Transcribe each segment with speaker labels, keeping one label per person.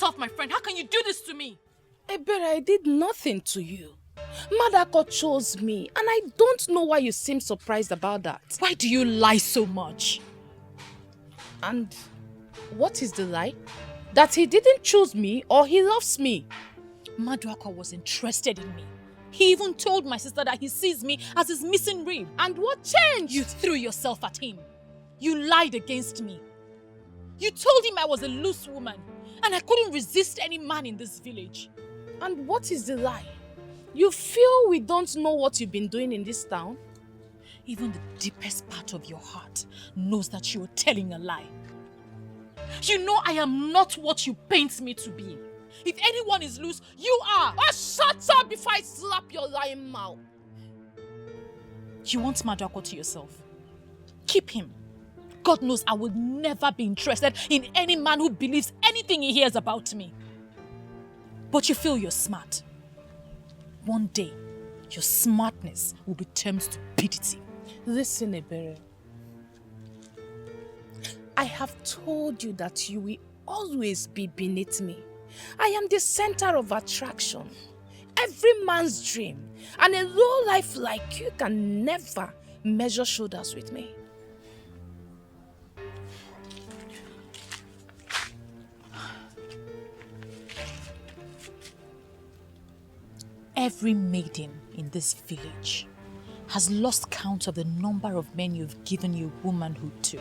Speaker 1: yourself, my friend. How can you do this to me?
Speaker 2: Ebere, I did nothing to you. Madako chose me, and I don't know why you seem surprised about that.
Speaker 1: Why do you lie so much?
Speaker 2: And what is the lie? That he didn't choose me or he loves me.
Speaker 1: Maduaka was interested in me. He even told my sister that he sees me as his missing rib.
Speaker 2: And what changed?
Speaker 1: You threw yourself at him. You lied against me. You told him I was a loose woman and I couldn't resist any man in this village.
Speaker 2: And what is the lie? You feel we don't know what you've been doing in this town?
Speaker 1: Even the deepest part of your heart knows that you are telling a lie. You know I am not what you paint me to be. If anyone is loose, you are.
Speaker 2: Oh, shut up before I slap your lying mouth.
Speaker 1: You want Maduako to yourself? Keep him. God knows I will never be interested in any man who believes anything he hears about me. But you feel you're smart. One day, your smartness will be turned to stupidity.
Speaker 2: Listen, Ebere. I have told you that you will always be beneath me. I am the center of attraction. Every man's dream. And a low life like you can never measure shoulders with me.
Speaker 1: Every maiden in this village has lost count of the number of men you've given your womanhood to.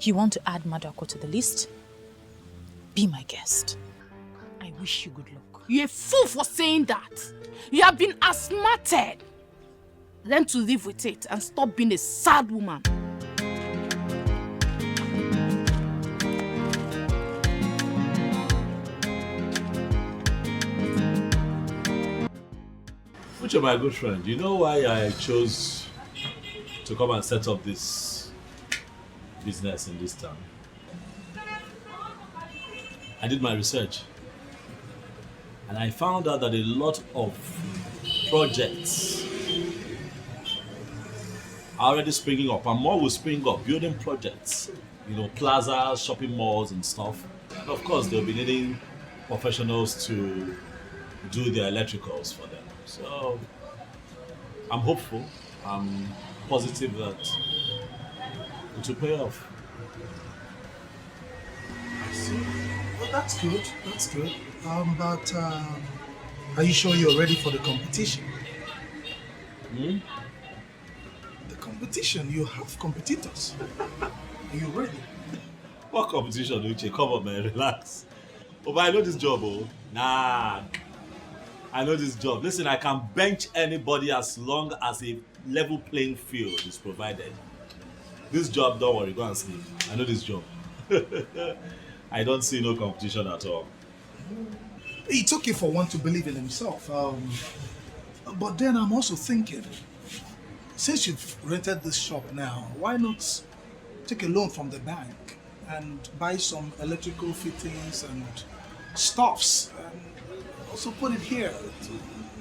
Speaker 1: You want to add Maduako to the list? Be my guest. I wish you good luck.
Speaker 2: You're a fool for saying that. You have been asthmated. Learn to live with it and stop being a sad woman.
Speaker 3: Which of my good friend, you know why I chose to come and set up this business in this town? I did my research and I found out that a lot of projects are already springing up and more will spring up, building projects, you know, plazas, shopping malls and stuff. And of course they'll be needing professionals to do their electricals for them. So I'm hopeful, I'm positive that it will pay off.
Speaker 4: I see. Well, that's good. That's good. But are you sure you're ready for the competition? The competition, you have competitors. Are you ready?
Speaker 3: What competition, Uche? Come on, man, relax. Oh, but I know this job, oh. Nah. I know this job. Listen, I can bench anybody as long as a level playing field is provided. This job, don't worry, go and sleep. I know this job. I don't see no competition at all.
Speaker 4: It's okay for one to believe in himself. But then I'm also thinking, since you've rented this shop now, why not take a loan from the bank and buy some electrical fittings and stuffs and also put it here to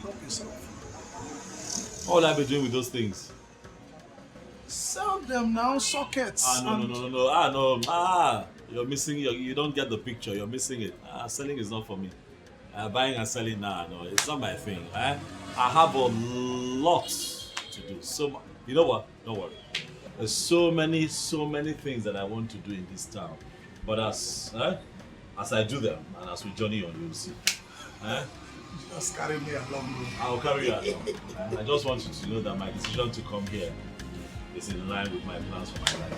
Speaker 4: help yourself?
Speaker 3: What will I be doing with those things?
Speaker 4: Sell them now, sockets.
Speaker 3: No. You're missing, you don't get the picture, you're missing it. Selling is not for me. Buying and selling, no, it's not my thing. I have a lot to do. So, you know what? Don't worry. There's so many things that I want to do in this town. But as I do them and as we journey on, you'll see.
Speaker 4: Just carry me along, bro.
Speaker 3: I'll carry you along. I just want you to know that my decision to come here is in line with my plans for my life.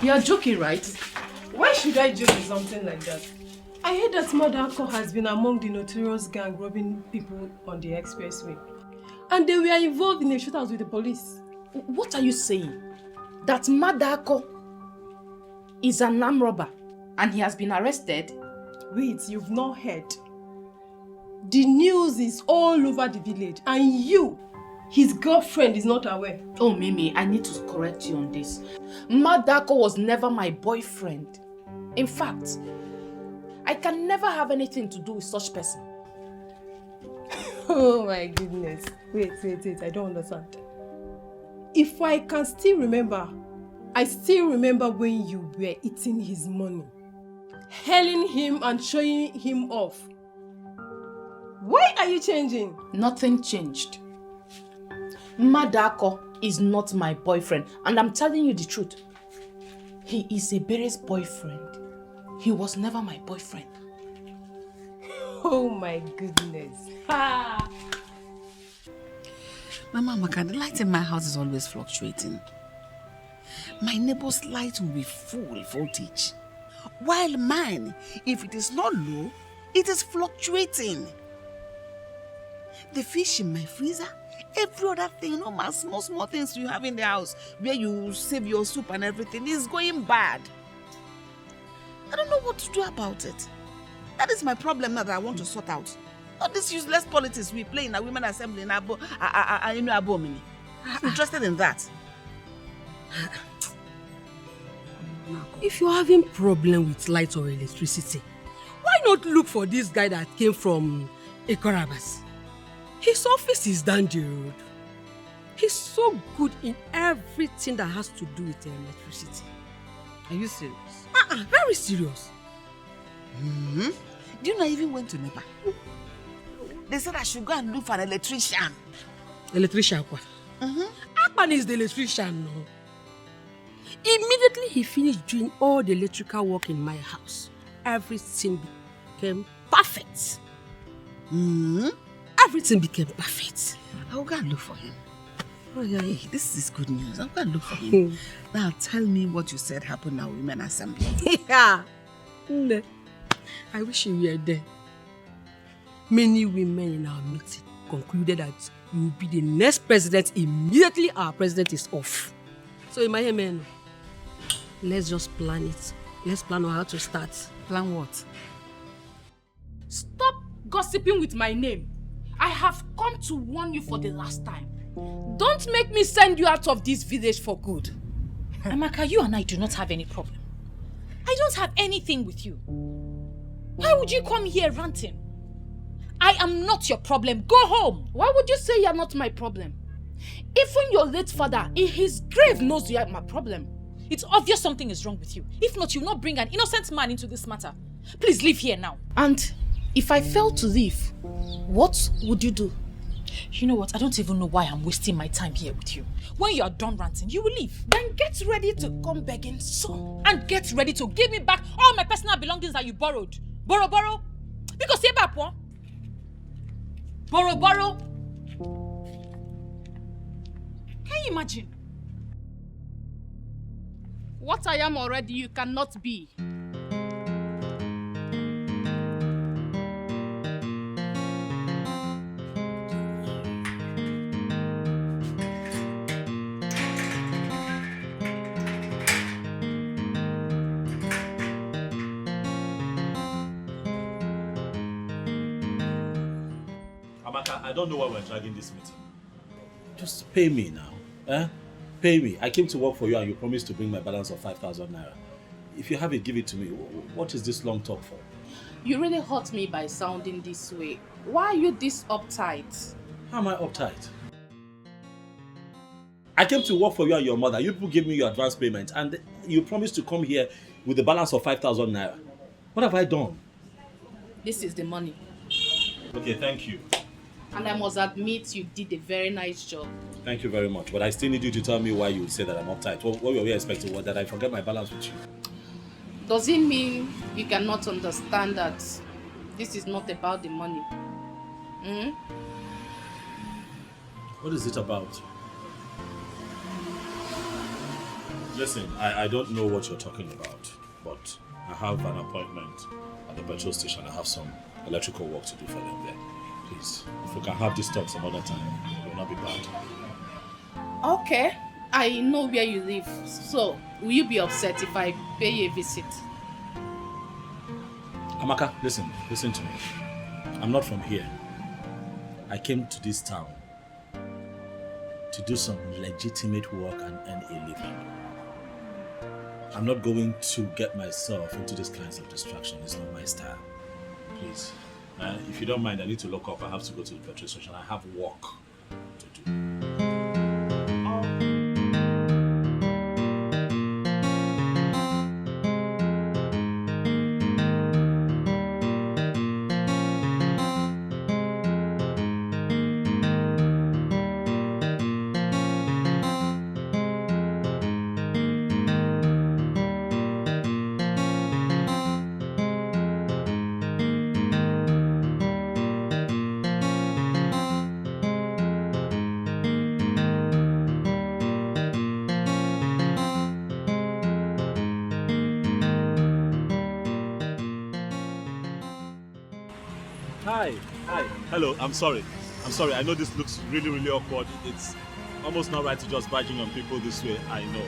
Speaker 2: You're joking, right?
Speaker 5: Why should I joke with something like that? I heard that Maduako has been among the notorious gang robbing people on the expressway. And they were involved in a shootout with the police.
Speaker 2: What are you saying? That Madako is an armed robber and he has been arrested?
Speaker 5: Wait, you've not heard. The news is all over the village and you, his girlfriend, is not aware.
Speaker 2: Oh, Mimi, I need to correct you on this. Madako was never my boyfriend. In fact, I can never have anything to do with such person.
Speaker 5: Oh my goodness. Wait, I don't understand. if I can still remember, I still remember when you were eating his money, hailing him and showing him off. Why are you changing?
Speaker 2: Nothing changed. Madako is not my boyfriend, and I'm telling you the truth. He is a Bere's boyfriend. He was never my boyfriend.
Speaker 5: Oh my goodness. Ha!
Speaker 6: Mama Amaka, the light in my house is always fluctuating. My neighbor's light will be full voltage, while mine, if it is not low, it is fluctuating. The fish in my freezer, every other thing, my small things you have in the house, where you save your soup and everything, is going bad. I don't know what to do about it. That is my problem now that I want to sort out. All this useless politics we play in a women assembly in Abo, I'm interested in that.
Speaker 7: If you're having problem with light or electricity, why not look for this guy that came from Ekorabas? His office is down the road. He's so good in everything that has to do with electricity.
Speaker 6: Are you serious?
Speaker 7: Very serious.
Speaker 6: Mm-hmm. Do you know I even went to NEPA? They said I should go and look for an electrician.
Speaker 7: Electrician what?
Speaker 6: Mm-hmm.
Speaker 7: Akpan is the electrician, no. Immediately he finished doing all the electrical work in my house, everything became perfect.
Speaker 6: Mm-hmm.
Speaker 7: Everything became perfect.
Speaker 6: I will go and look for him. Oh yeah, this is good news. I'll go and look for him. Now tell me what you said happened now, Women Assembly.
Speaker 7: Yeah. I wish you were there. Many women in our meeting concluded that you will be the next president immediately our president is off. So in my head, let's just plan it. Let's plan on how to start.
Speaker 6: Plan what?
Speaker 2: Stop gossiping with my name. I have come to warn you for the last time. Don't make me send you out of this village for good.
Speaker 1: Amaka, you and I do not have any problem. I don't have anything with you. Why would you come here ranting? I am not your problem. Go home.
Speaker 2: Why would you say you're not my problem? Even your late father in his grave knows you are my problem.
Speaker 1: It's obvious something is wrong with you. If not, you'll not bring an innocent man into this matter. Please leave here now.
Speaker 2: And if I fail to leave, what would you do?
Speaker 1: You know what? I don't even know why I'm wasting my time here with you. When you are done ranting, you will leave.
Speaker 2: Then get ready to come begging soon.
Speaker 1: And get ready to give me back all my personal belongings that you borrowed. Borrow. Because here, Papa. Borrow. Can you imagine?
Speaker 2: What I am already, you cannot be.
Speaker 3: Amaka, I don't know why we're dragging this meeting. Just pay me now. Pay me. I came to work for you and you promised to bring my balance of 5,000 naira. If you have it, give it to me. What is this long talk for?
Speaker 2: You really hurt me by sounding this way. Why are you this uptight?
Speaker 3: How am I uptight? I came to work for you and your mother. You people gave me your advance payment and you promised to come here with the balance of 5,000 naira. What have I done?
Speaker 2: This is the money.
Speaker 3: Okay, thank you.
Speaker 2: And I must admit you did a very nice job.
Speaker 3: Thank you very much. But I still need you to tell me why you would say that I'm uptight. What were we expecting? What, that I forget my balance with you?
Speaker 2: Does it mean you cannot understand that this is not about the money?
Speaker 3: What is it about? Listen, I don't know what you're talking about, but I have an appointment at the petrol station. I have some electrical work to do for them there. Please, if we can have this talk some other time, it will not be bad.
Speaker 2: Okay, I know where you live. So, will you be upset if I pay you a visit?
Speaker 3: Amaka, listen to me. I'm not from here. I came to this town to do some legitimate work and earn a living. I'm not going to get myself into these kinds of distraction. It's not my style. Please. If you don't mind, I need to lock up. I have to go to the petrol station. I have work to do. Hi. Hello, I'm sorry. I know this looks really, really awkward. It's almost not right to just barging on people this way, I know.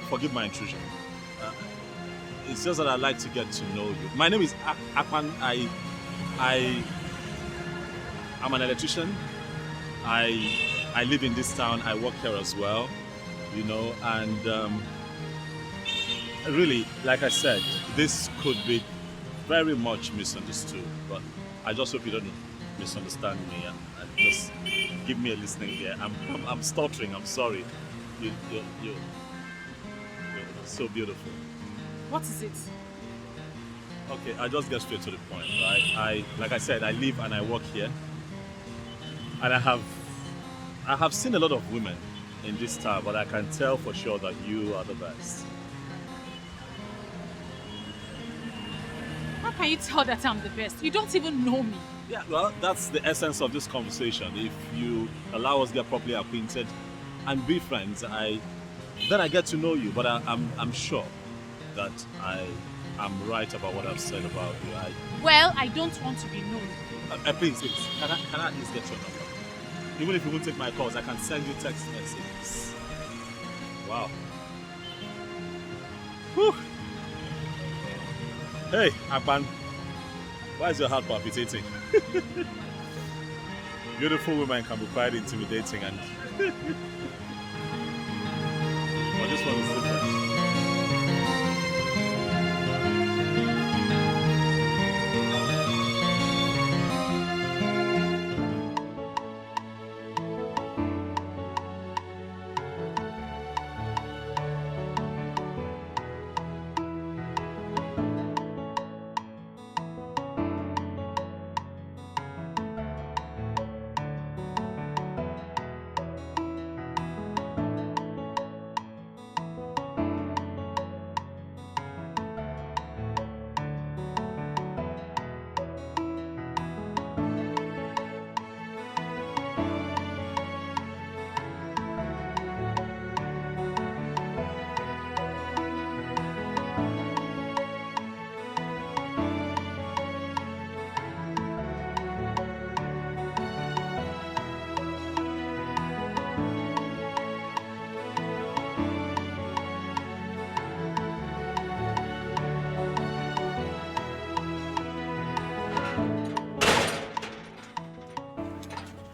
Speaker 3: Forgive my intrusion. It's just that I'd like to get to know you. My name is Akpan. I'm an electrician. I live in this town. I work here as well, and really, like I said, this could be very much misunderstood, but I just hope you don't misunderstand me and just give me a listening ear. I'm stuttering. I'm sorry. You're so beautiful.
Speaker 1: What is it?
Speaker 3: Okay, I'll just get straight to the point, right? Like I said, I live and I work here, and I have seen a lot of women in this town, but I can tell for sure that you are the best.
Speaker 1: How can you tell that I'm the best? You don't even know me.
Speaker 3: Yeah, well, that's the essence of this conversation. If you allow us to get properly acquainted and be friends, then I get to know you. But I'm sure that I'm right about what I've said about you.
Speaker 1: Well, I don't want to be known.
Speaker 3: Please, can I at least get your number? Even if you won't take my calls, I can send you text messages. Wow. Whew. Hey, Akpan. Why is your heart palpitating? Beautiful women can be quite intimidating, and I just want to sit there.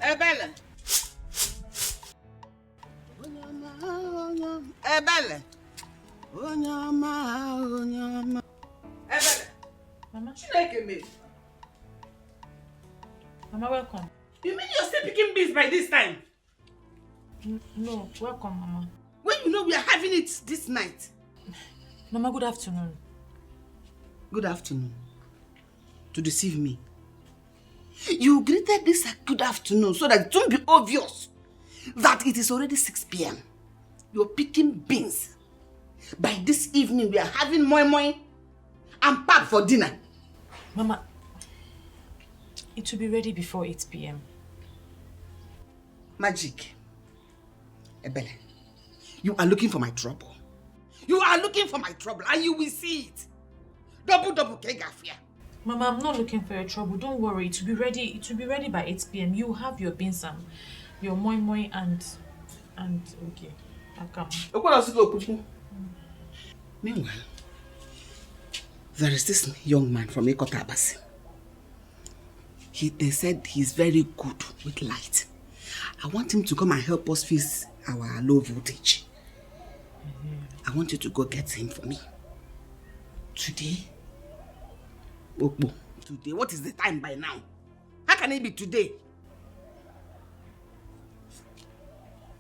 Speaker 6: Ebele. Ebele. Onyama. Ebele.
Speaker 1: Mama?
Speaker 6: Chineke me.
Speaker 1: Mama, welcome.
Speaker 6: You mean you're still picking beans by this time?
Speaker 1: No, welcome, Mama.
Speaker 6: When you know we are having it this night.
Speaker 1: Mama, good afternoon.
Speaker 6: Good afternoon. To deceive me. You greeted this a good afternoon so that it won't be obvious that it is already 6 p.m. You're picking beans. By this evening, we are having moi moi and pap for dinner.
Speaker 1: Mama, it will be ready before 8 p.m.
Speaker 6: Magic. Ebele, you are looking for my trouble. You are looking for my trouble and you will see it. Double kegafia.
Speaker 1: Mama, I'm not looking for your trouble. Don't worry. It will be ready. It will be ready by 8 p.m. You have your beans and your moi moi and okay. Akam.
Speaker 6: Meanwhile, there is this young man from Ekotabasi. They said he's very good with light. I want him to come and help us fix our low voltage. I want you to go get him for me. Today? Okpo. Today? What is the time by now? How can it be today?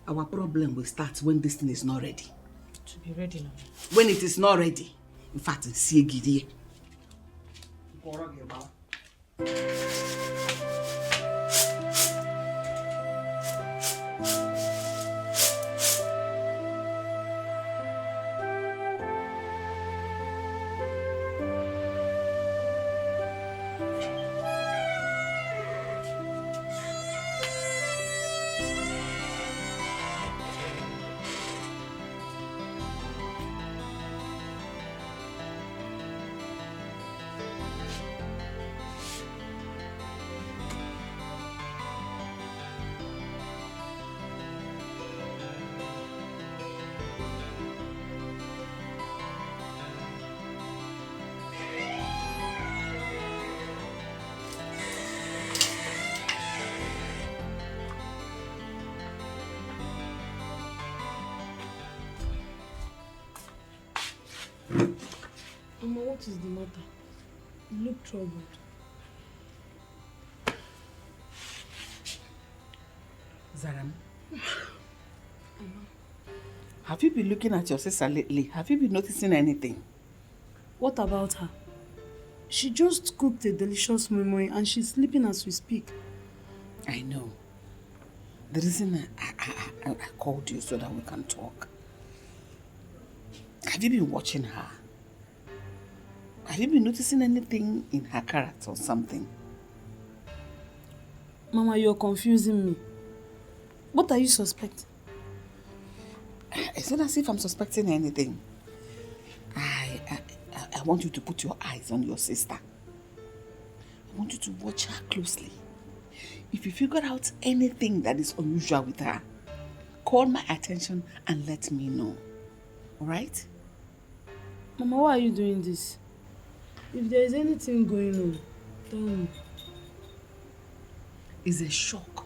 Speaker 6: Our problem will start when this thing is not ready.
Speaker 1: To be ready now.
Speaker 6: When it is not ready. In fact, see Gidie.
Speaker 5: what is the matter? You look troubled.
Speaker 6: Zaram, have you been looking at your sister lately? Have you been noticing anything?
Speaker 8: What about her? She just cooked a delicious memory and she's sleeping as we speak.
Speaker 6: I know. The reason I called you so that we can talk. Have you been watching her? Have you been noticing anything in her character or something?
Speaker 8: Mama, you're confusing me. What are you suspecting?
Speaker 6: It's not as if I'm suspecting anything. I want you to put your eyes on your sister. I want you to watch her closely. If you figure out anything that is unusual with her, call my attention and let me know. Alright?
Speaker 8: Mama, why are you doing this? If there is anything going on, tell me.
Speaker 6: It's a shock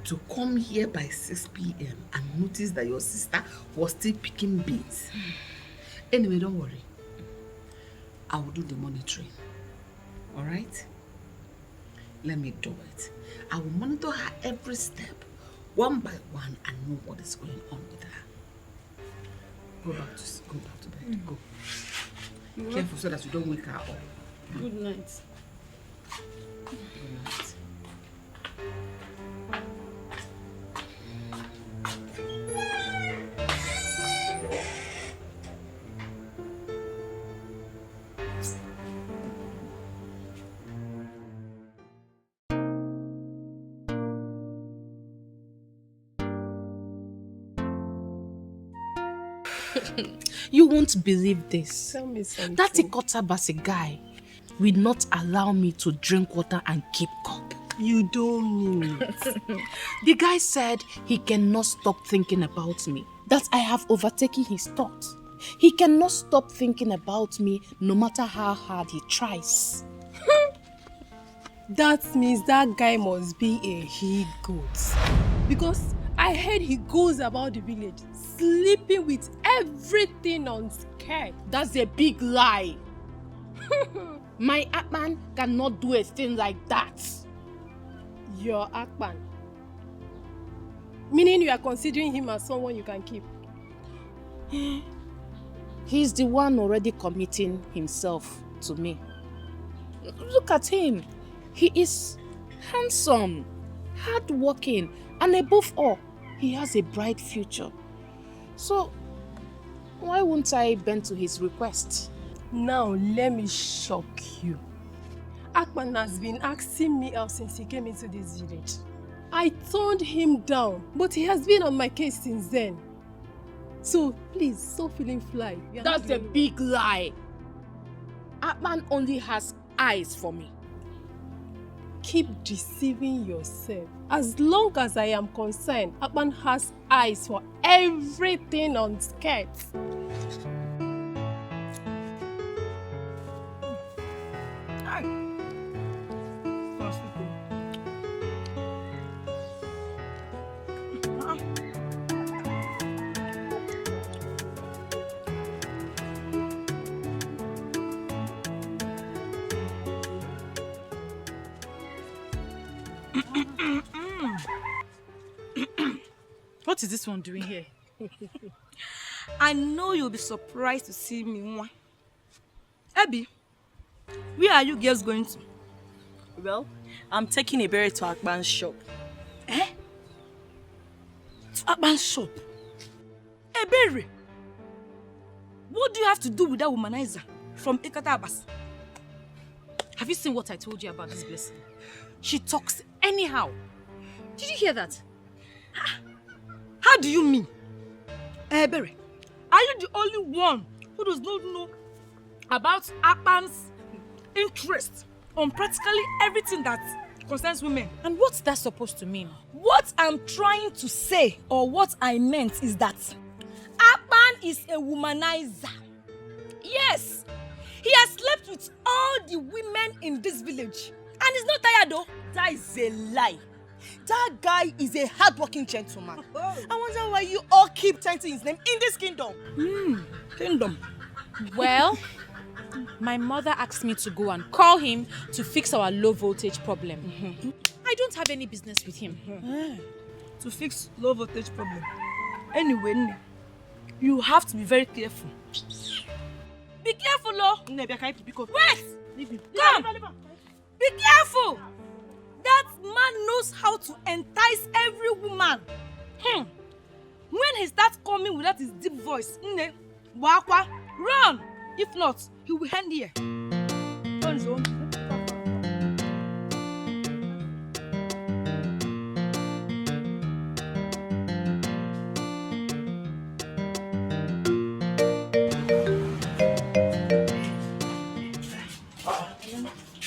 Speaker 6: to come here by 6 p.m. and notice that your sister was still picking beans. Anyway, don't worry. I will do the monitoring. Alright? Let me do it. I will monitor her every step, one by one, and know what is going on with her. Go back to bed. Go. Careful so that you don't wake her up.
Speaker 8: Good night.
Speaker 6: Good night.
Speaker 2: You won't believe this.
Speaker 5: Tell me something.
Speaker 2: That Ikotabasi guy will not allow me to drink water and keep cup.
Speaker 5: You don't mean it.
Speaker 2: The guy said he cannot stop thinking about me, that I have overtaken his thoughts. He cannot stop thinking about me no matter how hard he tries.
Speaker 5: That means that guy must be a he-goat. Because I heard he goes about the village sleeping with everything on skirt.
Speaker 2: That's a big lie. My Atman cannot do a thing like that.
Speaker 5: Your Akpan. Meaning you are considering him as someone you can keep.
Speaker 2: He's the one already committing himself to me. Look at him. He is handsome, hardworking, and above all, he has a bright future. So, why won't I bend to his request?
Speaker 5: Now, let me shock you. Akpan has been asking me out since he came into this village. I turned him down, but he has been on my case since then. So, please, stop feeling fly.
Speaker 2: That's a big lie. Atman only has eyes for me.
Speaker 5: Keep deceiving yourself. As long as I am concerned, Atman has eyes for everything on skirts.
Speaker 1: What is this one doing here?
Speaker 9: I know you'll be surprised to see me. Abby, where are you girls going to?
Speaker 10: Well, I'm taking a berry to Akban's shop.
Speaker 9: Eh? To Akban's shop? A berry? What do you have to do with that womanizer from Ikatabas?
Speaker 1: Have you seen what I told you about this blessing? She talks anyhow. Did you hear that?
Speaker 9: How do you mean? Berry, are you the only one who does not know about Akban's interest on practically everything that concerns women?
Speaker 1: And what's that supposed to mean?
Speaker 9: What I'm trying to say, or what I meant, is that Akban is a womanizer. Yes, he has slept with all the women in this village. And he's not tired though.
Speaker 10: That is a lie. That guy is a hardworking gentleman. I wonder why you all keep chanting his name in this kingdom.
Speaker 9: Kingdom.
Speaker 1: Well, my mother asked me to go and call him to fix our low voltage problem. I don't have any business with him.
Speaker 9: To fix low voltage problem. Anyway, Nne, you have to be very careful. Be careful, Lo. Wait! Come! Be careful! That man knows how to entice every woman. When he starts coming with that his deep voice, Nne, Wakwa, run! If not, he will hand here. Turn zone.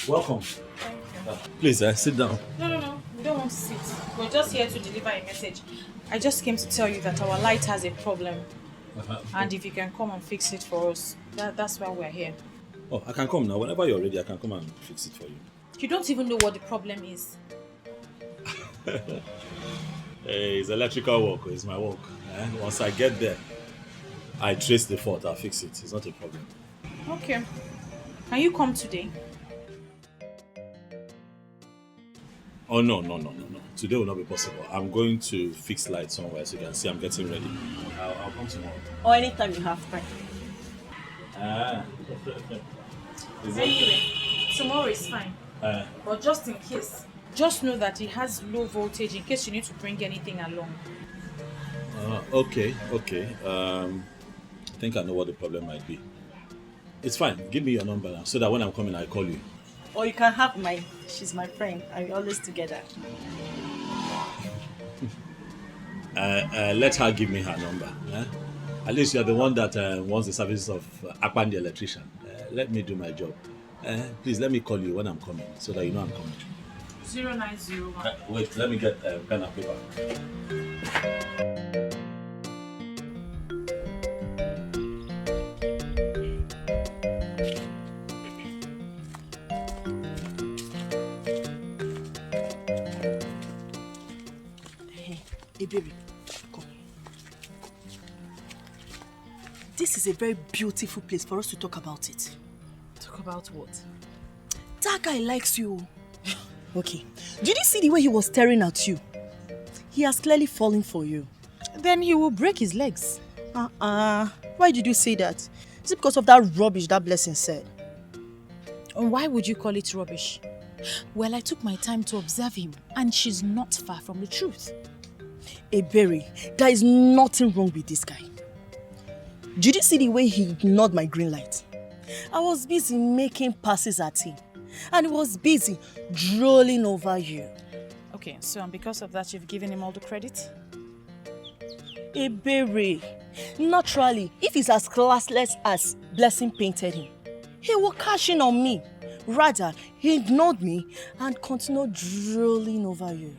Speaker 3: Welcome. Please, sit down.
Speaker 1: No. We don't want to sit. We're just here to deliver a message. I just came to tell you that our light has a problem. And if you can come and fix it for us, that's why we're here.
Speaker 3: Oh, I can come now. Whenever you're ready, I can come and fix it for you.
Speaker 1: You don't even know what the problem is.
Speaker 3: Hey, it's electrical work. It's my work. Once I get there, I trace the fault. I'll fix it. It's not a problem.
Speaker 1: Okay. Can you come today?
Speaker 3: Oh, no. Today will not be possible. I'm going to fix lights somewhere so you can see I'm getting ready. I'll come tomorrow.
Speaker 10: Or anytime you have time.
Speaker 1: Anyway, tomorrow is fine. But just in case, just know that it has low voltage in case you need to bring anything along.
Speaker 3: Okay. I think I know what the problem might be. It's fine. Give me your number now so that when I'm coming, I call you.
Speaker 10: Or you can have mine. She's my friend. And we're always together.
Speaker 3: Let her give me her number. At least you're the one that wants the services of Akpan the electrician. Let me do my job. Please let me call you when I'm coming so that you know I'm coming.
Speaker 1: 0901.
Speaker 3: Wait, let me get pen and paper.
Speaker 10: Hey, baby, come. This is a very beautiful place for us to talk about it.
Speaker 1: Talk about what?
Speaker 10: That guy likes you. Okay. Did you see the way he was staring at you? He has clearly fallen for you.
Speaker 1: Then he will break his legs.
Speaker 10: Why did you say that? Is it because of that rubbish that Blessing said?
Speaker 1: And why would you call it rubbish? Well, I took my time to observe him, and she's not far from the truth.
Speaker 10: Ebere, there is nothing wrong with this guy. Did you see the way he ignored my green light? I was busy making passes at him, and he was busy drooling over you.
Speaker 1: Okay, so and because of that, you've given him all the credit?
Speaker 10: Ebere, naturally, if he's as classless as Blessing painted him, he will cash in on me. Rather, he ignored me and continued drooling over you.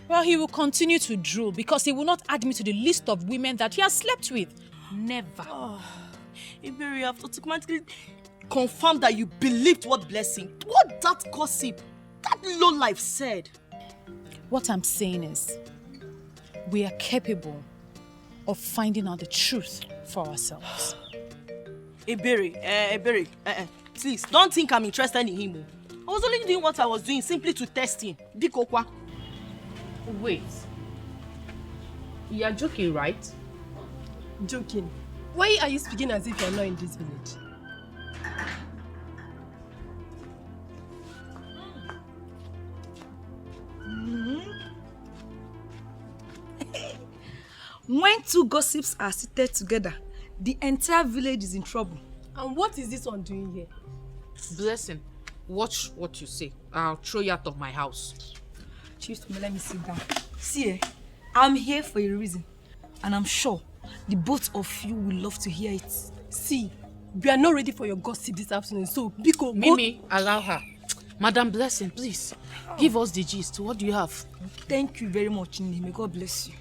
Speaker 1: Well, he will continue to drool because he will not add me to the list of women that he has slept with. Never.
Speaker 10: Ebere, you have to automatically confirm that you believed what that gossip, that lowlife said.
Speaker 1: What I'm saying is, we are capable of finding out the truth for ourselves.
Speaker 10: Ebere, please, don't think I'm interested in him. I was only doing what I was doing simply to test him. Bikokwa.
Speaker 5: Wait. You're joking, right? Joking. Why are you speaking as if you're not in this village?
Speaker 9: When two gossips are seated together, the entire village is in trouble.
Speaker 5: And what is this one doing here?
Speaker 7: Blessing, watch what you say. I'll throw you out of my house.
Speaker 9: Chief, let me sit down. See, I'm here for a reason. And I'm sure the both of you will love to hear it.
Speaker 5: See, we are not ready for your gossip this afternoon, so Biko,
Speaker 7: Mimi, allow her. Madam Blessing, please, give us the gist. What do you have?
Speaker 9: Thank you very much, Nini. May God bless you.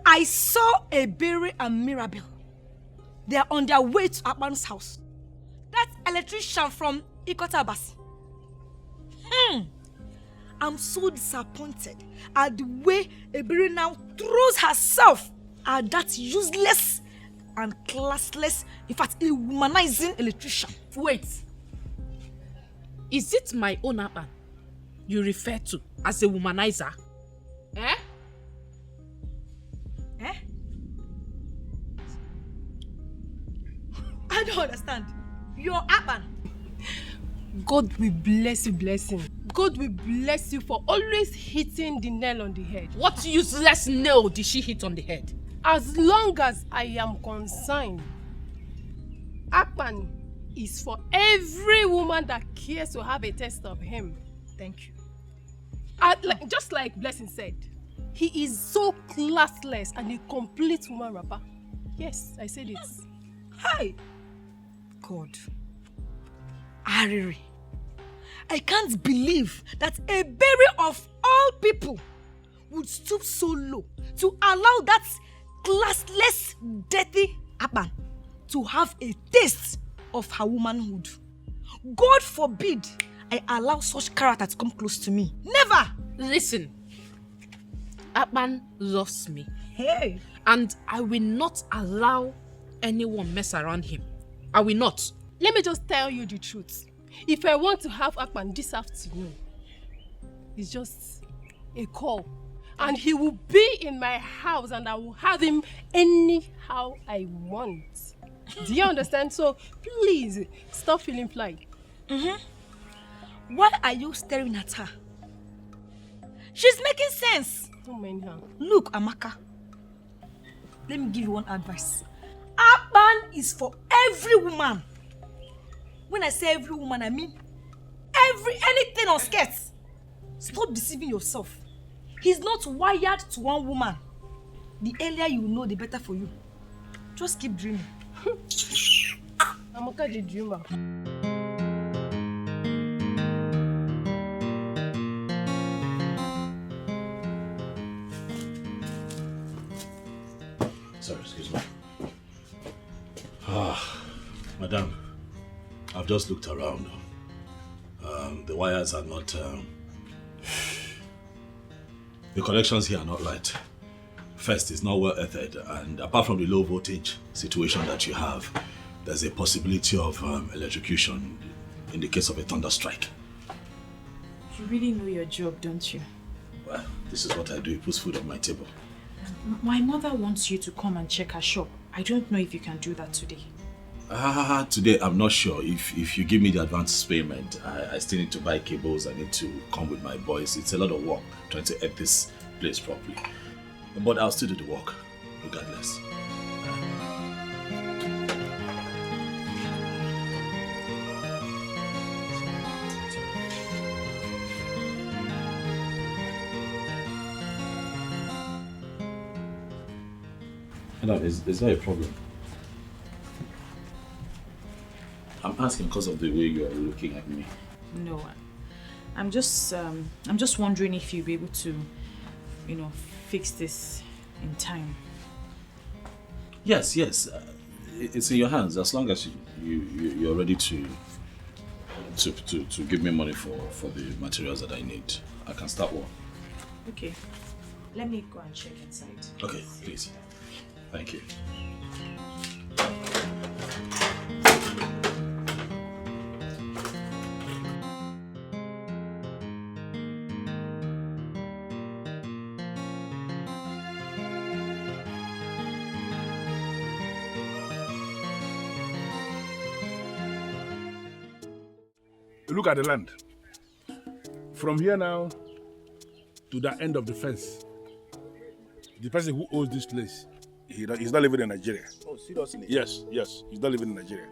Speaker 9: I saw Ebere and Mirabel. They are on their way to Akpan's house. That electrician from Ikotabasi. I'm so disappointed at the way Ebere now throws herself at that useless and classless, in fact, a womanizing electrician.
Speaker 2: Wait. Is it my own Akpan you refer to as a womanizer? Eh?
Speaker 9: Eh? I don't understand. Your Akpan.
Speaker 5: God will bless you, blessing. God will bless you for always hitting the nail on the head.
Speaker 2: What useless nail did she hit on the head?
Speaker 5: As long as I am concerned, Akpan is for every woman that cares to have a taste of him.
Speaker 9: Thank you.
Speaker 5: Just like Blessing said, he is so classless and a complete woman rapper. Yes, I said it.
Speaker 9: Hi. God. Ariri. I can't believe that a berry of all people would stoop so low to allow that classless, dirty Akpan to have a taste of her womanhood. God forbid I allow such character to come close to me. Never!
Speaker 2: Listen, Akpan loves me.
Speaker 9: Hey!
Speaker 2: And I will not allow anyone mess around him. I will not.
Speaker 5: Let me just tell you the truth. If I want to have Akpan this afternoon, it's just a call. And he will be in my house and I will have him anyhow I want. Do you understand? So please, stop feeling fly.
Speaker 9: Why are you staring at her? She's making sense.
Speaker 5: Don't mind her.
Speaker 9: Look, Amaka. Let me give you one advice. Akpan is for every woman. When I say every woman, I mean anything on skirts. Stop deceiving yourself. He's not wired to one woman. The earlier you know, the better for you. Just keep dreaming.
Speaker 5: Amaka the dreamer.
Speaker 3: Sorry, excuse me. Madam, I've just looked around. The wires are not... the connections here are not right. First, it's not well earthed, and apart from the low voltage situation that you have, there's a possibility of electrocution in the case of a thunder strike.
Speaker 1: You really know your job, don't you?
Speaker 3: Well, this is what I do. It puts food on my table.
Speaker 1: My mother wants you to come and check her shop. I don't know if you can do that today.
Speaker 3: Today I'm not sure. If you give me the advance payment, I still need to buy cables. I need to come with my boys. It's a lot of work trying to edit this place properly. But I'll still do the work, regardless. Madam, is there a problem? I'm asking because of the way you are looking at me.
Speaker 1: No, I'm just wondering if you'll be able to, fix this in time.
Speaker 3: Yes. It's in your hands. As long as you're ready to give me money for the materials that I need, I can start work.
Speaker 1: Okay. Let me go and check inside.
Speaker 3: Okay, please. Thank you.
Speaker 11: Look at the land. From here now to the end of the fence, the person who owns this place, he's not living in Nigeria.
Speaker 12: Oh, seriously?
Speaker 11: Yes, he's not living in Nigeria.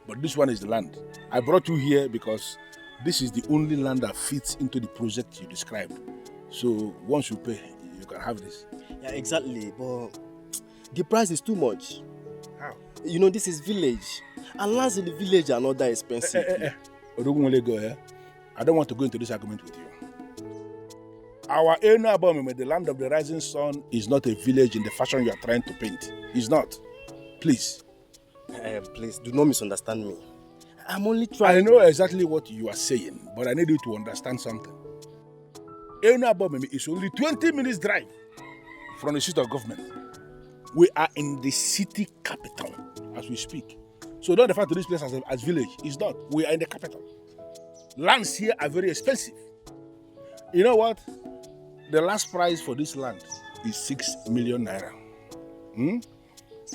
Speaker 11: But this one is the land. I brought you here because this is the only land that fits into the project you described. So once you pay, you can have this.
Speaker 12: Yeah, exactly. But the price is too much.
Speaker 11: How?
Speaker 12: This is village. And lands in the village are not that expensive.
Speaker 11: Go here. I don't want to go into this argument with you. Our area, the land of the rising sun, is not a village in the fashion you are trying to paint. It's not. Please.
Speaker 12: Please, do not misunderstand me. I'm only trying.
Speaker 11: I know exactly what you are saying, but I need you to understand something. Area is only 20 minutes drive from the seat of government. We are in the city capital as we speak. So don't refer to this place as village. It's not. We are in the capital. Lands here are very expensive. You know what? The last price for this land is 6 million naira.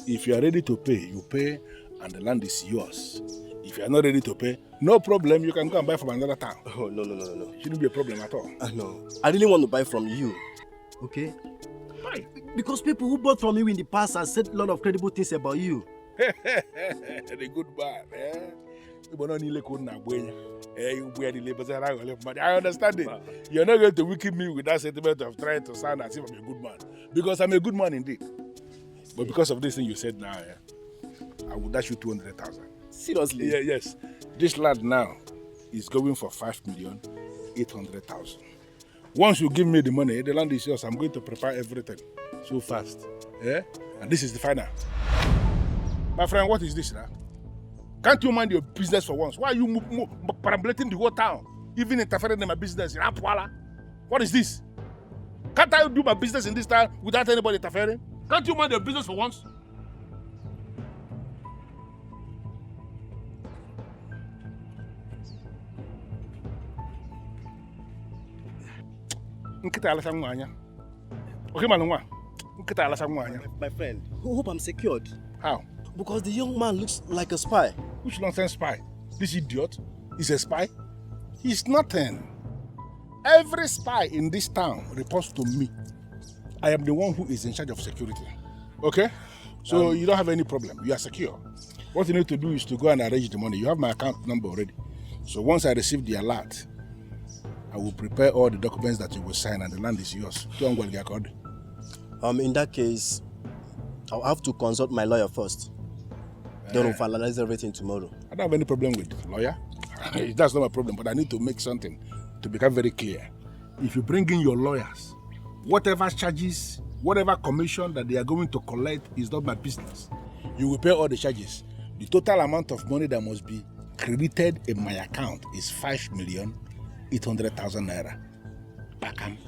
Speaker 11: If you are ready to pay, you pay and the land is yours. If you are not ready to pay, no problem, you can go and buy from another town.
Speaker 12: Oh, no.
Speaker 11: It shouldn't be a problem at all.
Speaker 12: No. I really want to buy from you. Okay?
Speaker 11: Why?
Speaker 12: Because people who bought from you in the past have said a lot of credible things about you.
Speaker 11: The good man, I understand it. You're not going to wicked me with that sentiment of trying to sound as if I'm a good man. Because I'm a good man indeed. But because of this thing you said now, I will dash you 200,000.
Speaker 12: Seriously?
Speaker 11: Yeah, yes. This land now is going for 5,800,000. Once you give me the money, the land is yours. I'm going to prepare everything so fast. Yeah? And this is the final. My friend, what is this now? Can't you mind your business for once? Why are you perambulating the whole town? Even interfering in my business in Apwala? What is this? Can't I do my business in this town without anybody interfering? Can't you mind your business for once?
Speaker 12: My friend, hope I'm secured.
Speaker 11: How?
Speaker 12: Because the young man looks like a spy.
Speaker 11: Which nonsense spy? This idiot is a spy? He's nothing. Every spy in this town reports to me. I am the one who is in charge of security. Okay? So you don't have any problem. You are secure. What you need to do is to go and arrange the money. You have my account number already. So once I receive the alert, I will prepare all the documents that you will sign and the land is yours.
Speaker 12: In that case, I'll have to consult my lawyer first. Then we'll finalize everything tomorrow.
Speaker 11: I don't have any problem with lawyer. That's not my problem, but I need to make something to become very clear. If you bring in your lawyers, whatever charges, whatever commission that they are going to collect is not my business. You will pay all the charges. The total amount of money that must be credited in my account is 5,800,000 naira. Bakam.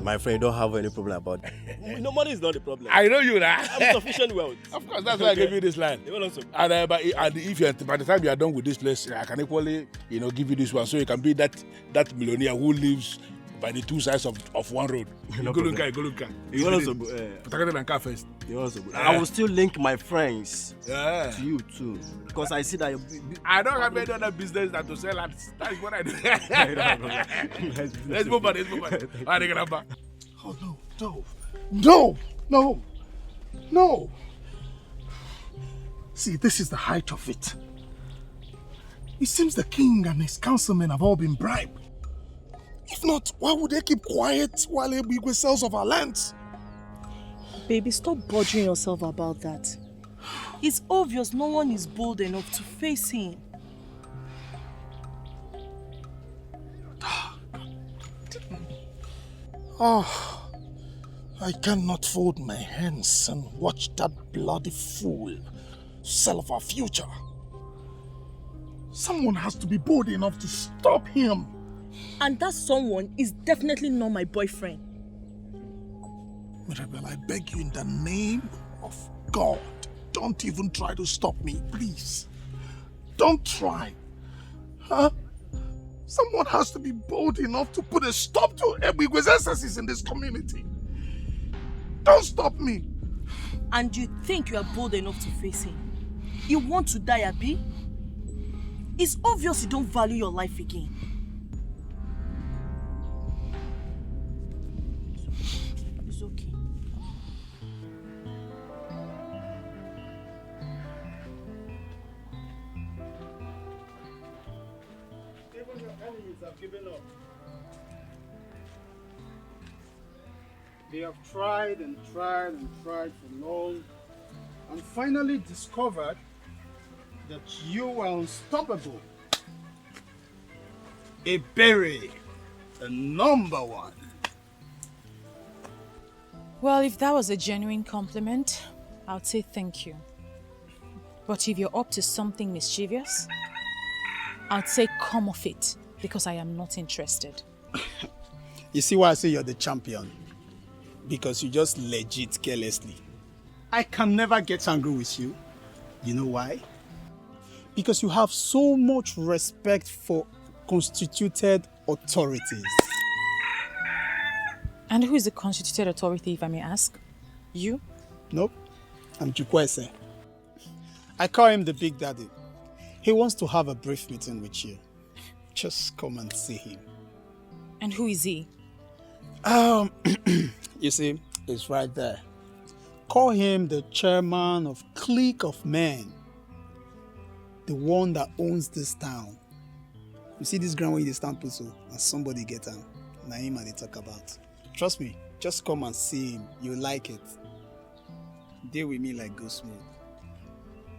Speaker 12: My friend, don't have any problem about that. No, money is not the problem.
Speaker 11: I know you now.
Speaker 12: I'm sufficient wealth.
Speaker 11: Of course, that's why I gave you this land. And if you, by the time you are done with this place, I can equally, give you this one, so you can be that millionaire who lives by the two sides of one road.
Speaker 12: No
Speaker 11: go
Speaker 12: problem.
Speaker 11: look at.
Speaker 12: You also,
Speaker 11: first.
Speaker 12: I will still link my friends to you too, because I see that.
Speaker 11: I don't have any other business than to sell ads. That is what I do. Let's move on.
Speaker 4: Oh, no. See, this is the height of it. It seems the king and his councilmen have all been bribed. If not, why would they keep quiet while Ebigwe sells off our lands?
Speaker 10: Baby, stop bothering yourself about that. It's obvious no one is bold enough to face him.
Speaker 4: Oh, I cannot fold my hands and watch that bloody fool sell off our future. Someone has to be bold enough to stop him.
Speaker 10: And that someone is definitely not my boyfriend.
Speaker 4: Mirabel, I beg you in the name of God, don't even try to stop me, please. Don't try. Huh? Someone has to be bold enough to put a stop to Ebigwe's excesses in this community. Don't stop me.
Speaker 10: And you think you are bold enough to face him? You want to die, Abi? It's obvious you don't value your life again. It's okay.
Speaker 13: Even your enemies have given up. They have tried and tried and tried for long and finally discovered that you are unstoppable. A berry, the number one.
Speaker 1: Well, if that was a genuine compliment, I'd say thank you. But if you're up to something mischievous, I'd say come off it, because I am not interested.
Speaker 13: You see why I say you're the champion? Because you just legit carelessly. I can never get angry with you. You know why? Because you have so much respect for constituted authorities.
Speaker 1: And who is the constituted authority, if I may ask? You?
Speaker 13: Nope, I'm Chukwese. I call him the Big Daddy. He wants to have a brief meeting with you. Just come and see him.
Speaker 1: And who is he?
Speaker 13: You see, it's right there. Call him the chairman of Clique of Men. The one that owns this town. You see this ground where you stand put so, and somebody get him. Now him and they talk about. Trust me, just come and see him. You'll like it. Deal with me like go smooth.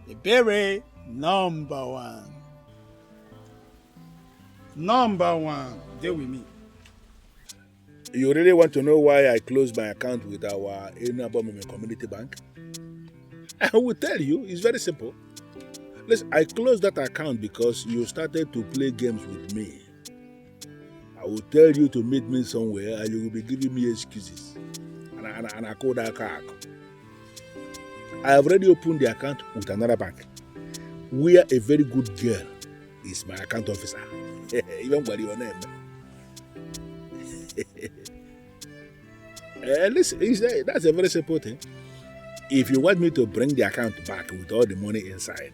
Speaker 13: Ebere, number one. Number one. Deal with me.
Speaker 11: You really want to know why I closed my account with our Enabomime Community Bank? I will tell you, it's very simple. Listen, I closed that account because you started to play games with me. I will tell you to meet me somewhere and you will be giving me excuses. And I call that car. I have already opened the account with another bank, where a very good girl is my account officer. Even by your name. Listen, that's a very simple thing. If you want me to bring the account back with all the money inside,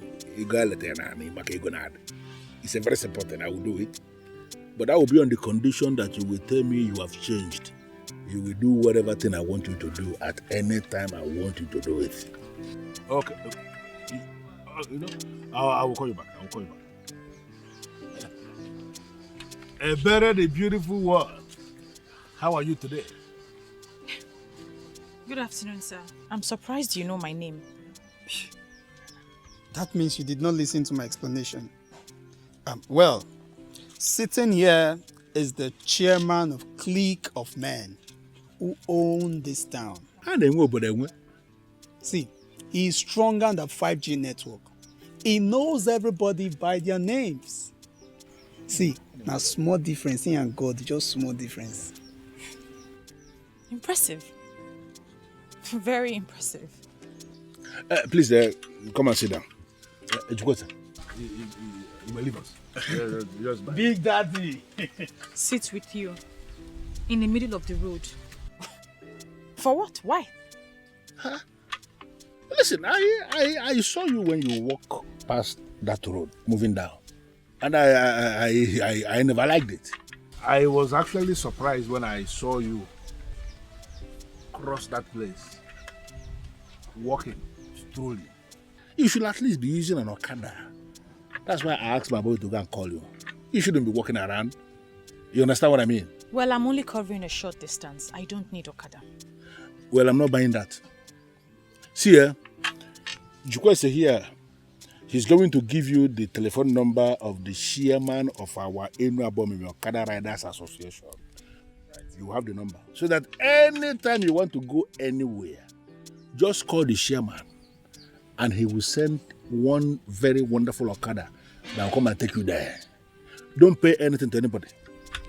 Speaker 11: it's a very simple thing. I will do it. But that will be on the condition that you will tell me you have changed. You will do whatever thing I want you to do at any time I want you to do it. Okay. I will call you back. I will call you back. Ebere, the beautiful one. How are you today?
Speaker 1: Good afternoon, sir. I'm surprised you know my name.
Speaker 13: That means you did not listen to my explanation. Well, sitting here is the chairman of Clique of Men who own this town. See, he is stronger than the 5G network. He knows everybody by their names. See, now small difference, he and God, just small difference.
Speaker 1: Impressive. Very impressive.
Speaker 11: Please, come and sit down. You will leave us.
Speaker 13: Big Daddy.
Speaker 1: Sit with you in the middle of the road. For what? Why?
Speaker 11: Huh? Listen, I saw you when you walk past that road, moving down. And I never liked it. I was actually surprised when I saw you cross that place, walking, strolling. You should at least be using an Okada. That's why I asked my boy to go and call you. You shouldn't be walking around. You understand what I mean?
Speaker 1: Well, I'm only covering a short distance. I don't need Okada.
Speaker 11: Well, I'm not buying that. See here, Jukwese here. He's going to give you the telephone number of the chairman of our Enuabomime Okada Riders Association. Right. You have the number. So that anytime you want to go anywhere, just call the chairman and he will send one very wonderful Okada that will come and take you there. Don't pay anything to anybody.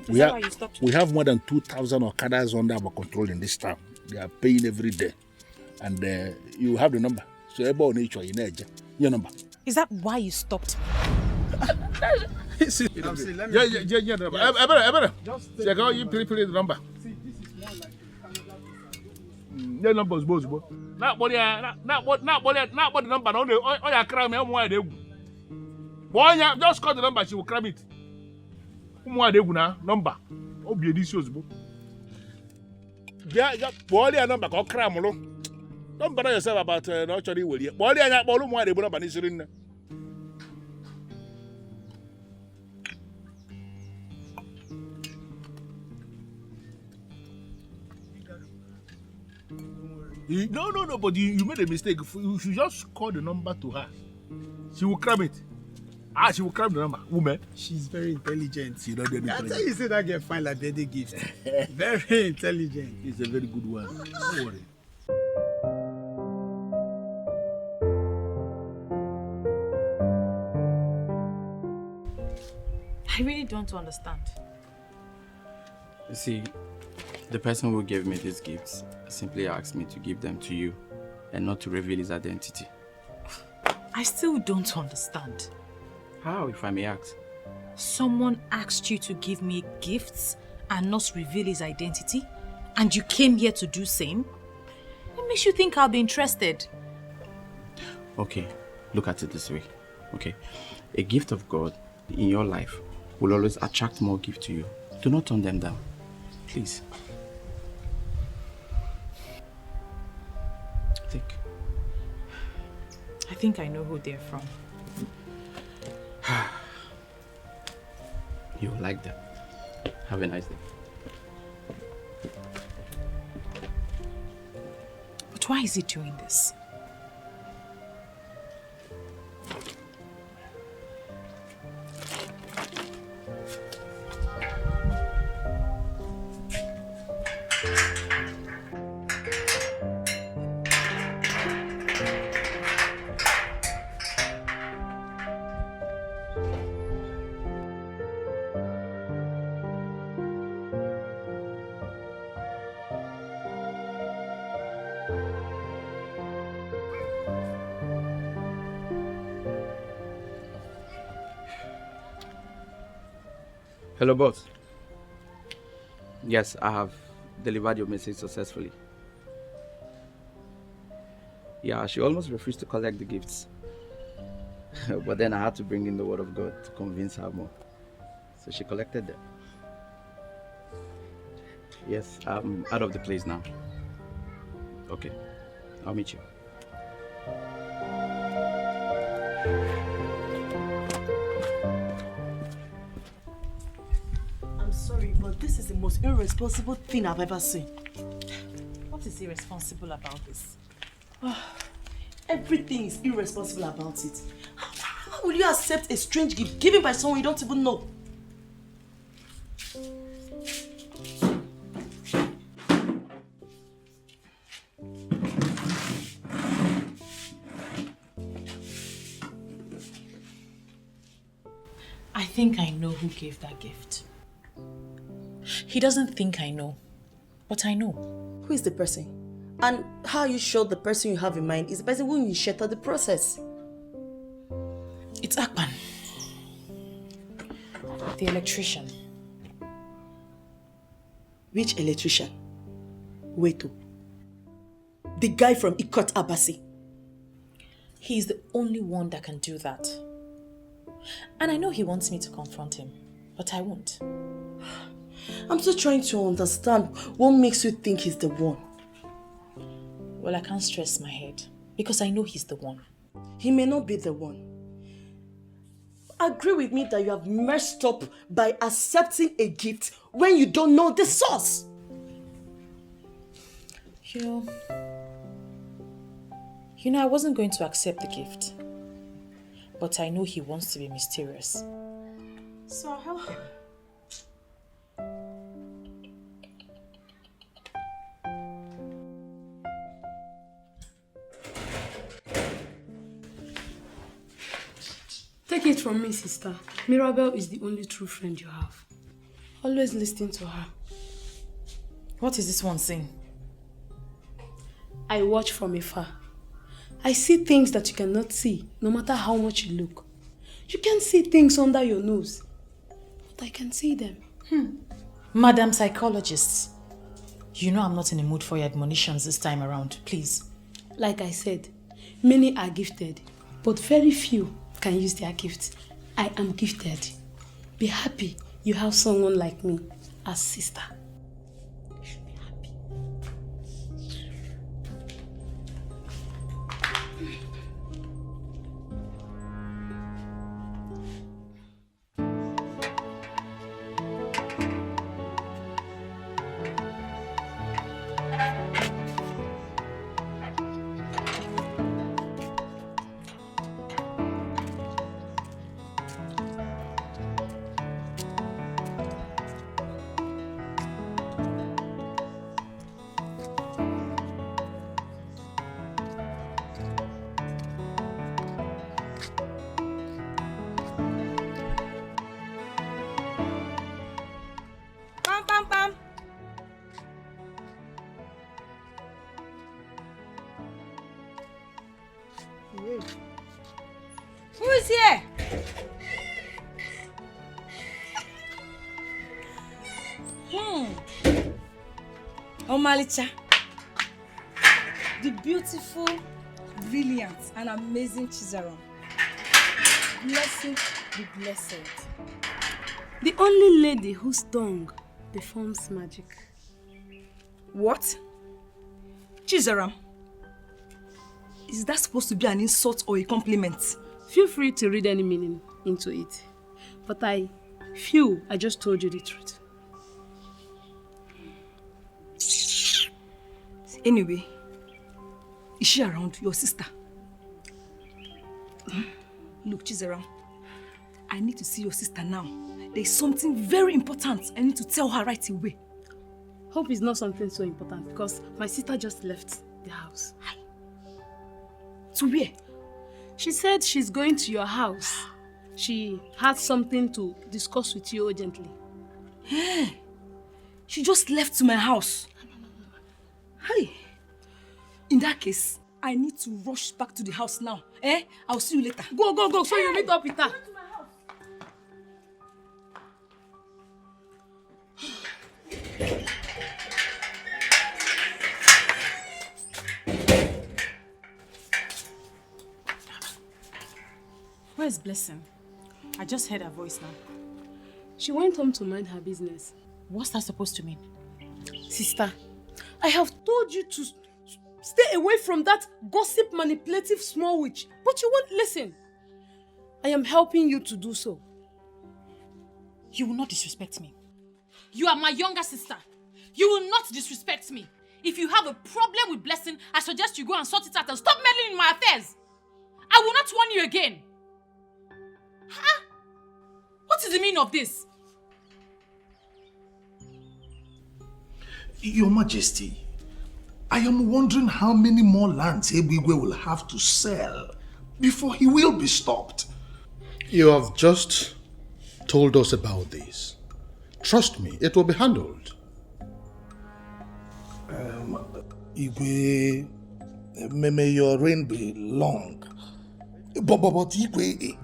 Speaker 11: We have more than 2,000 Okadas under our control in this town. They are paying every day. And you have the number. So everybody needs your number.
Speaker 1: Is that why you stopped me?
Speaker 11: Yeah. Better. Check out you play the number.
Speaker 13: See, this is more like
Speaker 11: the number is both. Not body number. Only your crime. Boy, just call the number. She will cram it. Number. Obi edisios bo. Yeah, boy, number. Call cram. Don't bother yourself about not actually will you. Boy, I got all more. They put up an issue. No, but you made a mistake. You should just call the number to her. She will cram it. She will cram the number. Woman.
Speaker 13: She's very intelligent.
Speaker 11: She don't do anything.
Speaker 13: I tell you, say that girl fine like birthday gift. Very intelligent.
Speaker 11: It's a very good one. Don't worry.
Speaker 1: I really don't understand.
Speaker 14: See, the person who gave me these gifts simply asked me to give them to you and not to reveal his identity.
Speaker 1: I still don't understand.
Speaker 14: How, if I may ask?
Speaker 1: Someone asked you to give me gifts and not reveal his identity, and you came here to do same? What makes you think I'll be interested?
Speaker 14: Okay, look at it this way. Okay, a gift of God in your life will always attract more gifts to you. Do not turn them down, please. Think.
Speaker 1: I think I know who they're from.
Speaker 14: You will like them. Have a nice day.
Speaker 1: But why is he doing this?
Speaker 14: Hello, boss. Yes, I have delivered your message successfully. Yeah, she almost refused to collect the gifts. But then I had to bring in the word of God to convince her more. So she collected them. Yes, I'm out of the place now. Okay, I'll meet you.
Speaker 10: I'm sorry, but this is the most irresponsible thing I've ever seen.
Speaker 1: What is irresponsible about this?
Speaker 10: Everything is irresponsible about it. How will you accept a strange gift given by someone you don't even know?
Speaker 1: I think I know who gave that gift. He doesn't think I know, but I know.
Speaker 10: Who is the person? And how are you sure the person you have in mind is the person who initiated the process?
Speaker 1: It's Akpan, the electrician.
Speaker 10: Which electrician? Wait, the guy from Ikot Abasi.
Speaker 1: He's the only one that can do that. And I know he wants me to confront him, but I won't.
Speaker 10: I'm still trying to understand what makes you think he's the one.
Speaker 1: Well, I can't stress my head because I know he's the one.
Speaker 10: He may not be the one. Agree with me that you have messed up by accepting a gift when you don't know the source.
Speaker 1: You know, I wasn't going to accept the gift. But I know he wants to be mysterious. So I'll help him.
Speaker 8: Take it from me, sister. Mirabel is the only true friend you have. Always listen to her.
Speaker 1: What is this one saying?
Speaker 8: I watch from afar. I see things that you cannot see, no matter how much you look. You can see things under your nose, but I can see them.
Speaker 1: Madam Psychologist, you know I'm not in the mood for your admonitions this time around, please.
Speaker 8: Like I said, many are gifted, but very few can use their gifts. I am gifted. Be happy you have someone like me as sister.
Speaker 9: Who is here? Omalicha. The beautiful, brilliant, and amazing Chizaram. Blessed be blessed.
Speaker 8: The only lady whose tongue performs magic.
Speaker 9: What? Chizaram? Is that supposed to be an insult or a compliment?
Speaker 8: Feel free to read any meaning into it. But I feel I just told you the truth.
Speaker 9: Anyway, is she around, your sister? Look, Chizaram, I need to see your sister now. There is something very important I need to tell her right away.
Speaker 8: Hope it's not something so important because my sister just left the house.
Speaker 9: To where?
Speaker 8: She said she's going to your house. She had something to discuss with you urgently.
Speaker 9: Hey, she just left to my house. Hey, in that case, I need to rush back to the house now. I'll see you later.
Speaker 8: Go, so you meet up with her.
Speaker 1: Where's Blessing? I just heard her voice now.
Speaker 8: She went home to mind her business.
Speaker 1: What's that supposed to mean?
Speaker 8: Sister, I have told you to stay away from that gossip manipulative small witch, but you won't listen. I am helping you to do so.
Speaker 1: You will not disrespect me. You are my younger sister. You will not disrespect me. If you have a problem with Blessing, I suggest you go and sort it out and stop meddling in my affairs. I will not warn you again. Huh? What is the meaning of this?
Speaker 4: Your Majesty, I am wondering how many more lands Ebigwe will have to sell before he will be stopped.
Speaker 15: You have just told us about this. Trust me, it will be handled.
Speaker 4: Igwe, may your reign be long. But Igwe,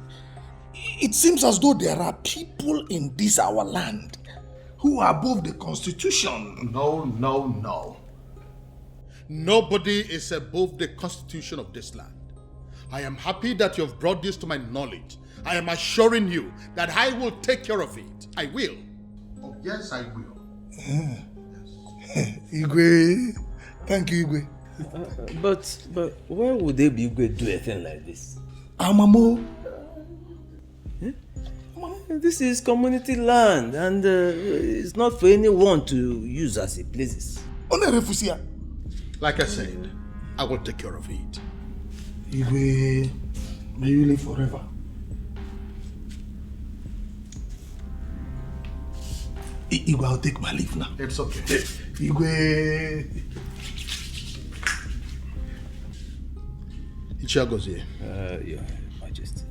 Speaker 4: it seems as though there are people in this our land who are above the constitution.
Speaker 15: No. Nobody is above the constitution of this land. I am happy that you have brought this to my knowledge. I am assuring you that I will take care of it. I will. Oh, yes, I will.
Speaker 4: Igwe, thank you, Igwe.
Speaker 16: But why would they be Igwe do a thing like this?
Speaker 4: Amamo.
Speaker 16: This is community land and it's not for anyone to use as it pleases.
Speaker 15: Like I said, I will take care of it.
Speaker 4: Igwe, may you live forever. Igwe, I'll take my leave now.
Speaker 15: It's okay.
Speaker 4: Igwe.
Speaker 15: Ichiagozie.
Speaker 16: Your Majesty.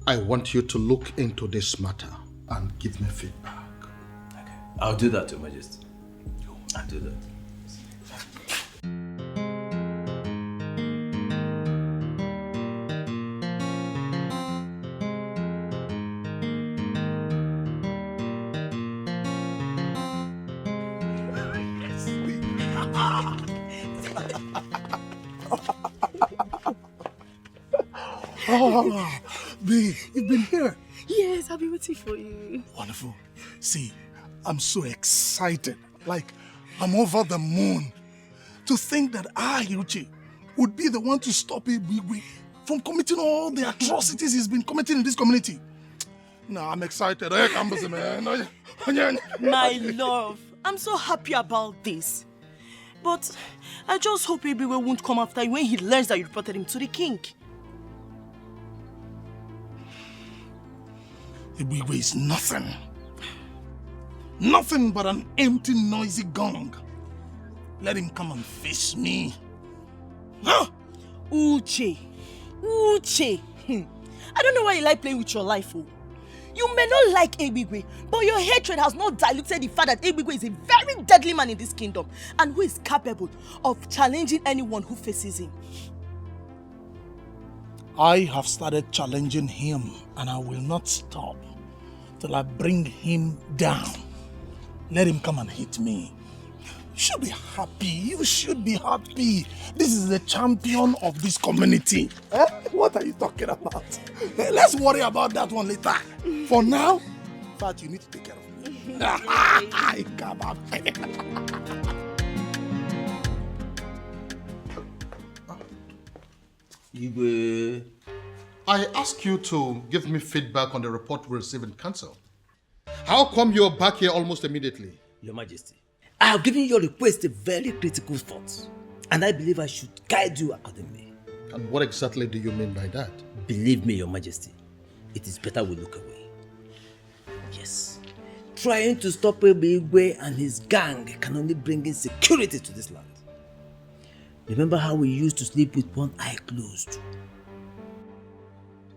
Speaker 15: I want you to look into this matter and give me feedback.
Speaker 16: Okay. I'll do that, Your Majesty. I'll do that.
Speaker 4: Oh, babe, you've been here.
Speaker 8: Yes, I've been waiting for you.
Speaker 4: Wonderful. See, I'm so excited. Like, I'm over the moon. To think that I, Hiruchi, would be the one to stop Ibigwe from committing all the atrocities he's been committing in this community. Nah, I'm excited.
Speaker 10: My love, I'm so happy about this. But I just hope Ibigwe won't come after you when he learns that you reported him to the king.
Speaker 4: Ibigwe is nothing. Nothing but an empty, noisy gong. Let him come and face me. Huh?
Speaker 10: Uche. I don't know why you like playing with your life, oh. You may not like Ibigwe, but your hatred has not diluted the fact that Ibigwe is a very deadly man in this kingdom and who is capable of challenging anyone who faces him.
Speaker 4: I have started challenging him, and I will not stop till I bring him down. Let him come and hit me. You should be happy. You should be happy. This is the champion of this community. Eh? What are you talking about? Let's worry about that one later. For now, in fact, you need to take care of me. Come on.
Speaker 15: Igwe, I ask you to give me feedback on the report we received in council. How come you're back here almost immediately?
Speaker 16: Your Majesty, I have given your request a very critical thought, and I believe I should guide you accordingly.
Speaker 15: And what exactly do you mean by that?
Speaker 16: Believe me, Your Majesty, it is better we look away. Yes, trying to stop Igwe and his gang can only bring insecurity to this land. Remember how we used to sleep with one eye closed?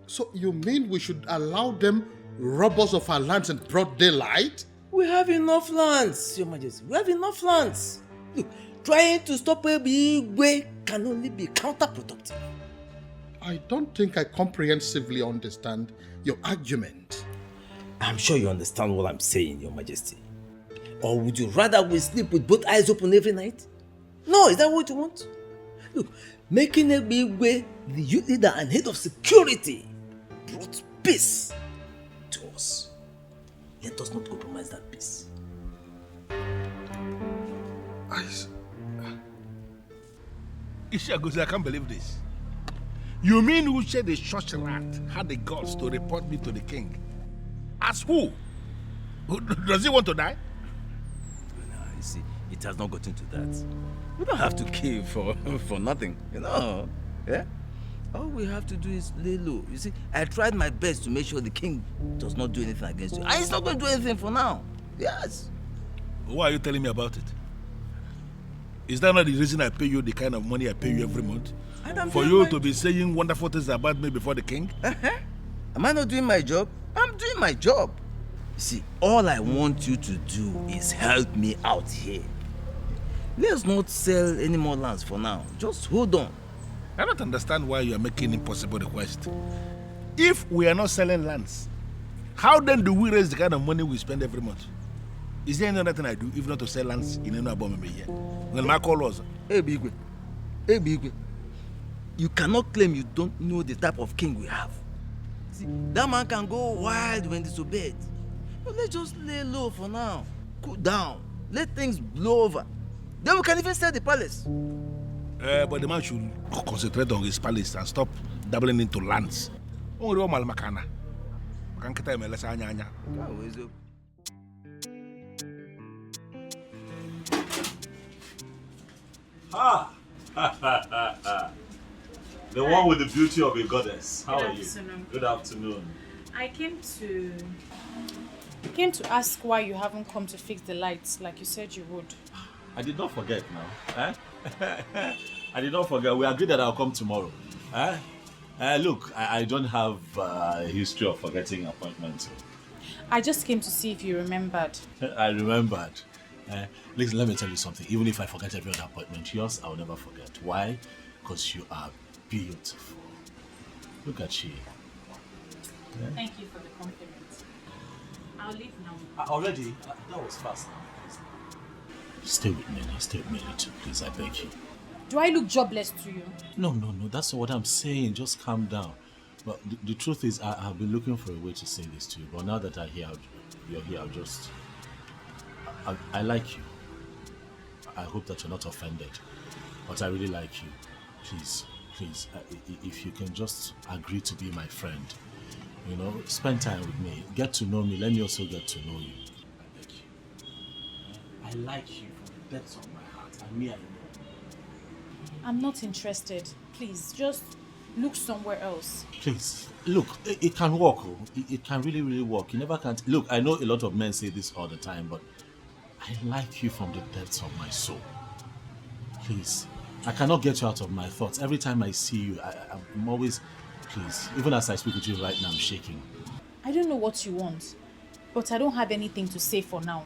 Speaker 15: So you mean we should allow them rob us of our lands in broad daylight?
Speaker 16: We have enough lands, Your Majesty. We have enough lands. Look, trying to stop Igwe can only be counterproductive.
Speaker 15: I don't think I comprehensively understand your argument.
Speaker 16: I'm sure you understand what I'm saying, Your Majesty. Or would you rather we sleep with both eyes open every night? No, is that what you want? Look, making Igwe the youth leader and head of security brought peace to us. Let us not compromise that peace.
Speaker 11: Ishagozi, I can't believe this. You mean Uche the church rat had the guts to report me to the king? As who? Does he want to die?
Speaker 16: No, you see, it has not gotten to that. We don't have to kill for nothing, you know. Yeah? All we have to do is lay low. You see, I tried my best to make sure the king does not do anything against you. And he's not going to do anything for now. Yes.
Speaker 11: Why are you telling me about it? Is that not the reason I pay you the kind of money I pay you every month? For you to be saying wonderful things about me before the king?
Speaker 16: Am I not doing my job? I'm doing my job. You see, all I want you to do is help me out here. Let's not sell any more lands for now. Just hold on.
Speaker 11: I don't understand why you are making impossible request. If we are not selling lands, how then do we raise the kind of money we spend every month? Is there any other thing I do if not to sell lands in any above me here? When my call was,
Speaker 16: Hey Bigwe, you cannot claim you don't know the type of king we have. See, that man can go wild when disobeyed. But let's just lay low for now. Cool down. Let things blow over. Then we can even sell the palace.
Speaker 11: But the man should concentrate on his palace and stop dabbling into lands. Only one malmakana.
Speaker 3: The one with the beauty of a goddess. How
Speaker 1: Good
Speaker 3: are you?
Speaker 1: afternoon.
Speaker 3: Good afternoon.
Speaker 1: I came to ask why you haven't come to fix the lights like you said you would.
Speaker 3: I did not forget now. I did not forget. We agreed that I'll come tomorrow. Look, I don't have a history of forgetting appointments.
Speaker 1: I just came to see if you remembered.
Speaker 3: I remembered. Listen, let me tell you something. Even if I forget every other appointment, yours I'll never forget. Why? Because you are beautiful. Look at you. Yeah?
Speaker 1: Thank you for the compliment. I'll leave now.
Speaker 3: Already? That was fast. Stay with me. Stay with me a little, please. I beg you.
Speaker 1: Do I look jobless to you?
Speaker 3: No. That's not what I'm saying. Just calm down. But the truth is, I've been looking for a way to say this to you. But now that you're here, I'll just... I like you. I hope that you're not offended. But I really like you. Please, if you can just agree to be my friend. You know, spend time with me. Get to know me. Let me also get to know you. I beg you. I like you from the depths of my heart. And me, I know.
Speaker 1: I'm not interested. Please, just look somewhere else.
Speaker 3: Please, look, it can work. It can really, really work. You never can. Look, I know a lot of men say this all the time, but I like you from the depths of my soul. Please, I cannot get you out of my thoughts. Every time I see you, I'm always... Please, even as I speak with you right now, I'm shaking.
Speaker 1: I don't know what you want, but I don't have anything to say for now.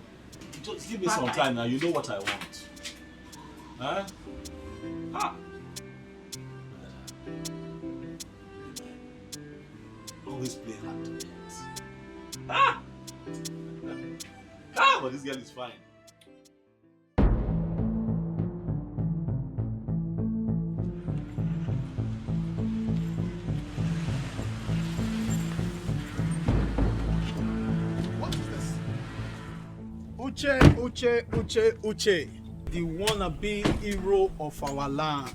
Speaker 3: Just give me some time now. You know what I want. Huh? Ah. always play hard to get. Ah! Ah, but this girl is fine.
Speaker 13: What is this? Uche, the wannabe hero of our land.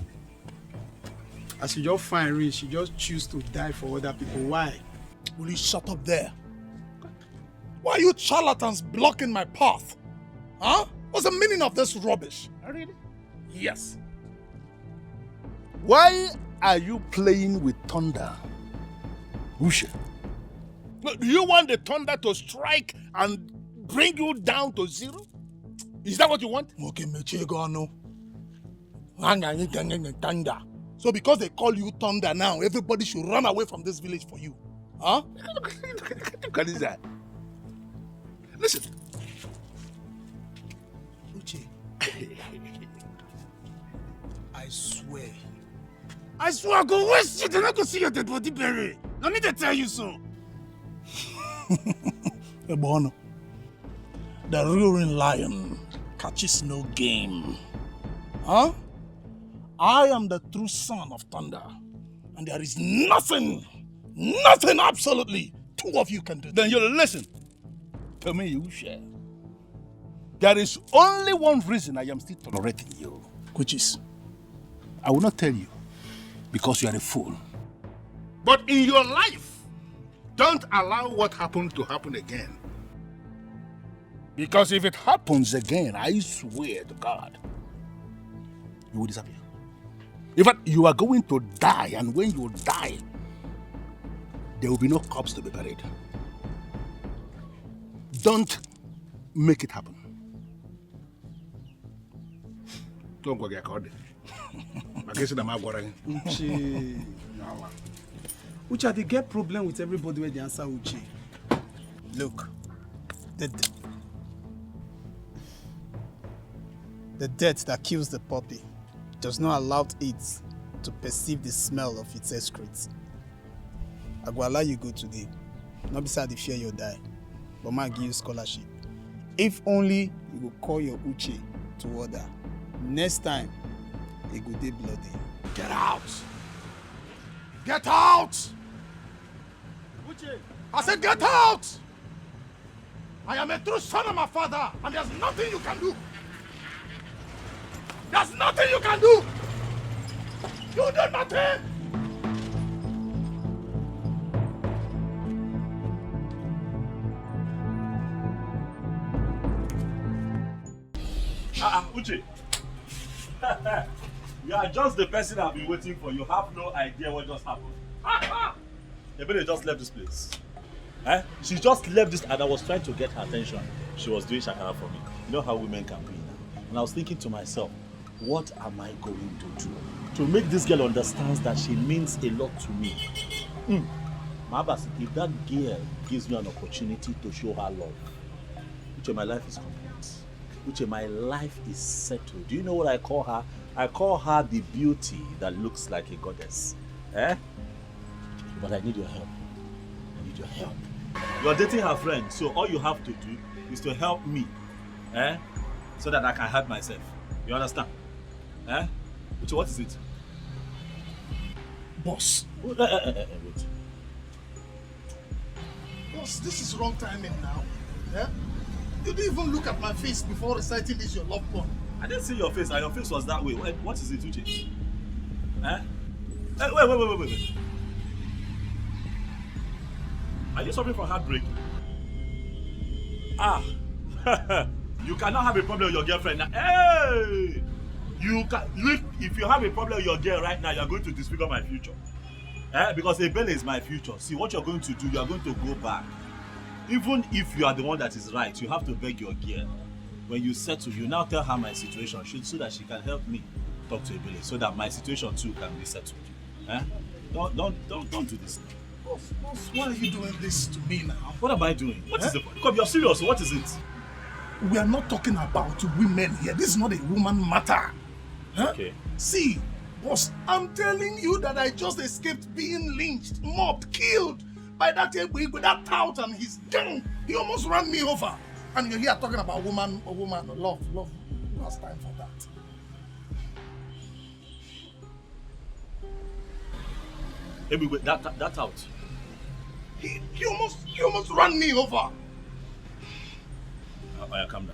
Speaker 13: As you just find rich, you just choose to die for other people. Why?
Speaker 4: Will you shut up there? Why are you charlatans blocking my path? Huh? What's the meaning of this rubbish?
Speaker 11: Really?
Speaker 4: Yes.
Speaker 11: Why are you playing with thunder? Uche. Do you want the thunder to strike and bring you down to zero? Is that what you want?
Speaker 4: Okay, Mechegano. Thunder. So because they call you Thunder now, everybody should run away from this village for you. Huh?
Speaker 11: What is that? Listen.
Speaker 4: Uche. I swear. I swear, go waste shit and I go see your dead body buried. I need to tell you so. Ebono. The roaring lion catches no game. Huh? I am the true son of thunder. And there is nothing, absolutely, two of you can do.
Speaker 11: Then you listen to me, Uche. There is only one reason I am still tolerating you.
Speaker 4: Which is?
Speaker 11: I will not tell you, because you are a fool. But in your life, don't allow what happened to happen again. Because if it happens again, I swear to God, you will disappear. In fact, you are going to die, and when you die, there will be no corpse to be buried. Don't make it happen. Don't go get caught.
Speaker 13: Uche, they get problem with everybody when they answer Uche. Look, the death that kills the puppy does not allow it to perceive the smell of its excrete. I will allow you go today. Not beside the fear you'll die, but I give you scholarship. If only you will call your Uche to order. Next time, it will be bloody.
Speaker 4: Get out! Get out!
Speaker 13: Uche!
Speaker 4: I said get out! I am a true son of my father, and there's nothing you can do. There's nothing you can do! You do nothing!
Speaker 3: Uche. You are just the person I've been waiting for. You have no idea what just happened. Adelena just left this place. She just left this, and I was trying to get her attention. She was doing shakara for me. You know how women can be now. And I was thinking to myself, what am I going to do to make this girl understand that she means a lot to me? Mabas, if that girl gives me an opportunity to show her love, Uche, my life is complete. Uche, my life is settled. Do you know what I call her? I call her the beauty that looks like a goddess. But I need your help. I need your help. You're dating her friend, so all you have to do is to help me, so that I can help myself. You understand? Uche, what is it?
Speaker 4: Boss.
Speaker 3: Wait.
Speaker 4: Boss, this is wrong timing now. You didn't even look at my face before reciting this your love poem.
Speaker 3: I didn't see your face, and your face was that way. What is it, Uche? Wait. Are you suffering from heartbreak? You cannot have a problem with your girlfriend now. Hey! If you have a problem with your girl right now, you're going to disfigure my future. Because Adelena is my future. See, what you're going to do, you're going to go back. Even if you are the one that is right, you have to beg your girl. When you settle, you now tell her my situation so that she can help me talk to Adelena, so that my situation too can be settled. Don't do this.
Speaker 4: Boss, why are you doing this to me now?
Speaker 3: What am I doing? What is the point? Come, you're serious. What is it?
Speaker 4: We are not talking about women here. This is not a woman matter.
Speaker 3: Okay.
Speaker 4: See, boss, I'm telling you that I just escaped being lynched, mobbed, killed by that with that tout and his gang. He almost ran me over. And you're here talking about woman, love. Who has time for that?
Speaker 3: Maybe with that out.
Speaker 4: He almost ran me over.
Speaker 3: Calm down.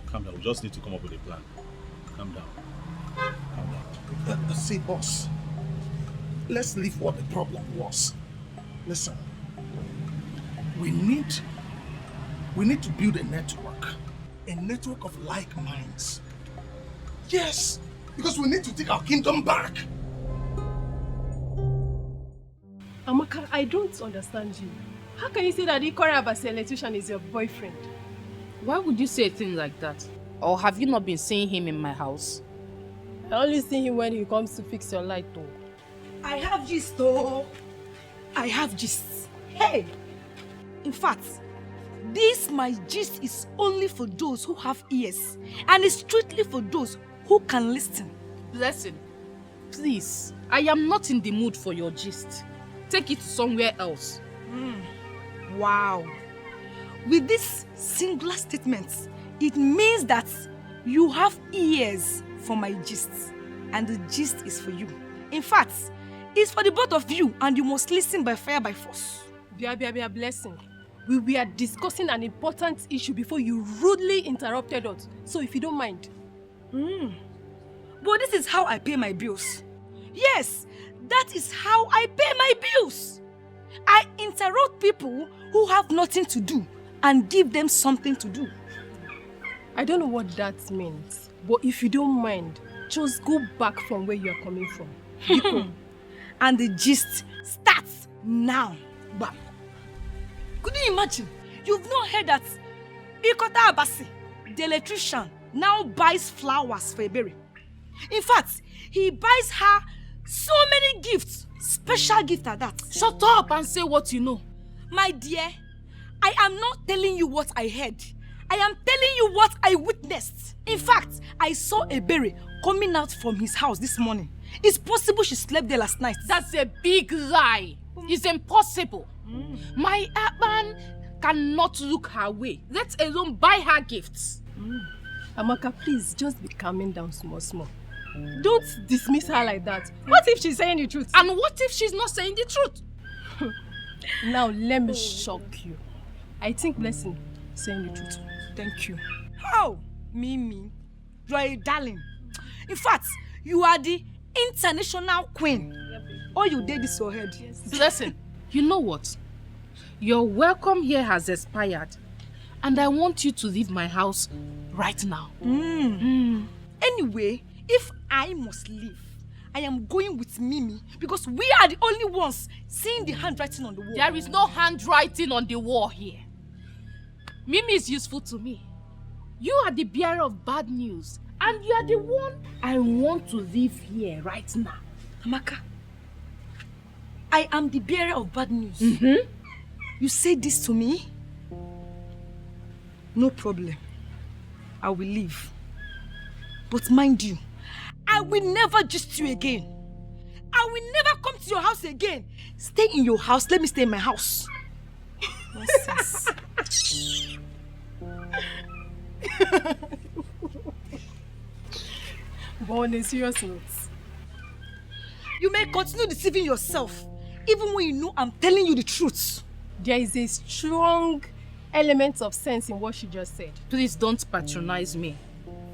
Speaker 3: Calm down. We just need to come up with a plan. Calm down.
Speaker 4: See, boss. Let's leave what the problem was. Listen. We need to build a network of like minds. Yes, because we need to take our kingdom back.
Speaker 5: Amaka, I don't understand you. How can you say that Ikora Abasi electrician is your boyfriend?
Speaker 2: Why would you say a thing like that? Or have you not been seeing him in my house?
Speaker 5: I only see him when he comes to fix your light though.
Speaker 9: I have gist though. I have gist. Hey! In fact, this my gist is only for those who have ears. And it's strictly for those who can listen.
Speaker 2: Listen, please, I am not in the mood for your gist. Take it somewhere else.
Speaker 9: Wow. With this singular statement, it means that you have ears for my gist. And the gist is for you. In fact, it's for the both of you and you must listen by fire by force.
Speaker 5: Bia, blessing. We were discussing an important issue before you rudely interrupted us. So if you don't mind.
Speaker 9: But this is how I pay my bills. Yes, that is how I pay my bills. I interrupt people who have nothing to do and give them something to do.
Speaker 5: I don't know what that means, but if you don't mind, just go back from where you are coming from.
Speaker 9: And the gist starts now. Bam. Could you imagine? You've not heard that Ikota Abasi, the electrician, now buys flowers for Ebere. In fact, he buys her so many gifts, special gifts at that.
Speaker 2: Shut up and say what you know.
Speaker 9: My dear, I am not telling you what I heard. I am telling you what I witnessed. In fact, I saw Ebere coming out from his house this morning. It's possible she slept there last night.
Speaker 2: That's a big lie. It's impossible. My Akpan cannot look her way, let alone buy her gifts.
Speaker 5: Amaka, please, just be calming down small. Don't dismiss her like that. What if she's saying the truth?
Speaker 2: And what if she's not saying the truth?
Speaker 5: Now, let me shock you. I think Blessing is saying the truth.
Speaker 9: Thank you. Oh, Mimi, you are a darling. In fact, you are the international queen. All you did is your head.
Speaker 2: Blessing, you know what? Your welcome here has expired. And I want you to leave my house right now.
Speaker 9: Anyway, if I must leave, I am going with Mimi because we are the only ones seeing the handwriting on the wall.
Speaker 2: There is no handwriting on the wall here. Mimi is useful to me. You are the bearer of bad news. And you are the one I want to leave here right now.
Speaker 9: Amaka, I am the bearer of bad news. You say this to me? No problem. I will leave. But mind you, I will never gist you again. I will never come to your house again. Stay in your house. Let me stay in my house. Nonsense.
Speaker 5: But on a serious note,
Speaker 9: you may continue deceiving yourself, even when you know I'm telling you the truth.
Speaker 5: There is a strong element of sense in what she just said.
Speaker 2: Please don't patronize me.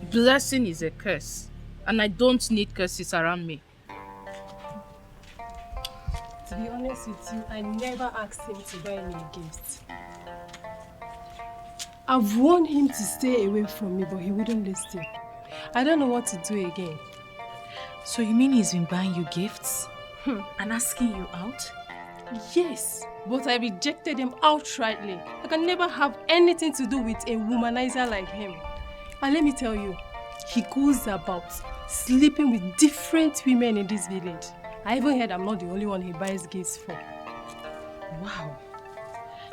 Speaker 2: Blessing is a curse, and I don't need curses around me.
Speaker 5: To be honest with you, I never asked him to buy me a gift. I've warned him to stay away from me, but he wouldn't listen. I don't know what to do again.
Speaker 1: So you mean he's been buying you gifts? And asking you out?
Speaker 5: Yes, but I rejected him outrightly. I can never have anything to do with a womanizer like him. And let me tell you, he goes about sleeping with different women in this village. I even heard I'm not the only one he buys gifts for.
Speaker 1: Wow.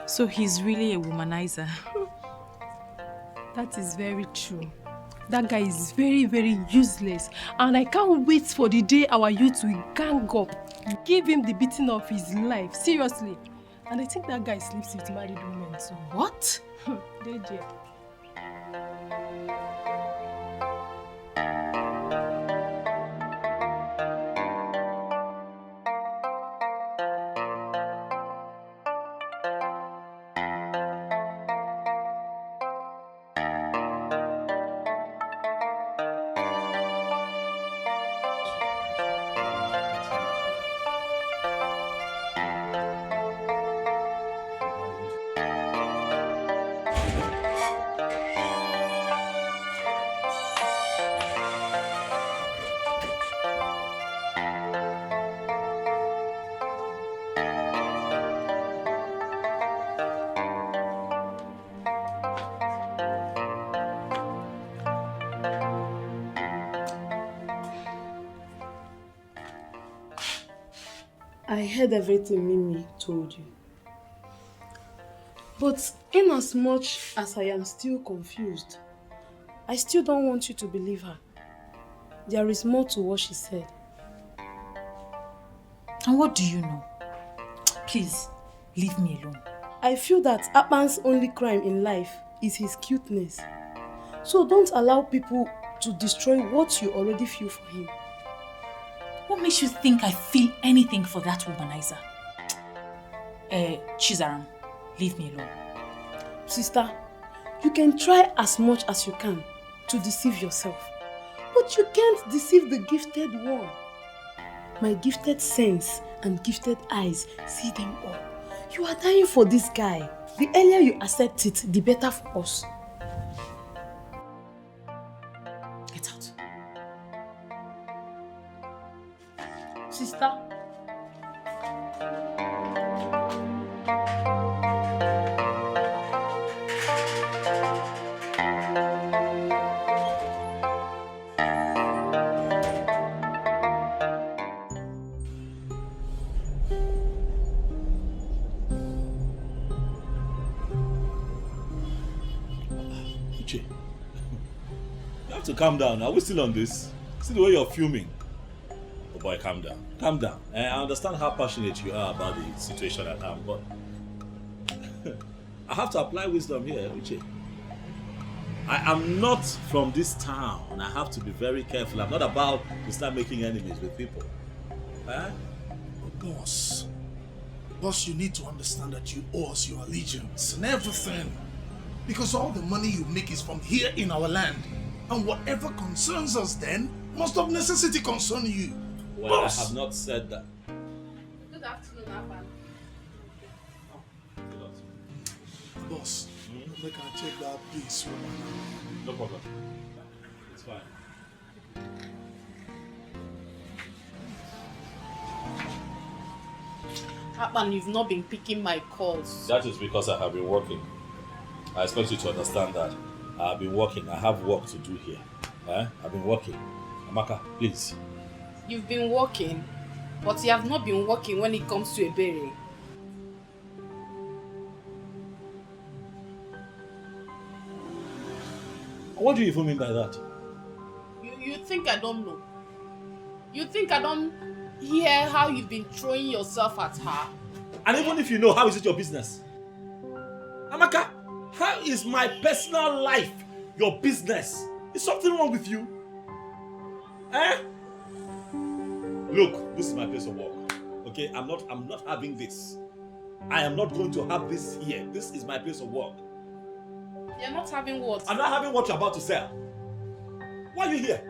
Speaker 1: So he's really a womanizer.
Speaker 5: That is very true. That guy is very, very useless. And I can't wait for the day our youth will gang up. Give him the beating of his life. Seriously. And I think that guy sleeps with married women too.
Speaker 1: What?
Speaker 5: DJ.
Speaker 8: I heard everything Mimi told you. But in as much as I am still confused, I still don't want you to believe her. There is more to what she said.
Speaker 1: And what do you know? Please, leave me alone.
Speaker 8: I feel that Akpan's only crime in life is his cuteness. So don't allow people to destroy what you already feel for him.
Speaker 1: What makes you think I feel anything for that womanizer? Chizaram, leave me alone.
Speaker 8: Sister, you can try as much as you can to deceive yourself. But you can't deceive the gifted one. My gifted sense and gifted eyes see them all. You are dying for this guy. The earlier you accept it, the better for us.
Speaker 1: Get out.
Speaker 8: Sister.
Speaker 3: You have to calm down. Are we still on this? See the way you're fuming. Oh boy, calm down. Calm down. I understand how passionate you are about the situation at hand, but I have to apply wisdom here, Uche. I am not from this town. I have to be very careful. I'm not about to start making enemies with people.
Speaker 4: But boss, you need to understand that you owe us your allegiance and everything. Because all the money you make is from here in our land. And whatever concerns us then must of necessity concern you.
Speaker 3: Well,
Speaker 4: boss.
Speaker 3: I have not said that.
Speaker 8: Good afternoon, Abba.
Speaker 4: Boss, they can check that piece.
Speaker 3: No problem. It's fine.
Speaker 8: Akpan, you've not been picking my calls.
Speaker 3: That is because I have been working. I expect you to understand that. I have been working. I have work to do here. I've been working. Amaka, please.
Speaker 8: You've been working, but you have not been working when it comes to a berry.
Speaker 3: What do you even mean by that?
Speaker 8: You think I don't know? You think I don't hear how you've been throwing yourself at her?
Speaker 3: And even if you know, how is it your business? Amaka, how is my personal life your business? Is something wrong with you? Look, this is my place of work. Okay, I'm not having this. I am not going to have this here. This is my place of work.
Speaker 8: You're not having what?
Speaker 3: I'm not having what you're about to sell. Why are you here?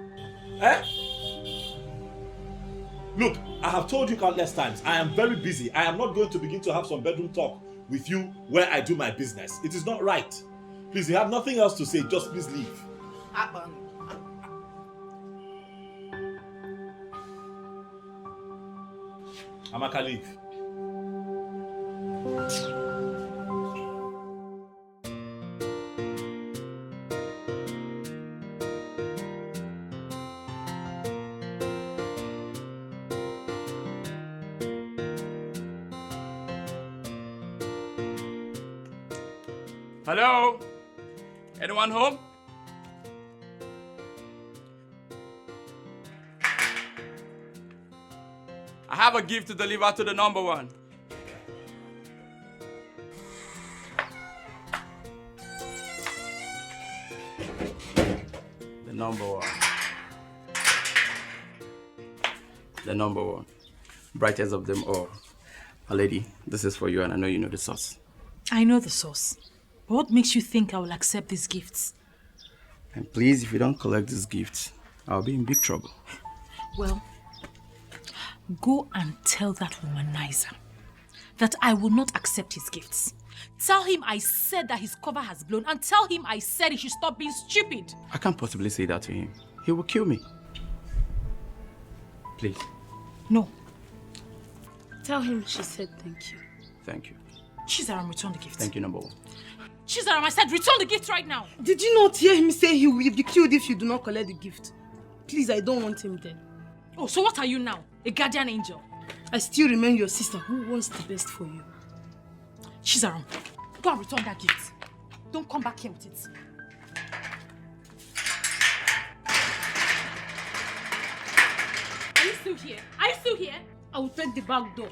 Speaker 3: Look, I have told you countless times, I am very busy. I am not going to begin to have some bedroom talk with you where I do my business. It is not right. Please, you have nothing else to say. Just please leave.
Speaker 8: Akpan.
Speaker 3: Amaka, leave.
Speaker 17: Hello? Anyone home?
Speaker 14: I have a gift to deliver to the number one. The number one. The number one. Brightest of them all. My lady, this is for you and I know you know the sauce.
Speaker 1: I know the sauce. But what makes you think I will accept these gifts?
Speaker 14: And please, if you don't collect these gifts, I'll be in big trouble.
Speaker 1: Well, go and tell that womanizer that I will not accept his gifts. Tell him I said that his cover has blown, and tell him I said he should stop being stupid.
Speaker 14: I can't possibly say that to him. He will kill me. Please.
Speaker 1: No.
Speaker 8: Tell him she said thank you.
Speaker 14: Thank you.
Speaker 1: Chizaram, return the gift.
Speaker 14: Thank you, number one.
Speaker 1: Chizaram, I said return the gift right now.
Speaker 8: Did you not hear him say he will be killed if you do not collect the gift? Please, I don't want him dead.
Speaker 1: Oh, so what are you now? A guardian angel?
Speaker 8: I still remain your sister who wants the best for you.
Speaker 1: Chizaram, go and return that gift. Don't come back here with it. Are you still here? Are you still here?
Speaker 8: I will take the back door.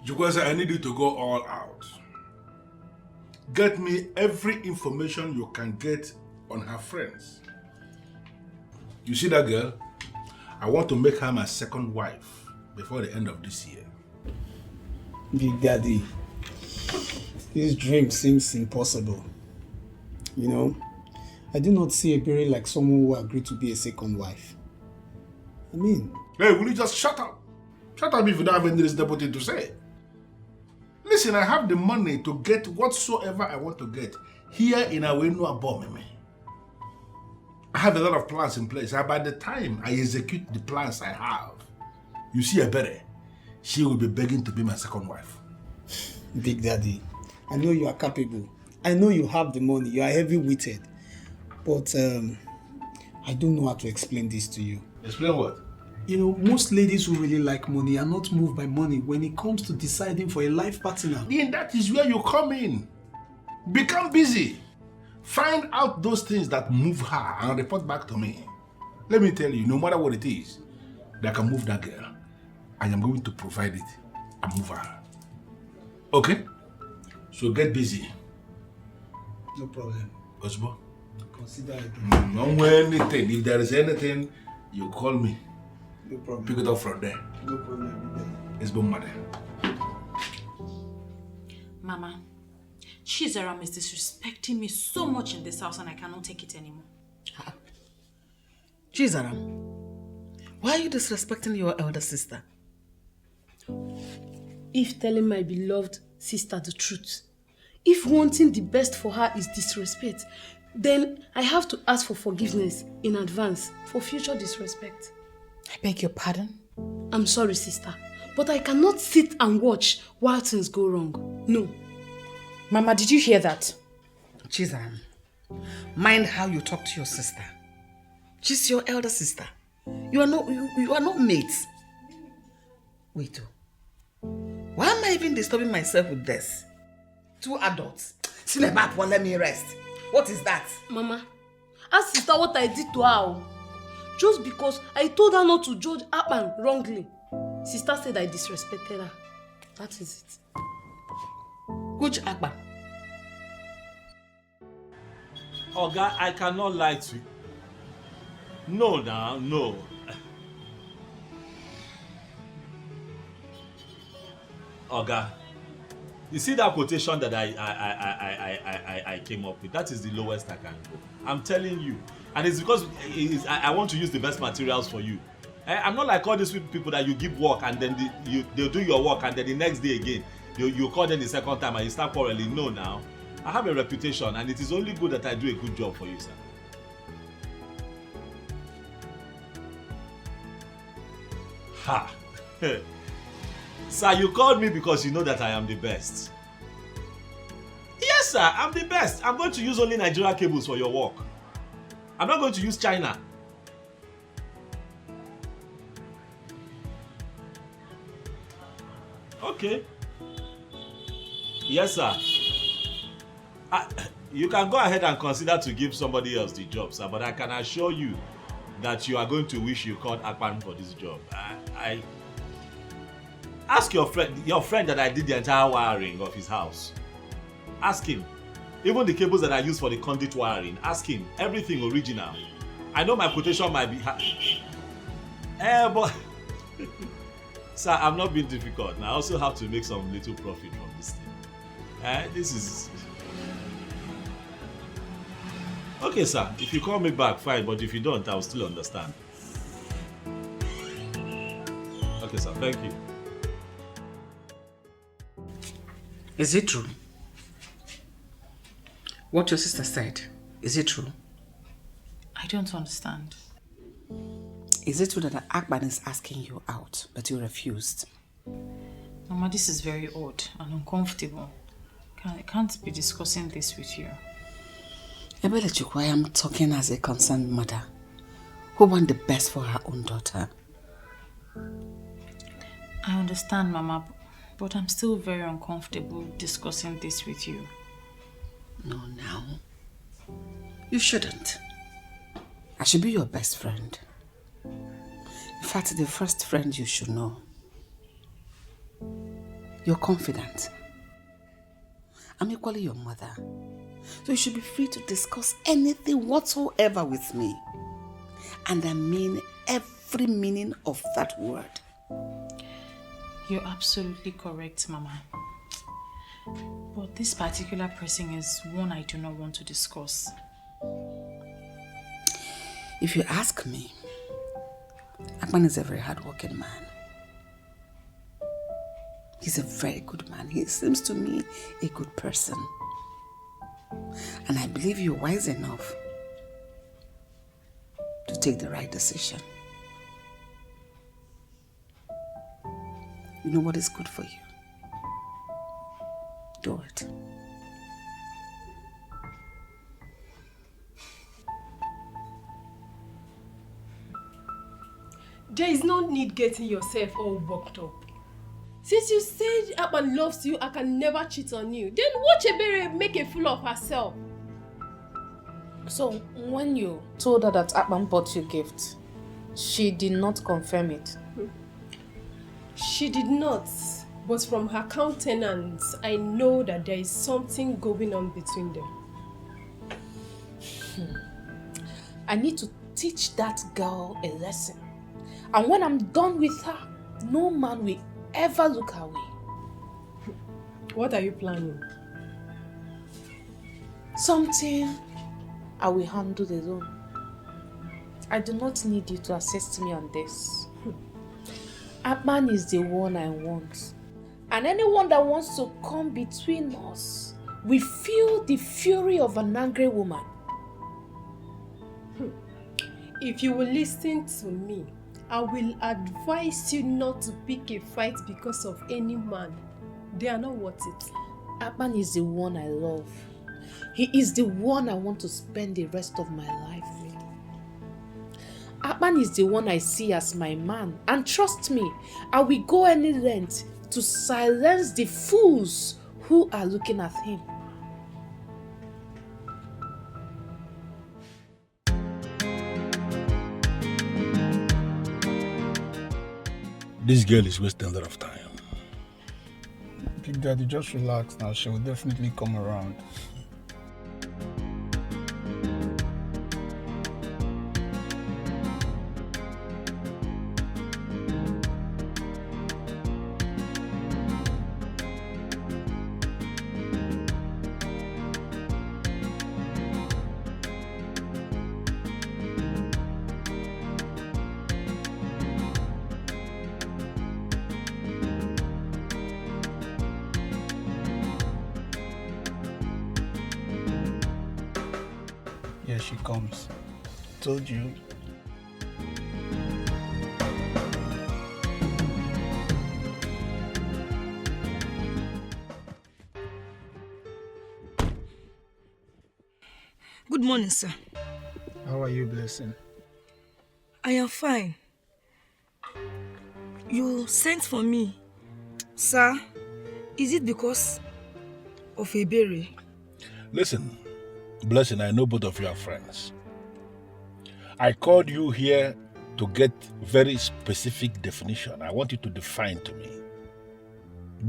Speaker 11: Jukwese, I need you to go all out. Get me every information you can get on her friends. You see that girl? I want to make her my second wife before the end of this year.
Speaker 13: Big Daddy, this dream seems impossible. You know, I do not see Ebere like someone who agreed to be a second wife. I mean...
Speaker 11: Hey, will you just shut up? Shut up if you don't have any reasonable thing to say. Listen, I have the money to get whatsoever I want to get here in Awenu Abomeme. I have a lot of plans in place, and by the time I execute the plans I have, you see Ebere, she will be begging to be my second wife.
Speaker 13: Big Daddy, I know you are capable. I know you have the money. You are heavy-witted. But I don't know how to explain this to you.
Speaker 11: Explain what?
Speaker 13: You know, most ladies who really like money are not moved by money when it comes to deciding for a life partner.
Speaker 11: Then that is where you come in. Become busy. Find out those things that move her and report back to me. Let me tell you, no matter what it is that can move that girl, I am going to provide it and move her. Okay? So get busy.
Speaker 13: No problem.
Speaker 11: Osbo?
Speaker 13: Consider it.
Speaker 11: Don't wear anything. If there is anything, you call me.
Speaker 13: No problem.
Speaker 11: Pick it up from there.
Speaker 13: No problem.
Speaker 11: It's been mother.
Speaker 1: Mama, Chizaram is disrespecting me so much in this house and I cannot take it anymore.
Speaker 6: Chizaram, why are you disrespecting your elder sister?
Speaker 8: If telling my beloved sister the truth, if wanting the best for her is disrespect, then I have to ask for forgiveness in advance for future disrespect.
Speaker 1: I beg your pardon?
Speaker 8: I'm sorry, sister, but I cannot sit and watch while things go wrong. No.
Speaker 6: Mama, did you hear that? Chizaram, mind how you talk to your sister. She's your elder sister. You are not mates. Wait, why am I even disturbing myself with this? Two adults. Sinebap won't let me rest. What is that?
Speaker 8: Mama, ask sister what I did to her. Just because I told her not to judge Akpan wrongly. Sister said I disrespected her. That is it.
Speaker 6: Which Akpan?
Speaker 3: Oga, I cannot lie to you. No, now, no. Oga, you see that quotation that I came up with? That is the lowest I can go. I'm telling you. And it's because I want to use the best materials for you. I'm not like all these people that you give work and then they'll do your work and then the next day again, you call them the second time and you start quarreling. No, now. I have a reputation and it is only good that I do a good job for you, sir. Ha! Sir, you called me because you know that I am the best. Yes, sir, I'm the best. I'm going to use only Nigerian cables for your work. I'm not going to use China. Okay. Yes, sir. You can go ahead and consider to give somebody else the job, sir, but I can assure you that you are going to wish you called Akpan for this job. I ask your friend that I did the entire wiring of his house. Ask him. Even the cables that I use for the conduit wiring, ask him. Everything original. I know my quotation might be but sir, I'm not being difficult. I also have to make some little profit from this thing. This is okay, sir. If you call me back, fine. But if you don't, I'll still understand. Okay, sir. Thank you.
Speaker 6: Is it true? What your sister said, is it true?
Speaker 1: I don't understand.
Speaker 6: Is it true that Akban is asking you out, but you refused?
Speaker 1: Mama, this is very odd and uncomfortable. I can't be discussing this with you.
Speaker 6: Ebelechuku, I am talking as a concerned mother who wants the best for her own daughter.
Speaker 1: I understand, Mama, but I'm still very uncomfortable discussing this with you.
Speaker 6: No, now. You shouldn't. I should be your best friend. In fact, the first friend you should know. You're confident. I'm equally your mother. So you should be free to discuss anything whatsoever with me. And I mean every meaning of that word.
Speaker 1: You're absolutely correct, Mama. But this particular person is one I do not want to discuss.
Speaker 6: If you ask me, Akman is a very hardworking man. He's a very good man. He seems to me a good person. And I believe you're wise enough to take the right decision. You know what is good for you. Do it.
Speaker 5: There is no need getting yourself all worked up. Since you said Akpan loves you, I can never cheat on you. Then watch Ebere make a fool of herself.
Speaker 2: So, when you told her that Akpan bought you a gift, she did not confirm it?
Speaker 5: She did not. But from her countenance, I know that there is something going on between them.
Speaker 2: I need to teach that girl a lesson. And when I'm done with her, no man will ever look her way.
Speaker 5: What are you planning?
Speaker 2: Something I will handle alone. I do not need you to assist me on this. Akpan is the one I want. And anyone that wants to come between us will feel the fury of an angry woman.
Speaker 5: If you will listen to me, I will advise you not to pick a fight because of any man. They are not worth it.
Speaker 2: Akpan is the one I love. He is the one I want to spend the rest of my life with. Akpan is the one I see as my man. And trust me, I will go any length to silence the fools who are looking at him.
Speaker 11: This girl is wasting a lot of time.
Speaker 13: Big Daddy, just relax now. She will definitely come around. Here she comes. Told you.
Speaker 9: Good morning, sir.
Speaker 13: How are you, Blessing?
Speaker 9: I am fine. You sent for me. Sir, is it because of Ebere?
Speaker 11: Listen, Blessing, I know both of you are friends. I called you here to get very specific definition. I want you to define to me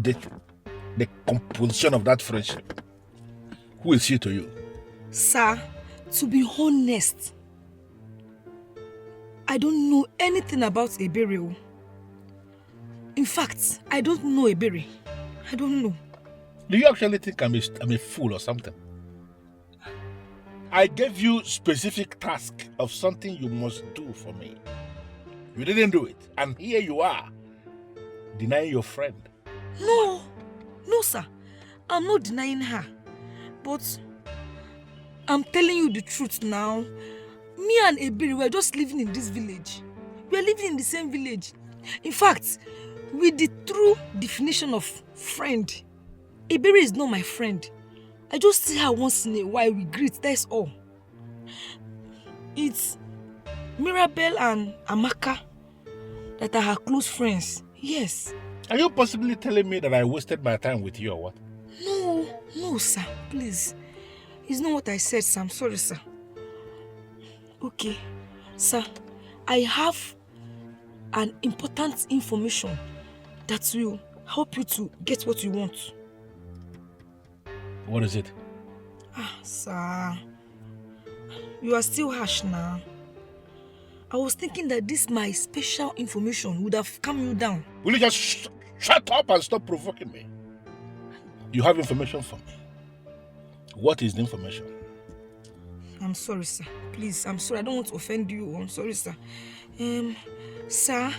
Speaker 11: the composition of that friendship. Who is she to you?
Speaker 9: Sir, to be honest, I don't know anything about Ebere. In fact, I don't know Ebere. I don't know.
Speaker 11: Do you actually think I'm a fool or something? I gave you specific task of something you must do for me. You didn't do it. And here you are, denying your friend.
Speaker 9: No, sir. I'm not denying her. But I'm telling you the truth now. Me and Ebere were just living in this village. We are living in the same village. In fact, with the true definition of friend, Ebere is not my friend. I just see her once in a while, we greet, that's all. It's Mirabel and Amaka that are her close friends, yes.
Speaker 11: Are you possibly telling me that I wasted my time with you or what?
Speaker 9: No, sir, please. It's not what I said, sir. I'm sorry, sir. Okay, sir, I have an important information that will help you to get what you want.
Speaker 11: What is it?
Speaker 9: Sir, you are still harsh now. I was thinking that this my special information would have calmed you down.
Speaker 11: Will you just shut up and stop provoking me? You have information for me. What is the information?
Speaker 9: I'm sorry, sir. Please, I'm sorry. I don't want to offend you. I'm sorry, sir. Sir,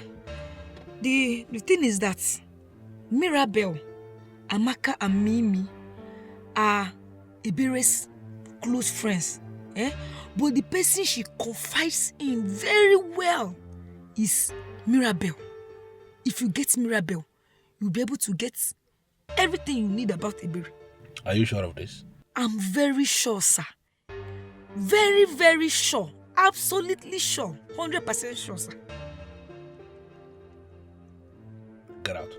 Speaker 9: the thing is that Mirabel, Amaka and Mimi are Ebere's close friends. But the person she confides in very well is Mirabel. If you get Mirabel, you'll be able to get everything you need about Ebere.
Speaker 11: Are you sure of this?
Speaker 9: I'm very sure, sir. Very, very sure. Absolutely sure. 100% sure, sir.
Speaker 11: Get out.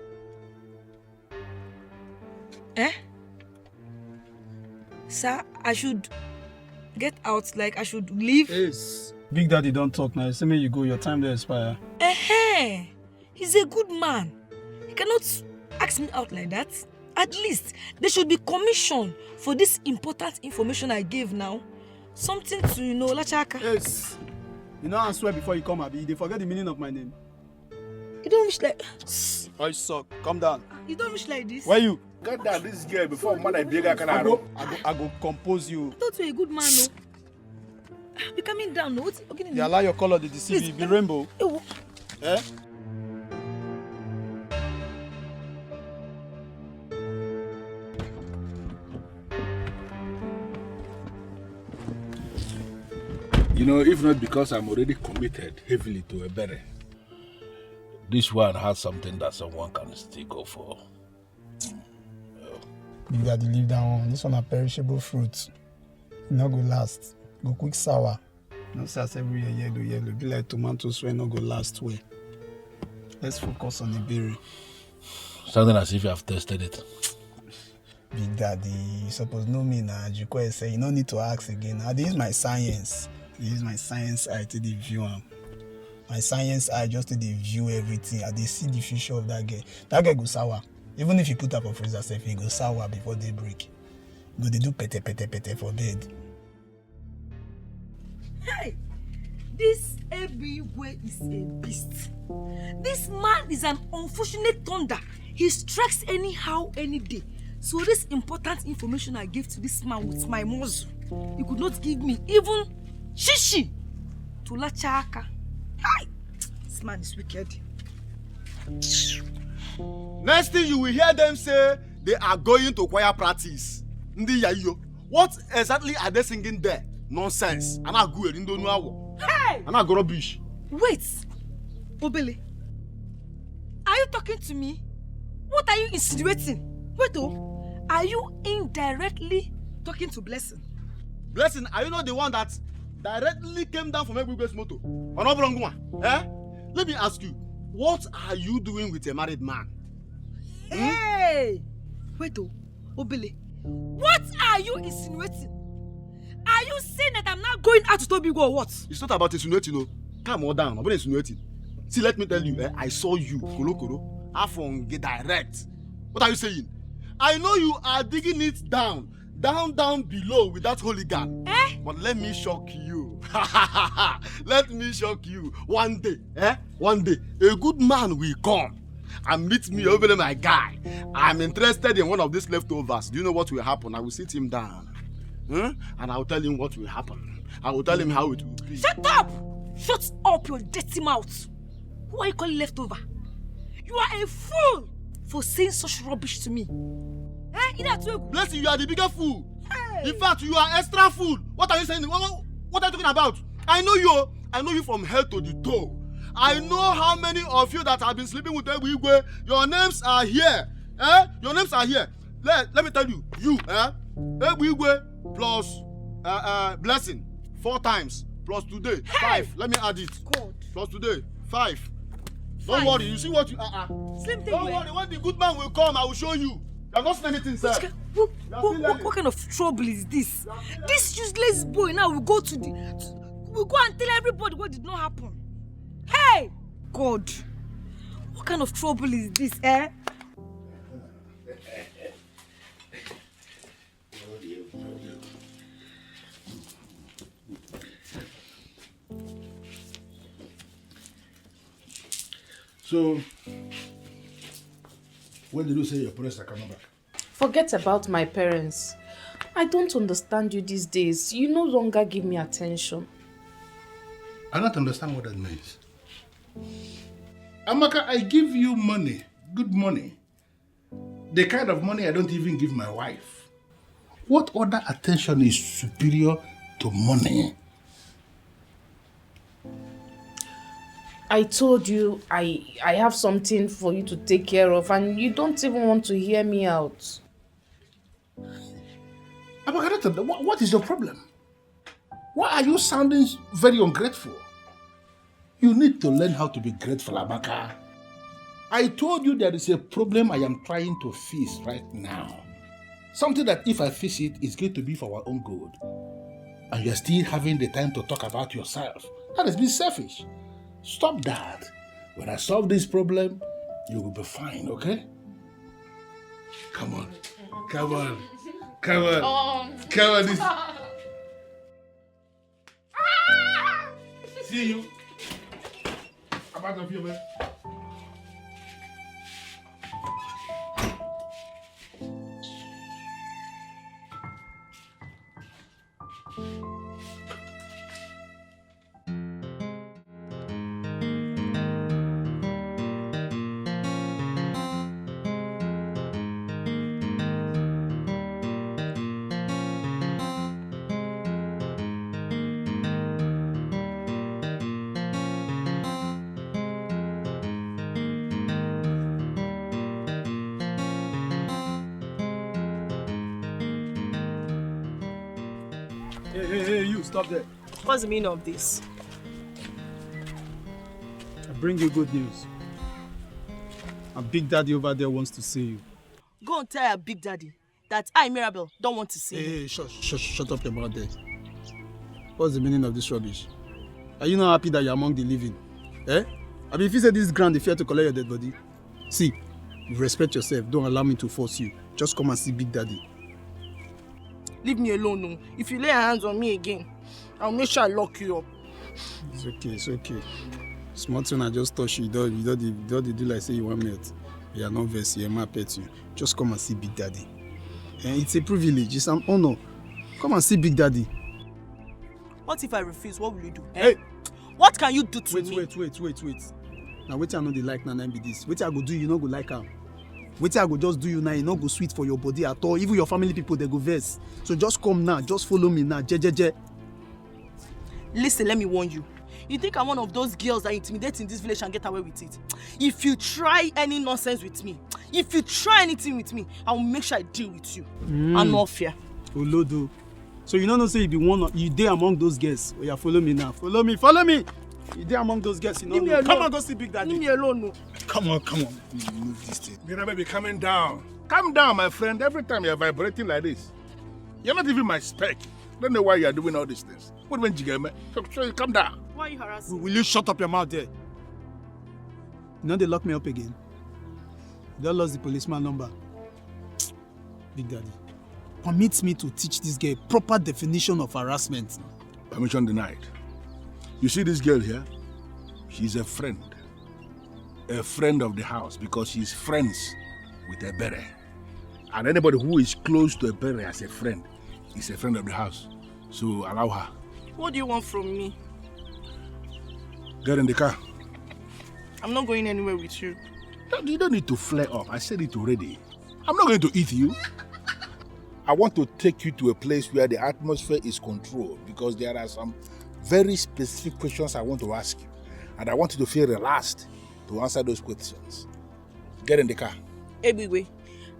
Speaker 9: Sir, I should get out, like I should leave?
Speaker 13: Yes. Big Daddy don't talk now. Say me you go, your time to expire.
Speaker 9: He's a good man. He cannot ask me out like that. At least, there should be commission for this important information I gave now. Something to, Lachaka.
Speaker 13: Yes. You know I swear before you come, Abi, they forget the meaning of my name.
Speaker 9: You don't wish like...
Speaker 13: I suck. Calm down.
Speaker 9: You don't wish like this?
Speaker 13: Where you?
Speaker 11: Cut down this girl before man I bigger can
Speaker 13: I go compose you.
Speaker 9: I thought you were a good man, no? Be coming down, no? Okay,
Speaker 13: they allow your color to deceive you. Be rainbow.
Speaker 11: You know, if not because I'm already committed heavily to a berry, this one has something that someone can still go for.
Speaker 13: Big Daddy, leave that one. This one a perishable fruit. No go last. Go quick sour. No sense every year yellow. Be like tomatoes when no go last way. Let's focus on the berry.
Speaker 11: Sounding as if you have tested it.
Speaker 13: Big Daddy, you suppose know me now. Jukwe say you don't need to ask again. I use my science. I use my science eye to the view. My science eye just to the view everything. I see the future of that girl. That girl go sour. Even if you put up a freezer safe, he go sour before they break. Go they do pete for bed.
Speaker 9: Hey, this Ebigwe is a beast. This man is an unfortunate thunder. He strikes anyhow, any day. So this important information I gave to this man with my muzzle, he could not give me even shishi to Lachaka. Hi, this man is wicked.
Speaker 17: Next thing you will hear them say they are going to choir practice. Ndi yayo. What exactly are they singing there? Nonsense. Ana good in don't know.
Speaker 9: Hey!
Speaker 17: Ana go rubbish.
Speaker 9: Wait, Obele. Are you talking to me? What are you insinuating? Wait, are you indirectly talking to Blessing?
Speaker 17: Blessing, are you not the one that directly came down from Ebigwe's motor? Let me ask you, what are you doing with a married man?
Speaker 9: Hey! Wait, Obele. What are you insinuating? Are you saying that I'm not going out to Tobigo or what?
Speaker 17: It's not about insinuating, no. Calm on down. I'm not insinuating. See, let me tell you, I saw you, Kolo. Afon, get direct. What are you saying? I know you are digging it down below with that hooligan. But let me shock you. Let me shock you. One day, a good man will come and meet me over there, my guy. I'm interested in one of these leftovers. Do you know what will happen? I will sit him down. And I will tell him what will happen. I will tell him how it will be.
Speaker 9: Shut up! Shut up your dirty mouth. Who are you calling leftover? You are a fool for saying such rubbish to me.
Speaker 17: Blessing, you are the bigger fool. Hey. In fact, you are extra fool. What are you saying? What are you talking about? I know you from head to the toe. I know how many of you that have been sleeping with Ebuigwe. Your names are here. Your names are here. Let me tell you, Ebuigwe plus Blessing 4 times plus today 5. Let me add it. God. Plus today 5. Don't worry. You see what you
Speaker 9: Slim thing.
Speaker 17: Don't worry. When the good man will come, I will show you. You have not seen anything, sir.
Speaker 9: What kind of trouble is this? This useless boy now will go we'll go and tell everybody what did not happen. Hey! God! What kind of trouble is this,
Speaker 11: So, when did you say your parents are coming back?
Speaker 2: Forget about my parents. I don't understand you these days. You no longer give me attention.
Speaker 11: I don't understand what that means. Amaka, I give you money, good money. The kind of money I don't even give my wife. What other attention is superior to money?
Speaker 2: I told you I have something for you to take care of and you don't even want to hear me out.
Speaker 11: Amaka, what is your problem? Why are you sounding very ungrateful? You need to learn how to be grateful, Amaka. I told you there is a problem I am trying to fix right now. Something that if I fix it, it's going to be for our own good. And you're still having the time to talk about yourself. That is being selfish. Stop that. When I solve this problem, you will be fine, okay? Come on. Come on. Come on. Come on. See you. I'm out of here, man.
Speaker 13: Hey, you, stop there.
Speaker 10: What's the meaning of this?
Speaker 13: I bring you good news. A Big Daddy over there wants to see you.
Speaker 10: Go and tell your Big Daddy that I, Mirabel, don't want to see him.
Speaker 13: Hey, shut up about that. What's the meaning of this rubbish? Are you not happy that you're among the living? I mean, if you say this is grand, they fear to collect your dead body. See, you respect yourself. Don't allow me to force you. Just come and see Big Daddy.
Speaker 9: Leave me alone, no. If you lay your hands on me again, I'll make sure I lock you up.
Speaker 13: It's okay. Small thing I just touch you. You don't do like say you want me. You are not versed. You are pet you. Just come and see Big Daddy. And it's a privilege. It's an honor. Come and see Big Daddy.
Speaker 10: What if I refuse? What will you do?
Speaker 13: Hey!
Speaker 10: What can you do to me?
Speaker 13: Wait. Now, wait I know they like Nana be this. Wait I go do you not go like her. Wait I go just do you now, you not go sweet for your body at all. Even your family people, they go verse. So just come now, just follow me now. Je.
Speaker 10: Listen, let me warn you. You think I'm one of those girls that intimidate in this village and get away with it? If you try any nonsense with me, if you try anything with me, I will make sure I deal with you. And no fear.
Speaker 13: Olodo. So you don't know say you be one of you there among those girls. Oh yeah, follow me now. Follow me. You there among those girls, you know?
Speaker 9: Leave me alone.
Speaker 13: Come on, go see Big Daddy.
Speaker 9: Leave me alone, no.
Speaker 11: Come on. Move this thing. Mira, baby, calm down. Calm down, my friend. Every time you're vibrating like this, you're not even my spec. Don't know why you're doing all these things. What when you me? Calm down.
Speaker 9: Why are you harassing?
Speaker 13: Will you shut up your mouth there? You know they lock me up again. They lost the policeman number. Big Daddy, permit me to teach this girl proper definition of harassment.
Speaker 11: Permission denied. You see this girl here? She's a friend of the house because she's friends with a bere. And anybody who is close to a bere as a friend is a friend of the house. So allow her.
Speaker 9: What do you want from me?
Speaker 11: Get in the car.
Speaker 9: I'm not going anywhere with you.
Speaker 11: You don't need to flare up. I said it already. I'm not going to eat you. I want to take you to a place where the atmosphere is controlled because there are some very specific questions I want to ask you. And I want you to feel relaxed to answer those questions. Get in the car.
Speaker 10: Ebigwe,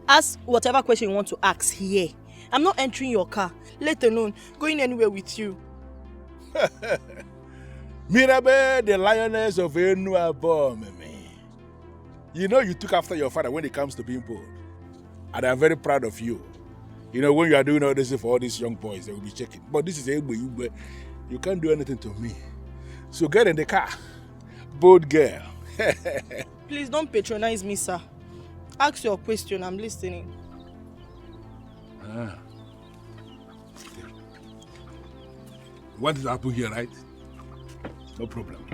Speaker 10: ask whatever question you want to ask here. I'm not entering your car, let alone going anywhere with you.
Speaker 11: Mirabe, the lioness of Enuabo, Mimi. You know you took after your father when it comes to being bold. And I'm very proud of you. You know, when you are doing all this for all these young boys, they will be checking. But this is Egbe, you can't do anything to me. So get in the car. Bold girl.
Speaker 10: Please don't patronize me, sir. Ask your question, I'm listening.
Speaker 11: What is happening here, right? No problem.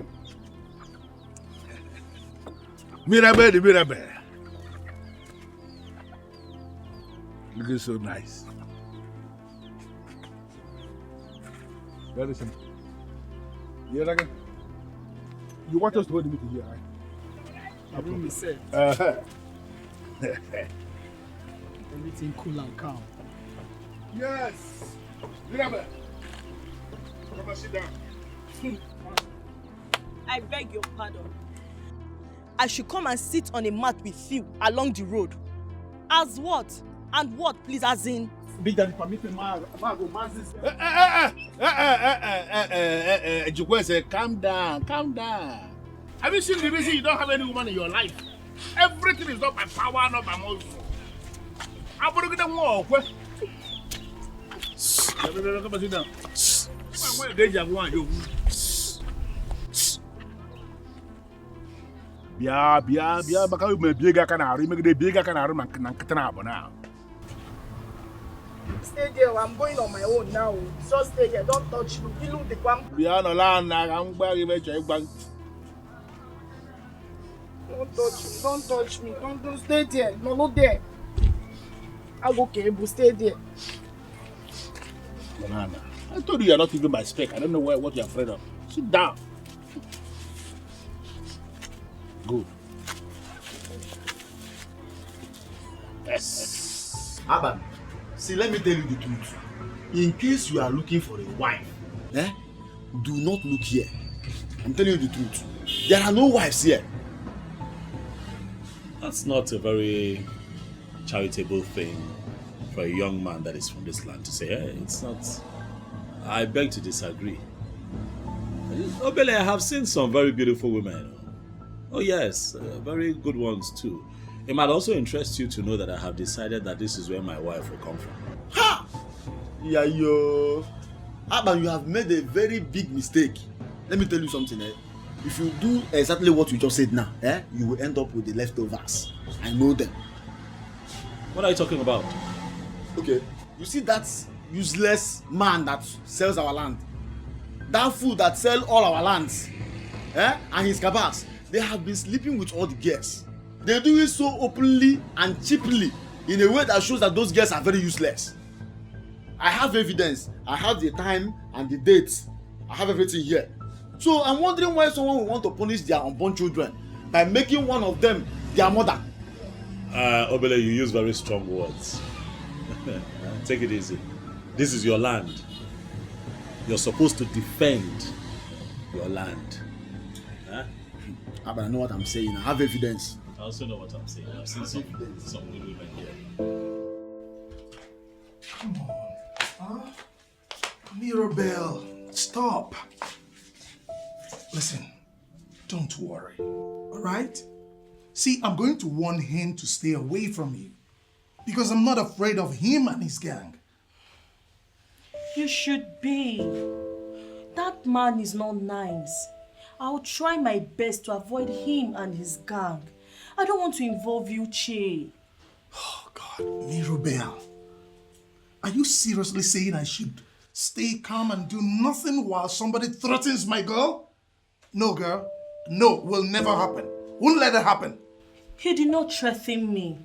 Speaker 11: Mirabe, the Mirabe. Looking so nice. Very simple. You like it? You want us to hold the meeting here, right?
Speaker 13: I room is set. Everything cool and calm.
Speaker 11: Yes! Mirabe! Come and sit down.
Speaker 10: I beg your pardon. I should come and sit on a mat with you along the road. As what? And what, please, as in?
Speaker 13: Big Daddy, permit me, go mazis.
Speaker 11: Jukwe said, calm down. Have you seen the reason you don't have any woman in your life? Everything is not by power, not by muscle. I'm going to get them more. Come and sit down. Bia, baka you may bigger canary, make the bigger canary man now.
Speaker 9: Stay there, I'm going on my own now. So stay there, don't touch me. You look the one.
Speaker 11: Bia no land, I'm going to check bank.
Speaker 9: Don't touch me. Don't stay there. No, not there. I'll go cable, stay there.
Speaker 11: Banana. I told you you're not even my spec. I don't know what you're afraid of. Sit down. Good.
Speaker 17: Aban, see, let me tell you the truth. In case you are looking for a wife, do not look here. I'm telling you the truth. There are no wives here.
Speaker 3: That's not a very charitable thing for a young man that is from this land to say. Hey, it's not. I beg to disagree. Obele, I have seen some very beautiful women. Oh yes, very good ones too. It might also interest you to know that I have decided that this is where my wife will come from.
Speaker 17: Ha! Yeah, yo. Aban, you have made a very big mistake. Let me tell you something. If you do exactly what you just said now, you will end up with the leftovers. I know them.
Speaker 3: What are you talking about?
Speaker 17: Okay, you see that useless man that sells our land? That fool that sells all our lands, and his cabals, they have been sleeping with all the girls. They do it so openly and cheaply in a way that shows that those girls are very useless. I have evidence. I have the time and the dates. I have everything here. So I'm wondering why someone would want to punish their unborn children by making one of them their mother.
Speaker 3: Obele, you use very strong words. Take it easy. This is your land. You're supposed to defend your land.
Speaker 17: But I know what I'm saying. I have evidence.
Speaker 3: I also know what I'm saying. I've seen some good women here.
Speaker 4: Come on. Mirabelle, stop. Listen, don't worry, all right? See, I'm going to warn him to stay away from you because I'm not afraid of him and his gang.
Speaker 10: You should be. That man is not nice. I'll try my best to avoid him and his gang. I don't want to involve you, Che.
Speaker 4: Oh, God. Mirabel, are you seriously saying I should stay calm and do nothing while somebody threatens my girl? No, girl. No, will never happen. Won't let it happen.
Speaker 10: He did not threaten me.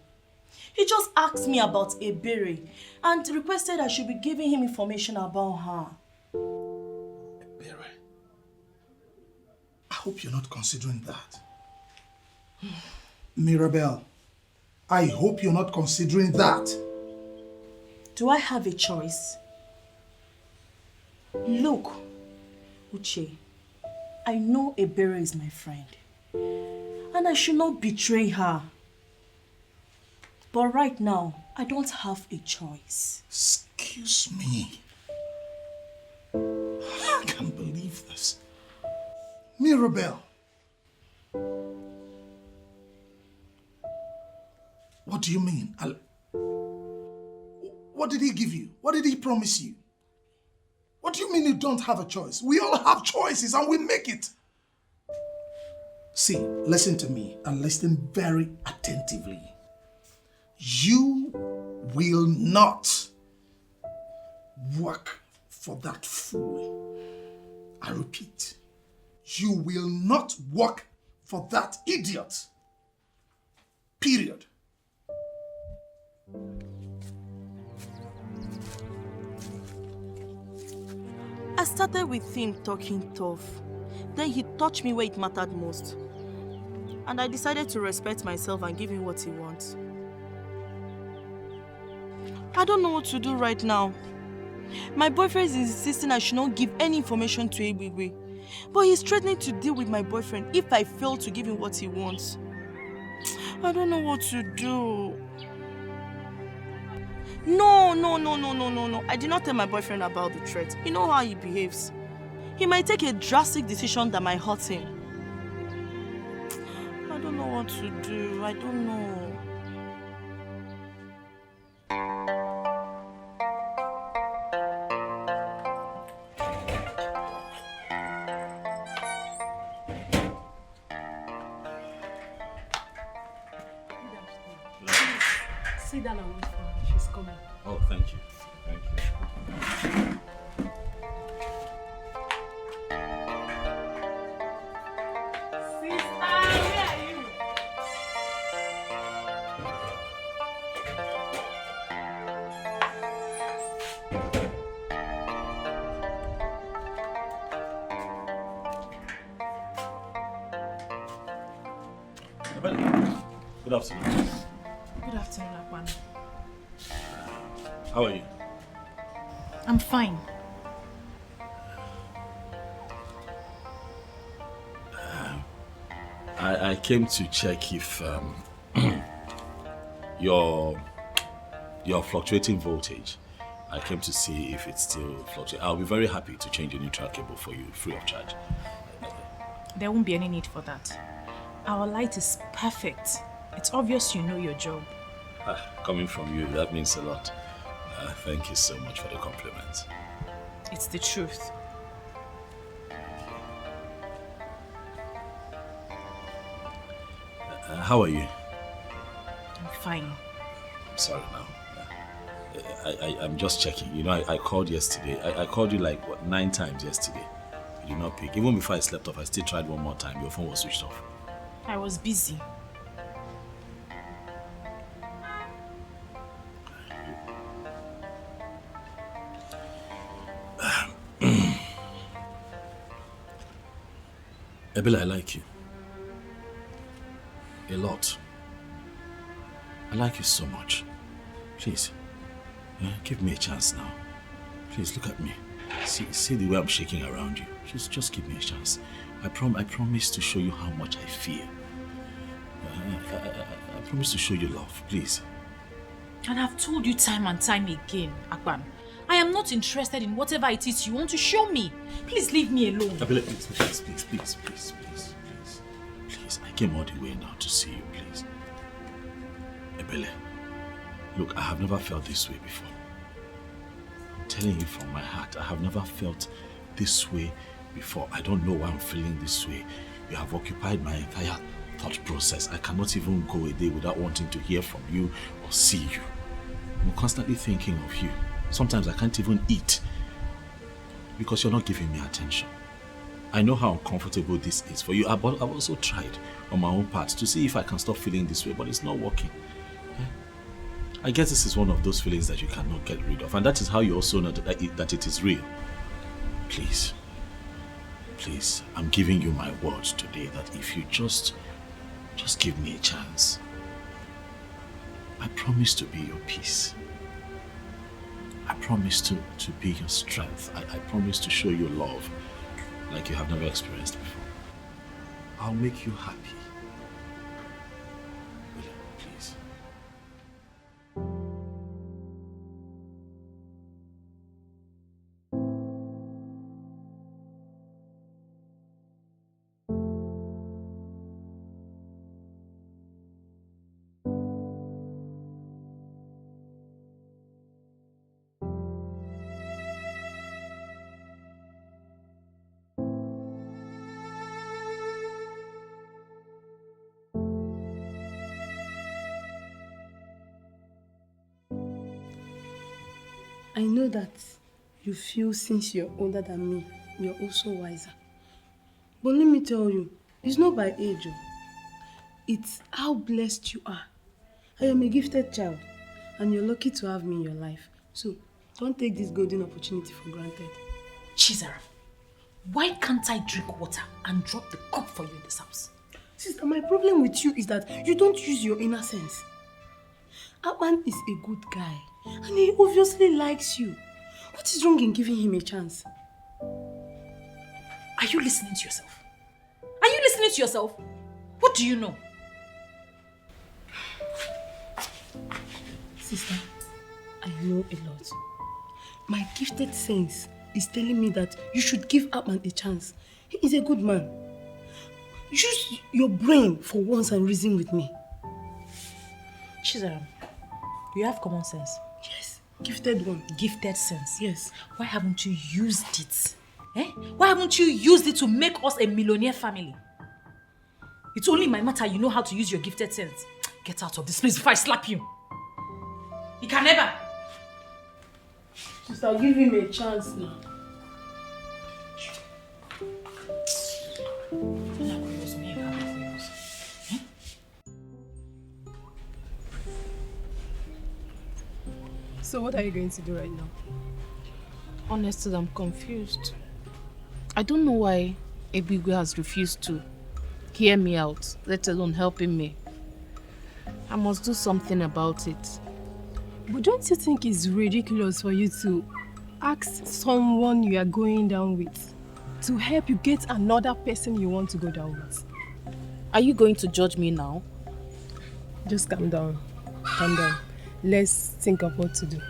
Speaker 10: He just asked me about Ebere and requested I should be giving him information about her.
Speaker 4: Ebere? I hope you're not considering that. Mirabel, I hope you're not considering that.
Speaker 10: Do I have a choice? Look, Uche, I know Ebere is my friend, and I should not betray her. But right now, I don't have a choice.
Speaker 4: Excuse me. I can't believe this. Mirabel. What do you mean? What did he give you? What did he promise you? What do you mean you don't have a choice? We all have choices and we make it. See, listen to me and listen very attentively. You will not work for that fool. I repeat, you will not work for that idiot. Period.
Speaker 10: I started with him talking tough. Then he touched me where it mattered most. And I decided to respect myself and give him what he wants. I don't know what to do right now. My boyfriend is insisting I should not give any information to Ebigwe. But he's threatening to deal with my boyfriend if I fail to give him what he wants. I don't know what to do. No. I did not tell my boyfriend about the threat. You know how he behaves. He might take a drastic decision that might hurt him. I don't know what to do. I don't know.
Speaker 5: Sit down and wait for her. She's coming.
Speaker 3: Oh, thank you. Thank you.
Speaker 5: Sister, where are you?
Speaker 3: Good afternoon.
Speaker 1: Good afternoon, Akwan.
Speaker 3: How are you?
Speaker 1: I'm fine.
Speaker 3: I came to check if your fluctuating voltage. I came to see if it's still fluctuating. I'll be very happy to change a neutral cable for you, free of charge.
Speaker 1: There won't be any need for that. Our light is perfect. It's obvious you know your job.
Speaker 3: Coming from you, that means a lot. Thank you so much for the compliment.
Speaker 1: It's the truth.
Speaker 3: How are you?
Speaker 1: I'm fine.
Speaker 3: I'm sorry now. I'm just checking. You know, I called yesterday. I called you like, what, 9 times yesterday. You did not pick. Even before I slept off, I still tried one more time. Your phone was switched off.
Speaker 1: I was busy.
Speaker 3: Abela, I like you. A lot. I like you so much. Please, give me a chance now. Please, look at me. See the way I'm shaking around you. Just give me a chance. I promise to show you how much I feel. I promise to show you love, please.
Speaker 1: And I've told you time and time again, Akban, I am not interested in whatever it is you want to show me. Please leave me alone.
Speaker 3: Adelena, please. Please, I came all the way now to see you, please. Ebele, look, I have never felt this way before. I'm telling you from my heart, I have never felt this way before. I don't know why I'm feeling this way. You have occupied my entire thought process. I cannot even go a day without wanting to hear from you or see you. I'm constantly thinking of you. Sometimes I can't even eat because you're not giving me attention. I know how uncomfortable this is for you, but I've also tried on my own part to see if I can stop feeling this way, but it's not working. I guess this is one of those feelings that you cannot get rid of, and that is how you also know that it is real. Please, I'm giving you my word today that if you just give me a chance, I promise to be your peace. I promise to be your strength. I promise to show you love like you have never experienced before. I'll make you happy. Please.
Speaker 8: I know that you feel since you're older than me, you're also wiser. But let me tell you, it's not by age. It's how blessed you are. I am a gifted child, and you're lucky to have me in your life. So, don't take this golden opportunity for granted.
Speaker 1: Chizara, why can't I drink water and drop the cup for you in this house?
Speaker 8: Sister, my problem with you is that you don't use your inner sense. Akpan is a good guy, and he obviously likes you. What is wrong in giving him a chance?
Speaker 1: Are you listening to yourself? Are you listening to yourself? What do you know?
Speaker 8: Sister, I know a lot. My gifted sense is telling me that you should give Akpan a chance. He is a good man. Use your brain for once and reason with me.
Speaker 1: Chizaram, you have common sense.
Speaker 8: Yes, gifted one.
Speaker 1: Gifted sense.
Speaker 8: Yes.
Speaker 1: Why haven't you used it? Why haven't you used it to make us a millionaire family? It's only my matter you know how to use your gifted sense. Get out of this place before I slap you. You can never.
Speaker 8: Sister, give him a chance now.
Speaker 5: So what are you going to do right now?
Speaker 2: Honestly, I'm confused. I don't know why Ebigwe has refused to hear me out, let alone helping me. I must do something about it.
Speaker 5: But don't you think it's ridiculous for you to ask someone you are going down with to help you get another person you want to go down with?
Speaker 2: Are you going to judge me now?
Speaker 5: Just calm down. Calm down. Let's think of what to do.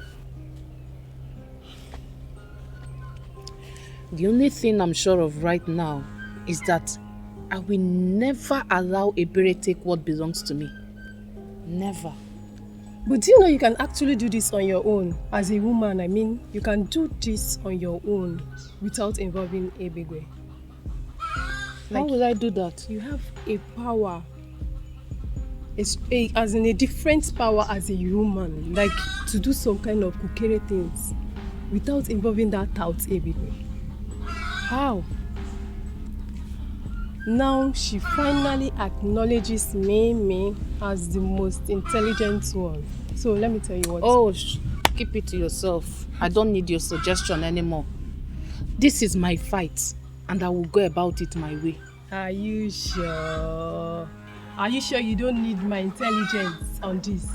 Speaker 2: The only thing I'm sure of right now is that I will never allow Ebere take what belongs to me. Never.
Speaker 5: But do you know you can actually do this on your own? As a woman, I mean, you can do this on your own without involving Ebigwe.
Speaker 2: How will I do that?
Speaker 5: You have a power. As in a different power as a human, like to do some kind of kukere things without involving that tout Ebigwe.
Speaker 2: How?
Speaker 5: Now she finally acknowledges me as the most intelligent one. So let me tell you what.
Speaker 2: Oh, keep it to yourself. I don't need your suggestion anymore. This is my fight, and I will go about it my way.
Speaker 5: Are you sure? Are you sure you don't need my intelligence on this?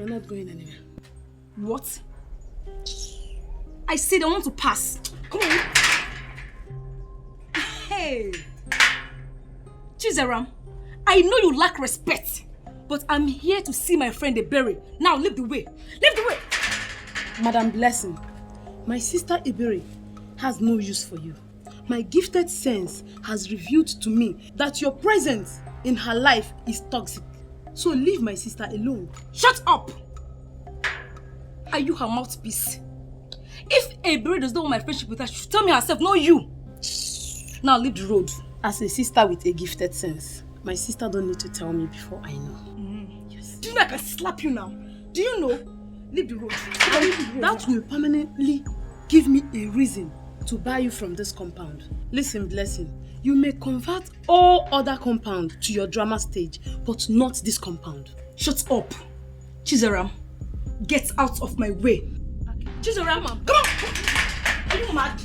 Speaker 8: You're not going anywhere.
Speaker 9: What? I said I want to pass. Come on. Hey. Chizaram, I know you lack respect, but I'm here to see my friend Ebere. Now leave the way. Leave the way.
Speaker 8: Madam Blessing, my sister Ebere has no use for you. My gifted sense has revealed to me that your presence in her life is toxic. So leave my sister alone.
Speaker 9: Shut up! Are you her mouthpiece? If Ebere does not want my friendship with her, she should tell me herself, not you. Now leave the road.
Speaker 8: As a sister with a gifted sense, my sister don't need to tell me before I know.
Speaker 9: Yes. Do you know I can slap you now? Do you know? Leave the road.
Speaker 8: That will permanently give me a reason to buy you from this compound. Listen, Blessing, you may convert all other compound to your drama stage, but not this compound.
Speaker 9: Shut up. Chizaram, get out of my way. Okay. Chizaram, come on. Are you mad?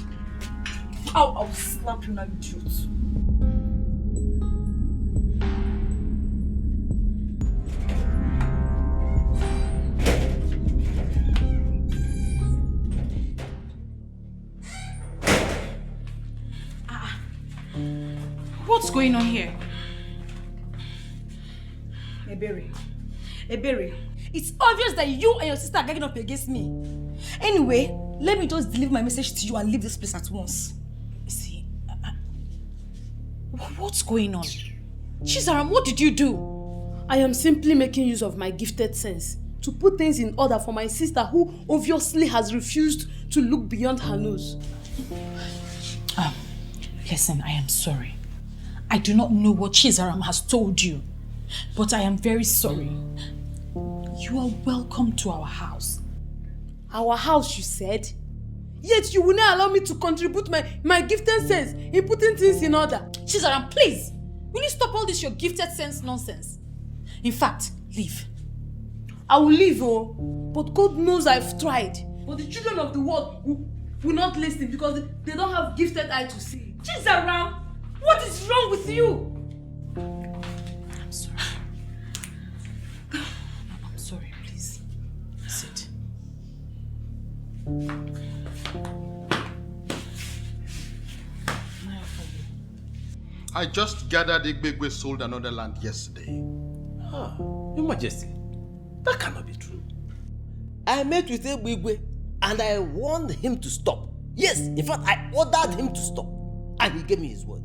Speaker 9: I'll slap you now, idiot.
Speaker 1: What's going on here?
Speaker 9: Ebere, it's obvious that you and your sister are getting up against me. Anyway, let me just deliver my message to you and leave this place at once.
Speaker 1: See, what's going on? Chizaram, what did you do?
Speaker 8: I am simply making use of my gifted sense to put things in order for my sister who obviously has refused to look beyond her nose.
Speaker 1: Listen, I am sorry. I do not know what Chizaram has told you, but I am very sorry. You are welcome to our house.
Speaker 8: Our house, you said? Yet you will not allow me to contribute my gifted sense in putting things in order.
Speaker 1: Chizaram, please! Will you stop all this your gifted sense nonsense? In fact, leave.
Speaker 8: I will leave, but God knows I've tried. But the children of the world will not listen because they don't have gifted eye to see.
Speaker 9: Chizaram, what is wrong with you?
Speaker 1: I'm sorry. I'm sorry, please. Sit.
Speaker 15: I just gathered Igbegwe sold another land yesterday.
Speaker 16: Your Majesty, that cannot be true. I met with Igbegwe and I warned him to stop. Yes, in fact, I ordered him to stop. And he gave me his word.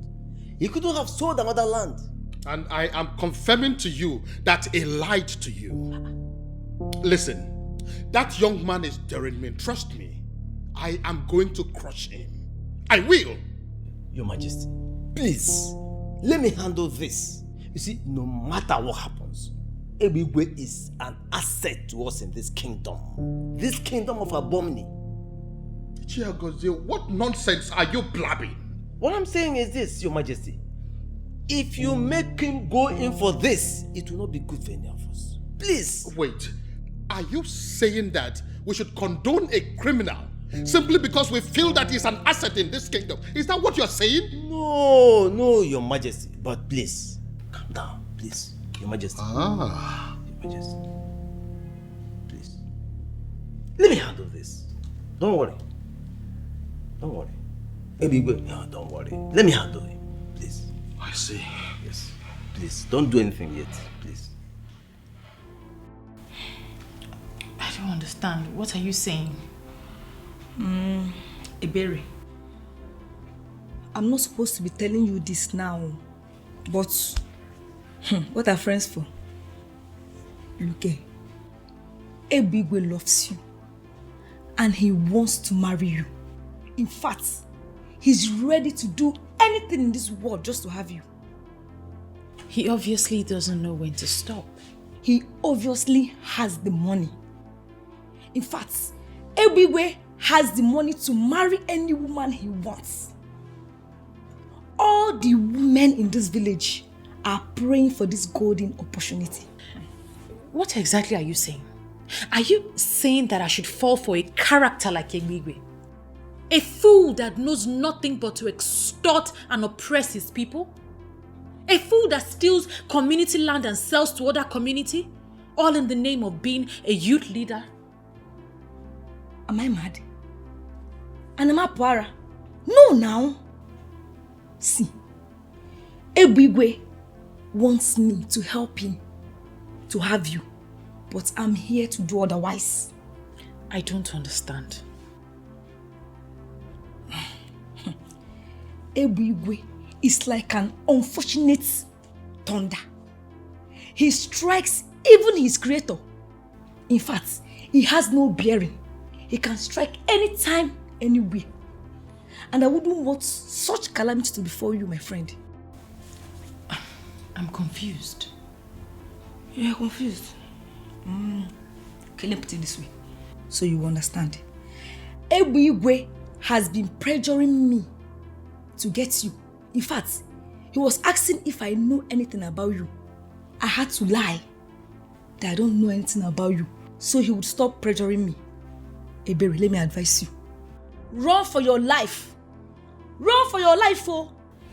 Speaker 16: He couldn't have sold another land.
Speaker 15: And I am confirming to you that he lied to you. Listen, that young man is daring me. Trust me. I am going to crush him. I will.
Speaker 16: Your Majesty, please, let me handle this. You see, no matter what happens, Ebigwe is an asset to us in this kingdom. This kingdom of Abomni.
Speaker 15: Chiagozie, what nonsense are you blabbing?
Speaker 16: What I'm saying is this, Your Majesty. If you make him go in for this, it will not be good for any of us. Please.
Speaker 15: Wait, are you saying that we should condone a criminal simply because we feel that he's an asset in this kingdom? Is that what you're saying?
Speaker 16: No, Your Majesty. But please, calm down, please. Your Majesty. Your Majesty. Please. Let me handle this. Don't worry. Don't worry. No, don't worry. Let me handle it. Please.
Speaker 15: I see.
Speaker 16: Yes. Please, don't do anything yet. Please.
Speaker 1: I don't understand. What are you saying?
Speaker 9: Ebere, I'm not supposed to be telling you this now, but what are friends for? Look, Ebigwe loves you and he wants to marry you. In fact, he's ready to do anything in this world just to have you.
Speaker 1: He obviously doesn't know when to stop.
Speaker 9: He obviously has the money. In fact, Ebigwe has the money to marry any woman he wants. All the women in this village are praying for this golden opportunity.
Speaker 1: What exactly are you saying? Are you saying that I should fall for a character like Ebigwe? A fool that knows nothing but to extort and oppress his people? A fool that steals community land and sells to other community? All in the name of being a youth leader.
Speaker 9: Am I mad? And am I Puara? No, now. See, Ebigwe wants me to help him to have you, but I'm here to do otherwise.
Speaker 1: I don't understand.
Speaker 9: Ebigwe is like an unfortunate thunder. He strikes even his creator. In fact, he has no bearing. He can strike anytime, anywhere. And I wouldn't want such calamity to befall you, my friend.
Speaker 1: I'm confused.
Speaker 9: You're confused? Okay, let me put it this way, so you understand. Ebigwe has been pressuring me to get you. In fact, he was asking if I know anything about you. I had to lie that I don't know anything about you, so he would stop pressuring me. Ebere, let me advise you. Run for your life. Run for your life, oh.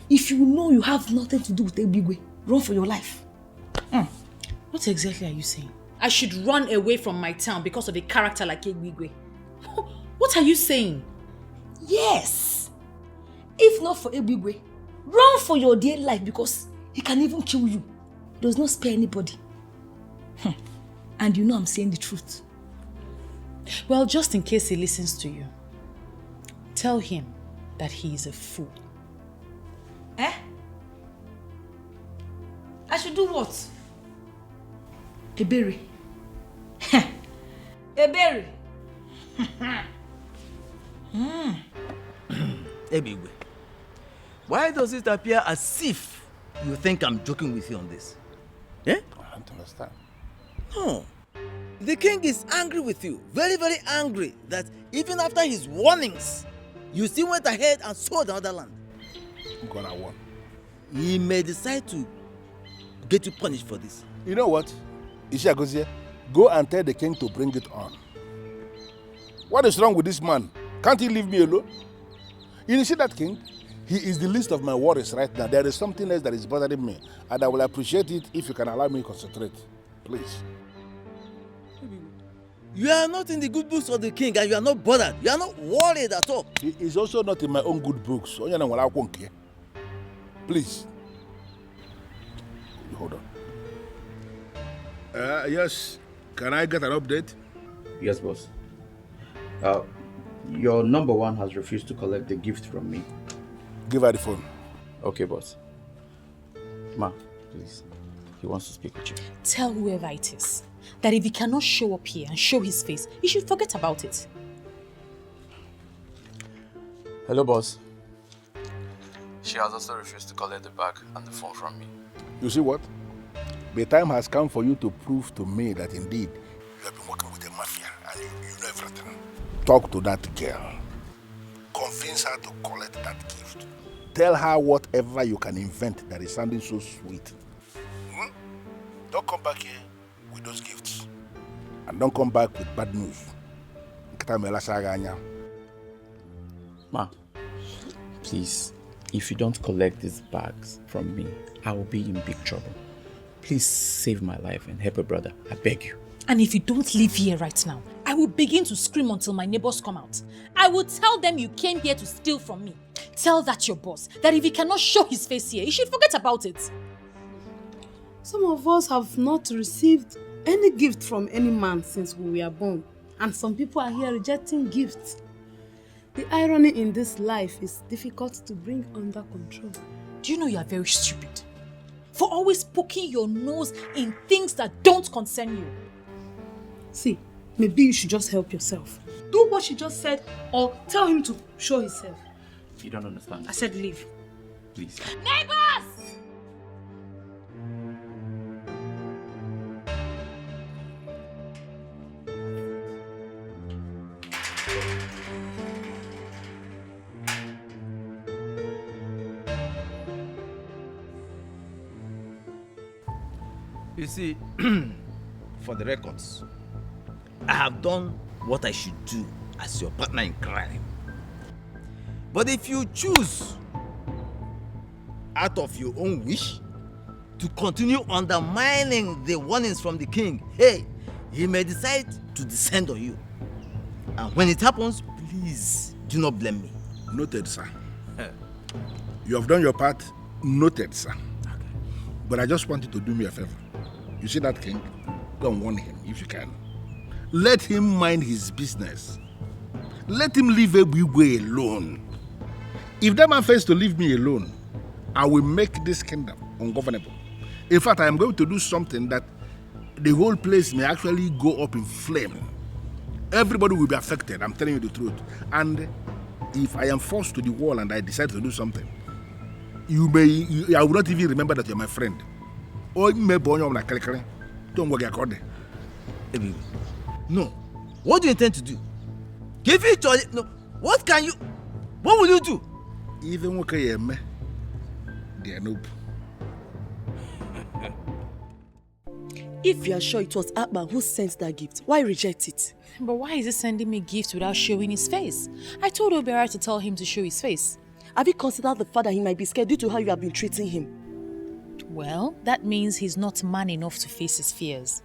Speaker 9: If you know you have nothing to do with Ebigwe, run for your life.
Speaker 1: What exactly are you saying? I should run away from my town because of a character like Ebigwe. What are you saying?
Speaker 9: Yes. If not for Ebigwe, run for your dear life because he can even kill you. He does not spare anybody. And you know I'm saying the truth.
Speaker 1: Well, just in case he listens to you, tell him that he is a fool.
Speaker 9: Eh? I should do what? Ebere. Ebere.
Speaker 16: Ebigwe, why does it appear as if you think I'm joking with you on this? Eh?
Speaker 11: I don't understand.
Speaker 16: No. The king is angry with you. Very, very angry that even after his warnings, you still went ahead and sold another land.
Speaker 11: I'm gonna warn.
Speaker 16: He may decide to get you punished for this.
Speaker 11: You know what? Ishiagozie, go and tell the king to bring it on. What is wrong with this man? Can't he leave me alone? You see that king? He is the least of my worries right now. There is something else that is bothering me, and I will appreciate it if you can allow me to concentrate. Please.
Speaker 16: You are not in the good books of the king and you are not bothered. You are not worried at all.
Speaker 11: He is also not in my own good books. Please. Hold on. Yes. Can I get an update?
Speaker 14: Yes, boss. Your number one has refused to collect the gift from me.
Speaker 11: Give her the phone.
Speaker 14: Okay, boss. Ma, please. He wants to speak with you.
Speaker 1: Tell whoever it is that if he cannot show up here and show his face, he should forget about it.
Speaker 14: Hello, boss. She has also refused to collect the bag and the phone from me.
Speaker 11: You see what? The time has come for you to prove to me that indeed you have been working with the mafia and you know everything. Talk to that girl. Convince her to collect that gift. Tell her whatever you can invent that is sounding so sweet. Don't come back here with those gifts. And don't come back with bad news.
Speaker 14: Ma, please, if you don't collect these bags from me, I will be in big trouble. Please save my life and help a brother. I beg you.
Speaker 1: And if you don't leave here right now, I will begin to scream until my neighbors come out. I will tell them you came here to steal from me. Tell that your boss, that if he cannot show his face here, he should forget about it.
Speaker 8: Some of us have not received any gift from any man since we were born. And some people are here rejecting gifts. The irony in this life is difficult to bring under control.
Speaker 1: Do you know you are very stupid? For always poking your nose in things that don't concern you.
Speaker 8: See, maybe you should just help yourself. Do what she just said or tell him to show himself.
Speaker 14: You don't understand.
Speaker 8: I said leave.
Speaker 14: Please.
Speaker 1: Neighbors!
Speaker 16: You see, for the records, I have done what I should do as your partner in crime. But if you choose out of your own wish to continue undermining the warnings from the king, hey, he may decide to descend on you. And when it happens, please do not blame me.
Speaker 11: Noted, sir. You have done your part. Noted, sir. Okay. But I just want you to do me a favor. You see that king? Go and warn him if you can. Let him mind his business. Let him leave Ebigwe alone. If that man fails to leave me alone, I will make this kingdom ungovernable. In fact, I am going to do something that the whole place may actually go up in flame. Everybody will be affected, I'm telling you the truth. And if I am forced to the wall and I decide to do something, I will not even remember that you're my friend. Or you may don't work according.
Speaker 16: No. What do you intend to do? Give it to... No. What will you do?
Speaker 11: Even okay, they are noob.
Speaker 10: If you are sure it was Akban who sent that gift, why reject it?
Speaker 1: But why is he sending me gifts without showing his face? I told Obiara to tell him to show his face.
Speaker 10: Have you considered the fact that he might be scared due to how you have been treating him?
Speaker 1: Well, that means he's not man enough to face his fears.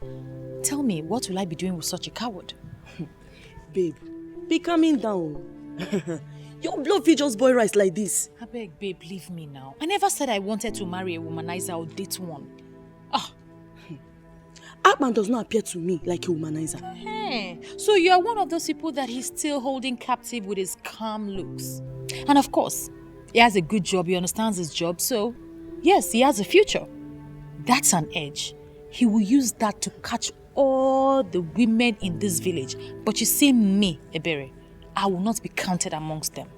Speaker 1: Tell me, what will I be doing with such a coward?
Speaker 10: Babe, be calming down. Your blood feed just boil rice like this.
Speaker 1: I beg, babe, leave me now. I never said I wanted to marry a womanizer or date one.
Speaker 10: Akman does not appear to me like a womanizer.
Speaker 1: Hey, so you're one of those people that he's still holding captive with his calm looks. And of course, he has a good job, he understands his job, so yes, he has a future. That's an edge. He will use that to catch all the women in this village. But you see me, Ebere, I will not be counted amongst them.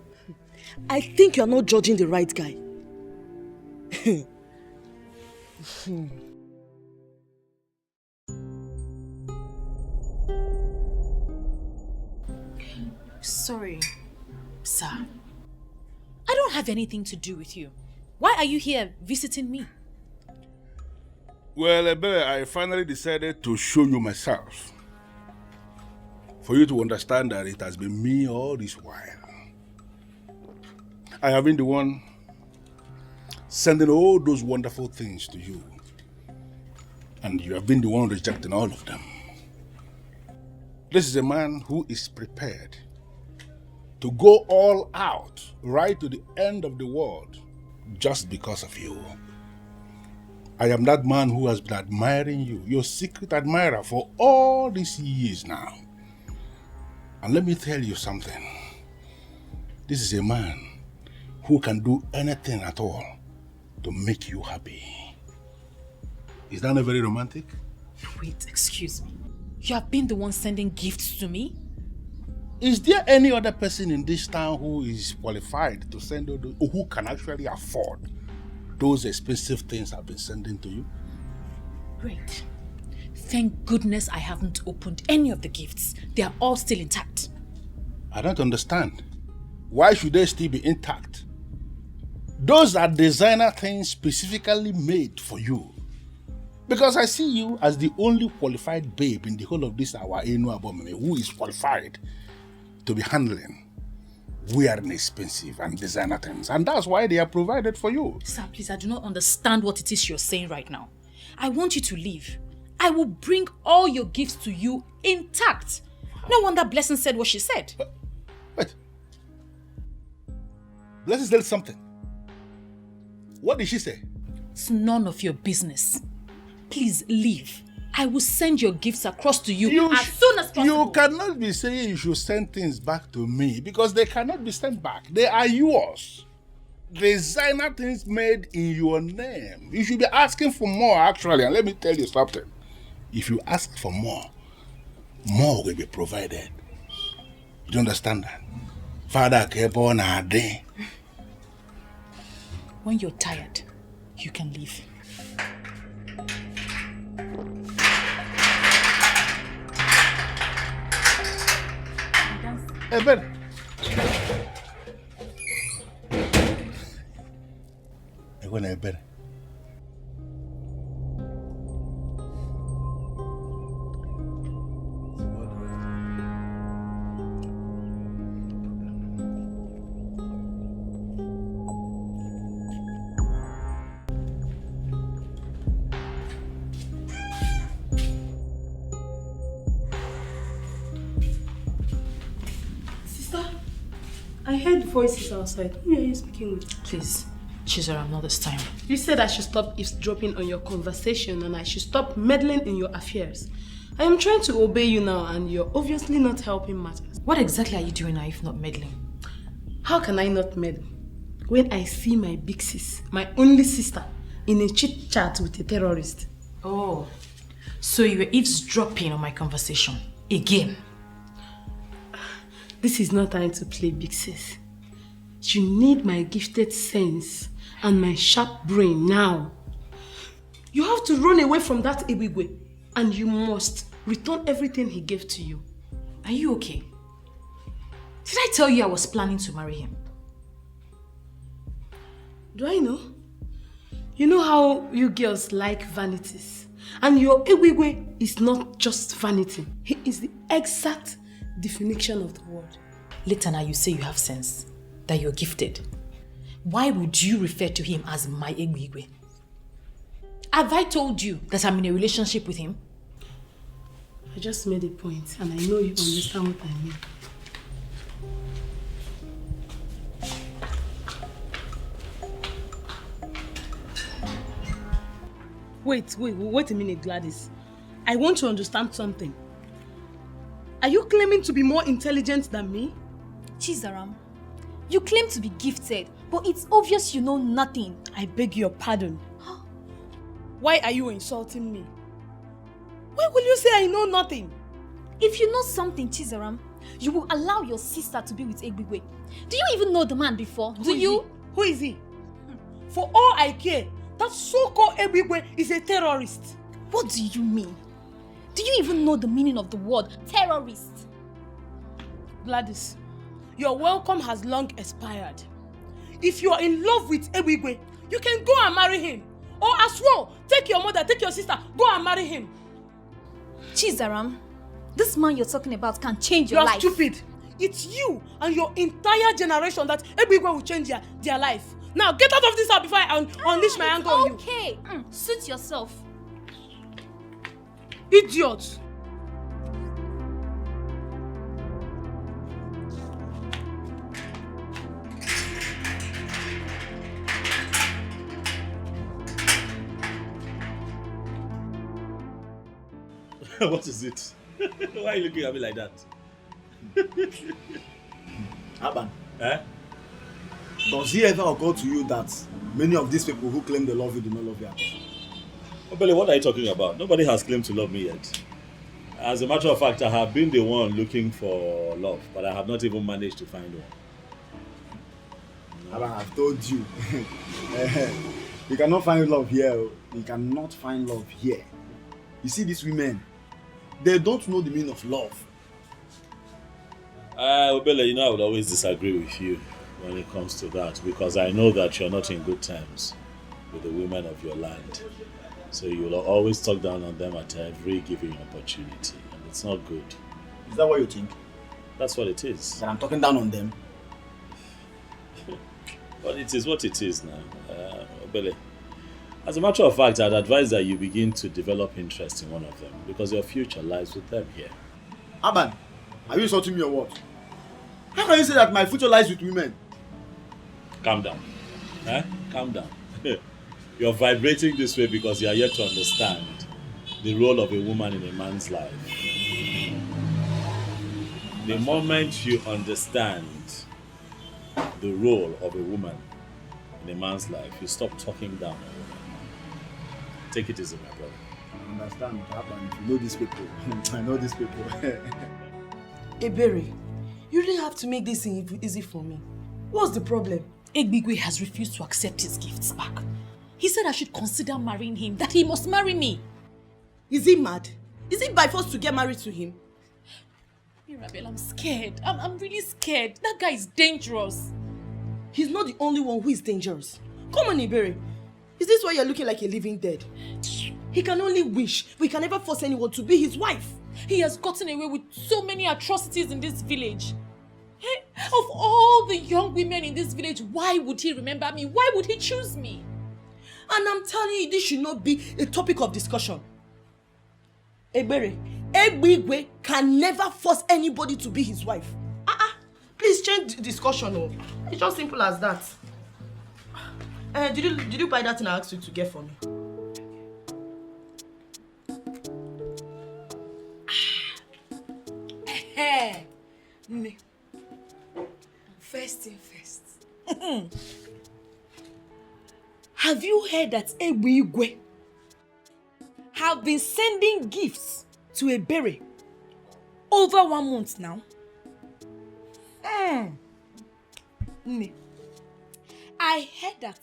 Speaker 10: I think you're not judging the right guy.
Speaker 1: Sorry, sir. I don't have anything to do with you. Why are you here visiting me?
Speaker 11: Well, Ebere, I finally decided to show you myself. For you to understand that it has been me all this while. I have been the one sending all those wonderful things to you. And you have been the one rejecting all of them. This is a man who is prepared to go all out, right to the end of the world, just because of you. I am that man who has been admiring you, your secret admirer for all these years now. And let me tell you something. This is a man who can do anything at all to make you happy. Is that not very romantic?
Speaker 1: Wait, excuse me. You have been the one sending gifts to me?
Speaker 11: Is there any other person in this town who is qualified to send those, or who can actually afford those expensive things I've been sending to you?
Speaker 1: Great. Thank goodness I haven't opened any of the gifts. They are all still intact.
Speaker 11: I don't understand. Why should they still be intact? Those are designer things specifically made for you. Because I see you as the only qualified babe in the whole of this our Enu Abomene who is qualified to be handling wearing expensive and designer things. And that's why they are provided for you.
Speaker 1: Sir, please, I do not understand what it is you're saying right now. I want you to leave. I will bring all your gifts to you intact. No wonder Blessing said what she said.
Speaker 11: Wait. Blessing said something. What did she say?
Speaker 1: It's none of your business. Please leave. I will send your gifts across to you as soon as possible.
Speaker 11: You cannot be saying you should send things back to me because they cannot be sent back. They are yours. Designer things made in your name. You should be asking for more, actually. And let me tell you something. If you ask for more, more will be provided. You don't understand that? Father kept on a day.
Speaker 1: When you're tired, you can leave.
Speaker 11: Ebere. Ebere.
Speaker 8: I heard voices outside. Who are you speaking with?
Speaker 1: Please, Chizaram, not this time.
Speaker 8: You said I should stop eavesdropping on your conversation and I should stop meddling in your affairs. I am trying to obey you now and you're obviously not helping matters.
Speaker 1: What exactly are you doing now if not meddling?
Speaker 8: How can I not meddle when I see my big sis, my only sister, in a chit chat with a terrorist?
Speaker 1: Oh, so you were eavesdropping on my conversation again?
Speaker 8: This is not time to play big sis. You need my gifted sense and my sharp brain now. You have to run away from that Ebigwe and you must return everything he gave to you.
Speaker 1: Are you okay? Did I tell you I was planning to marry him?
Speaker 8: Do I know? You know how you girls like vanities. And your Ebigwe is not just vanity. He is the exact definition of the word.
Speaker 1: Tana, you say you have sense, that you're gifted. Why would you refer to him as my Egwigwe? Have I told you that I'm in a relationship with him?
Speaker 8: I just made a point and I know you understand what I mean. Wait a minute, Gladys. I want to understand something. Are you claiming to be more intelligent than me?
Speaker 18: Chizaram, you claim to be gifted, but it's obvious you know nothing.
Speaker 10: I beg your pardon.
Speaker 8: Why are you insulting me? Why will you say I know nothing?
Speaker 18: If you know something, Chizaram, you will allow your sister to be with Egbigwe. Do you even know the man before?
Speaker 8: Who is he? For all I care, that so-called Egbigwe is a terrorist.
Speaker 18: What do you mean? Do you even know the meaning of the word terrorist?
Speaker 8: Gladys, your welcome has long expired. If you are in love with Egbigwe, you can go and marry him. Or as well, take your mother, take your sister, go and marry him.
Speaker 18: Chizaram, this man you're talking about can change your life.
Speaker 8: You're stupid. It's you and your entire generation that Egbigwe will change their life. Now get out of this house before I unleash my anger on you.
Speaker 18: Okay, suit yourself.
Speaker 8: Idiot.
Speaker 3: What is it? Why are you looking at me like that?
Speaker 17: Aban,
Speaker 3: Eh?
Speaker 17: does it ever occur to you that many of these people who claim they love you do not love you at all?
Speaker 3: Oh, Billy, what are you talking about? Nobody has claimed to love me yet. As a matter of fact, I have been the one looking for love, but I have not even managed to find one.
Speaker 17: Aban, I've told you. You cannot find love here. You cannot find love here. You see these women, they don't know the meaning of love.
Speaker 3: Obele, you know I would always disagree with you when it comes to that because I know that you're not in good terms with the women of your land. So you will always talk down on them at every given opportunity. And it's not good.
Speaker 17: Is that what you think?
Speaker 3: That's what it is.
Speaker 17: That I'm talking down on them?
Speaker 3: Well, it is what it is now. Obele. As a matter of fact, I'd advise that you begin to develop interest in one of them because your future lies with them here.
Speaker 17: Aban, are you insulting me or what? How can you say that my future lies with women?
Speaker 3: Calm down. Calm down. You're vibrating this way because you are yet to understand the role of a woman in a man's life. The moment you understand the role of a woman in a man's life, you stop talking down on a woman. Take it easy, my brother.
Speaker 17: I understand what happened. You know these people. I know these people.
Speaker 10: Ebere, you really have to make this easy for me. What's the problem?
Speaker 1: Egbigwe has refused to accept his gifts back. He said I should consider marrying him, that he must marry me.
Speaker 10: Is he mad? Is it by force to get married to him?
Speaker 1: Mirabel, I'm scared. I'm really scared. That guy is dangerous.
Speaker 10: He's not the only one who is dangerous. Come on, Ebere. Is this why you're looking like a living dead? He can only wish, but he can never force anyone to be his wife.
Speaker 1: He has gotten away with so many atrocities in this village. Hey, of all the young women in this village, why would he remember me? Why would he choose me?
Speaker 10: And I'm telling you, this should not be a topic of discussion. Ebere, Egbigwe can never force anybody to be his wife. Please change the discussion. Oh. It's just simple as that. Did you buy that thing I asked you to get for me?
Speaker 9: Me. First thing first. Have you heard that Egbe have been sending gifts to Ebere over 1 month now? Me. I heard that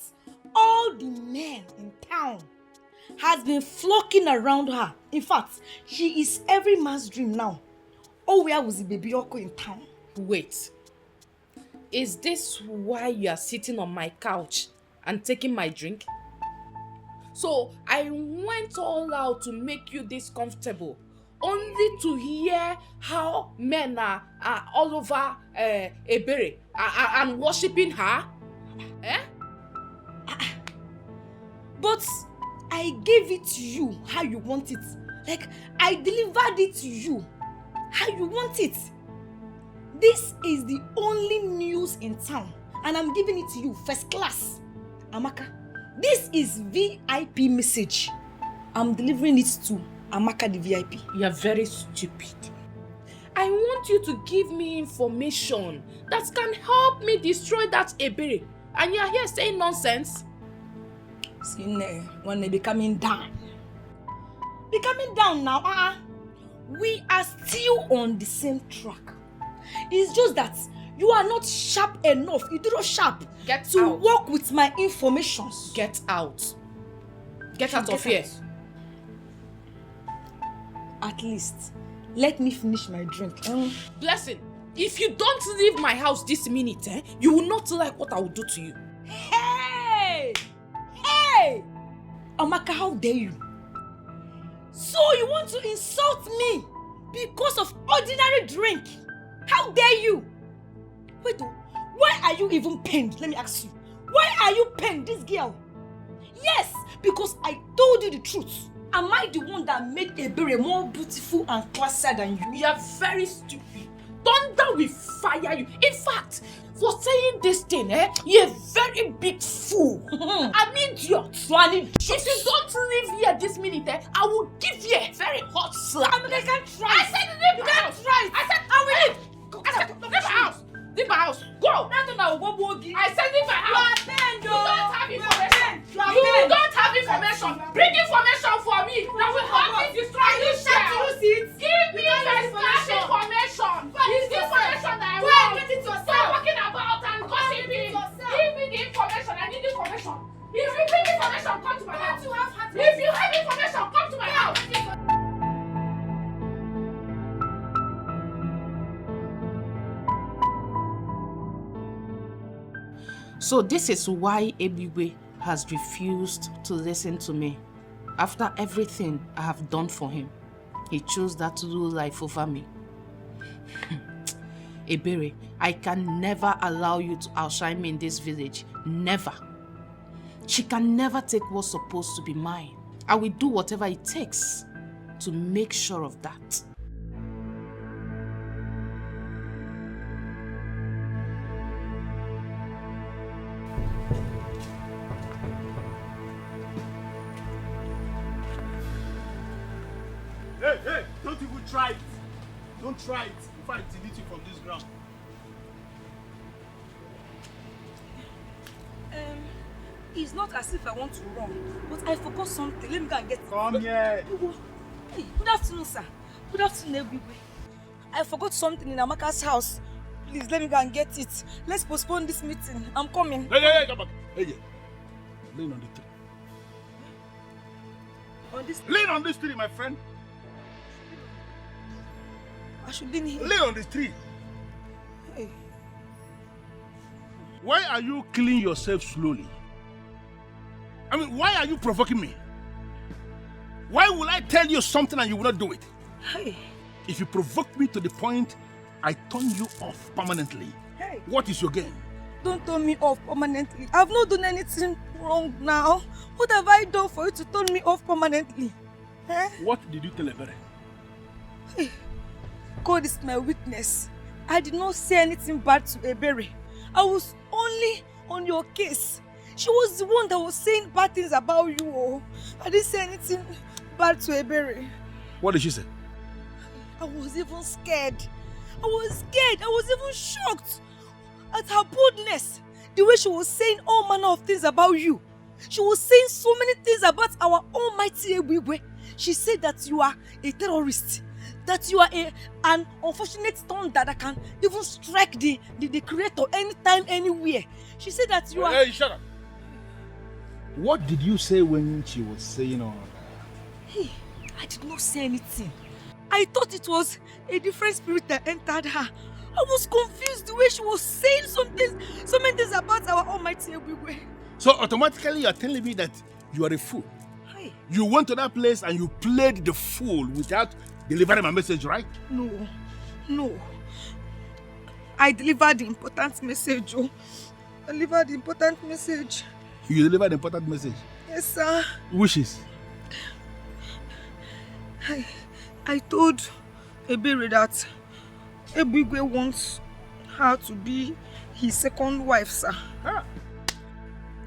Speaker 9: all the men in town has been flocking around her. In fact, she is every man's dream now. Oh, where was the baby Oko in town?
Speaker 2: Wait. Is this why you are sitting on my couch and taking my drink? So I went all out to make you this comfortable, only to hear how men are all over Ebere and worshipping her? Eh?
Speaker 9: But I gave it to you how you want it. Like, I delivered it to you how you want it. This is the only news in town, and I'm giving it to you first class. Amaka, this is VIP message. I'm delivering it to Amaka the VIP.
Speaker 2: You are very stupid. I want you to give me information that can help me destroy that Ebere. And you are here saying nonsense?
Speaker 9: Sine, when they be coming down. Be coming down now, We are still on the same track. It's just that you are not sharp enough. You do not sharp to work with my information.
Speaker 2: Get out. Get out of here.
Speaker 9: At least, let me finish my drink.
Speaker 2: Blessing, if you don't leave my house this minute, you will not like what I will do to you.
Speaker 9: Hey! Hey! Amaka, how dare you? So you want to insult me because of ordinary drink? How dare you? Wait, why are you even pained? Let me ask you. Why are you pained, this girl? Yes, because I told you the truth. Am I the one that made Ebere more beautiful and classier than you?
Speaker 2: You are very stupid. Thunder will fire you. In fact, for saying this thing, you're a very big fool. An idiot. If you don't leave here this minute, I will give you a very hot slap.
Speaker 9: I mean, I can't try.
Speaker 2: I said leave my house. I said I will leave. I said leave my house. Leave my house. Go. I said leave my house. You don't have information. You don't have information. Bring information for me. That will help me destroy this girl. Give me first class information. It's the information that I want. Stop walking about and gossiping. Give me the information. I need information. If you bring information, come to my house. If you have information, come to my house. So this is why Ebiwe has refused to listen to me. After everything I have done for him, he chose that to do life over me. Ebere, I can never allow you to outshine me in this village. Never. She can never take what's supposed to be mine. I will do whatever it takes to make sure of that.
Speaker 11: Hey, don't even try it. Don't try it. Before I delete you from this ground.
Speaker 9: It's not as if I want to run, but I forgot something. Let me go and get it.
Speaker 11: Come here.
Speaker 9: Hey, good afternoon, sir. Good afternoon, everybody. I forgot something in Amaka's house. Please, let me go and get it. Let's postpone this meeting. I'm coming.
Speaker 11: Hey, come back. Hey, lean on the tree.
Speaker 9: On this
Speaker 11: Lean on this tree, my friend.
Speaker 9: I should lean here.
Speaker 11: Lean on this tree.
Speaker 9: Hey.
Speaker 11: Why are you killing yourself slowly? I mean, why are you provoking me? Why will I tell you something and you will not do it?
Speaker 9: Hey.
Speaker 11: If you provoke me to the point I turn you off permanently,
Speaker 9: Hey.
Speaker 11: what is your game?
Speaker 9: Don't turn me off permanently. I've not done anything wrong now. What have I done for you to turn me off permanently?
Speaker 11: What did you tell Ebere?
Speaker 9: Hey. God is my witness. I did not say anything bad to Ebere. I was only on your case. She was the one that was saying bad things about you. Oh. I didn't say anything bad to Ebere.
Speaker 11: What did she say?
Speaker 9: I was even scared. I was scared. I was even shocked at her boldness. The way she was saying all manner of things about you. She was saying so many things about our almighty Ebigwe. She said that you are a terrorist. That you are an unfortunate thunder that can even strike the creator anytime, anywhere. She said that you are...
Speaker 11: Hey, shut up. What did you say when she was saying all that?
Speaker 9: Hey, I did not say anything. I thought it was a different spirit that entered her. I was confused the way she was saying so many things about our almighty Ebigwe.
Speaker 11: So automatically you are telling me that you are a fool.
Speaker 9: Hey.
Speaker 11: You went to that place and you played the fool without delivering my message, right?
Speaker 9: No. I delivered the important message, oh. I delivered the important message.
Speaker 11: You delivered the important message?
Speaker 9: Yes, sir.
Speaker 11: Which is?
Speaker 9: I told Ebere that Ebigwe wants her to be his second wife, sir.
Speaker 13: You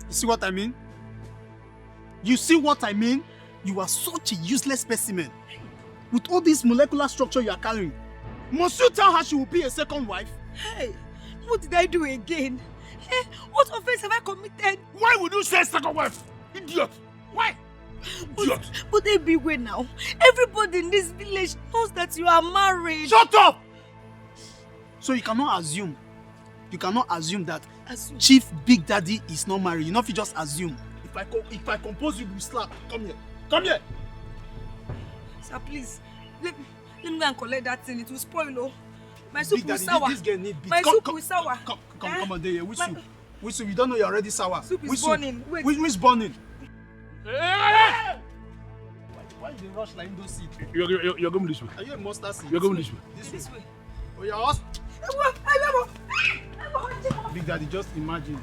Speaker 13: see what I mean? You see what I mean? You are such a useless specimen. With all this molecular structure you are carrying, must you tell her she will be a second wife?
Speaker 9: Hey, what did I do again? Hey, what offense have I committed?
Speaker 11: Why would you say second wife? Idiot! Why? Idiot!
Speaker 9: But Ebigwe now, everybody in this village knows that you are married.
Speaker 13: Shut up! So you cannot assume that Chief Big Daddy is not married. You know if you just assume. If I compose you, you slap. Come here. Come here.
Speaker 9: Sir, please. Let me go and collect that thing. It will spoil, oh. My soup will sour.
Speaker 13: This girl need beat.
Speaker 9: My soup will sour.
Speaker 13: Come on, there. Which soup? Which soup? You don't know you're already sour.
Speaker 9: Soup is burning. Wait.
Speaker 13: Which burning?
Speaker 11: Hey!
Speaker 13: Why you rush like those seeds?
Speaker 11: You're going this way.
Speaker 13: Are you a mustard seed?
Speaker 11: You're going this way.
Speaker 9: This way.
Speaker 13: Oh, you're us? Big Daddy, just imagine.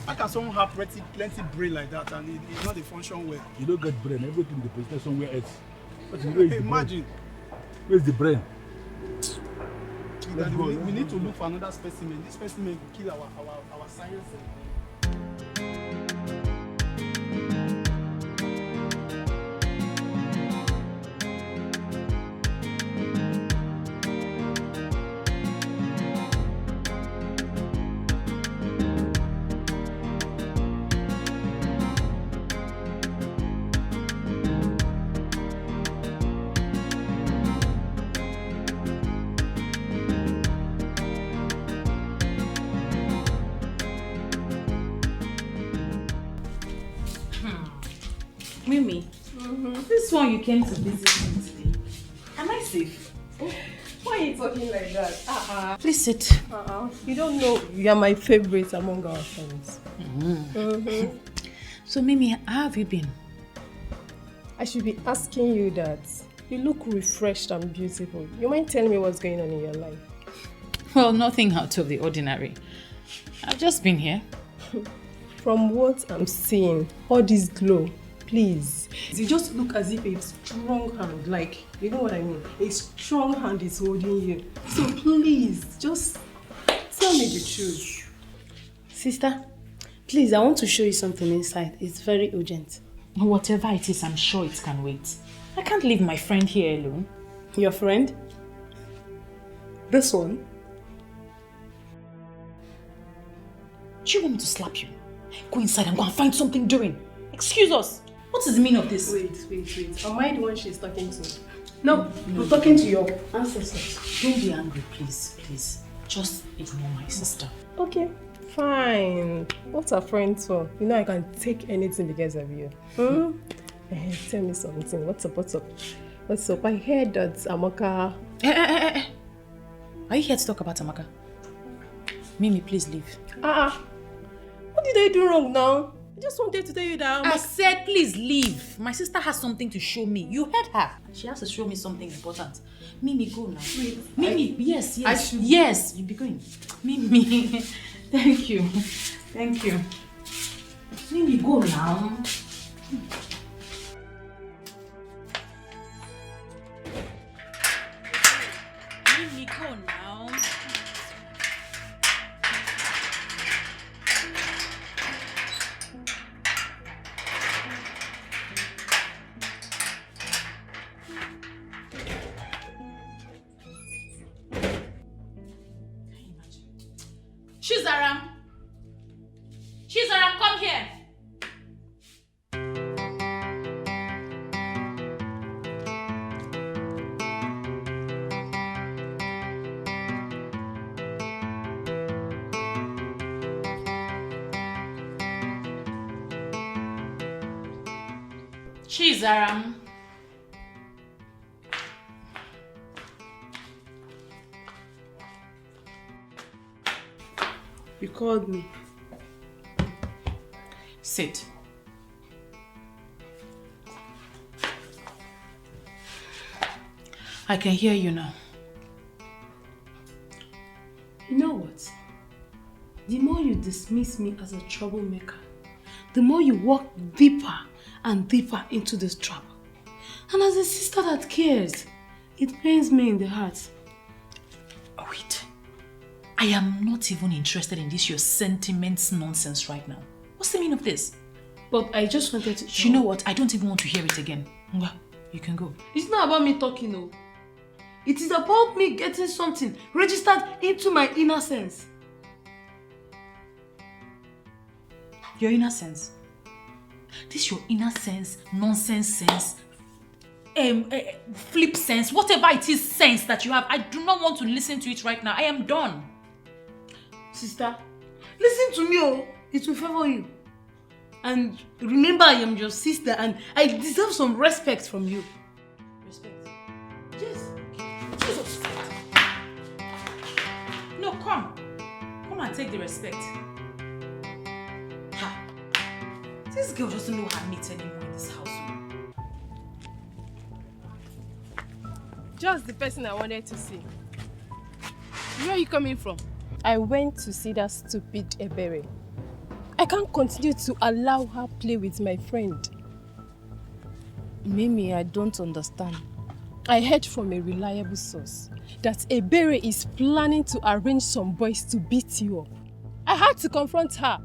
Speaker 13: How can someone have plenty brain like that and it's not a function well?
Speaker 11: You don't get brain. Everything deposited somewhere else.
Speaker 13: Imagine.
Speaker 11: Where's the brain?
Speaker 13: Daddy, we need to look for another specimen. This specimen will kill our science.
Speaker 1: Mimi, this one you came to visit me today. Am I safe?
Speaker 5: Why are you talking like that?
Speaker 1: Please sit.
Speaker 5: You don't know you are my favorite among our friends.
Speaker 1: So Mimi, how have you been?
Speaker 5: I should be asking you that. You look refreshed and beautiful. You mind telling me what's going on in your life?
Speaker 1: Well, nothing out of the ordinary. I've just been here.
Speaker 5: From what I'm seeing, all this glow, please. You just look as if a strong hand, like, you know what I mean? A strong hand is holding you. So please, just tell me the truth.
Speaker 8: Sister, please, I want to show you something inside. It's very urgent.
Speaker 1: Whatever it is, I'm sure it can wait. I can't leave my friend here alone.
Speaker 8: Your friend? This one?
Speaker 1: Do you want me to slap you? Go inside and go and find something doing. Excuse us. What is the meaning of this?
Speaker 5: Wait. Am I the one she's talking to?
Speaker 8: No, I'm talking to your ancestors.
Speaker 1: Don't be angry, please. Just ignore my sister.
Speaker 5: Okay, fine. What's a friend for? You know I can take anything because of you. Tell me something. What's up? I heard that Amaka...
Speaker 1: Are you here to talk about Amaka? Mimi, please leave.
Speaker 5: What did I do wrong now? I just wanted to tell you that
Speaker 1: I said please leave. My sister has something to show me. You heard her. She has to show me something important. Mimi, go now.
Speaker 5: Wait,
Speaker 1: Mimi, yes.
Speaker 5: I should...
Speaker 1: Yes, you be going. Mimi, thank you. Mimi, go now. Mimi, go now. Chizaram! Chizaram, come here! Chizaram.
Speaker 8: You called me.
Speaker 1: Sit. I can hear you now.
Speaker 8: You know what? The more you dismiss me as a troublemaker, the more you walk deeper and deeper into this trouble. And as a sister that cares, it pains me in the heart.
Speaker 1: Oh, wait. I am not even interested in this your sentiments nonsense right now. What's the meaning of this?
Speaker 8: But I just wanted to...
Speaker 1: You know what? I don't even want to hear it again. Well, you can go.
Speaker 8: It's not about me talking, no. It is about me getting something registered into my inner sense.
Speaker 1: Your inner sense? This your inner sense, nonsense sense, flip sense, whatever it is sense that you have, I do not want to listen to it right now. I am done.
Speaker 8: Sister, listen to me, oh. It will favor you. And remember, I am your sister and I deserve some respect from you.
Speaker 1: Respect?
Speaker 8: Yes.
Speaker 1: Jesus. No, come. Come and take the respect. Ha. This girl doesn't know her mate anymore in this house.
Speaker 5: Just the person I wanted to see.
Speaker 2: Where are you coming from?
Speaker 5: I went to see that stupid Ebere. I can't continue to allow her play with my friend.
Speaker 2: Mimi, I don't understand.
Speaker 5: I heard from a reliable source that Ebere is planning to arrange some boys to beat you up. I had to confront her.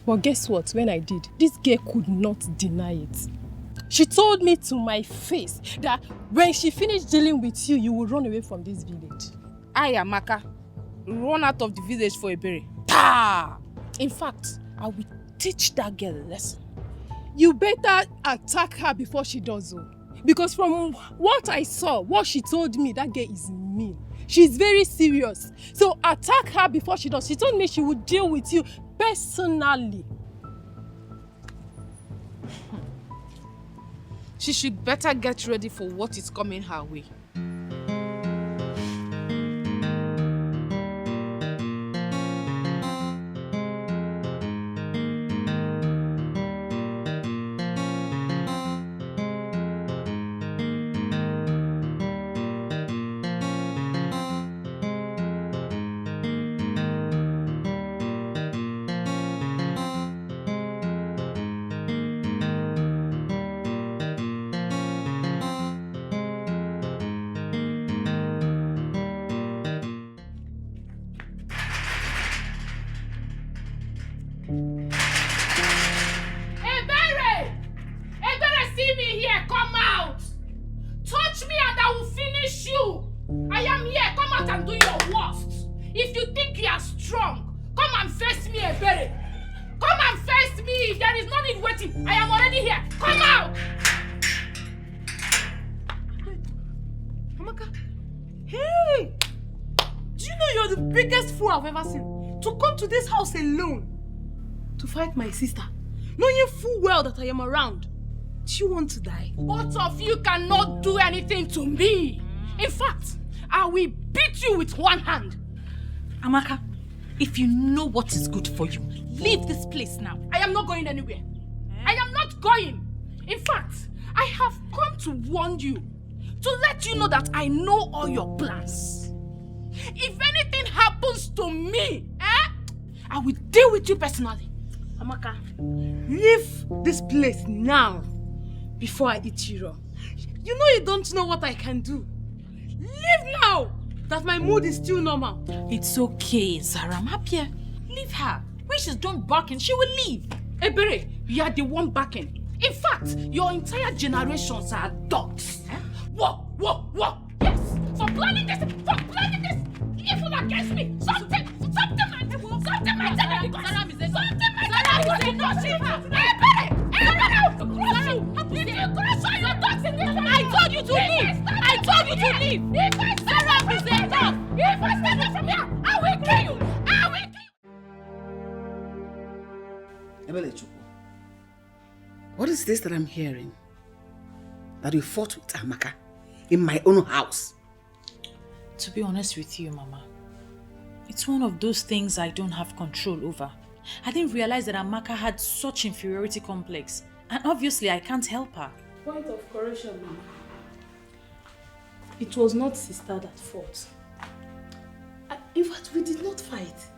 Speaker 5: But guess what? When I did, this girl could not deny it. She told me to my face that when she finished dealing with you, you will run away from this village.
Speaker 2: I, Amaka, run out of the village for Ebere. Ta! In fact, I will teach that girl a lesson.
Speaker 5: You better attack her before she does so. Because from what I saw, what she told me, that girl is mean. She's very serious. So attack her before she does. She told me she would deal with you personally.
Speaker 2: She should better get ready for what is coming her way.
Speaker 8: I've ever seen. To come to this house alone to fight my sister, knowing full well that I am around. Do you want to die?
Speaker 2: Both of you cannot do anything to me. In fact, I will beat you with one hand.
Speaker 1: Amaka, if you know what is good for you, leave this place now.
Speaker 2: I am not going anywhere. I am not going. In fact, I have come to warn you, to let you know that I know all your plans. If anything happens to me, I will deal with you personally.
Speaker 8: Amaka, leave this place now before I eat you raw. You know you don't know what I can do. Leave now that my mood is still normal.
Speaker 1: It's okay, Zara. I'm happier. Leave her. When she's done barking, she will leave.
Speaker 2: Ebere, you are the one barking. In fact, your entire generations are dogs. Whoa. Yes, for planning this, evil against me. Something, man.
Speaker 1: Something might tell her because Saram is enough. Something might tell her because enough. I told you to leave. I told you to leave. Saram is enough. If I stand up from here, I will kill you. I will kill you.
Speaker 6: What is this that I'm hearing? That you fought with Amaka in my own house?
Speaker 1: To be honest with you, Mama, it's one of those things I don't have control over. I didn't realize that Amaka had such inferiority complex, and obviously I can't help her.
Speaker 8: Point of correction, Mama. It was not sister that fought. In fact, we did not fight.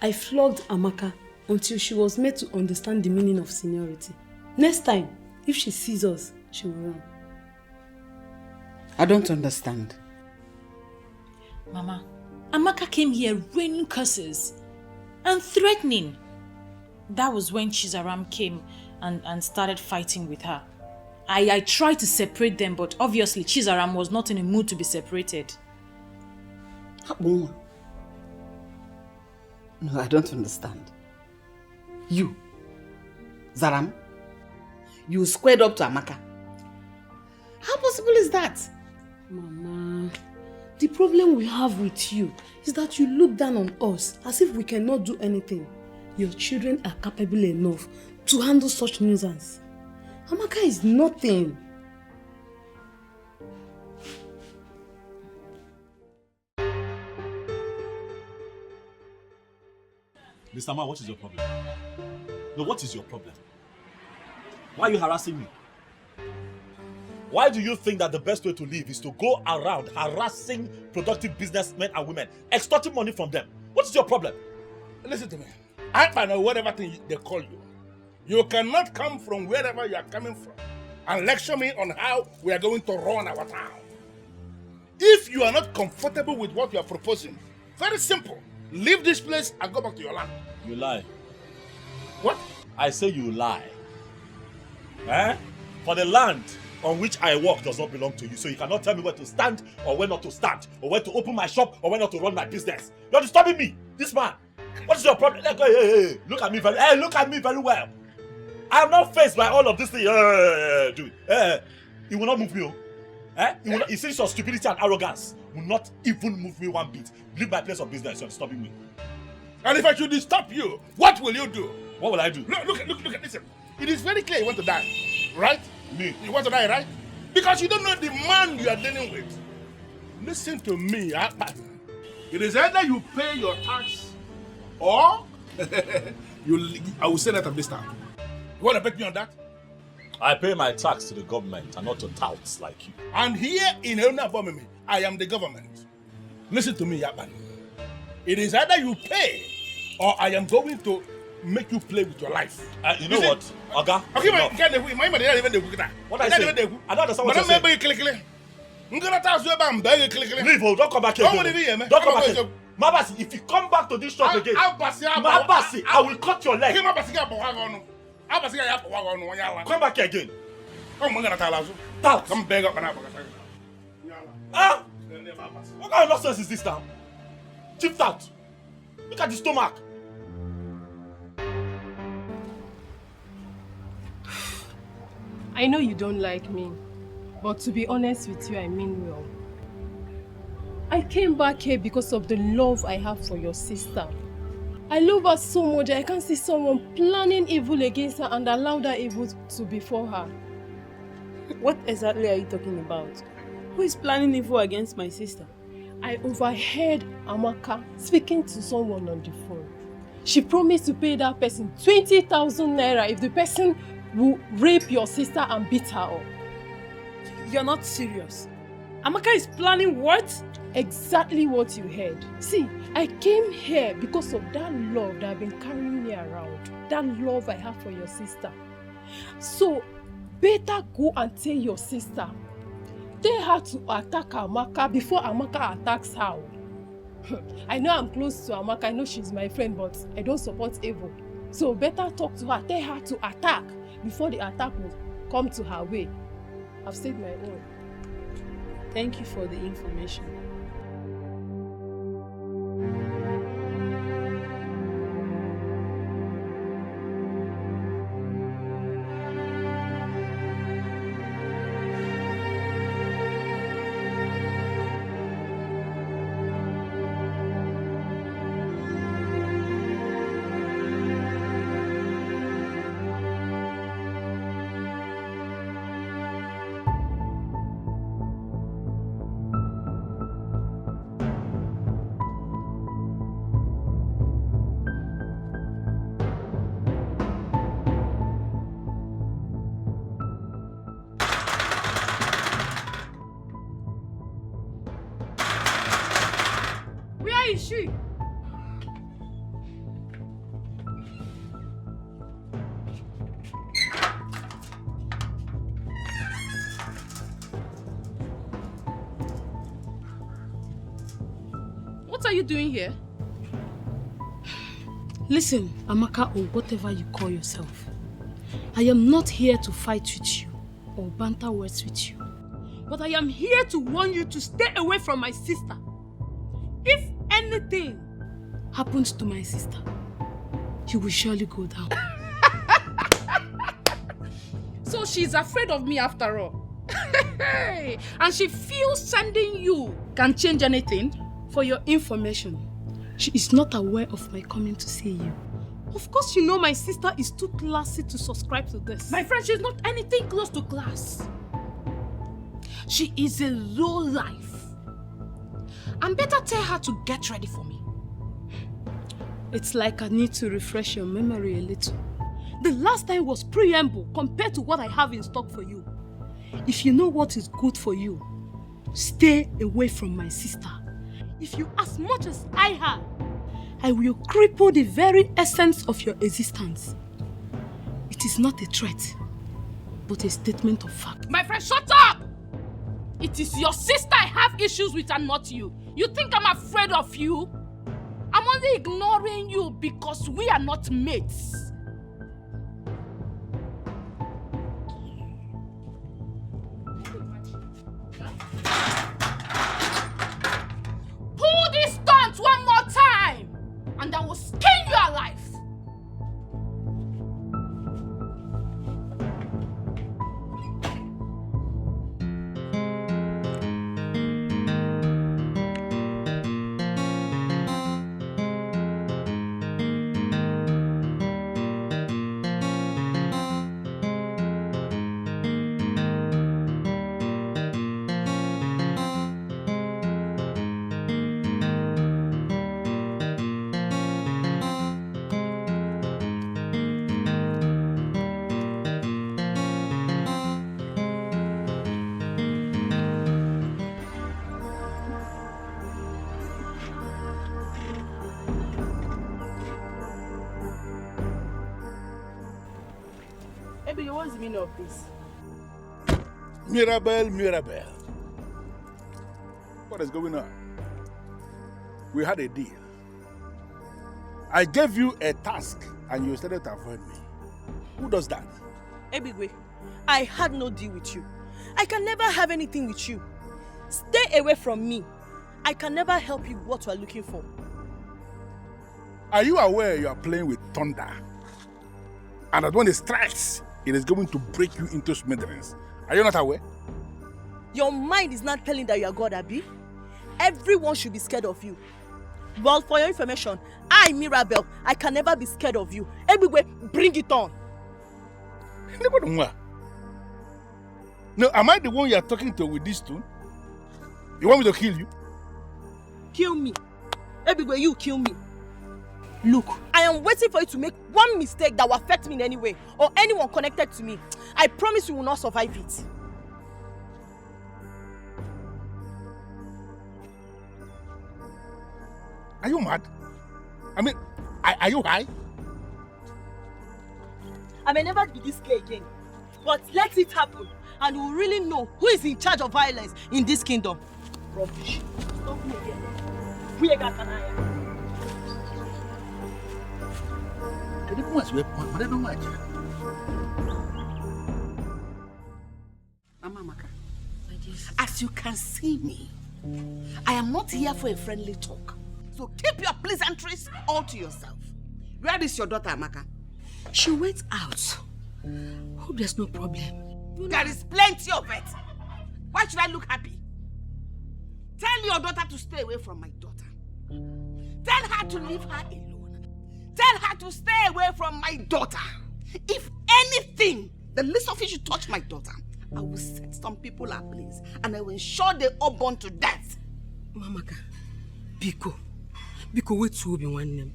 Speaker 8: I flogged Amaka until she was made to understand the meaning of seniority. Next time, if she sees us, she will run.
Speaker 6: I don't understand.
Speaker 1: Mama, Amaka came here raining curses and threatening. That was when Chizaram came and started fighting with her. I tried to separate them, but obviously Chizaram was not in a mood to be separated.
Speaker 6: No, I don't understand. You, Zaram, you squared up to Amaka. How possible is that?
Speaker 8: Mama, the problem we have with you is that you look down on us as if we cannot do anything. Your children are capable enough to handle such nuisance. Amaka is nothing.
Speaker 3: Mr. Man, what is your problem? No, what is your problem? Why are you harassing me? Why do you think that the best way to live is to go around harassing productive businessmen and women, extorting money from them? What is your problem?
Speaker 11: Listen to me. I know whatever thing they call you. You cannot come from wherever you are coming from and lecture me on how we are going to run our town. If you are not comfortable with what you are proposing, very simple. Leave this place and go back to your land.
Speaker 3: You lie.
Speaker 11: What?
Speaker 3: I say you lie. Eh? For the land on which I work does not belong to you, so you cannot tell me where to stand or where not to stand, or where to open my shop or where not to run my business. You're disturbing me, this man. What is your problem? Hey, look at me very well. I am not faced by all of this thing. Dude, it will not move me. You see your stupidity and arrogance will not even move me one bit. Leave my place of business. You're disturbing me.
Speaker 11: And if I should stop you, what will you do?
Speaker 3: What will I do?
Speaker 11: Look, listen. It is very clear you want to die, right?
Speaker 3: Me?
Speaker 11: You want to die, right? Because you don't know the man you are dealing with. Listen to me, Akpan. It is either you pay your tax or I will say that of this time. You want to bet me on that?
Speaker 3: I pay my tax to the government and not to touts like you.
Speaker 11: And here in Elna Bomimi, I am the government. Listen to me, Yaban. It is either you pay or I am going to make you play with your life.
Speaker 3: You know what? Oga?
Speaker 11: Okay,
Speaker 3: What I say? I don't understand what you're saying. Leave, don't come back here. Don't come back here. Mabasi, if you come back to this shop again, Mabasi, I will cut your leg. Come back here again. Tout.
Speaker 11: Come beg up and up.
Speaker 3: Ah! What kind of nonsense is this now? Chipped out. Look at the stomach.
Speaker 5: I know you don't like me, but to be honest with you, I mean well. I came back here because of the love I have for your sister. I love her so much I can't see someone planning evil against her and allow that evil to befall her.
Speaker 8: What exactly are you talking about? Who is planning evil against my sister?
Speaker 5: I overheard Amaka speaking to someone on the phone. She promised to pay that person 20,000 naira if the person will rape your sister and beat her up.
Speaker 8: You're not serious. Amaka is planning what?
Speaker 5: Exactly what you heard. See, I came here because of that love that I've been carrying me around. That love I have for your sister. So, better go and tell your sister. Tell her to attack Amaka before Amaka attacks her. I know I'm close to Amaka. I know she's my friend, but I don't support evil. So, better talk to her. Tell her to attack before the attack will come to her way. I've said my own.
Speaker 8: Thank you for the information.
Speaker 5: Where is she? What are you doing here?
Speaker 8: Listen, Amaka, or whatever you call yourself. I am not here to fight with you or banter words with you.
Speaker 5: But I am here to warn you to stay away from my sister. If anything
Speaker 8: happens to my sister, you will surely go down.
Speaker 2: So she's afraid of me after all. And she feels sending you can change anything?
Speaker 8: For your information, she is not aware of my coming to see you.
Speaker 5: Of course you know my sister is too classy to subscribe to this.
Speaker 2: My friend, she's not anything close to class. She is a low life. And better tell her to get ready for me.
Speaker 8: It's like I need to refresh your memory a little.
Speaker 5: The last time was preamble compared to what I have in stock for you.
Speaker 8: If you know what is good for you, stay away from my sister.
Speaker 5: If you as much as I have,
Speaker 8: I will cripple the very essence of your existence. It is not a threat, but a statement of fact.
Speaker 2: My friend, shut up! It is your sister I have issues with and not you. You think I'm afraid of you? I'm only ignoring you because we are not mates. Pull this stunt one more time and I will skin you alive.
Speaker 10: What's the meaning of this?
Speaker 11: Mirabelle. What is going on? We had a deal. I gave you a task and you started to avoid me. Who does that?
Speaker 10: Ebigwe, I had no deal with you. I can never have anything with you. Stay away from me. I can never help you with what you are looking for.
Speaker 11: Are you aware you are playing with thunder? And that when it strikes, it is going to break you into smithereens. Are you not aware?
Speaker 10: Your mind is not telling that you are God, Abi. Everyone should be scared of you. Well, for your information, I, Mirabelle, I can never be scared of you. Everywhere, bring it on.
Speaker 11: No, am I the one you are talking to with this tune? You want me to kill you?
Speaker 10: Kill me. Everywhere, you kill me. Look, I am waiting for you to make one mistake that will affect me in any way, or anyone connected to me. I promise you will not survive it.
Speaker 11: Are you mad? I mean, are you high?
Speaker 10: I may never be this gay again, but let it happen, and you will really know who is in charge of violence in this kingdom. Rubbish. Stop me again. We got an eye.
Speaker 6: Mama Maka, as you can see me, I am not here for a friendly talk. So keep your pleasantries all to yourself. Where is your daughter, Amaka?
Speaker 8: She went out. Hope there's no problem.
Speaker 6: There is plenty of it. Why should I look happy? Tell your daughter to stay away from my daughter. Tell her to leave her alone. Tell her to stay away from my daughter. If anything, the least of it should touch my daughter, I will set some people ablaze and I will ensure they all burn to death.
Speaker 8: Mamaka, Biko, wait to be one name.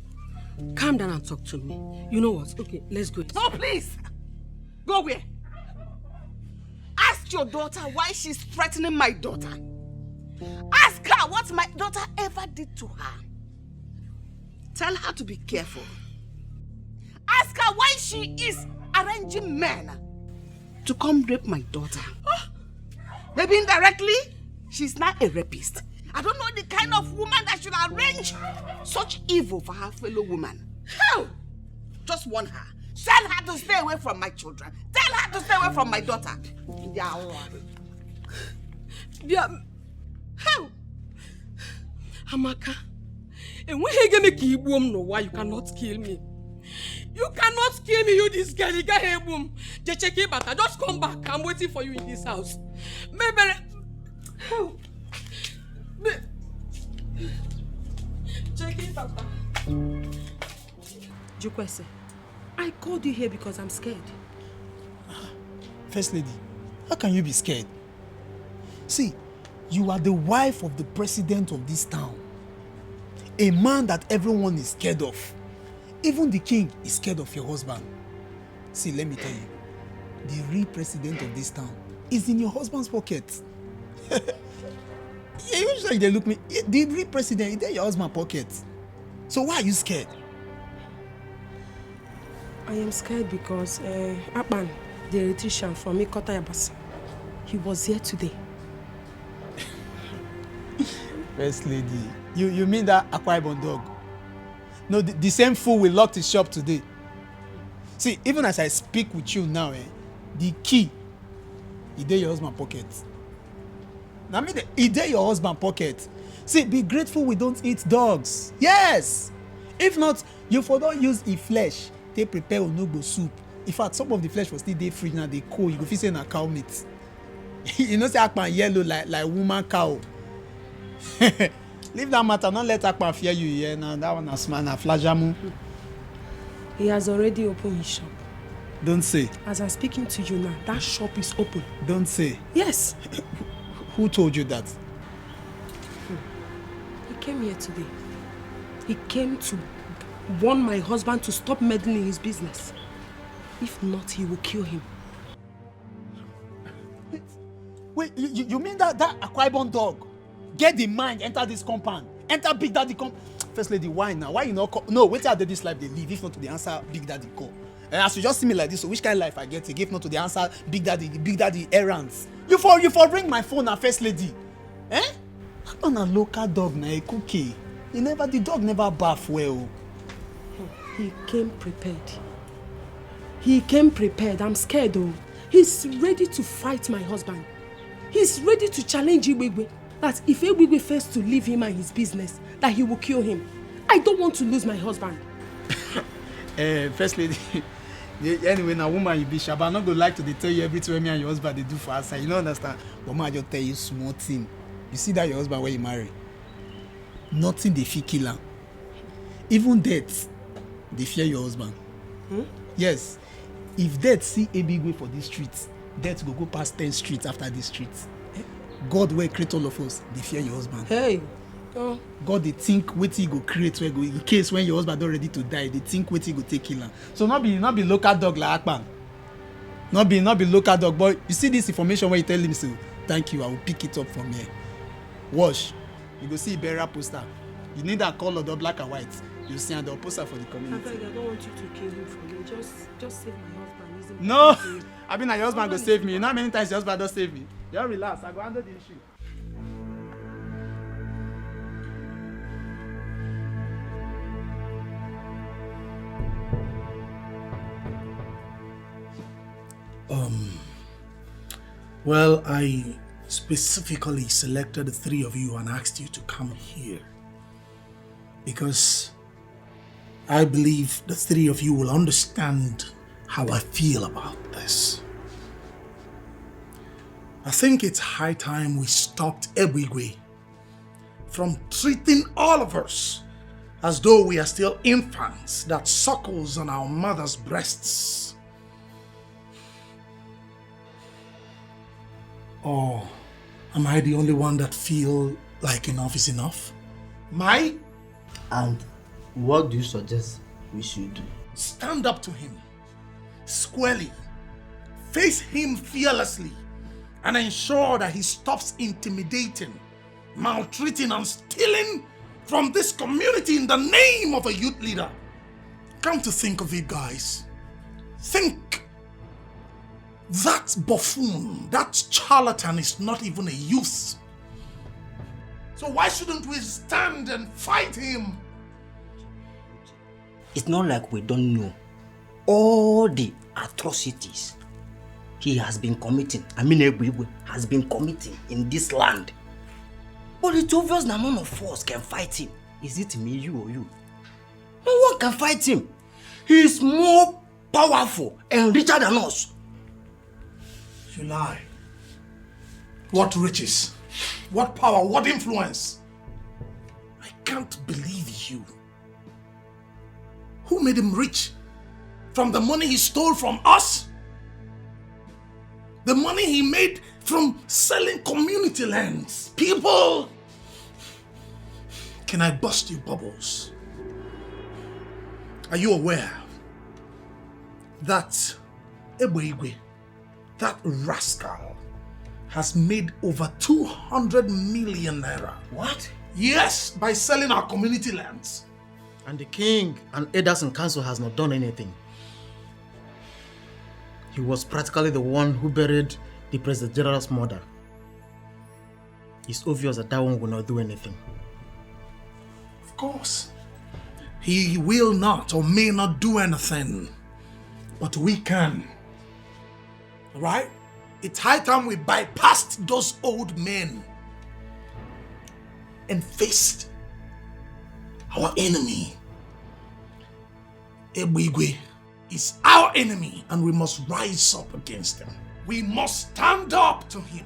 Speaker 8: Calm down and talk to me. You know what? Okay, let's go.
Speaker 6: No, please. Go where? Ask your daughter why she's threatening my daughter. Ask her what my daughter ever did to her. Tell her to be careful. Ask her why she is arranging men to come rape my daughter. Maybe indirectly, she's not a rapist. I don't know the kind of woman that should arrange such evil for her fellow woman. Hell! Just warn her. Tell her to stay away from my children. Tell her to stay away from my daughter.
Speaker 7: Yeah. How? Amaka, and when you gonna kill boom, no why you cannot kill me? You cannot kill me, you this girl. You got here, boom. Just check it, but I just come back. I'm waiting for you in this house. Maybe. How? Check it, Papa. Jukwese, I called you here because I'm scared.
Speaker 13: First lady, how can you be scared? See, you are the wife of the president of this town. A man that everyone is scared of. Even the king is scared of your husband. See, let me tell you, the real president of this town is in your husband's pocket. Usually they look me, the real president is in your husband's pocket. So why are you scared?
Speaker 5: I am scared because Akpan, the electrician from Ikota Yabasa, he was here today.
Speaker 13: First lady, you mean that Akwa Ibom dog? No, the same fool will lock his shop today. See, even as I speak with you now, the key is in your husband's pocket. Now, it's in your husband's pocket. See, be grateful we don't eat dogs. Yes! If not, you for don't use the flesh. They prepare onugbo soup. In fact, some of the flesh was still there free now, they cold. You go feel say na cow meat. You know, say Akpan yellow like woman cow. Leave that matter, don't let Akpan fear you here. Now that one is man, flajamu.
Speaker 5: He has already opened his shop.
Speaker 13: Don't say.
Speaker 5: As I'm speaking to you now, that shop is open.
Speaker 13: Don't say.
Speaker 5: Yes.
Speaker 13: Who told you that?
Speaker 5: He came here today. He came to warn my husband to stop meddling in his business. If not, he will kill him.
Speaker 13: Wait, you mean that Akwa Ibom dog get the mind, enter this compound, enter Big Daddy First lady, why now? Why you not call? No, wait till this life they live, if not to the answer Big Daddy call. And as you just see me like this, so which kind of life I get? If not to the answer Big Daddy errands. You for ring my phone now, first lady. Eh? On a local dog na a cookie. The dog never bath well.
Speaker 5: He came prepared. He came prepared. I'm scared though. He's ready to fight my husband. He's ready to challenge Igwegwe. That if Igwegwe fails to leave him and his business, that he will kill him. I don't want to lose my husband.
Speaker 13: First lady, anyway, now woman you be sure, but I'm not gonna like to tell you everything me and your husband they do for us. You don't understand. But man, I just tell you small thing. You see that your husband when you marry, nothing they fear kill him. Even death, they fear your husband. Yes. If death see a big way for these streets, death will go past 10 streets after these streets. God will create all of us, they fear your husband.
Speaker 5: Hey.
Speaker 13: God they think what he go create where go in case when your husband not ready to die, they think what he go take kill him. So not be local dog like Akpan. Not be local dog, but you see this information where you tell him so thank you, I will pick it up from here. Wash. You go see a burial poster. You need that color, the black and white. You see the poster for the community.
Speaker 5: I don't want you to kill him for me. Just save my husband.
Speaker 13: No, I mean your husband go save me. You know how many times your husband don't save me? Just relax, I go handle the issue.
Speaker 4: Well, I specifically selected the three of you and asked you to come here because I believe the three of you will understand how I feel about this. I think it's high time we stopped Ebwigwe from treating all of us as though we are still infants that suckles on our mother's breasts. Or am I the only one that feel like enough is enough? Mai?
Speaker 16: And what do you suggest we should do?
Speaker 4: Stand up to him, squarely, face him fearlessly, and ensure that he stops intimidating, maltreating and stealing from this community in the name of a youth leader. Come to think of it, guys. Think. That buffoon, that charlatan is not even a youth. So why shouldn't we stand and fight him?
Speaker 16: It's not like we don't know all the atrocities he has been committing. Ebigwe has been committing in this land. But it's obvious that none of us can fight him. Is it me, you, or you? No one can fight him. He is more powerful and richer than us.
Speaker 4: You lie. What riches? What power? What influence? I can't believe you. Who made him rich? From the money he stole from us? The money he made from selling community lands? People! Can I bust you bubbles? Are you aware that Ebigwe, that rascal, has made over 200 million naira?
Speaker 16: What?
Speaker 4: Yes, by selling our community lands.
Speaker 19: And the king and elders in council has not done anything. He was practically the one who buried the President General's mother. It's obvious that one will not do anything.
Speaker 4: Of course. He will not or may not do anything. But we can. Right? It's high time we bypassed those old men and faced our enemy. Ebigwe is our enemy and we must rise up against him. We must stand up to him.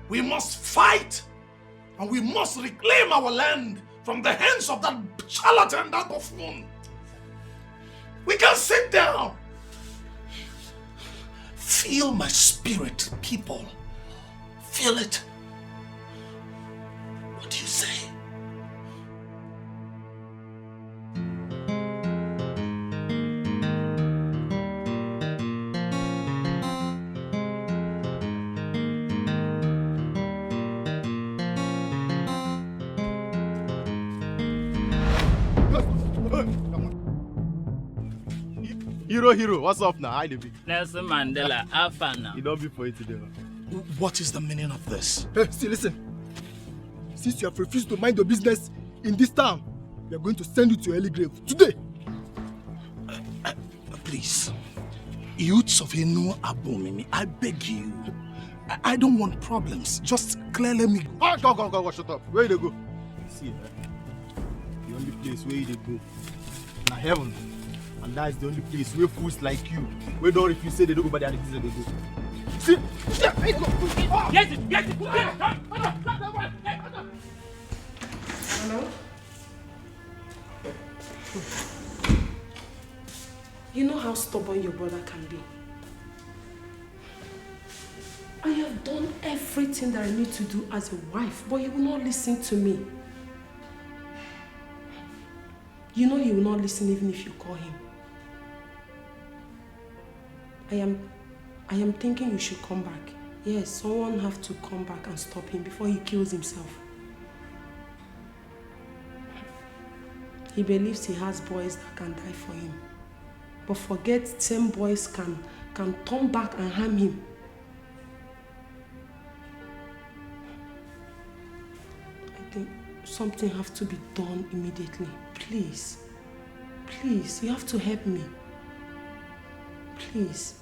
Speaker 4: We must fight and we must reclaim our land from the hands of that charlatan, that buffoon. We can sit down. Feel my spirit, people. Feel it. What do you say?
Speaker 17: Hero, what's up now? Hi, David.
Speaker 20: Nelson Mandela, Afana.
Speaker 17: You don't be for it today.
Speaker 4: What is the meaning of this?
Speaker 13: Hey, see, listen. Since you have refused to mind your business in this town, we are going to send you to early grave today.
Speaker 4: Please, youths of Enu Abomimi, I beg you. I don't want problems. Just clearly me go.
Speaker 17: Go, shut up. Where you go? See, the only place where you go, na heaven. And that's the only place where fools like you, where don't refuse say they don't go by the things that they do. See?
Speaker 20: Get it!
Speaker 8: Hello? You know how stubborn your brother can be. I have done everything that I need to do as a wife, but he will not listen to me. You know he will not listen even if you call him. I am thinking you should come back. Yes, someone have to come back and stop him before he kills himself. He believes he has boys that can die for him. But forget same boys can turn back and harm him. I think something has to be done immediately. Please. Please, you have to help me. Please.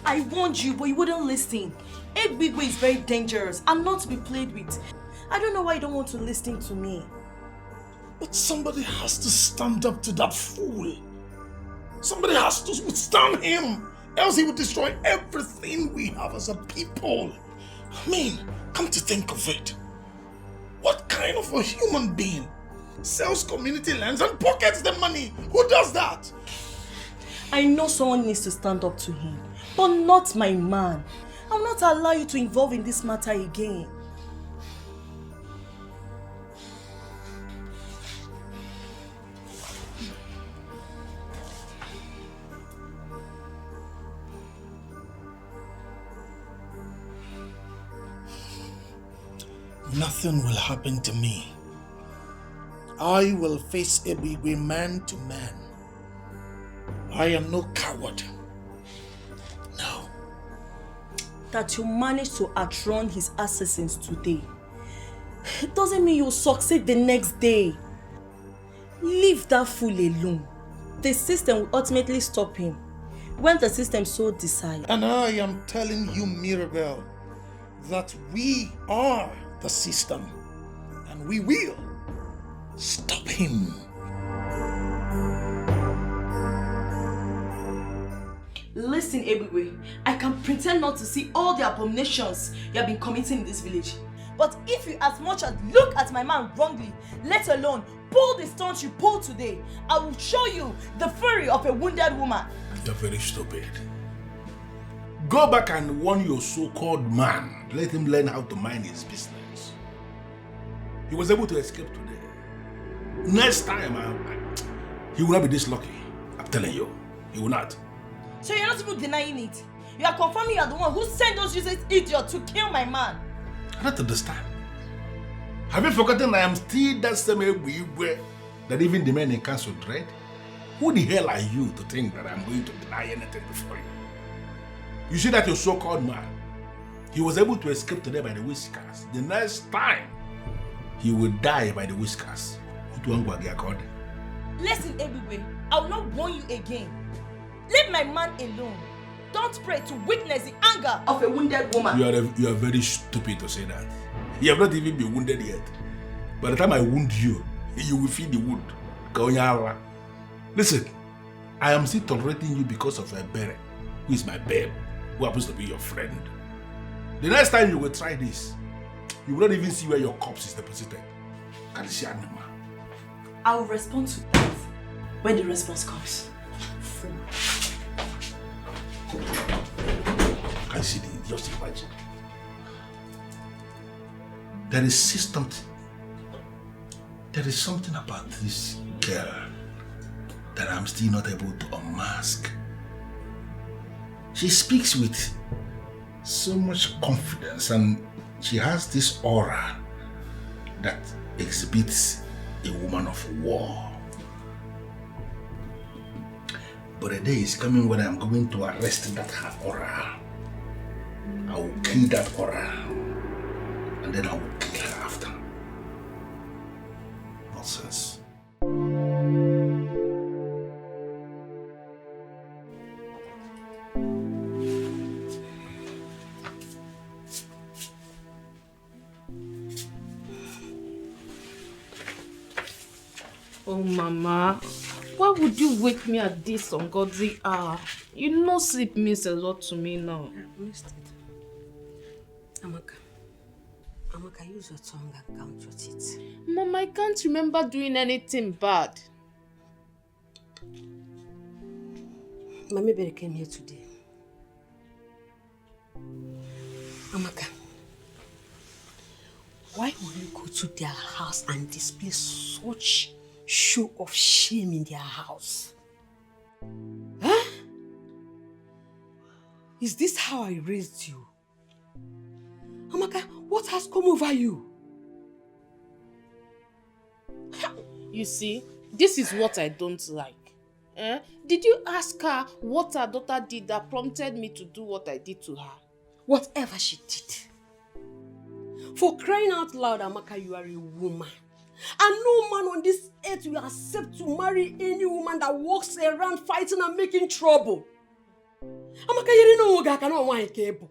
Speaker 10: I warned you, but you wouldn't listen. Ebigwe is very dangerous and not to be played with. I don't know why you don't want to listen to me.
Speaker 4: But somebody has to stand up to that fool. Somebody has to withstand him. Else he will destroy everything we have as a people. I mean, come to think of it. What kind of a human being sells community lands and pockets the money? Who does that?
Speaker 10: I know someone needs to stand up to him, but not my man. I'll not allow you to involve in this matter again.
Speaker 4: Nothing will happen to me. I will face Ebigwe man to man. I am no coward. No.
Speaker 10: That you managed to outrun his assassins today, it doesn't mean you'll succeed the next day. Leave that fool alone. The system will ultimately stop him when the system so decides.
Speaker 4: And I am telling you, Mirabel, that we are the system, and we will stop him.
Speaker 10: Listen, Ebigwe, I can pretend not to see all the abominations you have been committing in this village. But if you as much as look at my man wrongly, let alone pull the stunts you pulled today, I will show you the fury of a wounded woman.
Speaker 11: You're very stupid. Go back and warn your so-called man. Let him learn how to mind his business. He was able to escape today. Next time, he will not be this lucky. I'm telling you, he will not.
Speaker 10: So you're not even denying it. You are confirming you are the one who sent those useless idiots to kill my man.
Speaker 11: I don't understand. Have you forgotten I am still that same Ebigwe that even the men in council dread? Who the hell are you to think that I'm going to deny anything before you? You see that your so-called man, he was able to escape today by the whiskers. The next time, he will die by the whiskers.
Speaker 10: Listen, Ebigwe, I will not warn you again. Leave my man alone. Don't pray to witness the anger of a wounded woman.
Speaker 11: You are very stupid to say that. You have not even been wounded yet. By the time I wound you, you will feel the wound. Listen, I am still tolerating you because of a Bere, who is my babe, who happens to be your friend. The next time you will try this, you will not even see where your corpse is deposited. Can you see animal?
Speaker 10: I will respond to that when the response comes.
Speaker 11: Can you see the just imagine? There is something about this girl that I'm still not able to unmask. She speaks with so much confidence and she has this aura that exhibits a woman of war. But a day is coming when I'm going to arrest that her aura. I will kill that aura and then I will kill her after. Nonsense.
Speaker 2: Oh, Mama, why would you wake me at this ungodly hour? You know sleep means a lot to me now.
Speaker 7: I missed it. Amaka, use your tongue and count your teeth.
Speaker 2: Mama, I can't remember doing anything bad.
Speaker 7: Mami Bere came here today. Amaka, why will you go to their house and display such show of shame in their house? Huh? Is this how I raised you? Amaka, what has come over you?
Speaker 2: You see, this is what I don't like. Did you ask her what her daughter did that prompted me to do what I did to her?
Speaker 7: Whatever she did. For crying out loud, Amaka, you are a woman. And no man on this earth will accept to marry any woman that walks around fighting and making trouble. Amaka, you don't know I cannot want a cable.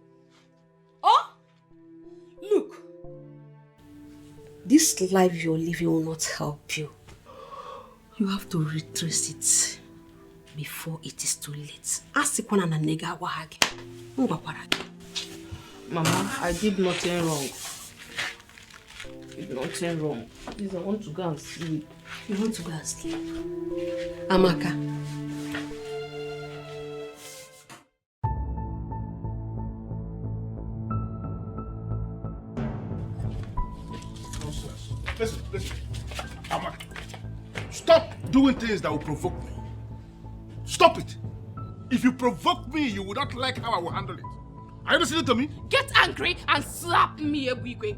Speaker 7: Oh? Look. This life you're living will not help you. You have to retrace it before it is too late.
Speaker 2: Mama, I did nothing wrong. Nothing wrong. Please, I want to go and sleep.
Speaker 7: You want to go and sleep? Amaka.
Speaker 11: Listen. Amaka, stop doing things that will provoke me. Stop it. If you provoke me, you will not like how I will handle it. Are you listening to me?
Speaker 2: Get angry and slap me, Ebigwe.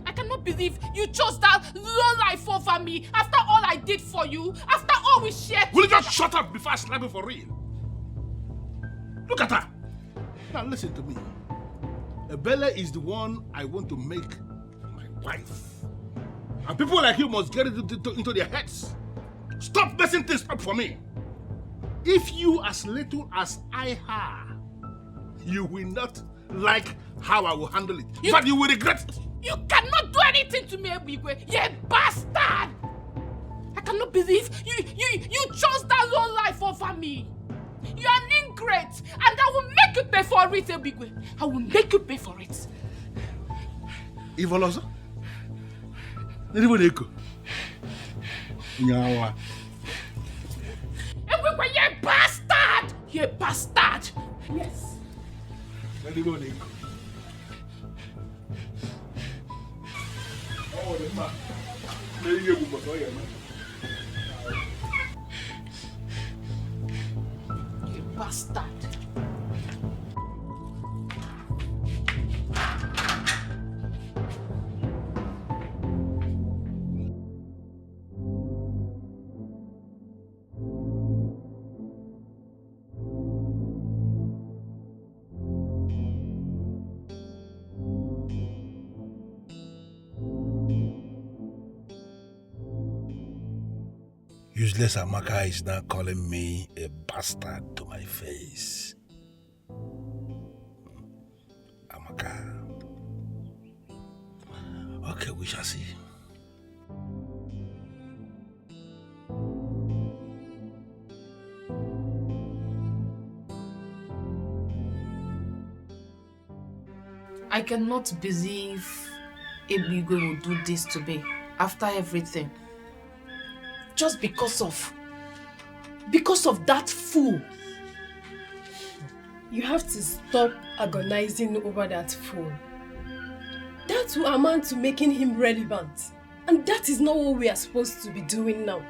Speaker 2: I can cannot believe you chose that low life over me after all I did for you, after all we shared.
Speaker 15: Will you just shut up before I slap you for real? Look at her. Now listen to me. Bella is the one I want to make my wife. And people like you must get it into their heads. Stop messing things up for me. If you as little as I have, you will not like how I will handle it. In fact, you will regret it.
Speaker 2: You cannot do anything to me, Ebigwe. You bastard! I cannot believe you chose that low life over me. You are an ingrate, and I will make you pay for it, Ebigwe. I will make you pay for it.
Speaker 15: Ivolosa? Anybody go? Nyawa.
Speaker 2: Ebigwe, you bastard! You bastard! Yes.
Speaker 15: Anybody go? Oh, the man. There you go, but
Speaker 2: you bastard.
Speaker 11: Useless Amaka is now calling me a bastard to my face. Amaka. Okay, we shall see.
Speaker 2: I cannot believe Ebigwe will do this to me after everything. Just because of that fool.
Speaker 5: You have to stop agonizing over that fool. That will amount to making him relevant. And that is not what we are supposed to be doing now.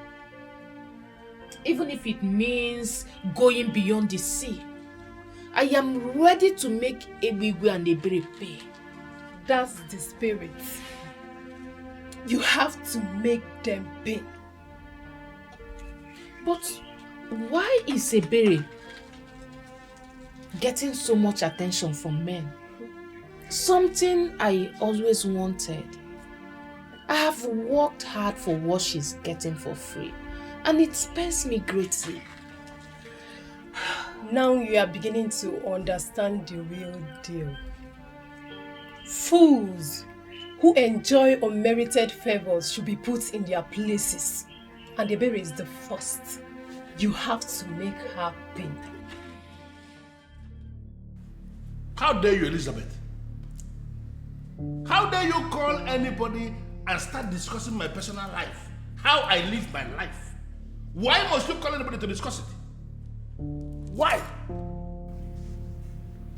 Speaker 2: Even if it means going beyond the sea, I am ready to make Ebigwe and Ebere pay.
Speaker 5: That's the spirit. You have to make them pay.
Speaker 2: But why is Ebere getting so much attention from men? Something I always wanted. I have worked hard for what she's getting for free, and it pains me greatly.
Speaker 5: Now you are beginning to understand the real deal. Fools who enjoy unmerited favors should be put in their places. And Ebere is the first. You have to make her pay.
Speaker 15: How dare you, Elizabeth? How dare you call anybody and start discussing my personal life? How I live my life? Why must you call anybody to discuss it? Why?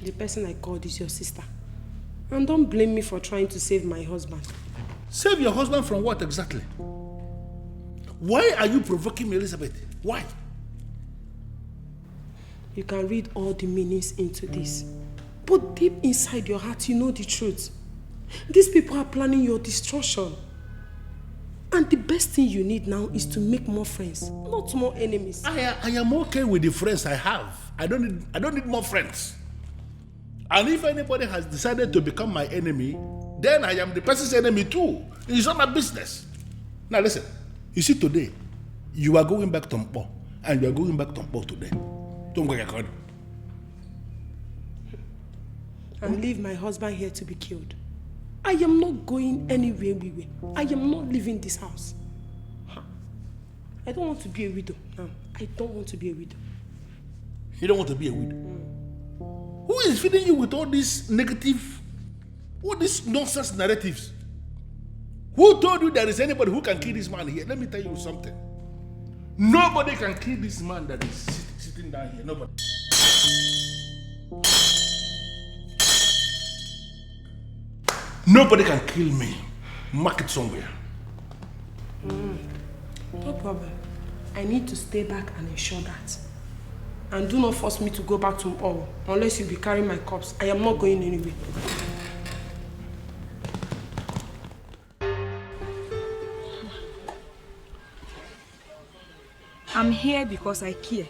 Speaker 8: The person I called is your sister. And don't blame me for trying to save my husband.
Speaker 15: Save your husband from what exactly? Why are you provoking me, Elizabeth? Why?
Speaker 8: You can read all the meanings into this. But deep inside your heart, you know the truth. These people are planning your destruction. And the best thing you need now is to make more friends, not more enemies.
Speaker 15: I am okay with the friends I have. I don't need more friends. And if anybody has decided to become my enemy, then I am the person's enemy too. It's not my business. Now listen. You see, today, you are going back to Mpo, and you are going back to Mpo today. Don't go get
Speaker 8: And leave my husband here to be killed. I am not going anywhere. I am not leaving this house. I don't want to be a widow now. I don't want to be a widow.
Speaker 15: You don't want to be a widow? Who is feeding you with all these negative, all these nonsense narratives? Who told you there is anybody who can kill this man here? Let me tell you something. Nobody can kill this man that is sitting down here. Nobody. Nobody can kill me. Mark it somewhere.
Speaker 8: No problem. I need to stay back and ensure that. And do not force me to go back to all unless you be carrying my corpse. I am not going anywhere.
Speaker 9: I'm here because I care.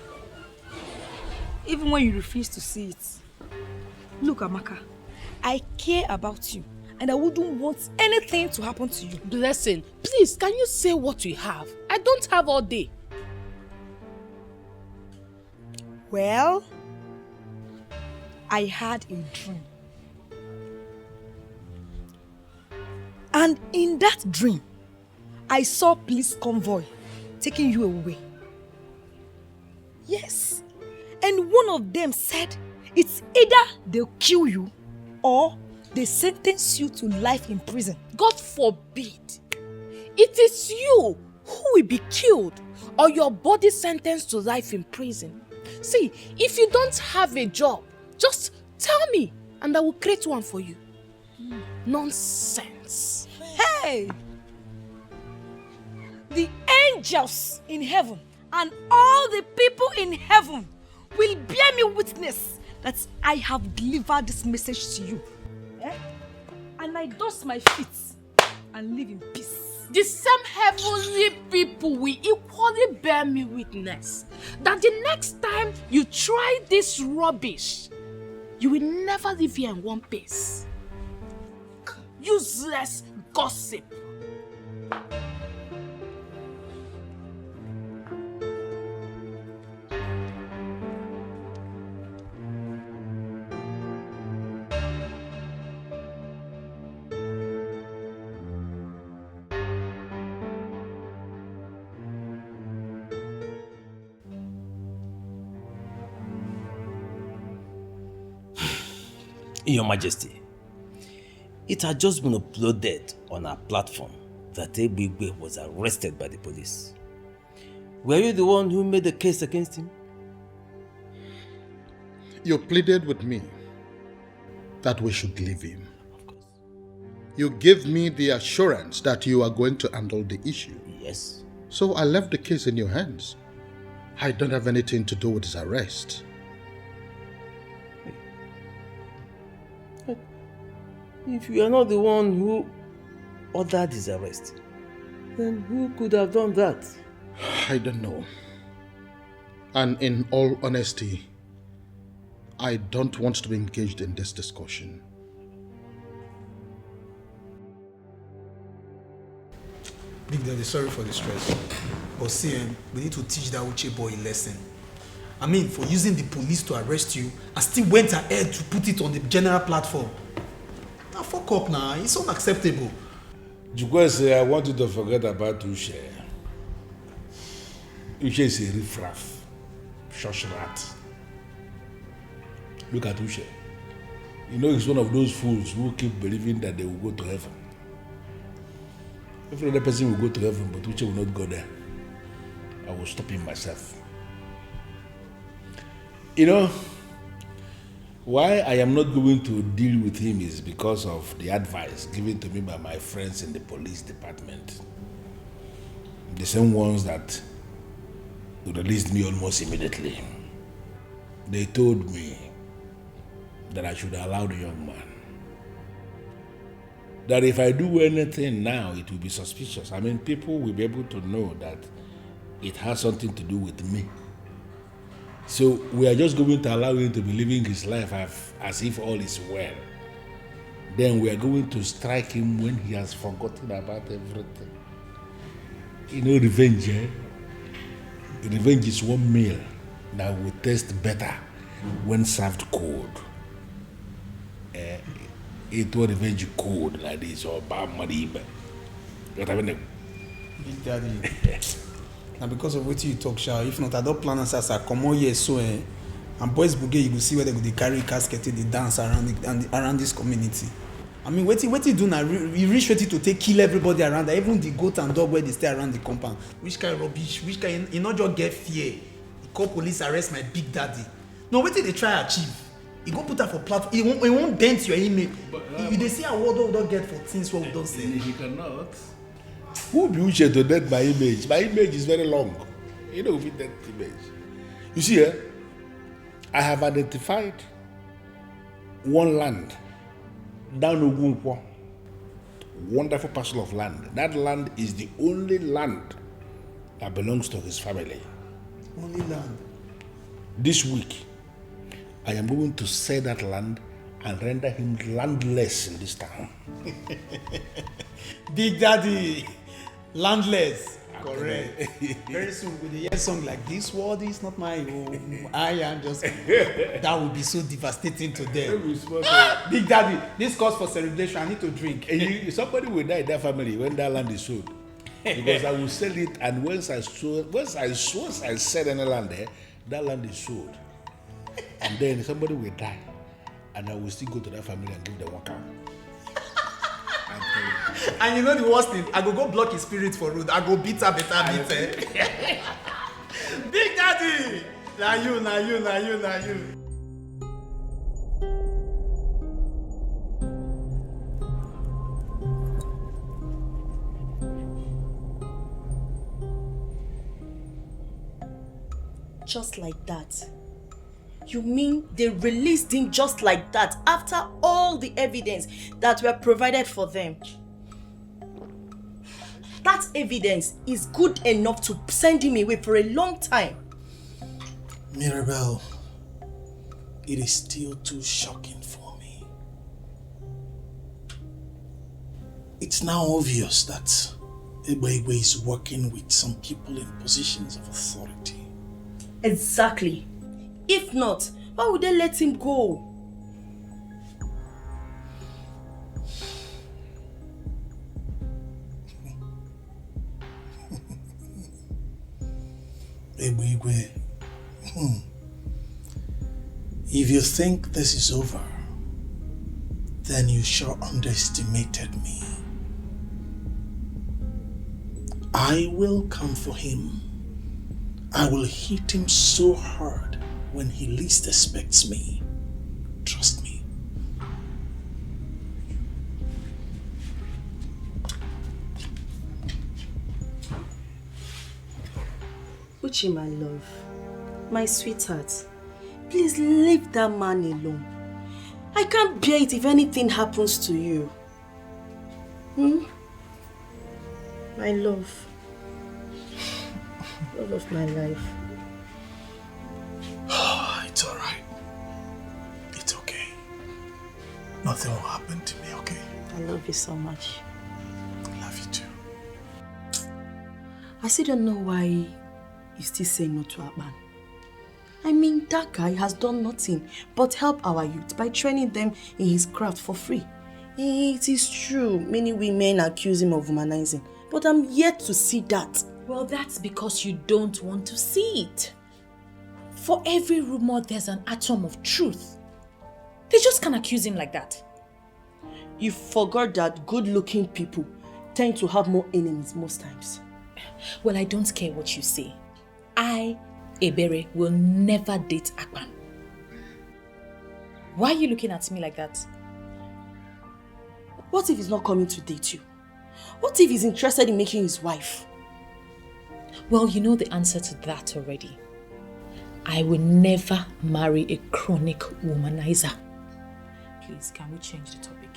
Speaker 9: Even when you refuse to see it. Look, Amaka, I care about you and I wouldn't want anything to happen to you.
Speaker 2: Blessing, please, can you say what you have? I don't have all day.
Speaker 9: Well, I had a dream. And in that dream, I saw police convoy taking you away. Yes. And one of them said, it's either they'll kill you or they sentence you to life in prison.
Speaker 2: God forbid. It is you who will be killed or your body sentenced to life in prison. See, if you don't have a job, just tell me and I will create one for you. Nonsense.
Speaker 9: Hey! The angels in heaven and all the people in heaven will bear me witness that I have delivered this message to you. Eh? And I dust my feet and live in peace.
Speaker 2: The same heavenly people will equally bear me witness that the next time you try this rubbish, you will never live here in one piece. Useless gossip.
Speaker 16: Your Majesty, it had just been uploaded on our platform that Ebigwe was arrested by the police. Were you the one who made the case against him?
Speaker 15: You pleaded with me that we should leave him.
Speaker 16: Of course.
Speaker 15: You gave me the assurance that you are going to handle the issue.
Speaker 16: Yes.
Speaker 15: So I left the case in your hands. I don't have anything to do with his arrest.
Speaker 16: If you are not the one who ordered his arrest, then who could have done that?
Speaker 15: I don't know. And in all honesty, I don't want to be engaged in this discussion.
Speaker 13: Big Daddy, sorry for the stress. But see, we need to teach that Uche boy a lesson. I mean, for using the police to arrest you, I still went ahead to put it on the general platform. Now, fuck up now. It's unacceptable.
Speaker 11: Jukwese, I want you to forget about Uche. Uche is a riffraff, shush rat. Look at Uche. You know he's one of those fools who keep believing that they will go to heaven. Every other person will go to heaven, but Uche will not go there. I will stop him myself. You know, why I am not going to deal with him is because of the advice given to me by my friends in the police department. The same ones that released me almost immediately. They told me that I should allow the young man. That if I do anything now, it will be suspicious. I mean, people will be able to know that it has something to do with me. So we are just going to allow him to be living his life as if all is well. Then we are going to strike him when he has forgotten about everything. You know, revenge, eh? Revenge is one meal that will taste better when served cold. It will revenge cold like this or bad money.
Speaker 13: Big Daddy. Now because of what you talk, Sha, if not, I don't plan as I come on here so and boys bouquet, you will see where they go carry casket, they dance around this community. I mean, what you do now? You reach ready to kill everybody around there, even the goat and dog where they stay around the compound. Which kind of rubbish? Which kind? You not just get fear. You call police arrest my Big Daddy. No, what did they try achieve? You go put that for platform. It won't dent your image. You they see a word we don't get for things what we don't say.
Speaker 11: He cannot. Who be Uche to dent my image? My image is very long. You know, with that image. You see, I have identified one land down Ogunkwo. Wonderful parcel of land. That land is the only land that belongs to his family.
Speaker 13: Only land.
Speaker 11: This week, I am going to sell that land and render him landless in this town.
Speaker 13: Big Daddy, landless. Correct. Very soon, with a year song like "This world is not my home, I am just," that would be so devastating to them. Big Daddy, this calls for celebration. I need to drink.
Speaker 11: Somebody will die in that family when that land is sold, because I will sell it, and once I sell any land there, that land is sold, and then somebody will die, and I will still go to that family and give them one cow.
Speaker 13: And you know the worst thing, I go block his spirit for road. I go beat her better. Big Daddy! Now you.
Speaker 10: Just like that? You mean they released him just like that after all the evidence that were provided for them? That evidence is good enough to send him away for a long time.
Speaker 4: Mirabel, it is still too shocking for me. It's now obvious that Ebegbe is working with some people in positions of authority.
Speaker 10: Exactly. If not, why would they let him go?
Speaker 4: Ebegbe, if you think this is over, then you sure underestimated me. I will come for him. I will hit him so hard when he least expects me. Trust me.
Speaker 10: Uchi, my love, my sweetheart, please leave that man alone. I can't bear it if anything happens to you. My love. Love of my life.
Speaker 4: It's alright. It's okay. Nothing will happen to me, okay?
Speaker 10: I love you so much.
Speaker 4: I love you too.
Speaker 10: I still don't know why you still say no to Akpan. I mean, that guy has done nothing but help our youth by training them in his craft for free. It is true, many women accuse him of womanizing, but I'm yet to see that.
Speaker 1: Well, that's because you don't want to see it. For every rumor, there's an atom of truth. They just can't accuse him like that.
Speaker 10: You forgot that good-looking people tend to have more enemies most times.
Speaker 1: Well, I don't care what you say. I, Ebere, will never date Akpan. Why are you looking at me like that?
Speaker 10: What if he's not coming to date you? What if he's interested in making his wife?
Speaker 1: Well, you know the answer to that already. I will never marry a chronic womanizer. Please, can we change the topic?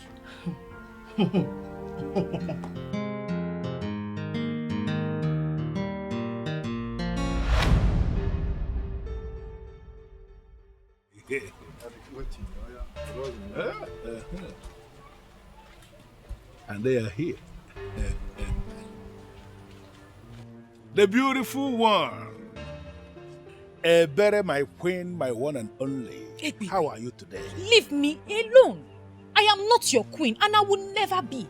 Speaker 11: And they are here. The beautiful one. Ebere, my queen, my one and only. How are you today?
Speaker 1: Leave me alone. I am not your queen and I will never be.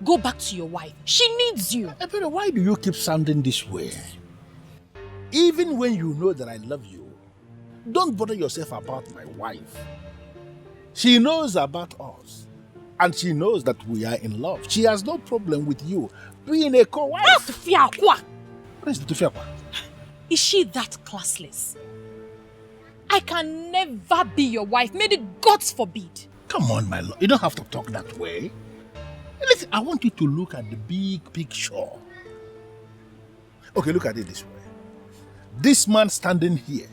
Speaker 1: Go back to your wife. She needs you.
Speaker 11: Ebere, why do you keep sounding this way? Even when you know that I love you, don't bother yourself about my wife. She knows about us. And she knows that we are in love. She has no problem with you being a co-wife.
Speaker 1: What
Speaker 11: is the Tufiakwa?
Speaker 1: Is she that classless? I can never be your wife. May the gods forbid.
Speaker 11: Come on, my love. You don't have to talk that way. Listen, I want you to look at the big picture. Okay, look at it this way. This man standing here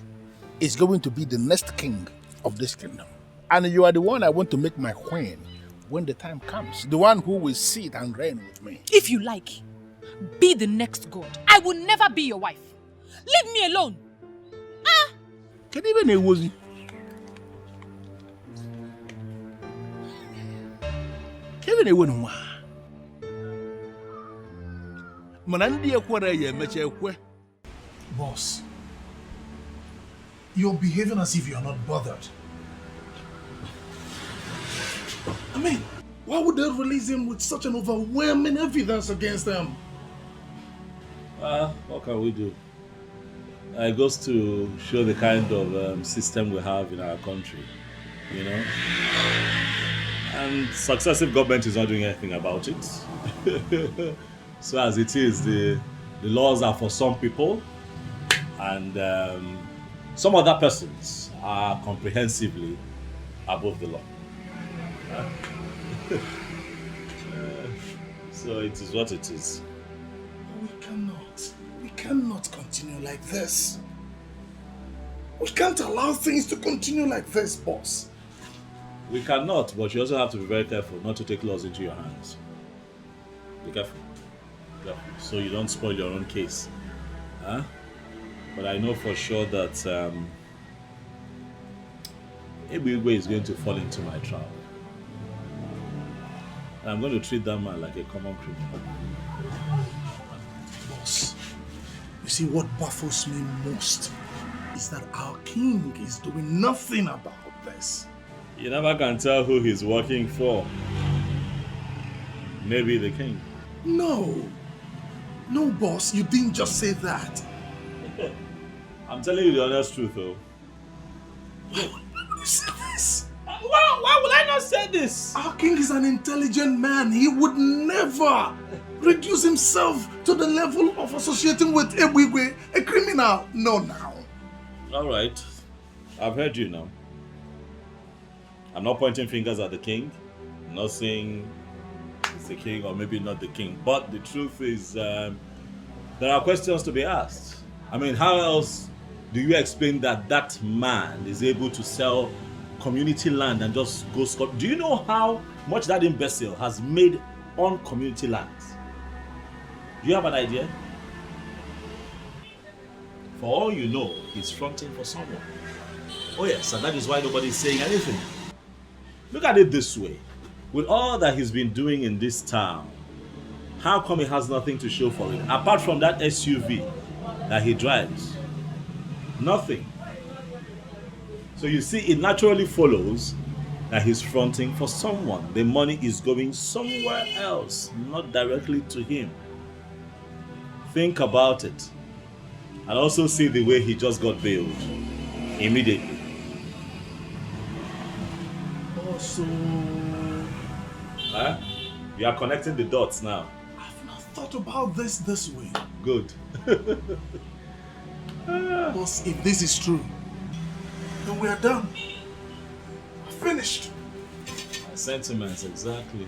Speaker 11: is going to be the next king of this kingdom. And you are the one I want to make my queen when the time comes. The one who will sit and reign with me.
Speaker 1: If you like, be the next god. I will never be your wife. Leave me alone.
Speaker 11: Can even a wozy? Even a one. Manandi akwara ye meche ekwe.
Speaker 4: Boss, you're behaving as if you're not bothered. I mean, why would they release him with such an overwhelming evidence against them?
Speaker 3: What can we do? It goes to show the kind of system we have in our country, you know. And successive government is not doing anything about it. So as it is, the laws are for some people, and some other persons are comprehensively above the law. So it is what it is.
Speaker 4: We cannot continue like this. We can't allow things to continue like this, boss.
Speaker 3: We cannot, but you also have to be very careful not to take laws into your hands. Be careful. So you don't spoil your own case. Huh? But I know for sure that Igwe is going to fall into my trap. And I'm going to treat that man like a common criminal.
Speaker 4: Boss, you see what baffles me most is that our king is doing nothing about this.
Speaker 3: You never can tell who he's working for. Maybe the king.
Speaker 4: No, boss, you didn't just say that.
Speaker 3: I'm telling you the honest truth, though.
Speaker 4: Why would you say this?
Speaker 3: Why would I not say this?
Speaker 4: Our king is an intelligent man. He would never reduce himself to the level of associating with Ebwigwe, a criminal. No, now.
Speaker 3: All right. I've heard you now. I'm not pointing fingers at the king. I'm not saying it's the king or maybe not the king. But the truth is, there are questions to be asked. I mean, how else do you explain that man is able to sell community land and just go scot? Do you know how much that imbecile has made on community lands? Do you have an idea? For all you know, he's fronting for someone. Oh yes, and that is why nobody is saying anything. Look at it this way. With all that he's been doing in this town, how come he has nothing to show for it? Apart from that SUV that he drives. Nothing. So you see, it naturally follows that he's fronting for someone. The money is going somewhere else, not directly to him. Think about it. And also see the way he just got bailed. Immediately.
Speaker 4: Also,
Speaker 3: You are connecting the dots now.
Speaker 4: I've not thought about this way.
Speaker 3: Good.
Speaker 4: Boss, if this is true, then we are done. Finished.
Speaker 3: My sentiments, exactly.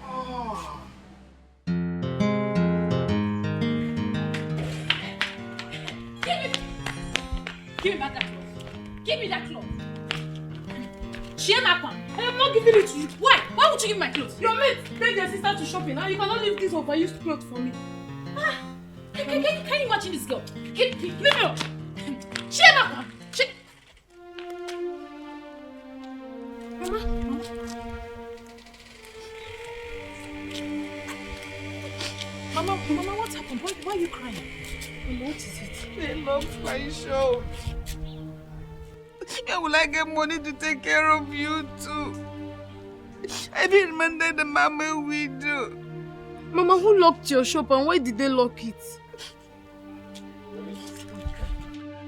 Speaker 4: Oh.
Speaker 1: Give me back that cloth. Give me that cloth. Chiemaka, I am not giving it to you. Why? Why would you give me my clothes?
Speaker 5: Your mate take your sister to shopping and you cannot leave this overused clothes for me.
Speaker 1: Can you imagine this girl? Leave me alone. Chiemaka. Mama, what happened? Why are you crying? Mama, what is it?
Speaker 6: They love my show. Where will I get money to take care of you too? I didn't remember the mama we do.
Speaker 5: Mama, who locked your shop and why did they lock it?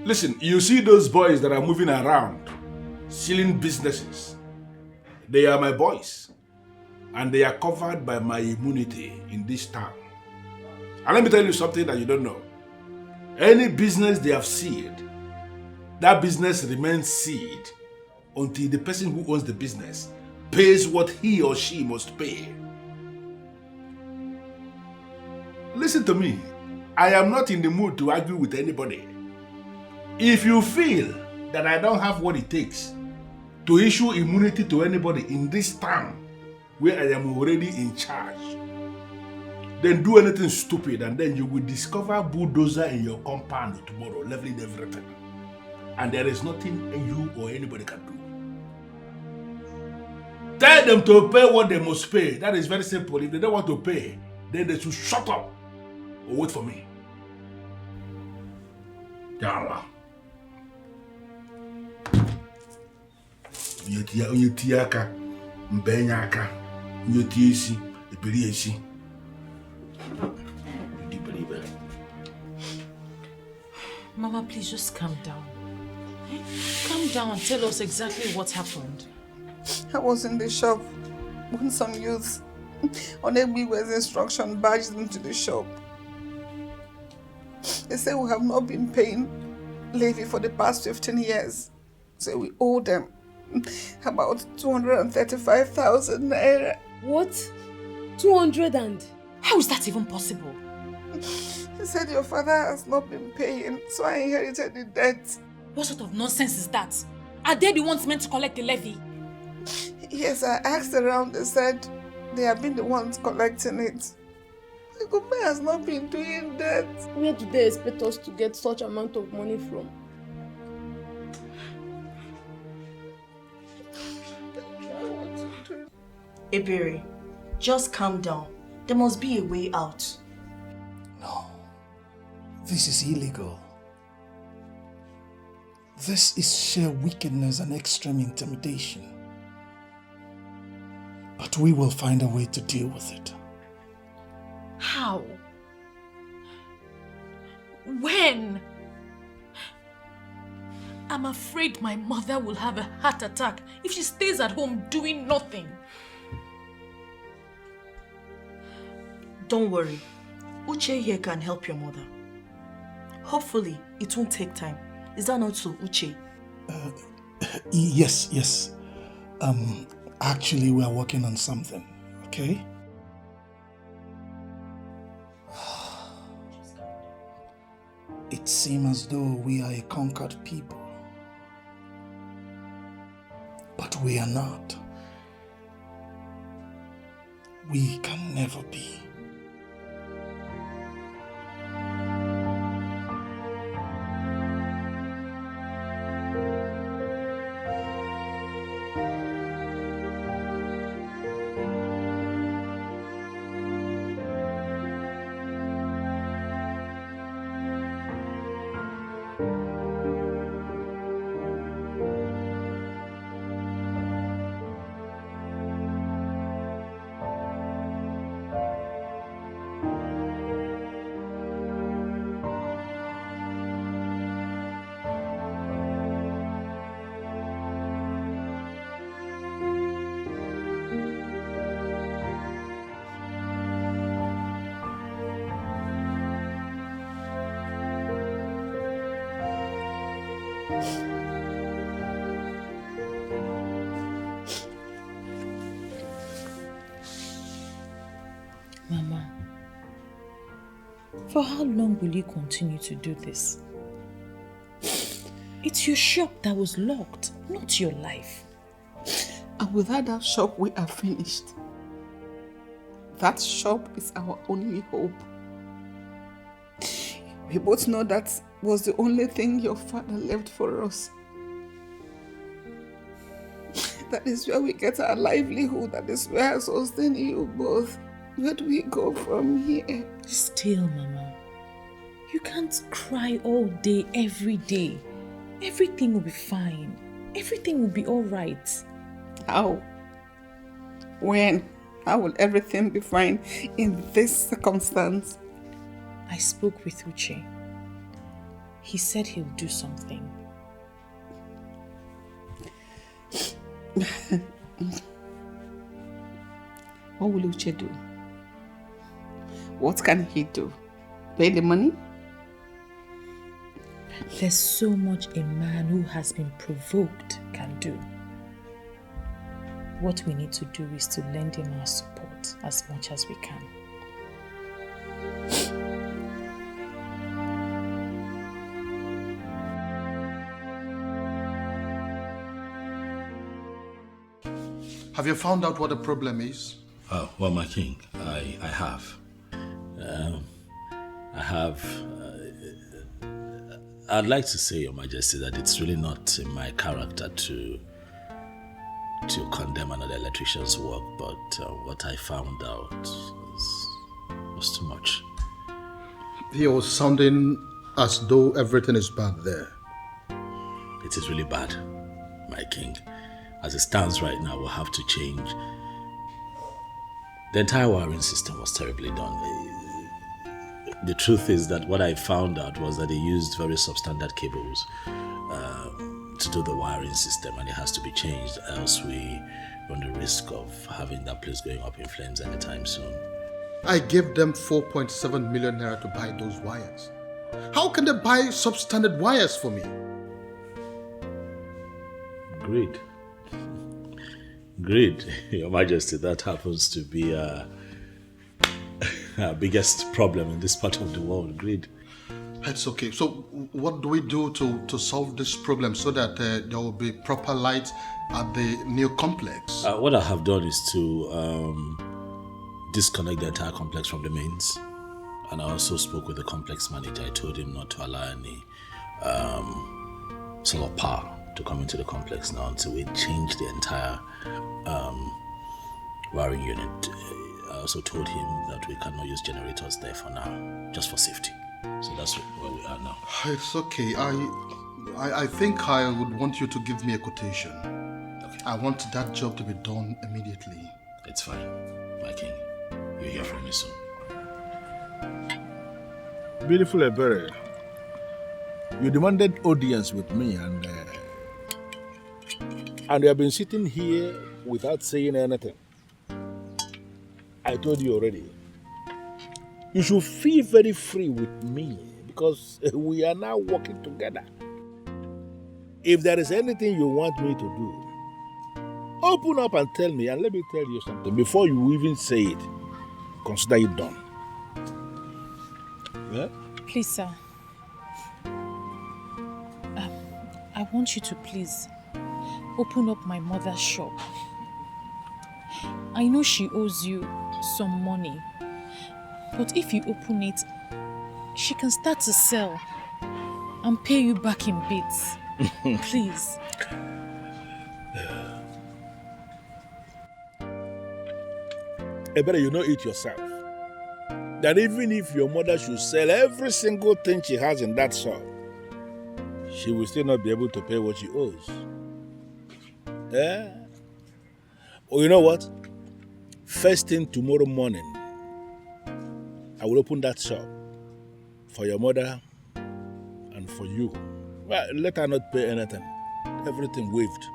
Speaker 11: Listen, you see those boys that are moving around, stealing businesses. They are my boys. And they are covered by my immunity in this town. And let me tell you something that you don't know. Any business they have sealed, that business remains sealed until the person who owns the business pays what he or she must pay. Listen to me. I am not in the mood to argue with anybody. If you feel that I don't have what it takes to issue immunity to anybody in this town where I am already in charge, then do anything stupid and then you will discover bulldozer in your compound tomorrow, leveling everything. And there is nothing you or anybody can do. Tell them to pay what they must pay. That is very simple. If they don't want to pay, then they should shut up or wait for me. Yalla. Onye tie aka, mbenye aka, onye tie isi, eperi isi.
Speaker 1: Mama, please just calm down. Calm down and tell us exactly what happened.
Speaker 21: I was in the shop when some youths on Egbiwe's instruction barged into the shop. They say we have not been paying levy for the past 15 years. So we owe them about 235,000 naira.
Speaker 5: What? 200 and?
Speaker 1: How is that even possible?
Speaker 21: He said your father has not been paying, so I inherited the debt.
Speaker 1: What sort of nonsense is that? Are they the ones meant to collect the levy?
Speaker 21: Yes, I asked around. They said they have been the ones collecting it. The government has not been doing that.
Speaker 5: Where do they expect us to get such amount of money from?
Speaker 10: Ebere, just calm down. There must be a way out.
Speaker 4: No. This is illegal. This is sheer wickedness and extreme intimidation. But we will find a way to deal with it.
Speaker 1: How? When? I'm afraid my mother will have a heart attack if she stays at home doing nothing.
Speaker 10: Don't worry. Uche here can help your mother. Hopefully, it won't take time. Is that not so, Uche?
Speaker 4: Yes. Actually, we are working on something, okay? It seems as though we are a conquered people. But we are not. We can never be.
Speaker 1: Mama, for how long will you continue to do this? It's your shop that was locked, not your life.
Speaker 21: And without that shop, we are finished. That shop is our only hope. We both know that was the only thing your father left for us. That is where we get our livelihood. That is where I sustain you both. Where do we go from here?
Speaker 1: Still, Mama, you can't cry all day, every day. Everything will be fine. Everything will be all right.
Speaker 21: How? When? How will everything be fine in this circumstance?
Speaker 1: I spoke with Uche. He said he'll do something.
Speaker 21: What will Uche do? What can he do? Pay the money?
Speaker 1: There's so much a man who has been provoked can do. What we need to do is to lend him our support as much as we can.
Speaker 15: Have you found out what the problem is?
Speaker 3: Oh, well, my king, I have. I'd like to say, Your Majesty, that it's really not in my character to condemn another electrician's work, but what I found out was too much.
Speaker 15: He was sounding as though everything is bad there.
Speaker 3: It is really bad, my king. As it stands right now, we'll have to change. The entire wiring system was terribly done. The truth is that what I found out was that they used very substandard cables to do the wiring system, and it has to be changed, else we run the risk of having that place going up in flames anytime soon.
Speaker 15: I gave them 4.7 million naira to buy those wires. How can they buy substandard wires for me?
Speaker 3: Greed. Greed, Your Majesty, that happens to be our biggest problem in this part of the world, greed.
Speaker 15: It's okay. So what do we do to solve this problem so that there will be proper light at the new complex?
Speaker 3: What I have done is to disconnect the entire complex from the mains. And I also spoke with the complex manager. I told him not to allow any solar power to come into the complex now until we change the entire wiring unit. I also told him that we cannot use generators there for now, just for safety. So that's where we are now.
Speaker 15: It's okay. I think I would want you to give me a quotation. Okay. I want that job to be done immediately.
Speaker 3: It's fine, my king. You'll hear from me soon.
Speaker 11: Beautiful Ebere, you demanded audience with me and you have been sitting here without saying anything. I told you already. You should feel very free with me because we are now working together. If there is anything you want me to do, open up and tell me, and let me tell you something. Before you even say it, consider it done. Yeah?
Speaker 1: Please, sir. I want you to please open up my mother's shop. I know she owes you some money, but if you open it, she can start to sell and pay you back in bits. Please.
Speaker 11: Better you know it yourself. That even if your mother should sell every single thing she has in that shop, she will still not be able to pay what she owes. Yeah? Oh, you know what? First thing tomorrow morning, I will open that shop for your mother and for you. Well, let her not pay anything. Everything waived.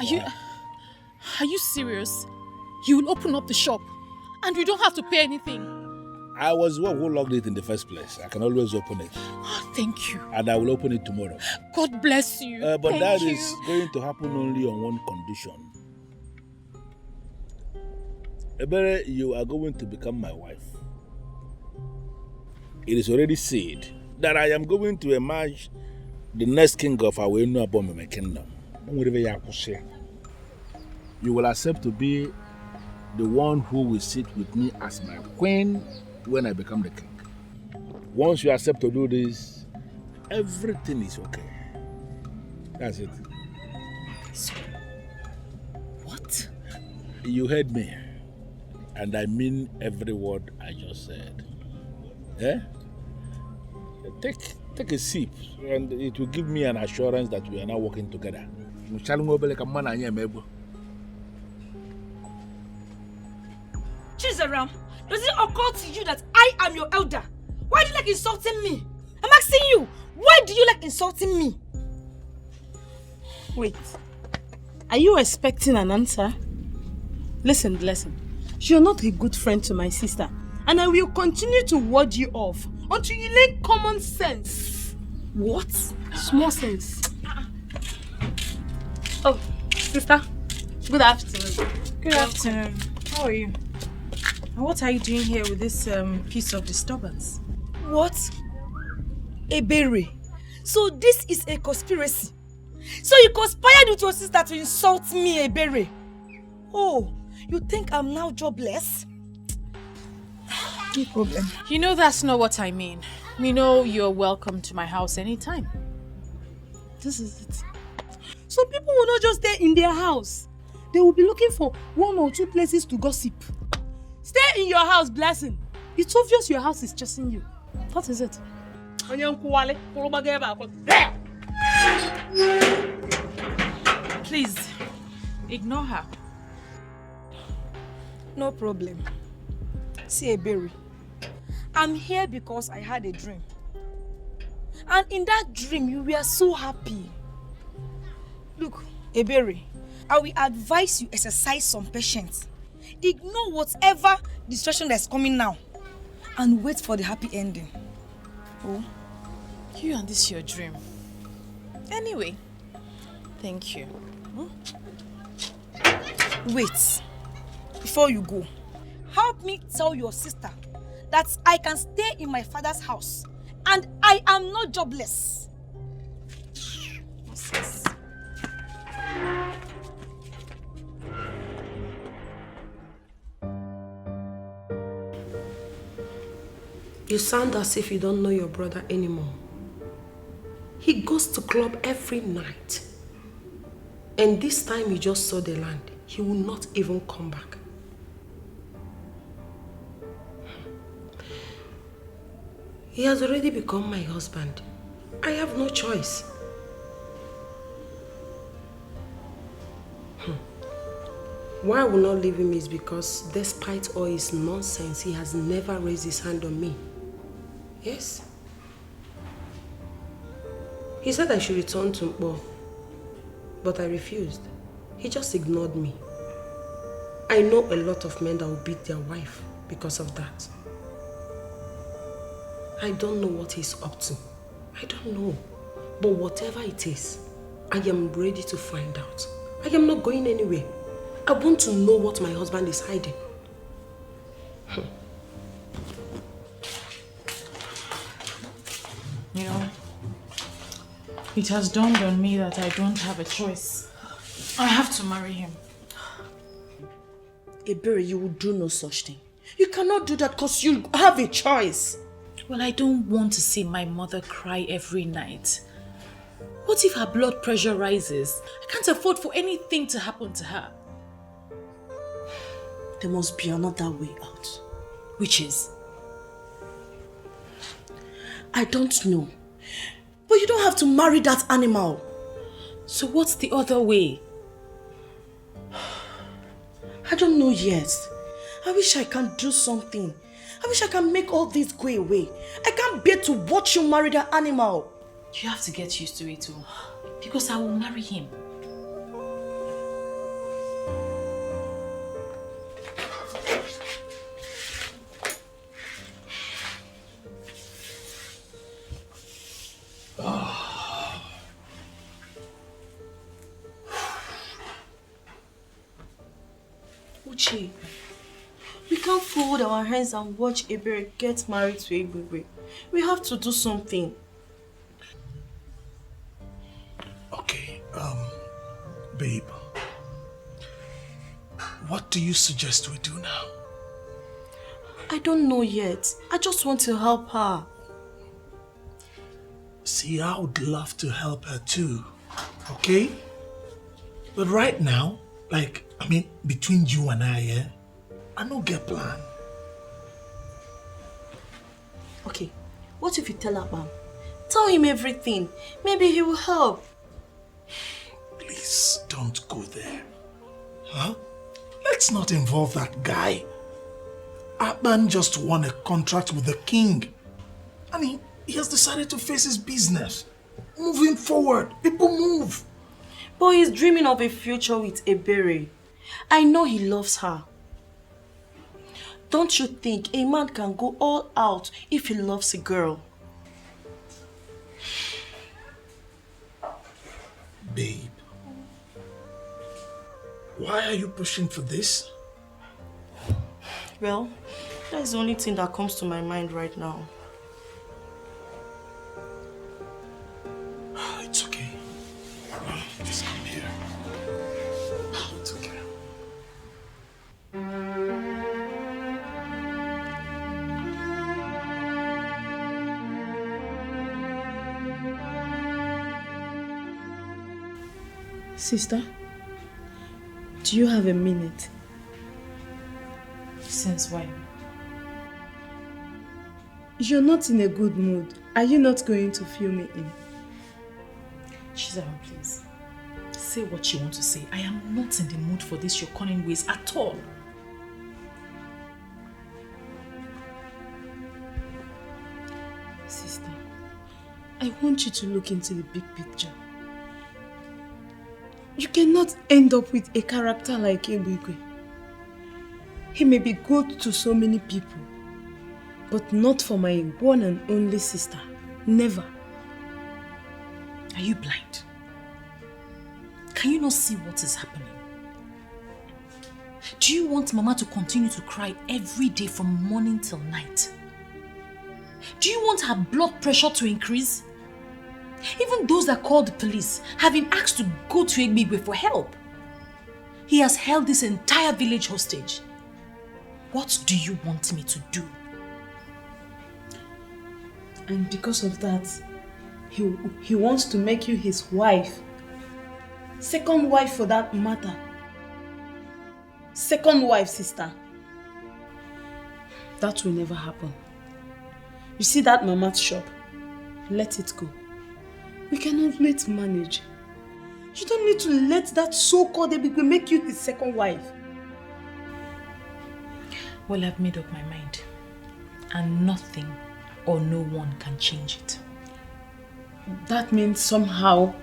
Speaker 1: Are you serious? You will open up the shop and you don't have to pay anything?
Speaker 11: I was the one who locked it in the first place. I can always open it.
Speaker 1: Oh, thank you.
Speaker 11: And I will open it tomorrow.
Speaker 1: God bless you.
Speaker 11: But
Speaker 1: thank
Speaker 11: that
Speaker 1: you.
Speaker 11: is going to happen only on one condition. Ebere, you are going to become my wife. It is already said that I am going to emerge the next king of our Enuabomeme kingdom. You will accept to be the one who will sit with me as my queen when I become the king. Once you accept to do this, everything is okay. That's it.
Speaker 1: So, what?
Speaker 11: You heard me. And I mean every word I just said. Eh? Take a sip, and it will give me an assurance that we are now working together.
Speaker 9: Chizaram, does it occur to you that I am your elder? Why do you like insulting me? I'm asking you, why do you like insulting me?
Speaker 8: Wait, are you expecting an answer? Listen. You're not a good friend to my sister, and I will continue to ward you off until you learn common sense. What? Small sense.
Speaker 18: Oh, sister. Good afternoon.
Speaker 2: Good afternoon. How are you? And what are you doing here with this piece of disturbance?
Speaker 9: What? Ebere. So this is a conspiracy. So you conspired with your sister to insult me, Ebere. Oh, you think I'm now jobless?
Speaker 2: No problem. You know that's not what I mean.
Speaker 1: You know you're welcome to my house anytime.
Speaker 9: This is it. So people will not just stay in their house. They will be looking for 1 or 2 places to gossip. Stay in your house, Blessing. It's obvious your house is chasing you. What is it?
Speaker 1: Please, ignore her.
Speaker 9: No problem. See, Eberi, I'm here because I had a dream. And in that dream, you were so happy. Look, Eberi, I will advise you exercise some patience. Ignore whatever distraction that's coming now. And wait for the happy ending.
Speaker 1: Oh, you and this your dream. Anyway, thank you.
Speaker 9: Wait. Before you go, help me tell your sister that I can stay in my father's house and I am not jobless. Nonsense.
Speaker 7: You sound as if you don't know your brother anymore. He goes to club every night. And this time he just saw the land. He will not even come back. He has already become my husband. I have no choice. Why I will not leave him is because despite all his nonsense, he has never raised his hand on me. Yes. He said I should return to Mpo, but I refused. He just ignored me. I know a lot of men that will beat their wife because of that. I don't know what he's up to. I don't know. But whatever it is, I am ready to find out. I am not going anywhere. I want to know what my husband is hiding.
Speaker 1: You know, it has dawned on me that I don't have a choice. I have to marry him.
Speaker 10: Ebere, you will do no such thing. You cannot do that because you have a choice.
Speaker 1: Well, I don't want to see my mother cry every night. What if her blood pressure rises? I can't afford for anything to happen to her.
Speaker 10: There must be another way out.
Speaker 1: Which is?
Speaker 10: I don't know. But you don't have to marry that animal.
Speaker 1: So what's the other way?
Speaker 10: I don't know yet. I wish I can do something. I wish I can make all this go away. I can't bear to watch you marry that animal.
Speaker 1: You have to get used to it too. Because I will marry him.
Speaker 10: Uchi, we can't fold our hands and watch Ebere get married to Egbegbe. We have to do something.
Speaker 4: Okay, babe. What do you suggest we do now?
Speaker 10: I don't know yet. I just want to help her.
Speaker 4: See, I would love to help her too, okay? But right now, between you and I, I don't get plan.
Speaker 10: Okay, what if you tell Abam? Tell him everything. Maybe he will help.
Speaker 4: Please, don't go there. Huh? Let's not involve that guy. Abam just won a contract with the king. He has decided to face his business. Moving forward, people move.
Speaker 10: But he's dreaming of a future with Ebere. I know he loves her. Don't you think a man can go all out if he loves a girl?
Speaker 4: Babe, why are you pushing for this?
Speaker 10: Well, that's the only thing that comes to my mind right now.
Speaker 4: It's okay. Just come here. It's okay.
Speaker 8: Sister, do you have a minute?
Speaker 1: Since when?
Speaker 8: You're not in a good mood. Are you not going to fill me in?
Speaker 1: Chizaram, please. Say what you want to say. I am not in the mood for this your cunning ways at all.
Speaker 8: Sister, I want you to look into the big picture. You cannot end up with a character like Ebigwe. He may be good to so many people, but not for my one and only sister. Never.
Speaker 1: Are you blind? Can you not see what is happening? Do you want Mama to continue to cry every day from morning till night? Do you want her blood pressure to increase? Even those that called the police have been asked to go to Egbigwe for help. He has held this entire village hostage. What do you want me to do?
Speaker 8: And because of that, he wants to make you his wife. Second wife for that matter. Second wife, sister. That will never happen. You see that mama's shop? Let it go. We can always manage. You don't need to let that so-called Ebigwe make you his second wife.
Speaker 1: Well, I've made up my mind. And nothing or no one can change it.
Speaker 8: That means somehow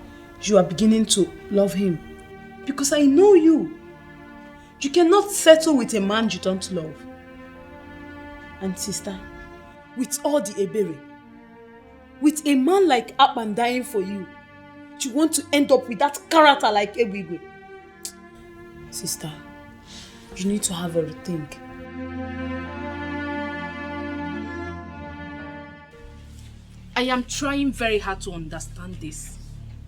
Speaker 8: you are beginning to love him. Because I know you. You cannot settle with a man you don't love. And sister, with all the ebere, with a man like Akpan dying for you, you want to end up with that character like Ebigwe. Sister, you need to have a rethink.
Speaker 2: I am trying very hard to understand this.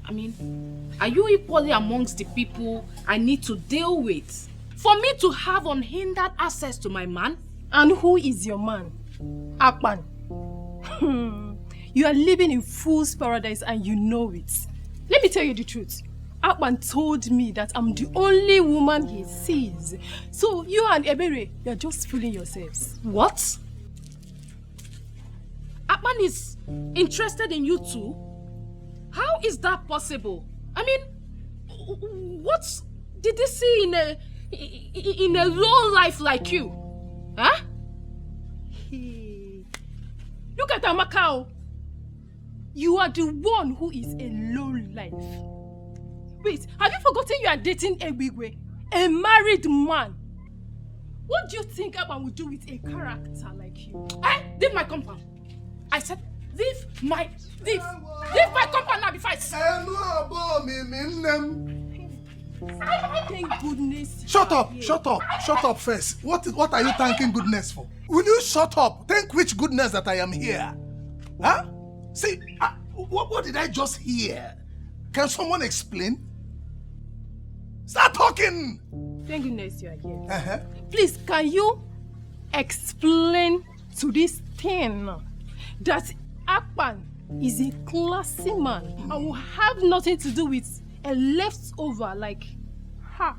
Speaker 2: I mean, are you equally amongst the people I need to deal with for me to have unhindered access to my man?
Speaker 5: And who is your man? Akpan. You are living in fool's paradise and you know it. Let me tell you the truth. Akpan told me that I'm the only woman he sees. So you and Ebere, you're just fooling yourselves.
Speaker 2: What? Akpan is interested in you too? How is that possible? I mean, what did he see in a low life like you? Huh?
Speaker 5: Look at Amakao. You are the one who is a low life. Wait, have you forgotten you are dating Ebigwe, a married man? What do you think Akpan would do with a character like you?
Speaker 2: Leave my compound. I said, leave my compound now before I
Speaker 5: Thank goodness.
Speaker 4: Shut up first. What are you thanking goodness for? Will you shut up? Thank which goodness that I am here? Huh? See, what did I just hear? Can someone explain? Start talking!
Speaker 5: Thank goodness you are here. Please, can you explain to this thing that Akpan is a classy man and will have nothing to do with a leftover like her?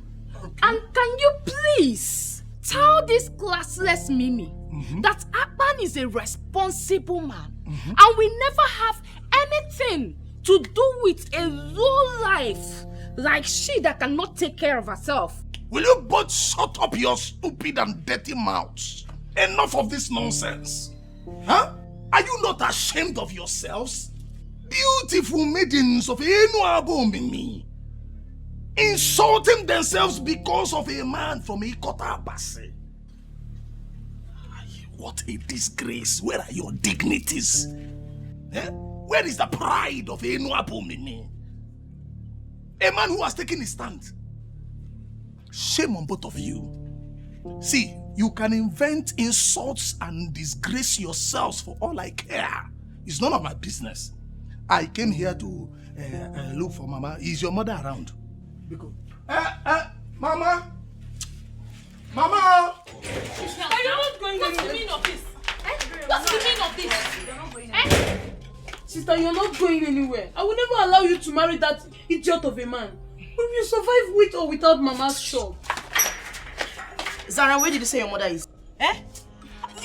Speaker 2: And can you please tell this classless Mimi that Akpan is a responsible man and we never have anything to do with a low life like she that cannot take care of herself?
Speaker 4: Will you both shut up your stupid and dirty mouths? Enough of this nonsense. Huh? Are you not ashamed of yourselves? Beautiful maidens of Enuago Mimi, insulting themselves because of a man from Ikota Abase. What a disgrace. Where are your dignities? Eh? Where is the pride of Enuago Mimi? A man who has taken his stand. Shame on both of you. See, you can invent insults and disgrace yourselves for all I care. It's none of my business. I came here to look for Mama. Is your mother around? Because, Mama! Mama!
Speaker 2: Are you not going anywhere? What's the meaning of this? What's the meaning of this? You're not going anywhere.
Speaker 8: Sister, you're not going anywhere. I will never allow you to marry that idiot of a man.
Speaker 5: We will survive with or without Mama's shop.
Speaker 10: Zara, where did you say your mother is?
Speaker 5: Eh?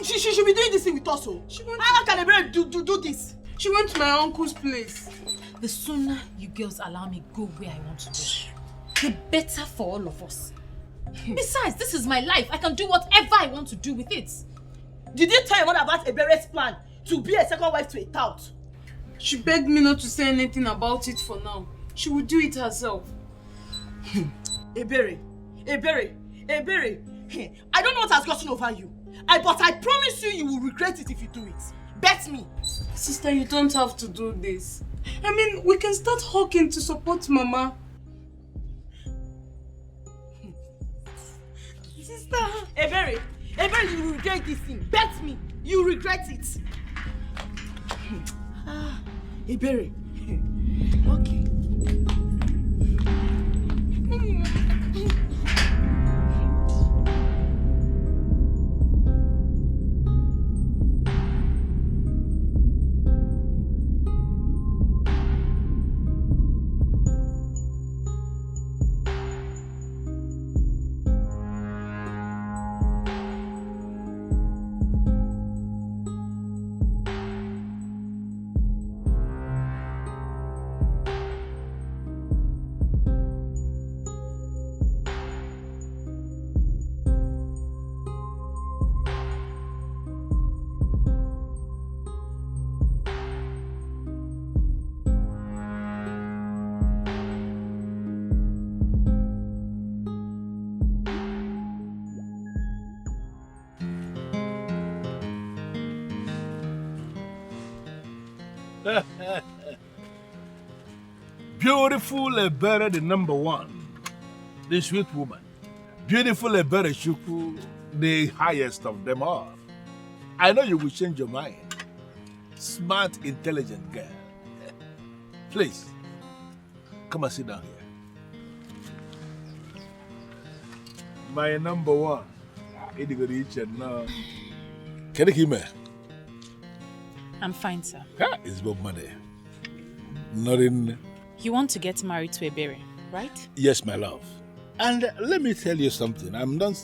Speaker 5: She should be doing this thing with us. How can a brother do this? She went to my uncle's place.
Speaker 1: The sooner you girls allow me go where I want to go, the better for all of us. Besides, this is my life. I can do whatever I want to do with it.
Speaker 10: Did you tell your mother about Ebere's plan to be a second wife to a tout?
Speaker 5: She begged me not to say anything about it for now. She will do it herself.
Speaker 10: Ebere, I don't know what has gotten over you. But I promise you will regret it if you do it. Bet me.
Speaker 5: Sister, you don't have to do this. I mean, we can start hawking to support Mama.
Speaker 10: Sister. Ebere, you will regret this thing. Bet me. You regret it. Ebere. Okay.
Speaker 11: Beautiful Ebere, the number one, the sweet woman. Beautiful Ebere Shuku, the highest of them all. I know you will change your mind. Smart, intelligent girl. Please, come and sit down here. My number one. Can you hear me?
Speaker 1: I'm fine, sir.
Speaker 11: It's Bob Money. Nothing.
Speaker 1: You want to get married to Ebere, right?
Speaker 11: Yes, my love. And let me tell you something. I'm not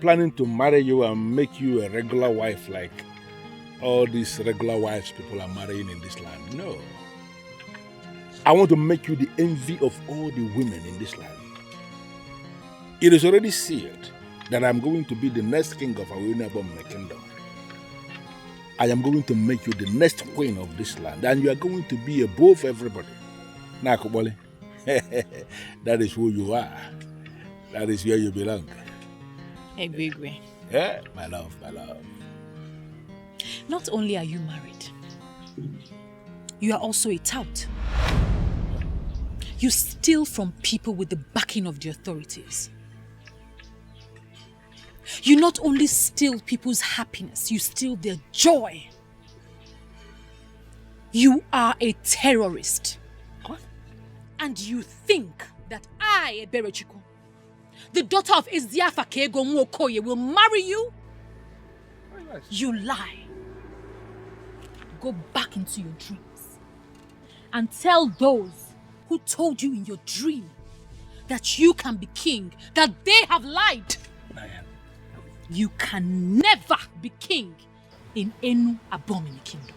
Speaker 11: planning to marry you and make you a regular wife like all these regular wives people are marrying in this land. No. I want to make you the envy of all the women in this land. It is already sealed that I'm going to be the next king of Awinabom kingdom. I am going to make you the next queen of this land, and you are going to be above everybody. Nakubole, that is who you are. That is where you belong.
Speaker 1: Ebegwe.
Speaker 11: Yeah, my love, my love.
Speaker 1: Not only are you married, you are also a tout. You steal from people with the backing of the authorities. You not only steal people's happiness, you steal their joy. You are a terrorist.
Speaker 11: What?
Speaker 1: And you think that I, Eberechiku, the daughter of Eziafa Kego Nwokoye, will marry you? You lie. Go back into your dreams and tell those who told you in your dream that you can be king, that they have lied. You can never be king in Enu Abomini kingdom.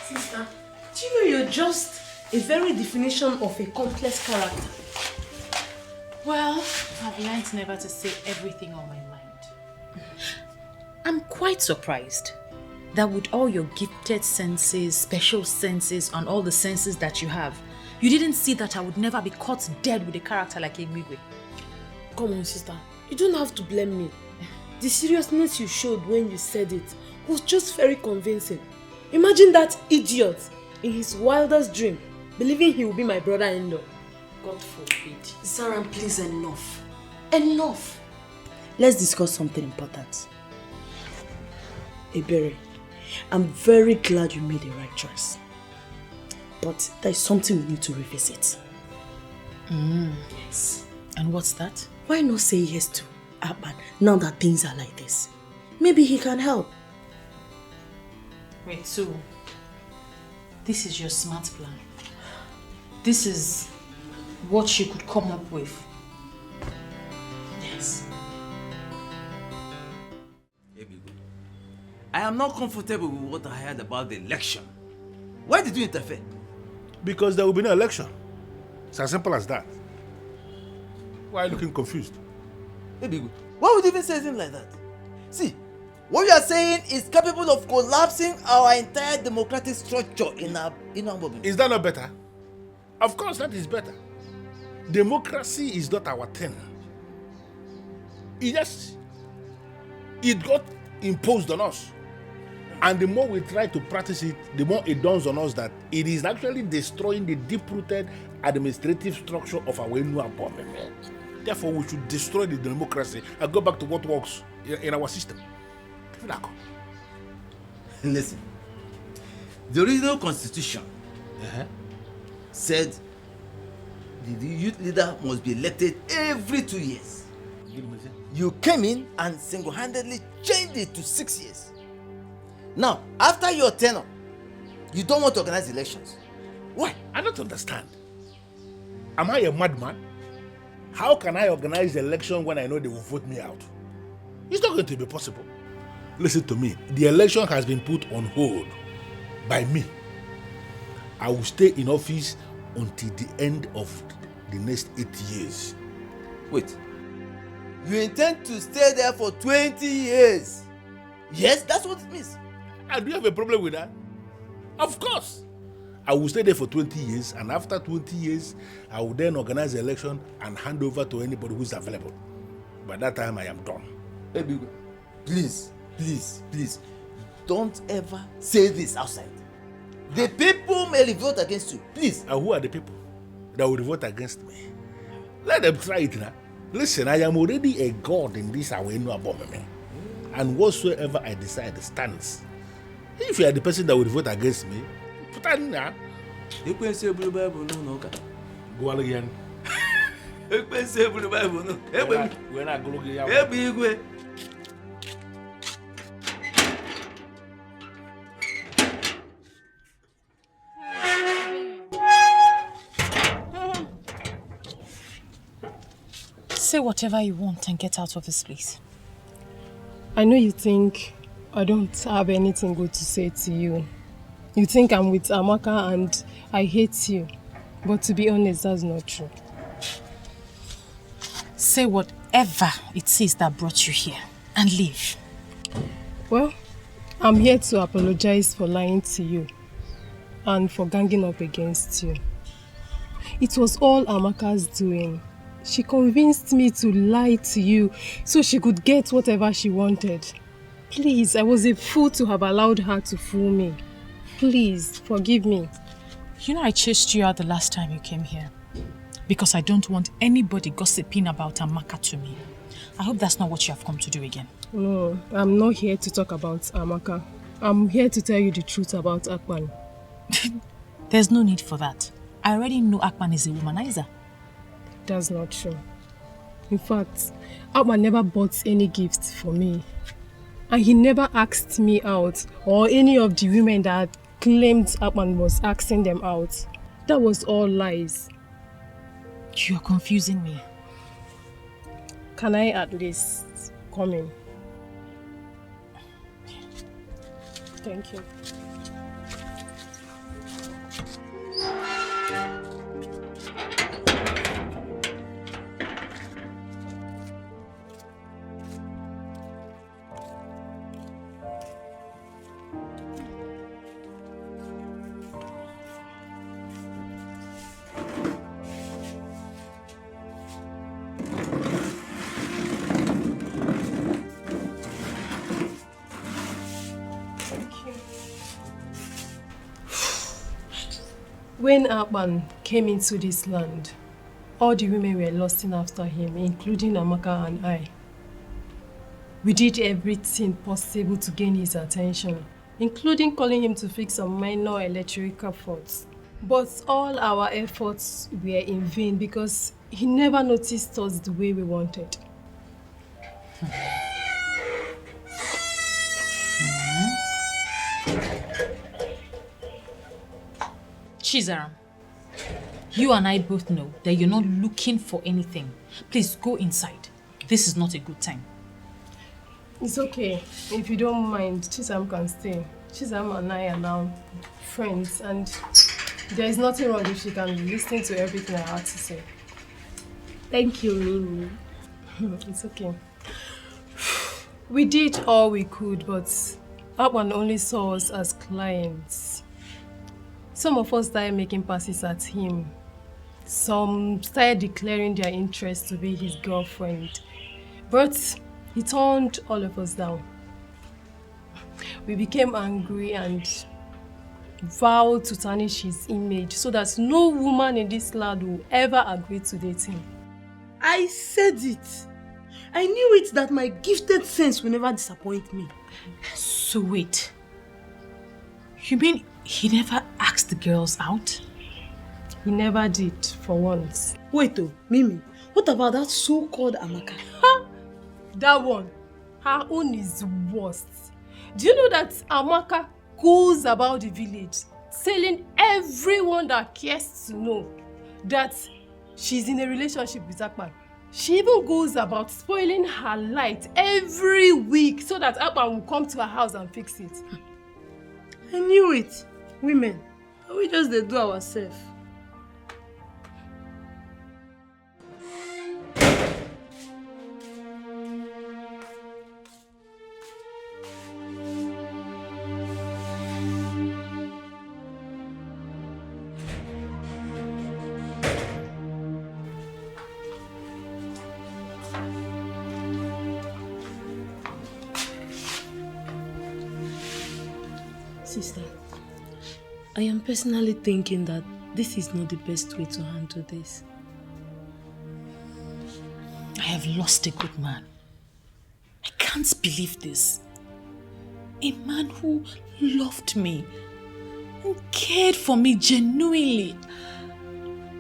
Speaker 8: Sister, do you know you're just a very definition of a complex character?
Speaker 1: Well, I've learned never to say everything on my mind. I'm quite surprised that with all your gifted senses, special senses, and all the senses that you have, you didn't see that I would never be caught dead with a character like Emigwe.
Speaker 8: Come on, sister. You don't have to blame me. The seriousness you showed when you said it was just very convincing. Imagine that idiot in his wildest dream believing he will be my brother-in-law. God forbid.
Speaker 10: Sarah, please, enough. Enough. Let's discuss something important.
Speaker 8: Ebere,
Speaker 10: I'm very glad you made the right choice. But there's something we need to revisit. Yes.
Speaker 1: And what's that?
Speaker 10: Why not say yes to Akpan now that things are like this? Maybe he can help.
Speaker 1: Wait, so this is your smart plan? This is what she could come up with?
Speaker 10: Yes.
Speaker 16: I am not comfortable with what I heard about the election. Why did you interfere?
Speaker 11: Because there will be no election. It's as simple as that. Why are you looking confused?
Speaker 16: Baby, why would you even say something like that? See, what you are saying is capable of collapsing our entire democratic structure in our movement.
Speaker 11: Is that not better? Of course, that is better. Democracy is not our thing. It got imposed on us. And the more we try to practice it, the more it dawns on us that it is actually destroying the deep-rooted administrative structure of our new government. Therefore, we should destroy the democracy and go back to what works in our system.
Speaker 16: Listen, the original constitution said the youth leader must be elected every 2 years. You came in and single-handedly changed it to 6 years. Now, after your tenure, you don't want to organize elections.
Speaker 11: Why? I don't understand. Am I a madman? How can I organize the election when I know they will vote me out? It's not going to be possible. Listen to me. The election has been put on hold by me. I will stay in office until the end of the next 8 years.
Speaker 16: Wait. You intend to stay there for 20 years? Yes, that's what it means.
Speaker 11: Do you have a problem with that? Of course. I will stay there for 20 years, and after 20 years, I will then organize the election and hand over to anybody who is available. By that time, I am done.
Speaker 16: Baby, please, don't ever say this outside. The people may revolt against you, please.
Speaker 11: And who are the people that will revolt against me? Let them try it now. Listen, I am already a god in this Awenu Abomeme, and whatsoever I decide stands. If you are the person that will vote against me, put that in there.
Speaker 16: You can say Blue Bible, no.
Speaker 11: Go on again.
Speaker 16: You can say Blue Bible, no.
Speaker 11: When I go again.
Speaker 1: Say whatever you want and get out of this place.
Speaker 5: I know you think I don't have anything good to say to you. You think I'm with Amaka and I hate you. But to be honest, that's not true.
Speaker 1: Say whatever it is that brought you here and leave.
Speaker 5: Well, I'm here to apologize for lying to you and for ganging up against you. It was all Amaka's doing. She convinced me to lie to you so she could get whatever she wanted. Please, I was a fool to have allowed her to fool me. Please, forgive me.
Speaker 1: You know I chased you out the last time you came here because I don't want anybody gossiping about Amaka to me. I hope that's not what you have come to do again.
Speaker 5: No, I'm not here to talk about Amaka. I'm here to tell you the truth about Akpan.
Speaker 1: There's no need for that. I already know Akpan is a womanizer.
Speaker 5: That's not true. In fact, Akpan never bought any gifts for me. And he never asked me out or any of the women that claimed Akpan was asking them out. That was all lies.
Speaker 1: You're confusing me.
Speaker 5: Can I at least come in? Thank you. When Akpan came into this land, all the women were lusting after him, including Amaka and I. We did everything possible to gain his attention. including calling him to fix some minor electrical faults. But all our efforts were in vain because he never noticed us the way we wanted.
Speaker 1: Chizaram, you and I both know that you're not looking for anything. Please go inside. This is not a good time.
Speaker 5: It's okay. If you don't mind, Chizaram can stay. Chizaram and I are now friends, and there is nothing wrong if she can listen to everything I have to say.
Speaker 8: Thank you, Mimi.
Speaker 5: It's okay. We did all we could, but Akpan only saw us as clients. Some of us started making passes at him. Some started declaring their interest to be his girlfriend. But he turned all of us down. We became angry and vowed to tarnish his image so that no woman in this land will ever agree to date him.
Speaker 8: I said it. I knew it that my gifted sense will never disappoint me.
Speaker 1: So wait. You mean he never asked the girls out?
Speaker 5: He never did, for once.
Speaker 8: Wait Mimi, what about that so-called Amaka?
Speaker 5: That one, her own is worst. Do you know that Amaka goes about the village telling everyone that cares to know that she's in a relationship with Akpan? She even goes about spoiling her light every week so that Akpan will come to her house and fix it.
Speaker 8: I knew it. Women, we just they do ourselves. Sister, I am personally thinking that this is not the best way to handle this.
Speaker 1: I have lost a good man. I can't believe this. A man who loved me, who cared for me genuinely.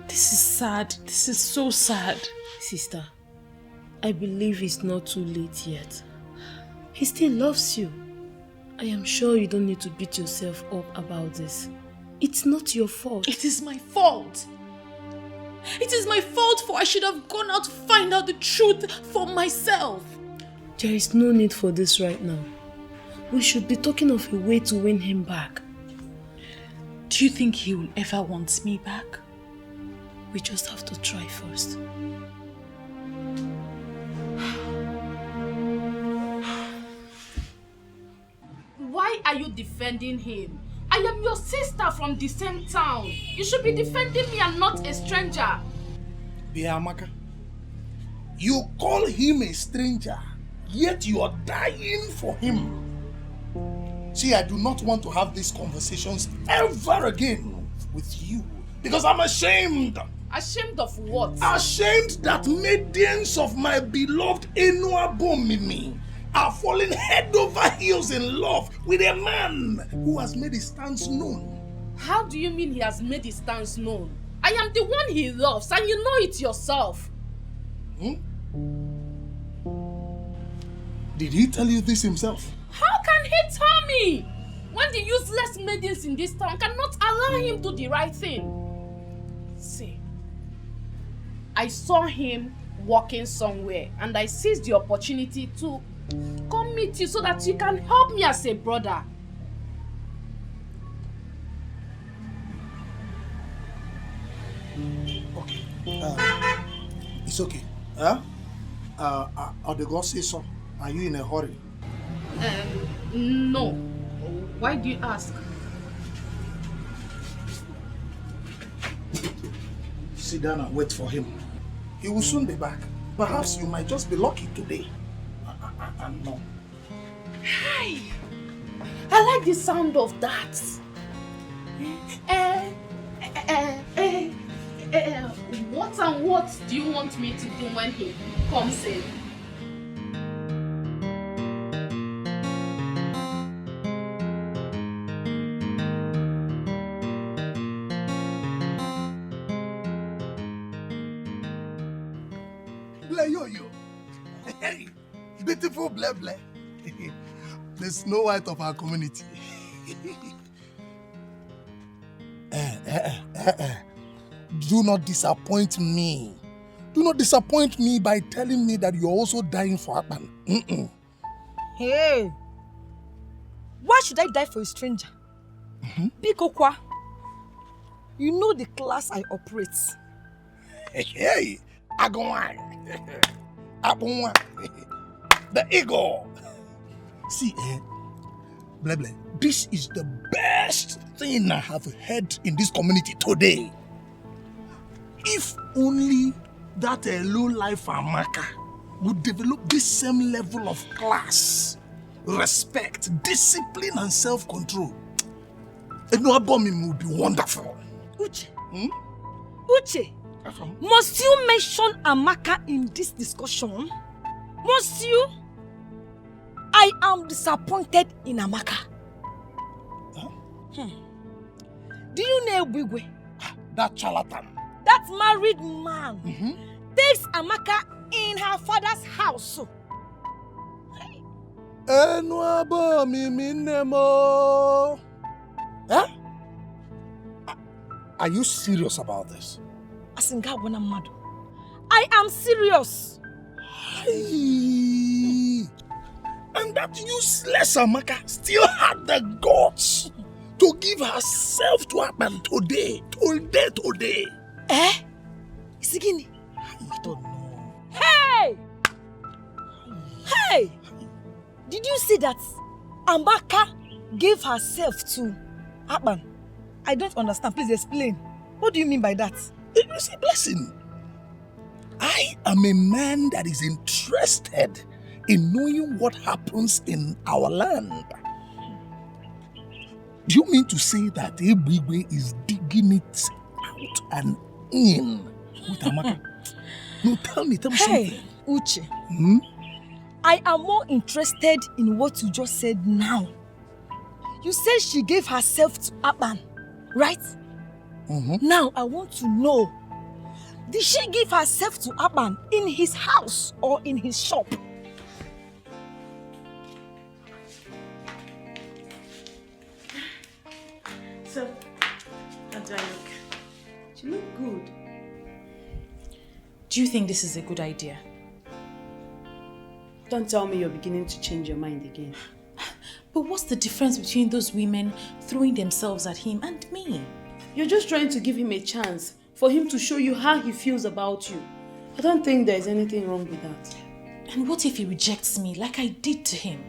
Speaker 1: This is sad. This is so sad.
Speaker 8: Sister, I believe it's not too late yet. He still loves you. I am sure you don't need to beat yourself up about this. It's not your fault.
Speaker 1: It is my fault. It is my fault, for I should have gone out to find out the truth for myself.
Speaker 8: There is no need for this right now. We should be talking of a way to win him back.
Speaker 1: Do you think he will ever want me back?
Speaker 8: We just have to try first.
Speaker 2: Why are you defending him? I am your sister from the same town. You should be defending me and not a stranger.
Speaker 4: Biamaka, you call him a stranger, yet you are dying for him. See, I do not want to have these conversations ever again with you because I'm ashamed.
Speaker 2: Ashamed of what?
Speaker 4: Ashamed that maidens of my beloved Enuabomimi are falling head over heels in love with a man who has made his stance known.
Speaker 2: How do you mean he has made his stance known? I am the one he loves and you know it yourself.
Speaker 4: Did he tell you this himself?
Speaker 2: How can he tell me? When the useless maidens in this town cannot allow him to do the right thing. See, I saw him walking somewhere and I seized the opportunity to come meet you so that you can help me as a brother.
Speaker 4: Okay. It's okay. Odego say so. Are you in a hurry?
Speaker 2: No. Why do you ask?
Speaker 4: Sit down and wait for him. He will soon be back. Perhaps you might just be lucky today. No.
Speaker 2: Hi! I like the sound of that. What and what do you want me to do when he comes in?
Speaker 4: Ble yo. Hey, beautiful ble ble. The Snow White of our community. Do not disappoint me. Do not disappoint me by telling me that you're also dying for Akpan.
Speaker 9: Hey, why should I die for a stranger? Bikokwa, you know the class I operate.
Speaker 4: Hey, Agwan. Abunwa. The eagle. See, Bleble, this is the best thing I have heard in this community today. If only that low-life Amaka would develop this same level of class, respect, discipline, and self-control, Enoabomim would be wonderful.
Speaker 9: Uche, Uche, must you mention Amaka in this discussion? Must you? I am disappointed in Amaka. Do you know Bigwe?
Speaker 4: That charlatan.
Speaker 9: That married man takes Amaka in her father's house.
Speaker 4: Huh? Are you serious about this?
Speaker 9: I am serious.
Speaker 4: Hey. And that useless Amaka still had the guts to give herself to Akpan today.
Speaker 9: Isigini? I don't know. Hey! Hey! Did you see that Amaka gave herself to Akpan? I don't understand. Please explain. What do you mean by that?
Speaker 4: You see, Blessing, I am a man that is interested in knowing what happens in our land. Do you mean to say that Ebigwe is digging it out and in with Amaka? No, tell me something.
Speaker 9: Uche. I am more interested in what you just said now. You said she gave herself to Akpan, right? Now I want to know, did she give herself to Akpan in his house or in his shop?
Speaker 8: So, how do I look? You look good.
Speaker 1: Do you think this is a good idea?
Speaker 8: Don't tell me you're beginning to change your mind again.
Speaker 1: But what's the difference between those women throwing themselves at him and me?
Speaker 8: You're just trying to give him a chance for him to show you how he feels about you. I don't think there's anything wrong with that.
Speaker 1: And what if he rejects me like I did to him?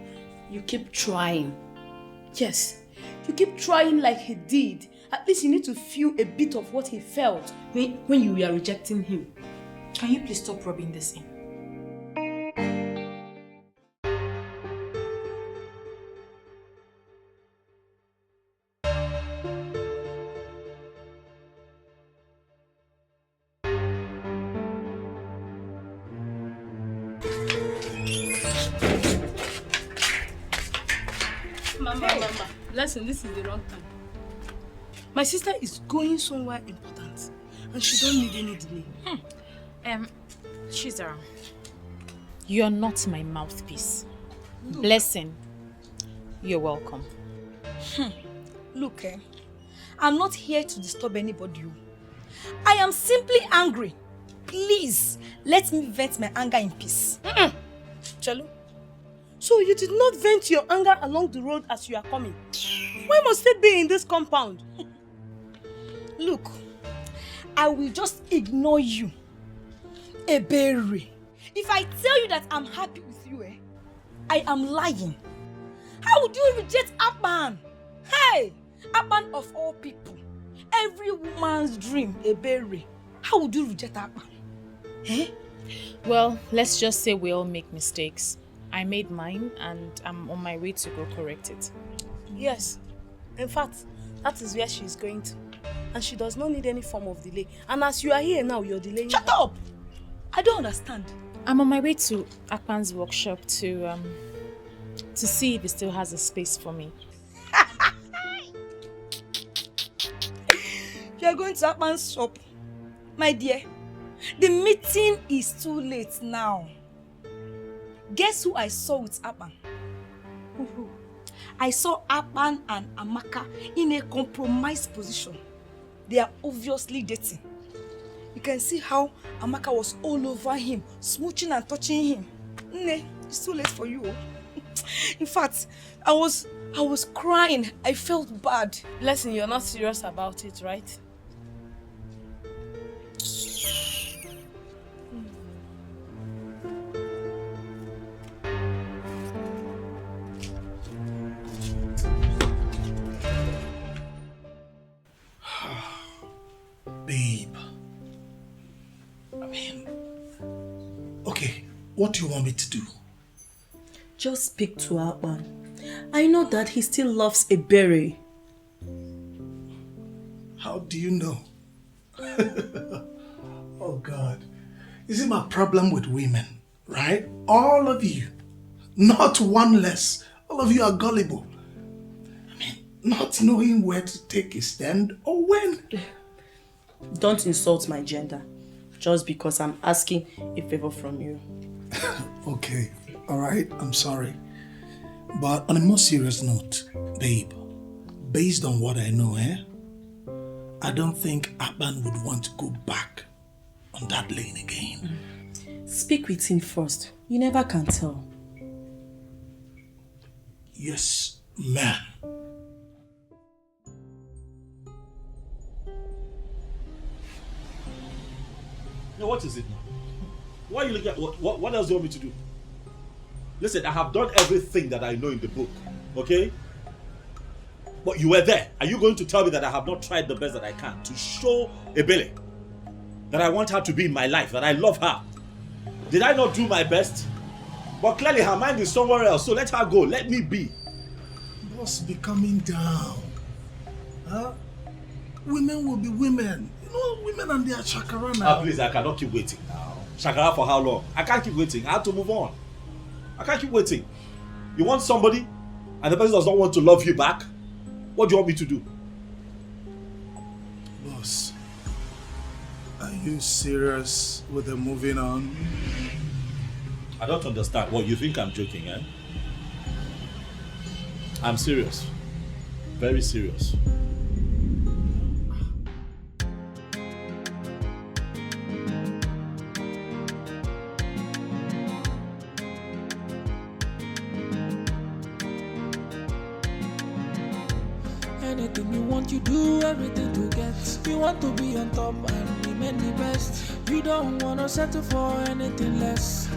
Speaker 8: You keep trying. Yes, you keep trying like he did. At least you need to feel a bit of what he felt when you were rejecting him.
Speaker 1: Can you please stop rubbing this in?
Speaker 8: Mama, listen, this is the wrong time. My sister is going somewhere important and she don't need any delay.
Speaker 1: Chizara, you're not my mouthpiece.
Speaker 8: Look.
Speaker 1: Blessing, you're welcome.
Speaker 9: Look, I'm not here to disturb anybody. I am simply angry. Please, let me vent my anger in peace.
Speaker 8: Chalu, so you did not vent your anger along the road as you are coming. Why must it be in this compound?
Speaker 9: Look, I will just ignore you. Ebere. If I tell you that I'm happy with you, I am lying. How would you reject Akpan? Hey, Akpan of all people. Every woman's dream, Ebere. How would you reject Akpan?
Speaker 1: Well, let's just say we all make mistakes. I made mine and I'm on my way to go correct it.
Speaker 8: Yes. In fact, that is where she is going to. And she does not need any form of delay. And as you are here now, you're delaying.
Speaker 9: Shut up! I don't understand.
Speaker 1: I'm on my way to Akpan's workshop to see if he still has a space for me.
Speaker 9: You're going to Akpan's shop, my dear. The meeting is too late now. Guess who I saw with Apan? I saw Apan and Amaka in a compromised position. They are obviously dating. You can see how Amaka was all over him, smooching and touching him. Nne, it's too late for you. In fact, I was crying. I felt bad.
Speaker 2: Blessing, you're not serious about it, right?
Speaker 4: Babe. I mean, okay, what do you want me to do?
Speaker 10: Just speak to Akpan. I know that he still loves Ebere.
Speaker 4: How do you know? Oh God. You see, my problem with women, right? All of you, not one less. All of you are gullible. I mean, not knowing where to take a stand or when.
Speaker 10: Don't insult my gender just because I'm asking a favor from you.
Speaker 4: Okay, all right, I'm sorry. But on a more serious note, babe, based on what I know, I don't think Akpan would want to go back on that lane again.
Speaker 10: Speak with him first. You never can tell.
Speaker 4: Yes, ma'am.
Speaker 3: Now, what is it now? Why are you looking at what else do you want me to do? Listen, I have done everything that I know in the book, okay? But you were there. Are you going to tell me that I have not tried the best that I can to show Ebele that I want her to be in my life, that I love her? Did I not do my best? But clearly her mind is somewhere else, so let her go. Let me be.
Speaker 4: Boss, be coming down. Huh? Women will be women. You know, women and their chakra now.
Speaker 3: Please, I cannot keep waiting now. Shakara for how long? I can't keep waiting. I have to move on. I can't keep waiting. You want somebody and the person does not want to love you back? What do you want me to do?
Speaker 4: Boss, are you serious with the moving on?
Speaker 3: I don't understand. What, you think I'm joking, eh? I'm serious. Very serious.
Speaker 12: Anything you want, you do everything to get. You want to be on top and remain the best. You don't want to settle for anything less.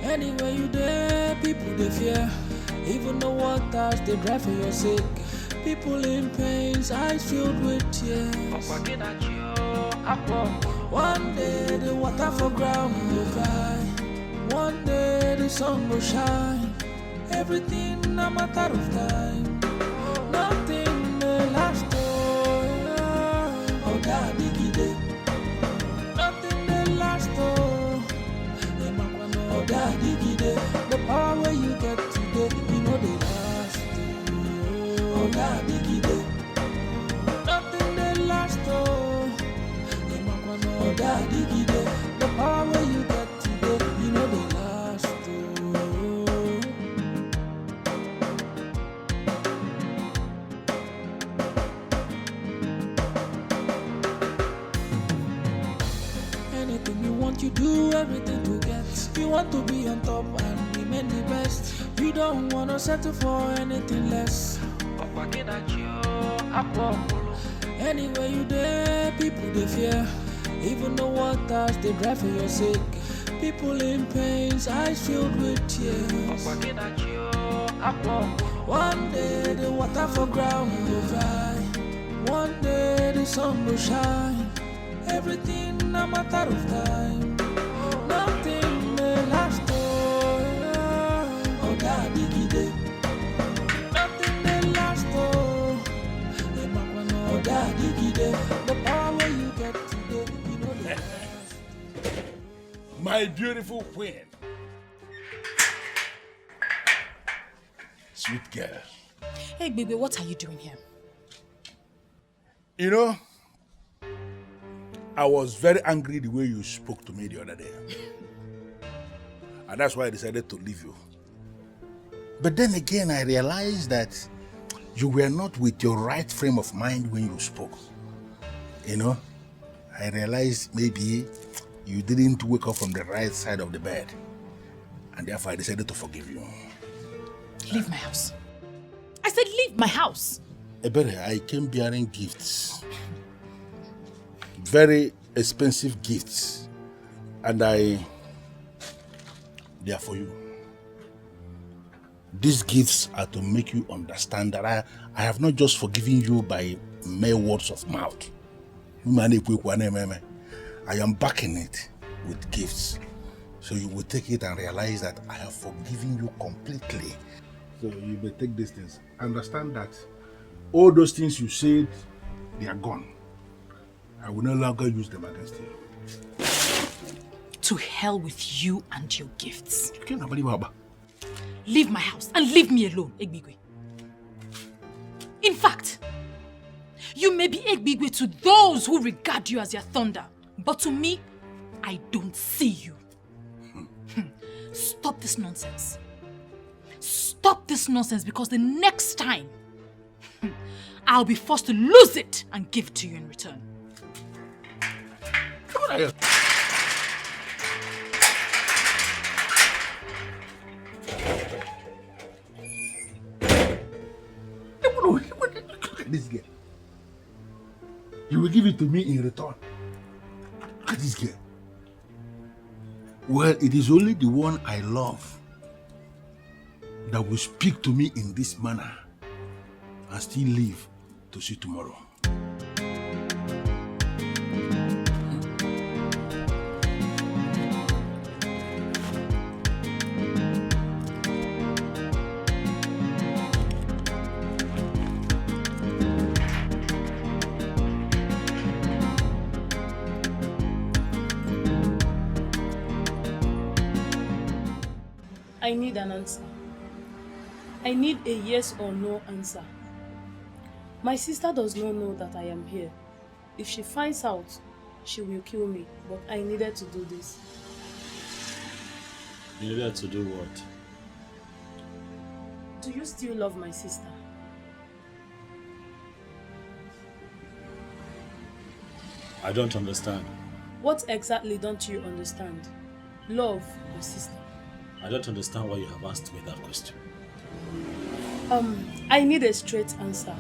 Speaker 12: Anywhere you there, people they fear. Even the waters they drive for your sake. People in pains, eyes filled with tears. One day the water for ground will dry. One day the sun will shine. Everything a matter of time. Nothing may last. Oh, God, diggy. Nothing may last. Oh, God, diggy. The power where you get today, you know they last. Oh, God, diggy. Nothing may last. Oh, God, diggy. The power where you get today, you know they last. You do everything to get. You want to be on top and remain the best. You don't want to settle for anything less. Anywhere you there, people they fear. Even the waters they drive for your sake. People in pains, eyes filled with tears. One day the water for ground will dry. One day the sun will shine. Everything a matter of time. Nothing may last. Oh, God, diggy. Nothing may last. Oh, God, diggy. The power where you get today, you know the last.
Speaker 11: My beautiful queen. Sweet girl.
Speaker 1: Hey, baby, what are you doing here?
Speaker 11: You know, I was very angry the way you spoke to me the other day. And that's why I decided to leave you. But then again, I realized that you were not with your right frame of mind when you spoke. You know, I realized maybe you didn't wake up from the right side of the bed. And therefore I decided to forgive you.
Speaker 1: Leave my house. I said leave my house.
Speaker 11: Ebere, I came bearing gifts. Very expensive gifts. And they are for you. These gifts are to make you understand that I have not just forgiven you by mere words of mouth. I am backing it with gifts. So you will take it and realize that I have forgiven you completely. So you may take these things. Understand that all those things you said, they are gone. I will no longer use them against you.
Speaker 1: To hell with you and your gifts.
Speaker 11: You can't believe.
Speaker 1: Leave my house and leave me alone, Egbigwe. In fact, you may be Egbigwe to those who regard you as their thunder, but to me, I don't see you. Stop this nonsense. Stop this nonsense, because the next time, I'll be forced to lose it and give it to you in return.
Speaker 11: Come on here. Look at this girl. You will give it to me in return. Look at this girl. Well, it is only the one I love that will speak to me in this manner and still live to see tomorrow.
Speaker 8: I need an answer. I need a yes or no answer. My sister does not know that I am here. If she finds out, she will kill me. But I needed to do this.
Speaker 3: You needed to do what?
Speaker 8: Do you still love my sister?
Speaker 3: I don't understand.
Speaker 8: What exactly don't you understand? Love your sister.
Speaker 3: I don't understand why you have asked me that question.
Speaker 8: I need a straight answer.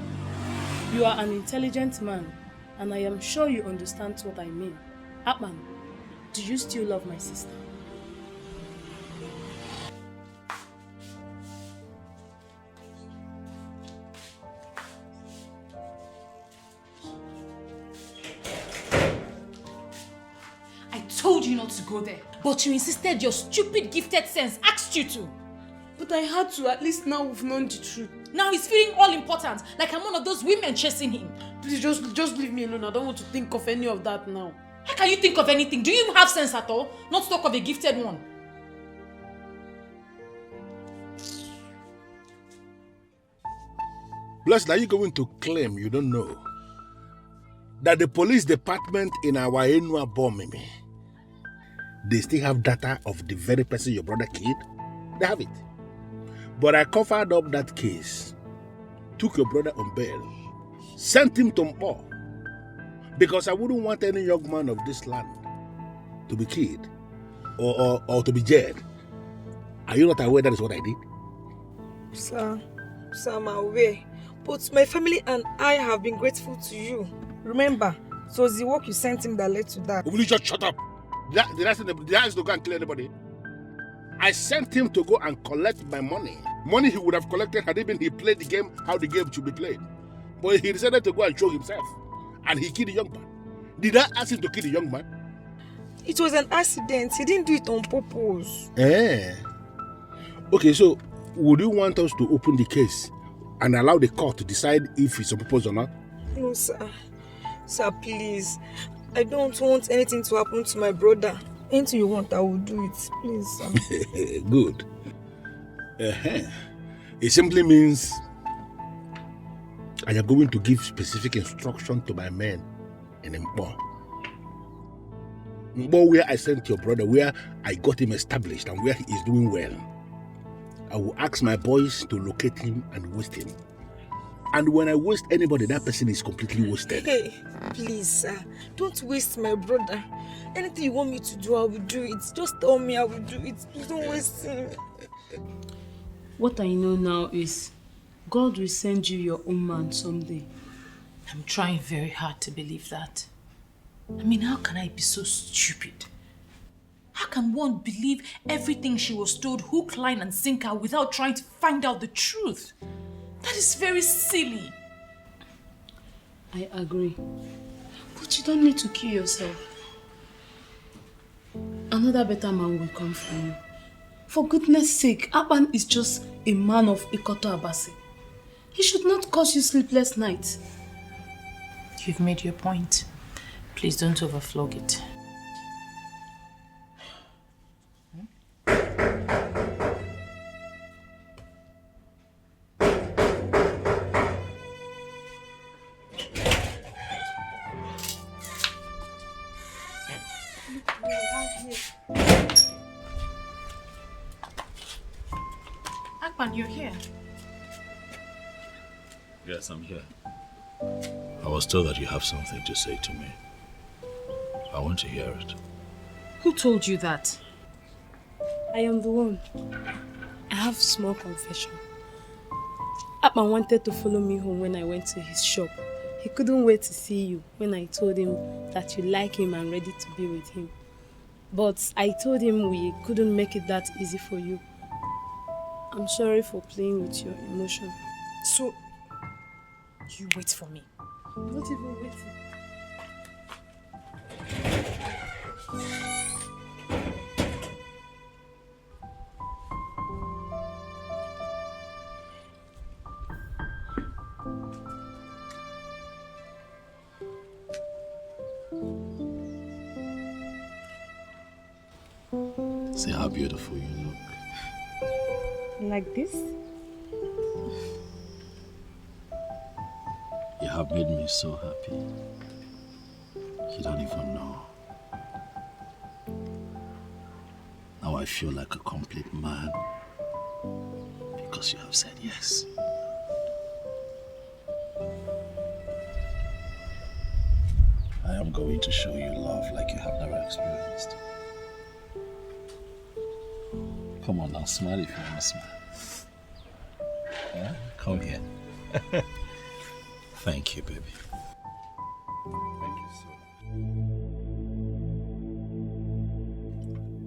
Speaker 8: You are an intelligent man, and I am sure you understand what I mean. Atman, do you still love my sister?
Speaker 1: I told you not to go there, but you insisted. Your stupid gifted sense asked you to.
Speaker 8: But I had to. At least now we've known the truth.
Speaker 1: Now he's feeling all important, like I'm one of those women chasing him.
Speaker 8: Please just leave me alone. I don't want to think of any of that now.
Speaker 1: How can you think of anything? Do you even have sense at all? Not to talk of a gifted one.
Speaker 11: Blessed, are you going to claim you don't know that the police department in our Enua Bomimi, they still have data of the very person your brother killed? They have it. But I covered up that case, took your brother on bail, sent him to Mpo, because I wouldn't want any young man of this land to be killed or to be jailed. Are you not aware that is what I did?
Speaker 9: Sir, I'm aware. But my family and I have been grateful to you. Remember, it was the work you sent him that led to that.
Speaker 11: Will you just shut up? Did I send to go and kill anybody? I sent him to go and collect my money. Money he would have collected had he played the game how the game should be played. But he decided to go and show himself. And he killed the young man. Did I ask him to kill the young man?
Speaker 9: It was an accident. He didn't do it on purpose.
Speaker 11: Okay, so would you want us to open the case and allow the court to decide if it's on purpose or not?
Speaker 9: No, sir. Sir, please. I don't want anything to happen to my brother. Anything you want, I will do it. Please, sir.
Speaker 11: Good. It simply means I am going to give specific instruction to my men in Mpo Mbo where I sent your brother, where I got him established and where he is doing well. I will ask my boys to locate him and waste him. And when I waste anybody, that person is completely wasted.
Speaker 14: Hey, please, sir, don't waste my brother. Anything you want me to do, I will do it. Just tell me I will do it. Please don't waste him.
Speaker 8: What I know now is God will send you your own man someday.
Speaker 1: I'm trying very hard to believe that. I mean, how can I be so stupid? How can one believe everything she was told hook, line and sinker without trying to find out the truth? That is very silly.
Speaker 8: I agree. But you don't need to kill yourself. Another better man will come for you. For goodness sake, Aban is just a man of Ikoto Abasi. He should not cause you sleepless nights.
Speaker 1: You've made your point. Please don't overflog it. Akpan, you're here.
Speaker 3: Yes, I'm here. I was told that you have something to say to me. I want to hear it.
Speaker 1: Who told you that?
Speaker 8: I am the one. I have a small confession. Akpan wanted to follow me home when I went to his shop. He couldn't wait to see you when I told him that you like him and ready to be with him. But I told him we couldn't make it that easy for you. I'm sorry for playing with your emotion.
Speaker 1: So, you wait for me.
Speaker 8: I'm not even waiting.
Speaker 3: See how beautiful you look.
Speaker 8: Like this?
Speaker 3: You have made me so happy. You don't even know. Now I feel like a complete man because you have said yes. I am going to show you love like you have never experienced. Come on now, smile if you want to smile. Yeah? Come here. Thank you, baby.
Speaker 11: Thank you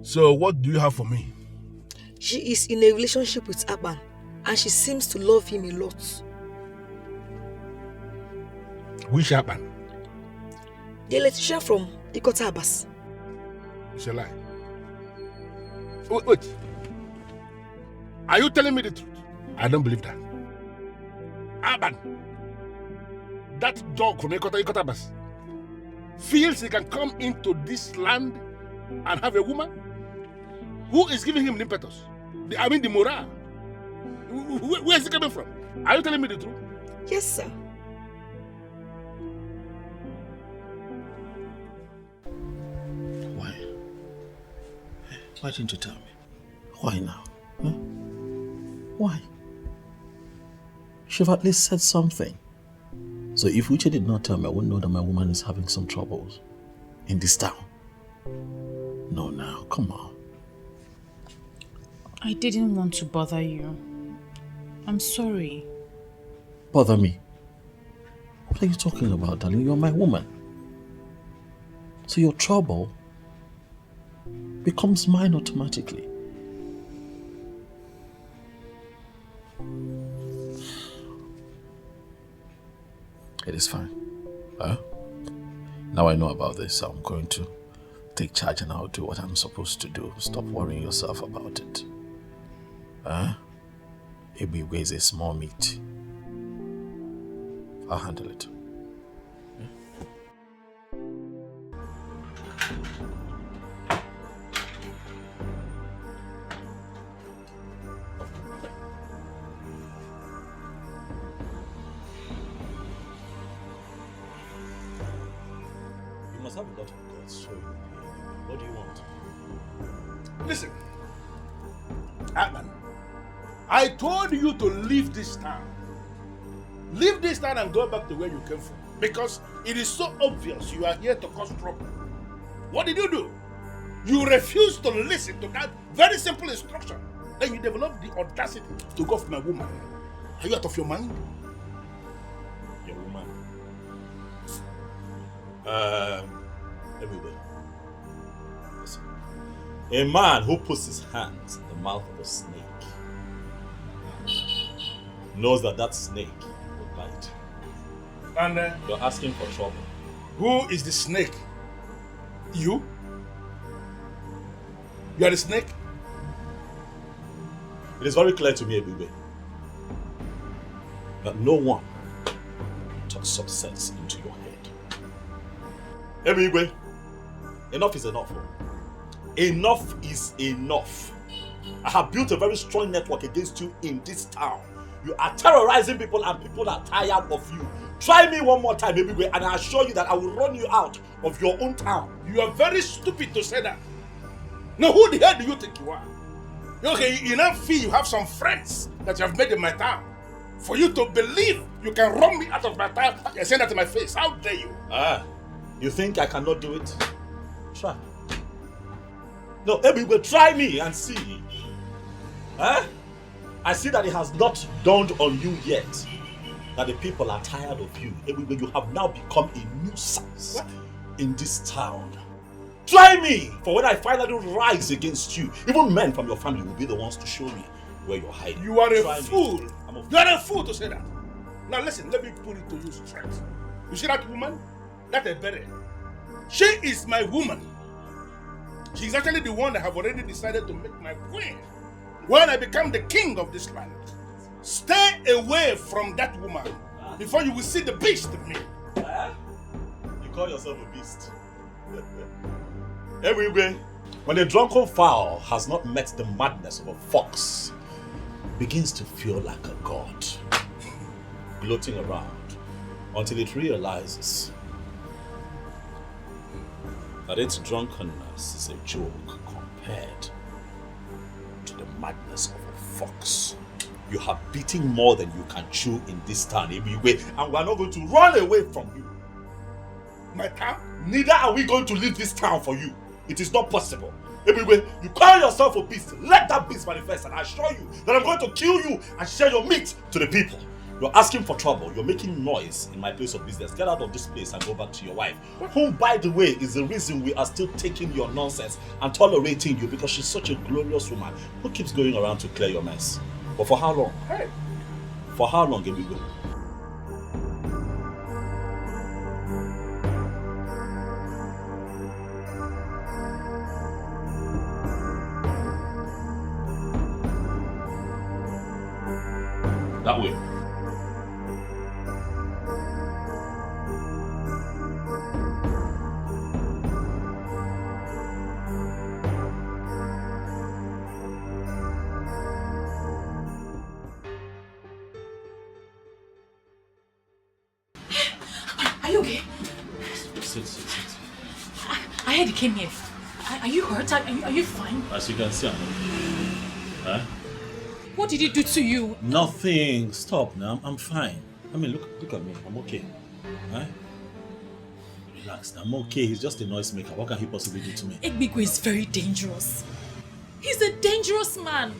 Speaker 11: so what do you have for me?
Speaker 14: She is in a relationship with Aban and she seems to love him a lot.
Speaker 11: Which Aban?
Speaker 14: The electrician from Ikoto Abasi.
Speaker 11: It's a lie. Wait. Are you telling me the truth? I don't believe that. Aban, that dog from Ikoto Abasi, feels he can come into this land and have a woman? Who is giving him the impetus? The morale. Where is he coming from? Are you telling me the truth?
Speaker 14: Yes, sir.
Speaker 3: Why? Why didn't you tell me? Why now? Huh? Why? Should have at least said something. So if Uche did not tell me, I wouldn't know that my woman is having some troubles in this town. No, now, come on.
Speaker 1: I didn't want to bother you. I'm sorry.
Speaker 3: Bother me? What are you talking about, darling? You're my woman. So your trouble becomes mine automatically. It is fine. Huh? Now I know about this, I'm going to take charge and I'll do what I'm supposed to do. Stop worrying yourself about it. Huh? It weighs a small meat. I'll handle it. You must have a lot of guts, so What do you want?
Speaker 11: Listen, Atman, I told you to leave this town. Leave this town and go back to where you came from. Because it is so obvious you are here to cause trouble. What did you do? You refused to listen to that very simple instruction. Then you developed the audacity to go for my woman. Are you out of your mind?
Speaker 3: Your woman. Everybody. Listen. A man who puts his hands in the mouth of a snake knows that that snake will bite.
Speaker 11: And
Speaker 3: you're asking for trouble.
Speaker 11: Who is the snake? You? You are the snake?
Speaker 3: It is very clear to me, Ebube, that no one talks some sense into your head. Ebube, enough is enough. Enough is enough. I have built a very strong network against you in this town. You are terrorizing people and people are tired of you. Try me one more time, Ebube, and I assure you that I will run you out of your own town.
Speaker 11: You are very stupid to say that. Now, who the hell do you think you are? Okay, you now feel you have some friends that you have made in my town. For you to believe you can run me out of my town and say that to my face. How dare you?
Speaker 3: You think I cannot do it? Try. No, Ebube, try me and see. I see that it has not dawned on you yet that the people are tired of you. Ebube, you have now become a nuisance in this town. Try me! For when I finally rise against you, even men from your family will be the ones to show me where you're hiding.
Speaker 11: You are a fool. You are a fool to say that. Now listen, let me put it to you straight. You see that woman? That Ebere. She is my woman. She's actually the one that have already decided to make my queen when I become the king of this land. Stay away from that woman before you will see the beast in me.
Speaker 3: You call yourself a beast? Everywhere, when a drunken fowl has not met the madness of a fox, begins to feel like a god, gloating around until it realizes that its drunkenness is a joke compared to the madness of a fox. You have beaten more than you can chew in this town, everywhere, and we are not going to run away from you.
Speaker 11: My town?
Speaker 3: Neither are we going to leave this town for you. It is not possible. Everywhere, you call yourself a beast. Let that beast manifest, and I assure you that I'm going to kill you and share your meat to the people. You're asking for trouble. You're making noise in my place of business. Get out of this place and go back to your wife. Whom, by the way, is the reason we are still taking your nonsense and tolerating you, because she's such a glorious woman who keeps going around to clear your mess. But for how long?
Speaker 11: Hey.
Speaker 3: For how long, Ebube? That way.
Speaker 1: Are you okay?
Speaker 3: Sit.
Speaker 1: I heard you came here. Are you hurt? Are you fine?
Speaker 3: As you can see, I'm okay. Huh?
Speaker 1: What did he do to you?
Speaker 3: Nothing. Stop now. I'm fine. I mean, look at me. I'm okay. Huh? Relax. I'm okay. He's just a noisemaker. What can he possibly do to me?
Speaker 1: Egbigwe is very dangerous. He's a dangerous man.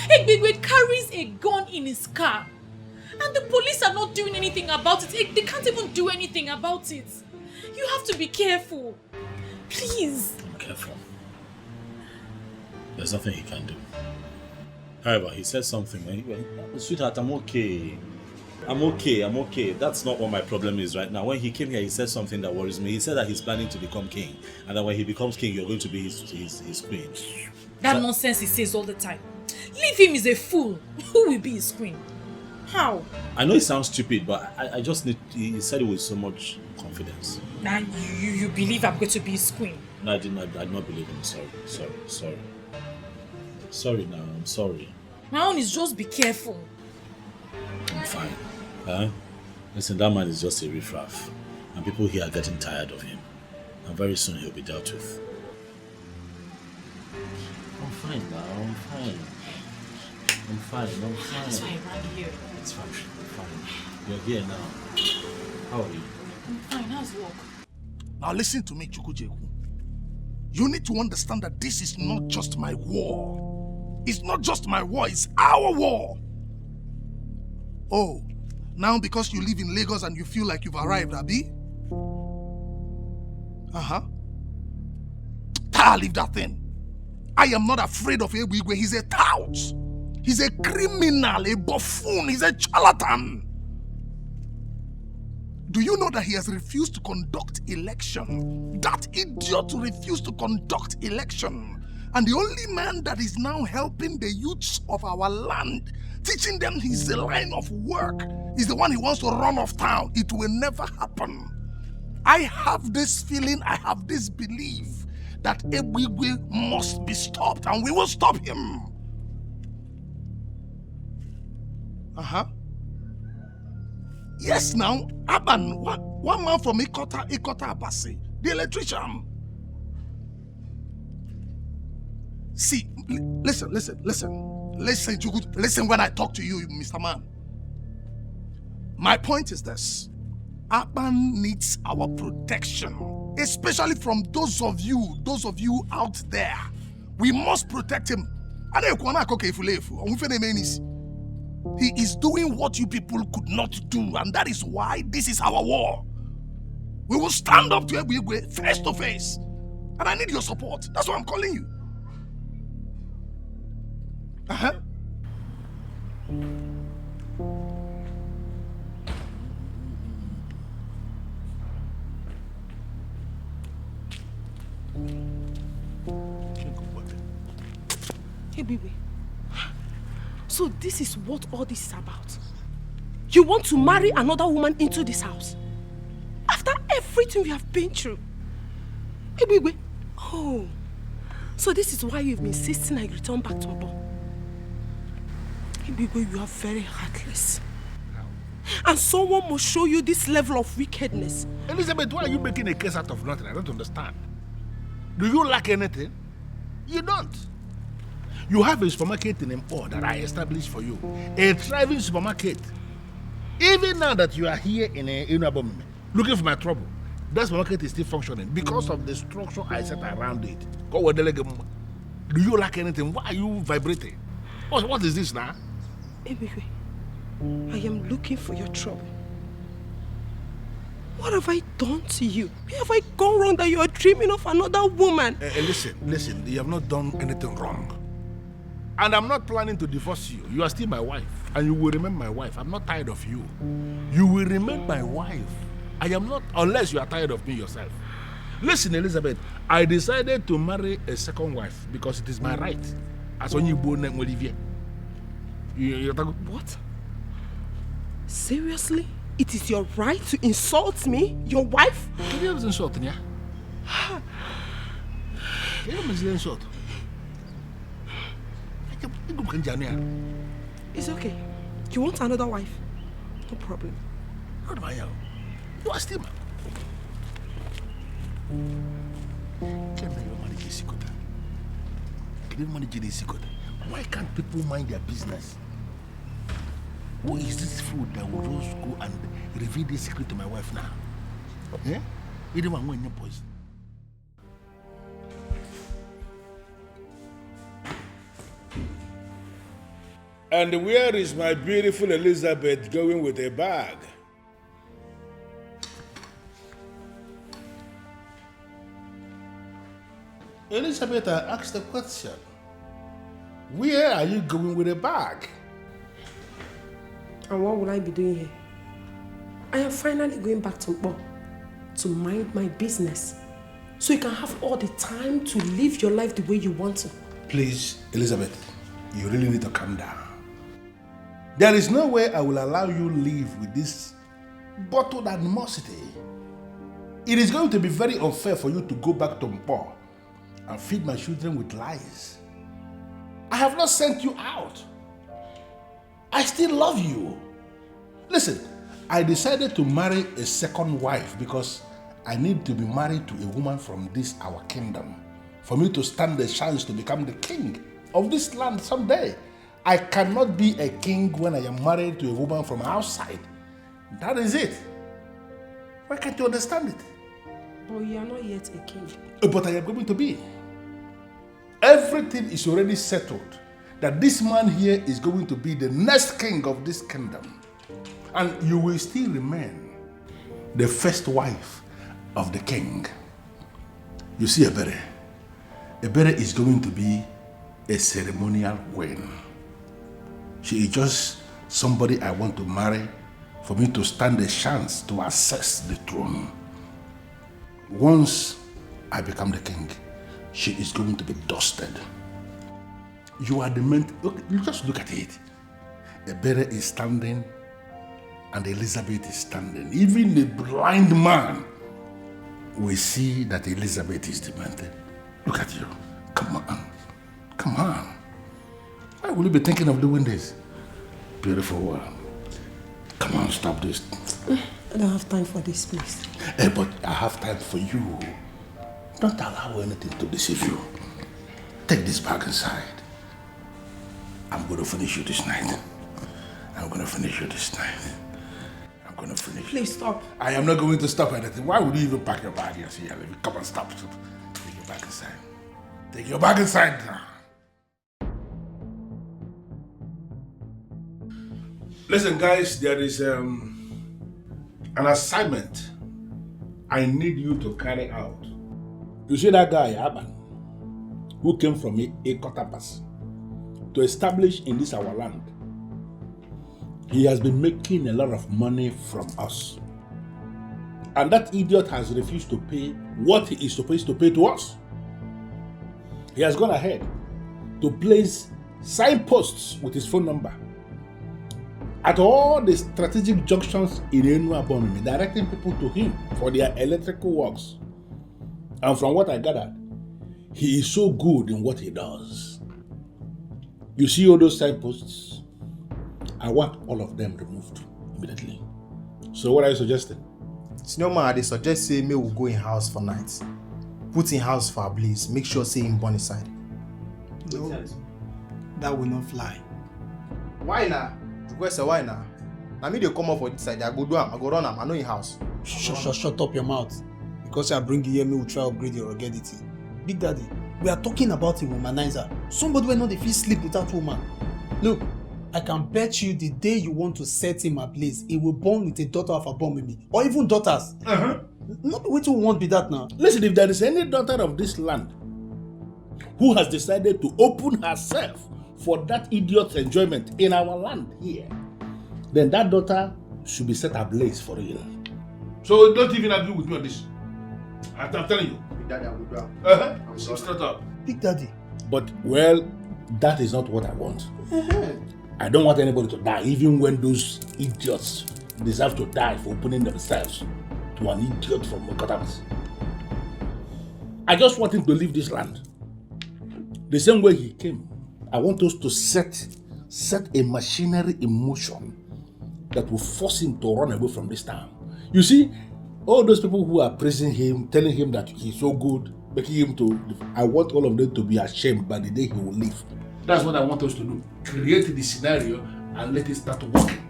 Speaker 1: Egbigwe carries a gun in his car. And the police are not doing anything about it. They can't even do anything about it. You have to be careful. Please.
Speaker 3: I'm careful. There's nothing he can do. However, he said something. Sweetheart, I'm okay. I'm okay. That's not what my problem is right now. When he came here, he said something that worries me. He said that he's planning to become king. And that when he becomes king, you're going to be his queen.
Speaker 1: That nonsense he says all the time. Leave him, he's a fool. Who will be his queen? How?
Speaker 3: I know it sounds stupid, but I just need... He said it with so much confidence.
Speaker 1: Now you believe I'm going to be his queen?
Speaker 3: No, I did not believe him. Sorry. Sorry now, I'm sorry.
Speaker 1: My own is just be careful.
Speaker 3: I'm fine. Huh? Listen, that man is just a riffraff. And people here are getting tired of him. I'm very soon he'll be dealt with. I'm fine now, I'm fine.
Speaker 1: That's why I ran here.
Speaker 3: It's fine, I'm fine. You're here now. How are you?
Speaker 1: I'm fine, how's work?
Speaker 4: Now listen to me, Chukwujeku. You need to understand that this is not just my war. It's not just my war, it's our war. Oh, now because you live in Lagos and you feel like you've arrived, Abi? Leave that thing. I am not afraid of Ebigwe. He's a tout. He's a criminal, a buffoon, he's a charlatan. Do you know that he has refused to conduct election? That idiot refused to conduct election. And the only man that is now helping the youths of our land, teaching them his line of work, is the one he wants to run off town. It will never happen. I have this feeling, I have this belief that Ebigwe must be stopped, and we will stop him. Yes, now, Aban, one man from Ikota Abasi, the electrician. See, listen, listen when I talk to you, Mr. Man. My point is this. Aban needs our protection, especially from those of you out there. We must protect him. He is doing what you people could not do, and that is why this is our war. We will stand up to Ebigwe face to face, and I need your support. That's why I'm calling you.
Speaker 2: Hey, baby. So this is what all this is about. You want to marry another woman into this house? After everything we have been through? Hey, baby. Oh. So this is why you've been insisting I return back to Mbo. Hey, baby, you are very heartless. And someone must show you this level of wickedness.
Speaker 11: Elizabeth, why are you making a case out of nothing? I don't understand. Do you lack anything? You don't. You have a supermarket in Mpo that I established for you. A thriving supermarket. Even now that you are here in Inabom, looking for my trouble, that supermarket is still functioning because of the structure I set around it. Do you lack anything? Why are you vibrating? What is this now?
Speaker 2: Ebigwe, I am looking for your trouble. What have I done to you? Where have I gone wrong that you are dreaming of another woman?
Speaker 11: Listen, you have not done anything wrong. And I'm not planning to divorce you. You are still my wife. And you will remain my wife. I'm not tired of you. You will remain my wife. I am not, unless you are tired of me yourself. Listen, Elizabeth, I decided to marry a second wife because it is my right. As when you born Olivier.
Speaker 2: What? Seriously? It is your right to insult me? Your wife?
Speaker 11: You don't insult me, You don't insult.
Speaker 2: It's okay. You want another wife? No problem.
Speaker 11: What about you? You are still why can't people mind their business? Who is this fool that will just go and reveal this secret to my wife now? Eh? You don't want your poison. And where is my beautiful Elizabeth going with a bag? Elizabeth, I asked the question. Where are you going with a bag?
Speaker 2: And what will I be doing here? I am finally going back to Mbo to mind my business. So you can have all the time to live your life the way you want to.
Speaker 11: Please, Elizabeth, you really need to calm down. There is no way I will allow you to live with this bottled animosity. It is going to be very unfair for you to go back to Mpo and feed my children with lies. I have not sent you out. I still love you. Listen, I decided to marry a second wife because I need to be married to a woman from this our kingdom for me to stand the chance to become the king of this land someday. I cannot be a king when I am married to a woman from outside. That is it. Why can't you understand it?
Speaker 5: But you are not yet a king.
Speaker 11: But I am going to be. Everything is already settled that this man here is going to be the next king of this kingdom. And you will still remain the first wife of the king. You see, Ebere is going to be a ceremonial queen. She is just somebody I want to marry for me to stand a chance to access the throne. Once I become the king, she is going to be dusted. You are the man. Just look at it. Ebere is standing and Elizabeth is standing. Even the blind man will see that Elizabeth is demented. Look at you. Come on. Come on. Why will you be thinking of doing this? Beautiful one. Come on, stop this.
Speaker 5: I don't have time for this, please.
Speaker 11: But I have time for you. Don't allow anything to deceive you. Take this bag inside. I'm going to finish you this night. I'm going to finish you this night. I'm going to finish.
Speaker 5: Please stop.
Speaker 11: I am not going to stop anything. Why would you even pack your bag here? Come on, stop. Take your bag inside. Take your bag inside now. Listen, guys, there is an assignment I need you to carry out. You see that guy, Aban, who came from a Pass to establish in this our land. He has been making a lot of money from us. And that idiot has refused to pay what he is supposed to pay to us. He has gone ahead to place signposts with his phone number at all the strategic junctions in Enuabomimi, directing people to him for their electrical works. And from what I gathered, he is so good in what he does. You see all those signposts? I want all of them removed immediately. So what are you suggesting?
Speaker 19: Senior man, they suggest say me will go in house for nights. Put in house for a blaze. Make sure say him born inside.
Speaker 13: No, that will not fly.
Speaker 19: Why now? Say why now? Now me they come up for this side. I go do am. I go run am. I know in house.
Speaker 13: Shut up your mouth. Because I bring you here, me will try to upgrade your ruggedity. Big Daddy, we are talking about a womanizer. Somebody will not feel sleep without woman. Look, I can bet you the day you want to set him ablaze, he will born with a daughter of a bomb with me. Or even daughters. Not which one won't be that now.
Speaker 11: Listen, if there is any daughter of this land who has decided to open herself for that idiot's enjoyment in our land here, then that daughter should be set ablaze for real. So don't even agree with me on this. I'm telling you.
Speaker 19: Big Daddy, I will do am.
Speaker 11: I'm straight up.
Speaker 13: Big Daddy.
Speaker 11: But, well, that is not what I want. I don't want anybody to die, even when those idiots deserve to die for opening themselves to an idiot from Mokotabas. I just want him to leave this land. The same way he came. I want us to set a machinery in motion that will force him to run away from this town. You see, all those people who are praising him, telling him that he's so good, making him to, I want all of them to be ashamed by the day he will leave. That's what I want us to do. Create the scenario and let it start working.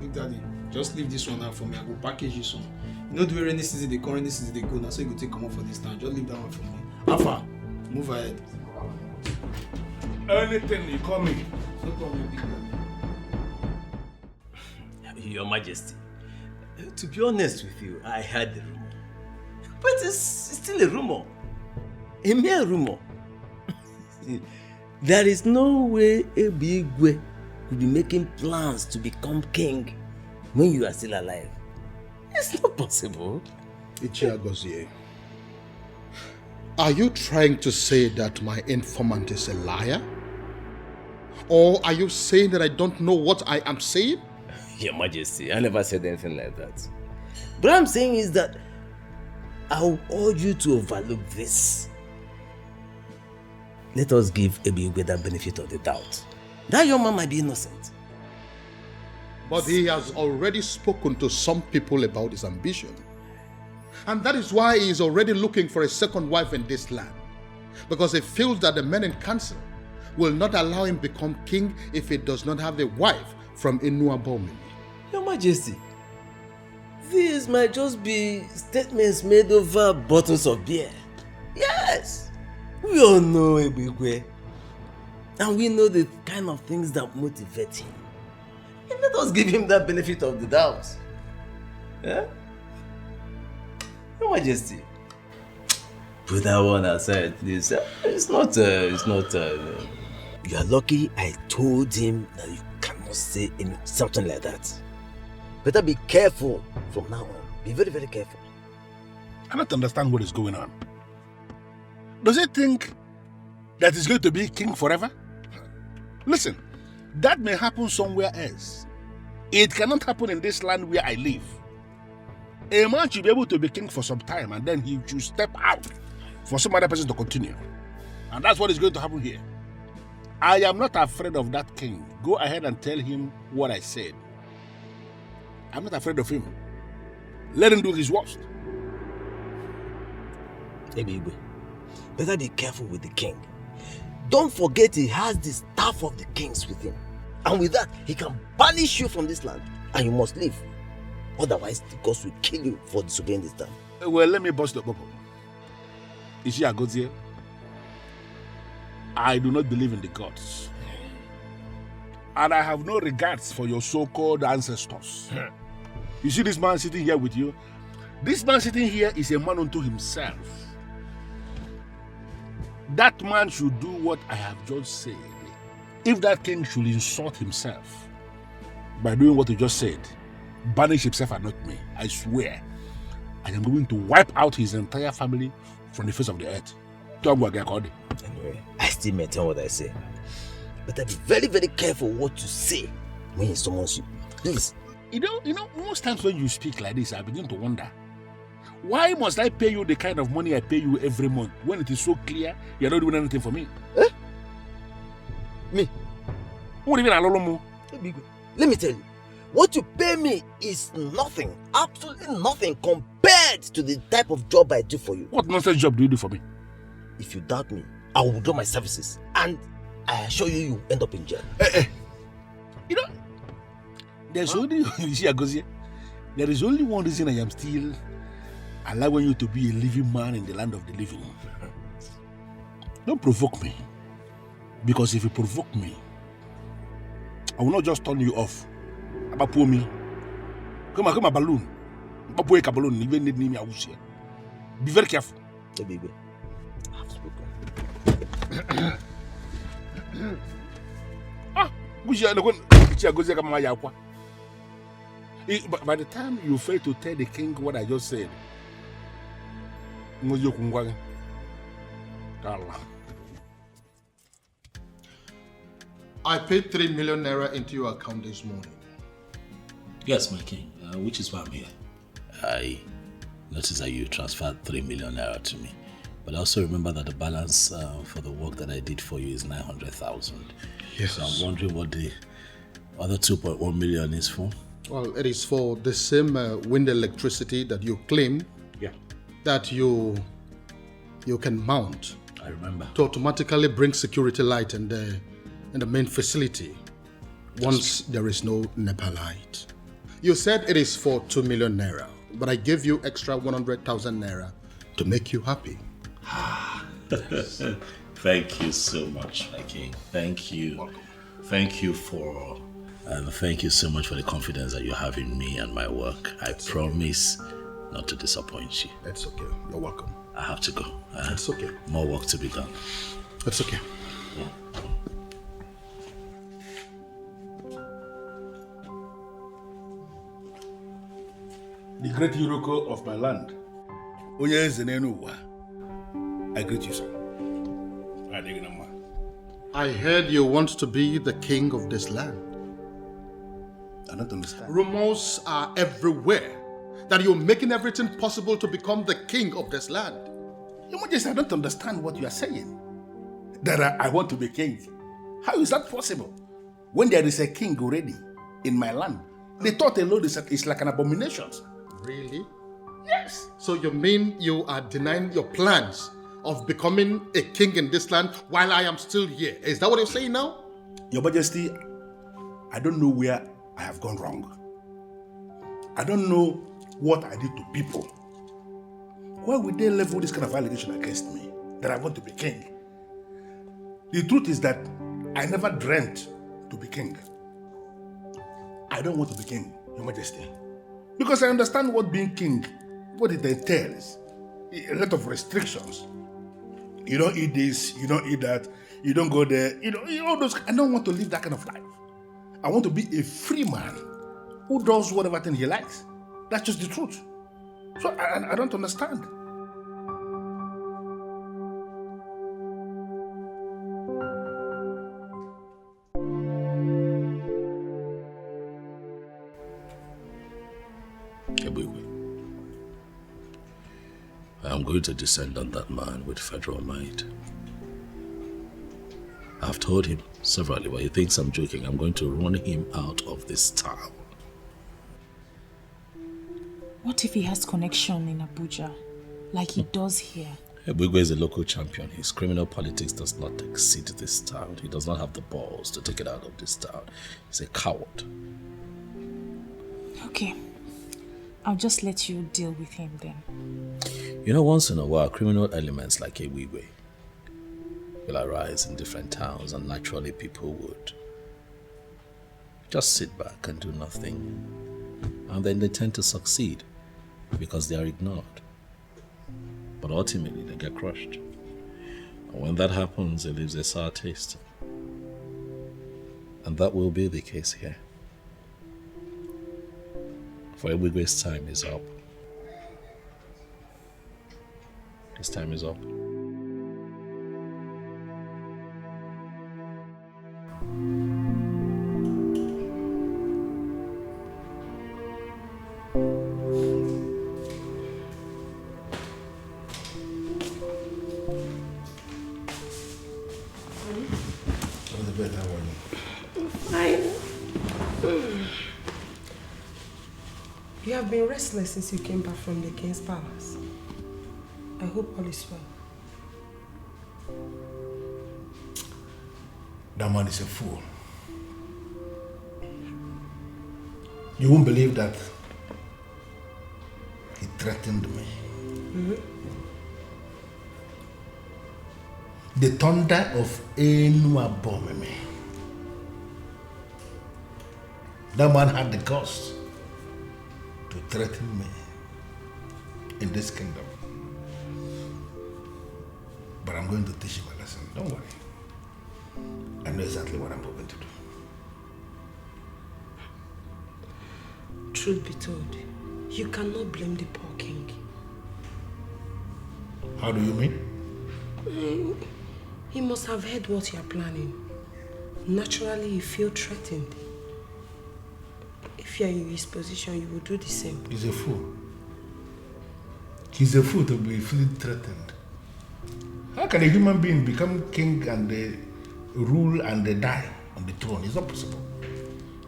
Speaker 13: Big Daddy, just leave this one out for me. I go package this one. You know the way rainy season they come, rainy season they go. Now so you go take come up for this time. Just leave that one for me. Alpha, move ahead.
Speaker 11: Anything you call me.
Speaker 13: No problem, Big Daddy.
Speaker 16: Your Majesty, to be honest with you, I heard the rumor. But it's still a rumor. A mere rumor. There is no way Ebigwe could be making plans to become king when you are still alive. It's not possible.
Speaker 15: Ichiagozie, are you trying to say that my informant is a liar? Or are you saying that I don't know what I am saying?
Speaker 16: Your Majesty, I never said anything like that. What I'm saying is that I will urge you to overlook this. Let us give Ebigwe the benefit of the doubt. That young man might be innocent.
Speaker 15: But he has already spoken to some people about his ambition. And that is why he is already looking for a second wife in this land. Because he feels that the men in council will not allow him become king if he does not have a wife from Inuabomini.
Speaker 16: Your Majesty, these might just be statements made over bottles of beer. Yes, we all know Ebigwe, and we know the kind of things that motivate him. And let us give him that benefit of the doubt. Yeah? Your Majesty, put that one aside, please. It's not. You are lucky I told him that you cannot say something like that. Better be careful from now on. Be very, very careful.
Speaker 11: I don't understand what is going on. Does he think that he's going to be king forever? Listen, that may happen somewhere else. It cannot happen in this land where I live. A man should be able to be king for some time and then he should step out for some other person to continue. And that's what is going to happen here. I am not afraid of that king. Go ahead and tell him what I said. I'm not afraid of him. Let him do his worst.
Speaker 16: Ebigwe, better be careful with the king. Don't forget he has the staff of the kings with him. And with that, he can banish you from this land. And you must leave. Otherwise, the gods will kill you for disobeying this time.
Speaker 11: Well, let me bust the bubble. Is she a god here? I do not believe in the gods. And I have no regards for your so-called ancestors. You see this man sitting here with you? This man sitting here is a man unto himself. That man should do what I have just said. If that king should insult himself by doing what you just said, banish himself and not me, I swear, I am going to wipe out his entire family from the face of the earth.
Speaker 16: Anyway, I still maintain what I say. But be very, very careful what you say when he summons you. Please.
Speaker 11: You know, most times when you speak like this, I begin to wonder, why must I pay you the kind of money I pay you every month when it is so clear you're not doing anything for me?
Speaker 16: Eh? Me?
Speaker 11: What do you mean, Alolomo?
Speaker 16: Let me tell you, what you pay me is nothing, absolutely nothing compared to the type of job I do for you.
Speaker 11: What nonsense job do you do for me?
Speaker 16: If you doubt me, I will withdraw my services and I assure you, you end up in jail.
Speaker 11: You know, there's only, you see, Agozie, there is only one reason I am still allowing you to be a living man in the land of the living. Don't provoke me. Because if you provoke me, I will not just turn you off. About poor me. Come on, balloon. About poor balloon, even need me, I will say. Be very careful.
Speaker 16: Hey, baby. I have spoken.
Speaker 11: By the time you fail to tell the king what I just said,
Speaker 15: I paid 3 million naira into your account this morning.
Speaker 3: Yes, my king, which is why I'm here. I noticed that you transferred 3 million naira to me. But also remember that the balance for the work that I did for you is 900,000.
Speaker 15: Yes.
Speaker 3: So I'm wondering what the other 2.1 million is for.
Speaker 15: Well, it is for the same wind electricity that you claim that you can mount.
Speaker 3: I remember.
Speaker 15: To automatically bring security light in the main facility once there is no NEPA light. You said it is for 2 million naira, but I gave you extra 100,000 naira to make you happy.
Speaker 3: Thank you so much, my king. Thank you.
Speaker 15: Welcome.
Speaker 3: Thank you for thank you so much for the confidence that you have in me and my work. I promise not to disappoint you.
Speaker 15: It's okay. You're welcome.
Speaker 3: I have to go.
Speaker 15: It's okay.
Speaker 3: More work to be done.
Speaker 15: It's okay.
Speaker 3: Yeah.
Speaker 11: The great Yuroko of my land, I greet you, sir.
Speaker 15: I heard you want to be the king of this land.
Speaker 11: I don't understand.
Speaker 15: Rumors are everywhere that you're making everything possible to become the king of this land.
Speaker 11: Your Majesty, I don't understand what you are saying. That I want to be king. How is that possible? When there is a king already in my land, the thought alone is like an abomination.
Speaker 15: Really? Yes. So you mean you are denying your plans of becoming a king in this land while I am still here? Is that what you're saying now?
Speaker 11: Your Majesty, I don't know where I have gone wrong. I don't know what I did to people. Why would they level this kind of allegation against me, that I want to be king? The truth is that I never dreamt to be king. I don't want to be king, Your Majesty. Because I understand what being king, what it entails. A lot of restrictions. You don't eat this, you don't eat that, you don't go there, all those. I don't want to live that kind of life. I want to be a free man who does whatever thing he likes. That's just the truth. So I don't understand.
Speaker 17: I am going to descend on that man with federal might. I've told him severally, but he thinks I'm joking. I'm going to run him out of this town.
Speaker 1: What if he has connection in Abuja, like he does here?
Speaker 17: Ebugwe is a local champion. His criminal politics does not exceed this town. He does not have the balls to take it out of this town. He's a coward.
Speaker 1: Okay. I'll just let you deal with him then.
Speaker 17: You know, once in a while, criminal elements like Ebugwe will arise in different towns, and naturally people would just sit back and do nothing. And then they tend to succeed because they are ignored. But ultimately they get crushed. And when that happens, it leaves a sour taste. And that will be the case here. For Ebugwe's time is up. His time is up.
Speaker 5: You have been restless since you came back from the king's palace. I hope all is well.
Speaker 11: That man is a fool. You won't believe that he threatened me.
Speaker 5: Mm-hmm.
Speaker 11: The thunder of Enuabomeme. That man had the guts to threaten me in this kingdom. But I'm going to teach him a lesson. Don't worry. I know exactly what I'm going to do.
Speaker 5: Truth be told, you cannot blame the poor king.
Speaker 11: How do you mean?
Speaker 5: He must have heard what you are planning. Naturally, you feel threatened. If you are in his position, you will do the same.
Speaker 11: He's a fool. He's a fool to be feeling threatened. How can a human being become king and rule and die on the throne? It's not possible.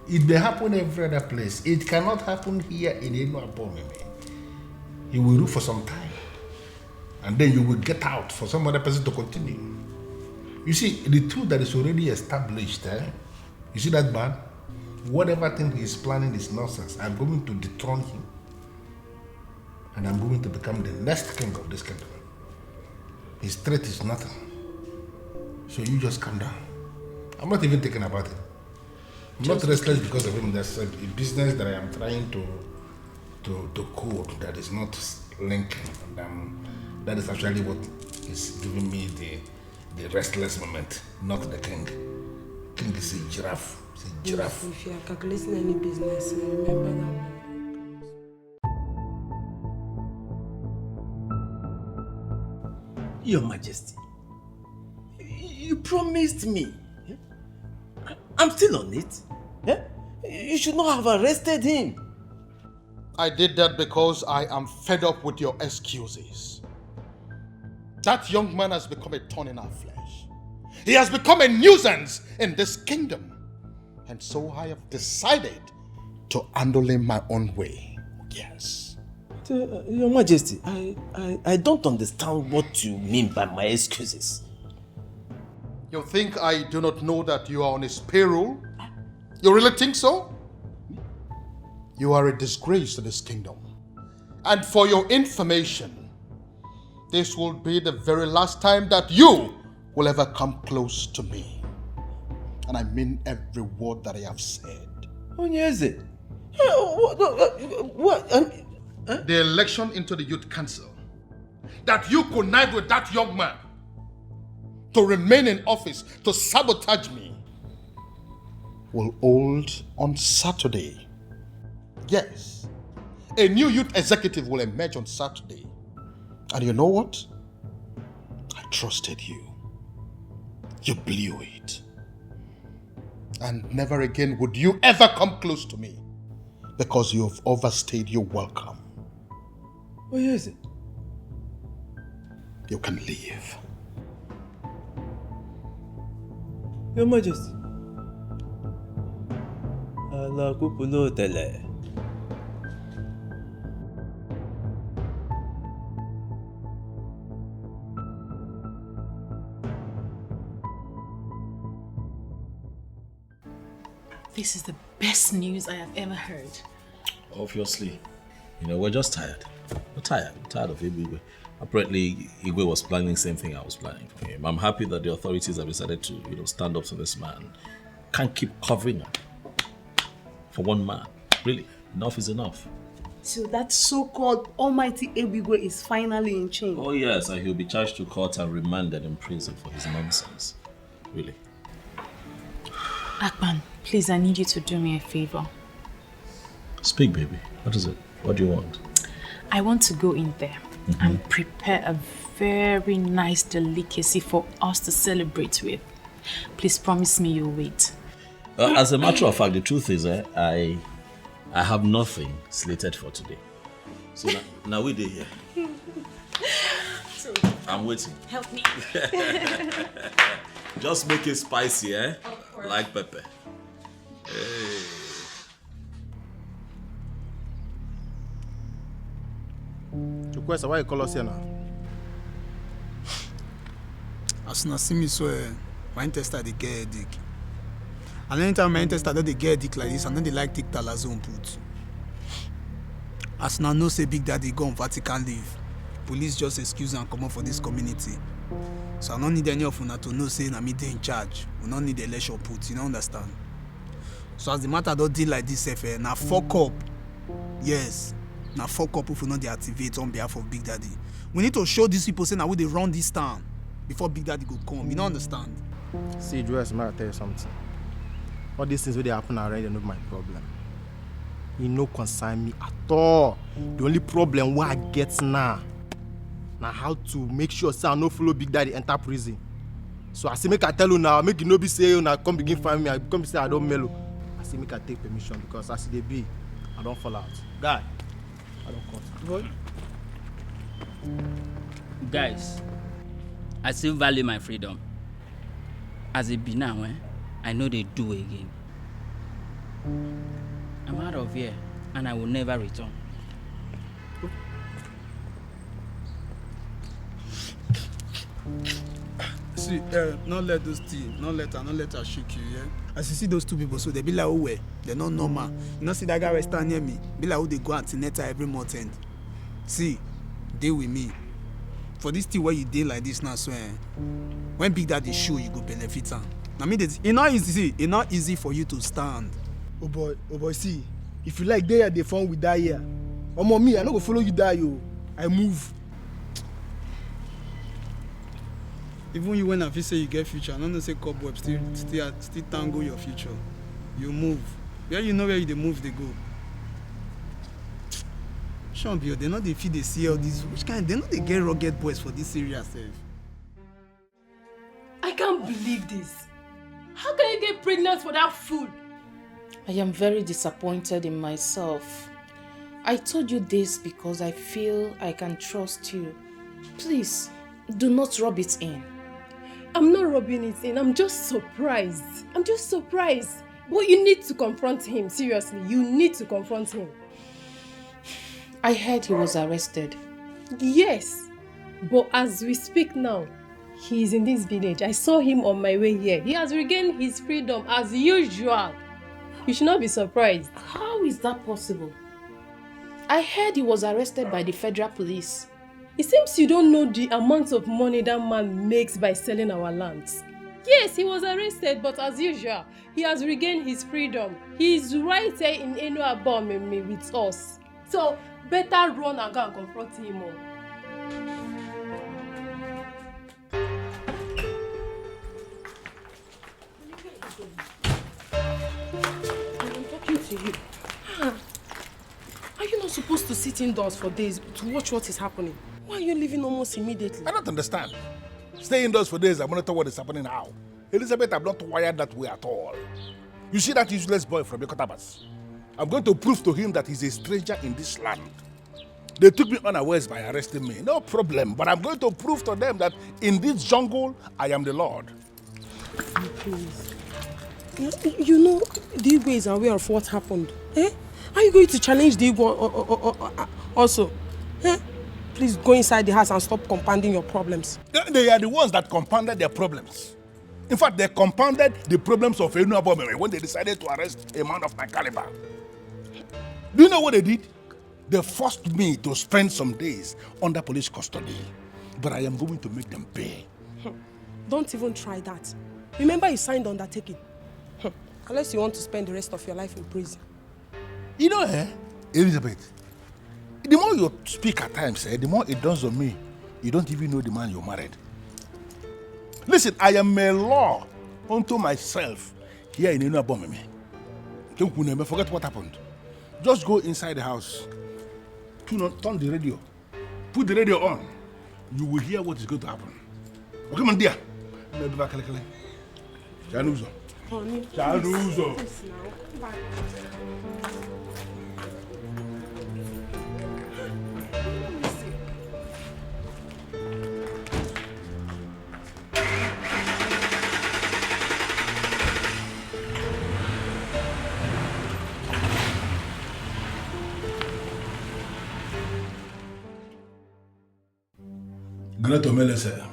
Speaker 11: It may happen every other place. It cannot happen here in Enuabomeme. He will rule for some time. And then you will get out for some other person to continue. You see, the truth that is already established, you see that man? Whatever thing he's planning is nonsense. I'm going to dethrone him. And I'm going to become the next king of this kingdom. His threat is nothing. So you just calm down. I'm not even thinking about it. I'm not restless because of him. There's a business that I am trying to code that is not linking. And that is actually what is giving me the restless moment, not the king. King is a giraffe. It's a giraffe.
Speaker 5: If you are calculating any business, remember that.
Speaker 16: Your Majesty, you promised me. I'm still on it. You should not have arrested him.
Speaker 15: I did that because I am fed up with your excuses. That young man has become a thorn in our flesh. He has become a nuisance in this kingdom. And so I have decided to handle him my own way. Yes.
Speaker 16: Your Majesty, I don't understand what you mean by my excuses.
Speaker 15: You think I do not know that you are on his payroll? You really think so? You are a disgrace to this kingdom. And for your information, this will be the very last time that you will ever come close to me. And I mean every word that I have said.
Speaker 16: Onyeze, what?
Speaker 15: The election into the youth council, that you connived with that young man to remain in office, to sabotage me, will hold on Saturday. Yes, a new youth executive will emerge on Saturday. And you know what? I trusted you. You blew it. And never again would you ever come close to me, because you have overstayed your welcome.
Speaker 16: Where is it?
Speaker 15: You can leave.
Speaker 16: Your Majesty. Allah kupulo tele.
Speaker 1: This is the best news I have ever heard.
Speaker 17: Obviously. We're just tired. We're tired of Igwe. Apparently, Igwe was planning the same thing I was planning for him. I'm happy that the authorities have decided to, stand up to this man. Can't keep covering up for one man. Really, enough is enough.
Speaker 8: So that so-called almighty Igwe is finally in chains.
Speaker 17: Oh yes, and he'll be charged to court and remanded in prison for his nonsense. Really.
Speaker 1: Akpan, please, I need you to do me a favor.
Speaker 17: Speak, baby. What is it? What do you want?
Speaker 1: I want to go in there and prepare a very nice delicacy for us to celebrate with. Please promise me you'll wait.
Speaker 17: As a matter of fact, the truth is, I have nothing slated for today. So now we're here.
Speaker 1: So,
Speaker 17: I'm waiting.
Speaker 1: help me.
Speaker 17: Just make it spicy, eh? Like pepper. Hey.
Speaker 19: Chukwesa, why you call us here now?
Speaker 13: As you see me, so my intestine they get headache. And anytime my intestine they get headache like this, and then they like take talazone put. As you know, say Big Daddy go on Vatican leave. Police just excuse and come up for this community. So I don't need any of you to know say na me dey in charge. We don't need election put, you don't understand? So as the matter don't deal like this, now fuck up. Yes. Now fuck up if we not dey activate on behalf of Big Daddy. We need to show these people say now we they run this town before Big Daddy go come. You don't understand?
Speaker 19: See, Joyce, may I tell you something? All these things where they happen already are not my problem. You no concern me at all. The only problem what I get now how to make sure say I no follow Big Daddy enter prison. So I say make I tell you now, make you no be say you now come begin find me, I come say I don't mellow. I say make I take permission because as they be, I don't fall out. Guy, I don't cut. Boy.
Speaker 20: Guys, I still value my freedom. As it be now, I know they do again. I'm out of here and I will never return.
Speaker 13: See, not let those things, not let her shake you, yeah? As you see those two people, so they be like, oh, well, they're not normal. You know, see that guy right stand near me, be like, oh, they go antenatal every month end. See, deal with me. For this thing where you deal like this now, so when Big Daddy show, you go benefit am. I mean, it's not easy for you to stand.
Speaker 22: Oh boy, see, if you like there, they fun with that here. Omo me, I no go follow you die, yo. I move.
Speaker 13: Even you when I feel say you get future, I don't say cobweb still tango your future. You move. Where you know where you move, they go. Champion, they know they feed they see all these. Which kind? They know they get rugged boys for this area, self.
Speaker 5: I can't believe this. How can you get pregnant for that fool?
Speaker 2: I am very disappointed in myself. I told you this because I feel I can trust you. Please, do not rub it in.
Speaker 5: I'm not rubbing it in. I'm just surprised. But you need to confront him. Seriously, you need to confront him.
Speaker 2: I heard he was arrested.
Speaker 5: Yes, but as we speak now, he is in this village. I saw him on my way here. He has regained his freedom as usual. You should not be surprised.
Speaker 2: How is that possible? I heard he was arrested by the federal police.
Speaker 5: It seems you don't know the amount of money that man makes by selling our lands. Yes, he was arrested, but as usual, he has regained his freedom. He is right here in Enuabomeme with us. So, better run and go and confront him all.
Speaker 2: I'm talking to you. Are you not supposed to sit indoors for days to watch what is happening? Why are you leaving almost immediately?
Speaker 11: I don't understand. Stay indoors for days and monitor what is happening now. Elizabeth, I'm not wired that way at all. You see that useless boy from Yokotabas? I'm going to prove to him that he's a stranger in this land. They took me unawares by arresting me. No problem. But I'm going to prove to them that in this jungle, I am the Lord.
Speaker 2: Please. You know, the Igwe is aware of what happened. Eh? Are you going to challenge the Igwe also? Eh? Please go inside the house and stop compounding your problems.
Speaker 11: They are the ones that compounded their problems. In fact, they compounded the problems of Enuabomeme when they decided to arrest a man of my caliber. Do you know what they did? They forced me to spend some days under police custody. But I am going to make them pay.
Speaker 2: Don't even try that. Remember you signed undertaking. Unless you want to spend the rest of your life in prison.
Speaker 11: You know, Elizabeth, the more you speak at times, the more it dawns on me, you don't even know the man you married. Listen, I am a law unto myself here in Enuabomeme. Forget what happened. Just go inside the house, turn the radio, put the radio on. You will hear what is going to happen. Okay, my dear. Chanuzo. Chanuzo. Great Omelese,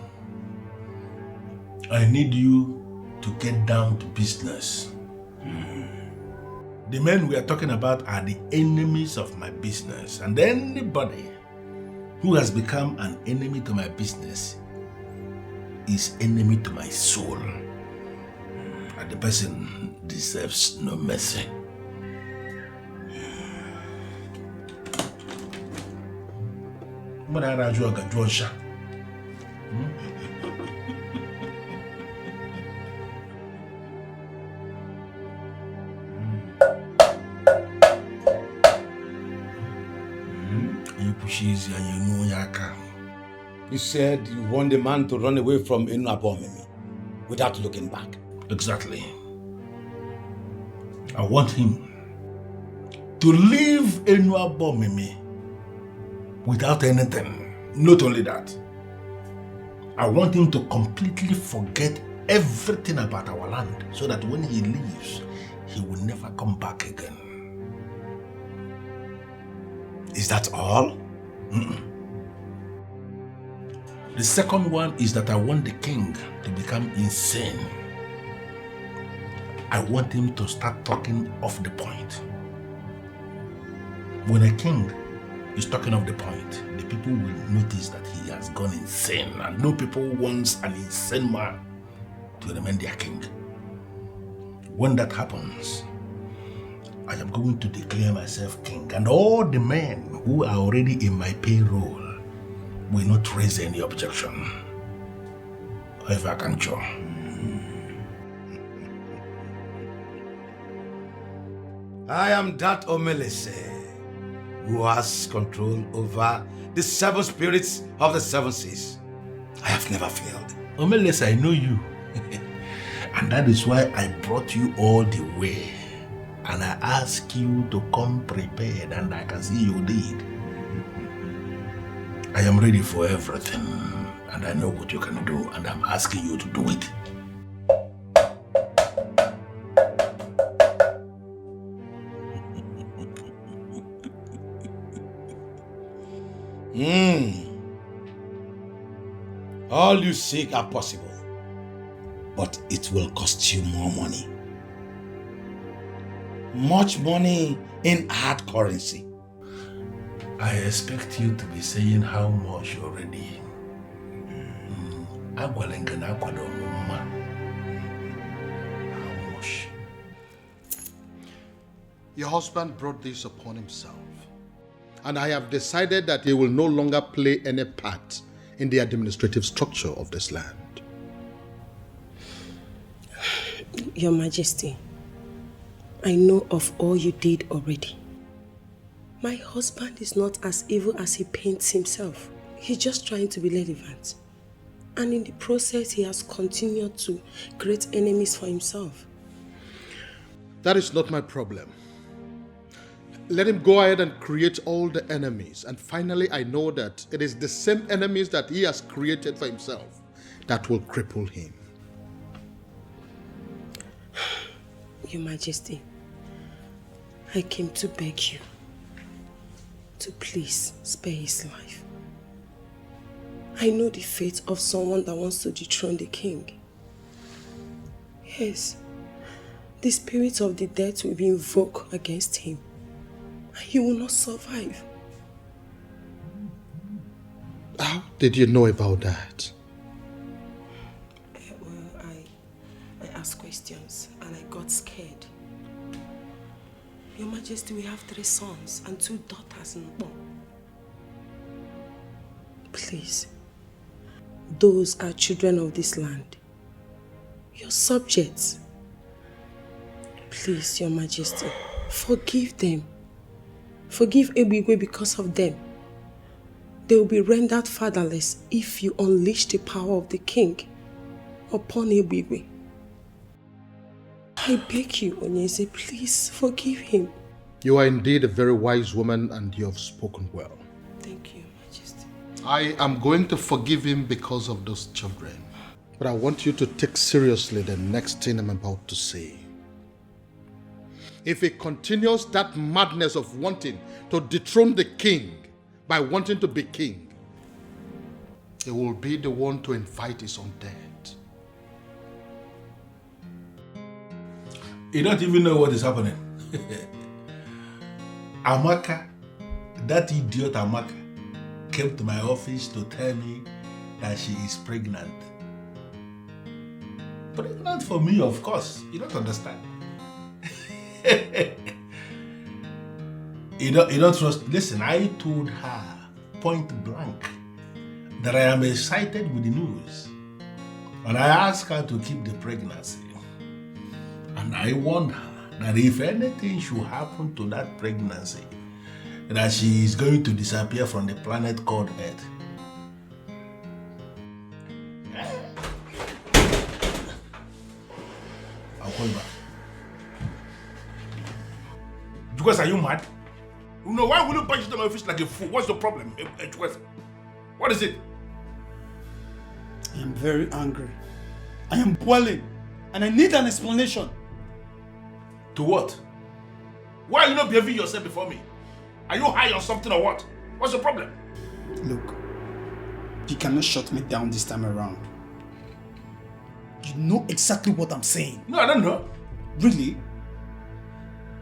Speaker 11: I need you to get down to business. The men we are talking about are the enemies of my business, and anybody who has become an enemy to my business is enemy to my soul. And the person deserves no mercy.
Speaker 6: You said you want the man to run away from Enuabomeme without looking back.
Speaker 11: Exactly. I want him to leave Enuabomeme without anything. Not only that, I want him to completely forget everything about our land so that when he leaves, he will never come back again.
Speaker 6: Is that all?
Speaker 11: The second one is that I want the king to become insane. I want him to start talking off the point. When a king is talking off the point, the people will notice that he has gone insane, and no people wants an insane man to remain their king. When that happens, I am going to declare myself king, and all the men who are already in my payroll will not raise any objection. However, I can show.
Speaker 6: I am that Omelese who has control over the 7 spirits of the 7 seas. I have never failed.
Speaker 11: Omelese, I know you. And that is why I brought you all the way. And I ask you to come prepared, and I can see you did. I am ready for everything, and I know what you can do, and I'm asking you to do it.
Speaker 6: All you seek are possible, but it will cost you more money. Much money in hard currency.
Speaker 15: I expect you to be saying how much already. How much? Your husband brought this upon himself, and I have decided that he will no longer play any part in the administrative structure of this land.
Speaker 8: Your Majesty, I know of all you did already. My husband is not as evil as he paints himself. He's just trying to be relevant. And in the process, he has continued to create enemies for himself.
Speaker 15: That is not my problem. Let him go ahead and create all the enemies. And finally, I know that it is the same enemies that he has created for himself that will cripple him.
Speaker 8: Your Majesty, I came to beg you to please spare his life. I know the fate of someone that wants to dethrone the king. Yes, the spirit of the dead will be invoked against him, and he will not survive.
Speaker 15: How did you know about that?
Speaker 8: Well, I asked questions and I got scared. Your Majesty, we have 3 sons and 2 daughters in Bo. Please, those are children of this land, your subjects. Please, Your Majesty, forgive them. Forgive Ebigwe because of them. They will be rendered fatherless if you unleash the power of the king upon Ebigwe. I beg you, Onyeze, please forgive him.
Speaker 15: You are indeed a very wise woman and you have spoken well.
Speaker 8: Thank you, Majesty.
Speaker 15: I am going to forgive him because of those children. But I want you to take seriously the next thing I'm about to say. If he continues that madness of wanting to dethrone the king by wanting to be king, he will be the one to invite his own death.
Speaker 11: You don't even know what is happening. Amaka, that idiot Amaka, came to my office to tell me that she is pregnant. Pregnant for me, of course. You don't understand. You don't trust. Listen, I told her point blank that I am excited with the news. And I asked her to keep the pregnancy. And I warned her that if anything should happen to that pregnancy, that she is going to disappear from the planet called Earth. I'll call you back. Because are you mad? No, why will you punch into my face like a fool? What's the problem? What is it?
Speaker 13: I am very angry. I am boiling. And I need an explanation.
Speaker 11: To what? Why are you not behaving yourself before me? Are you high on something or what? What's the problem?
Speaker 13: Look, you cannot shut me down this time around. You know exactly what I'm saying.
Speaker 11: No, I don't know.
Speaker 13: Really?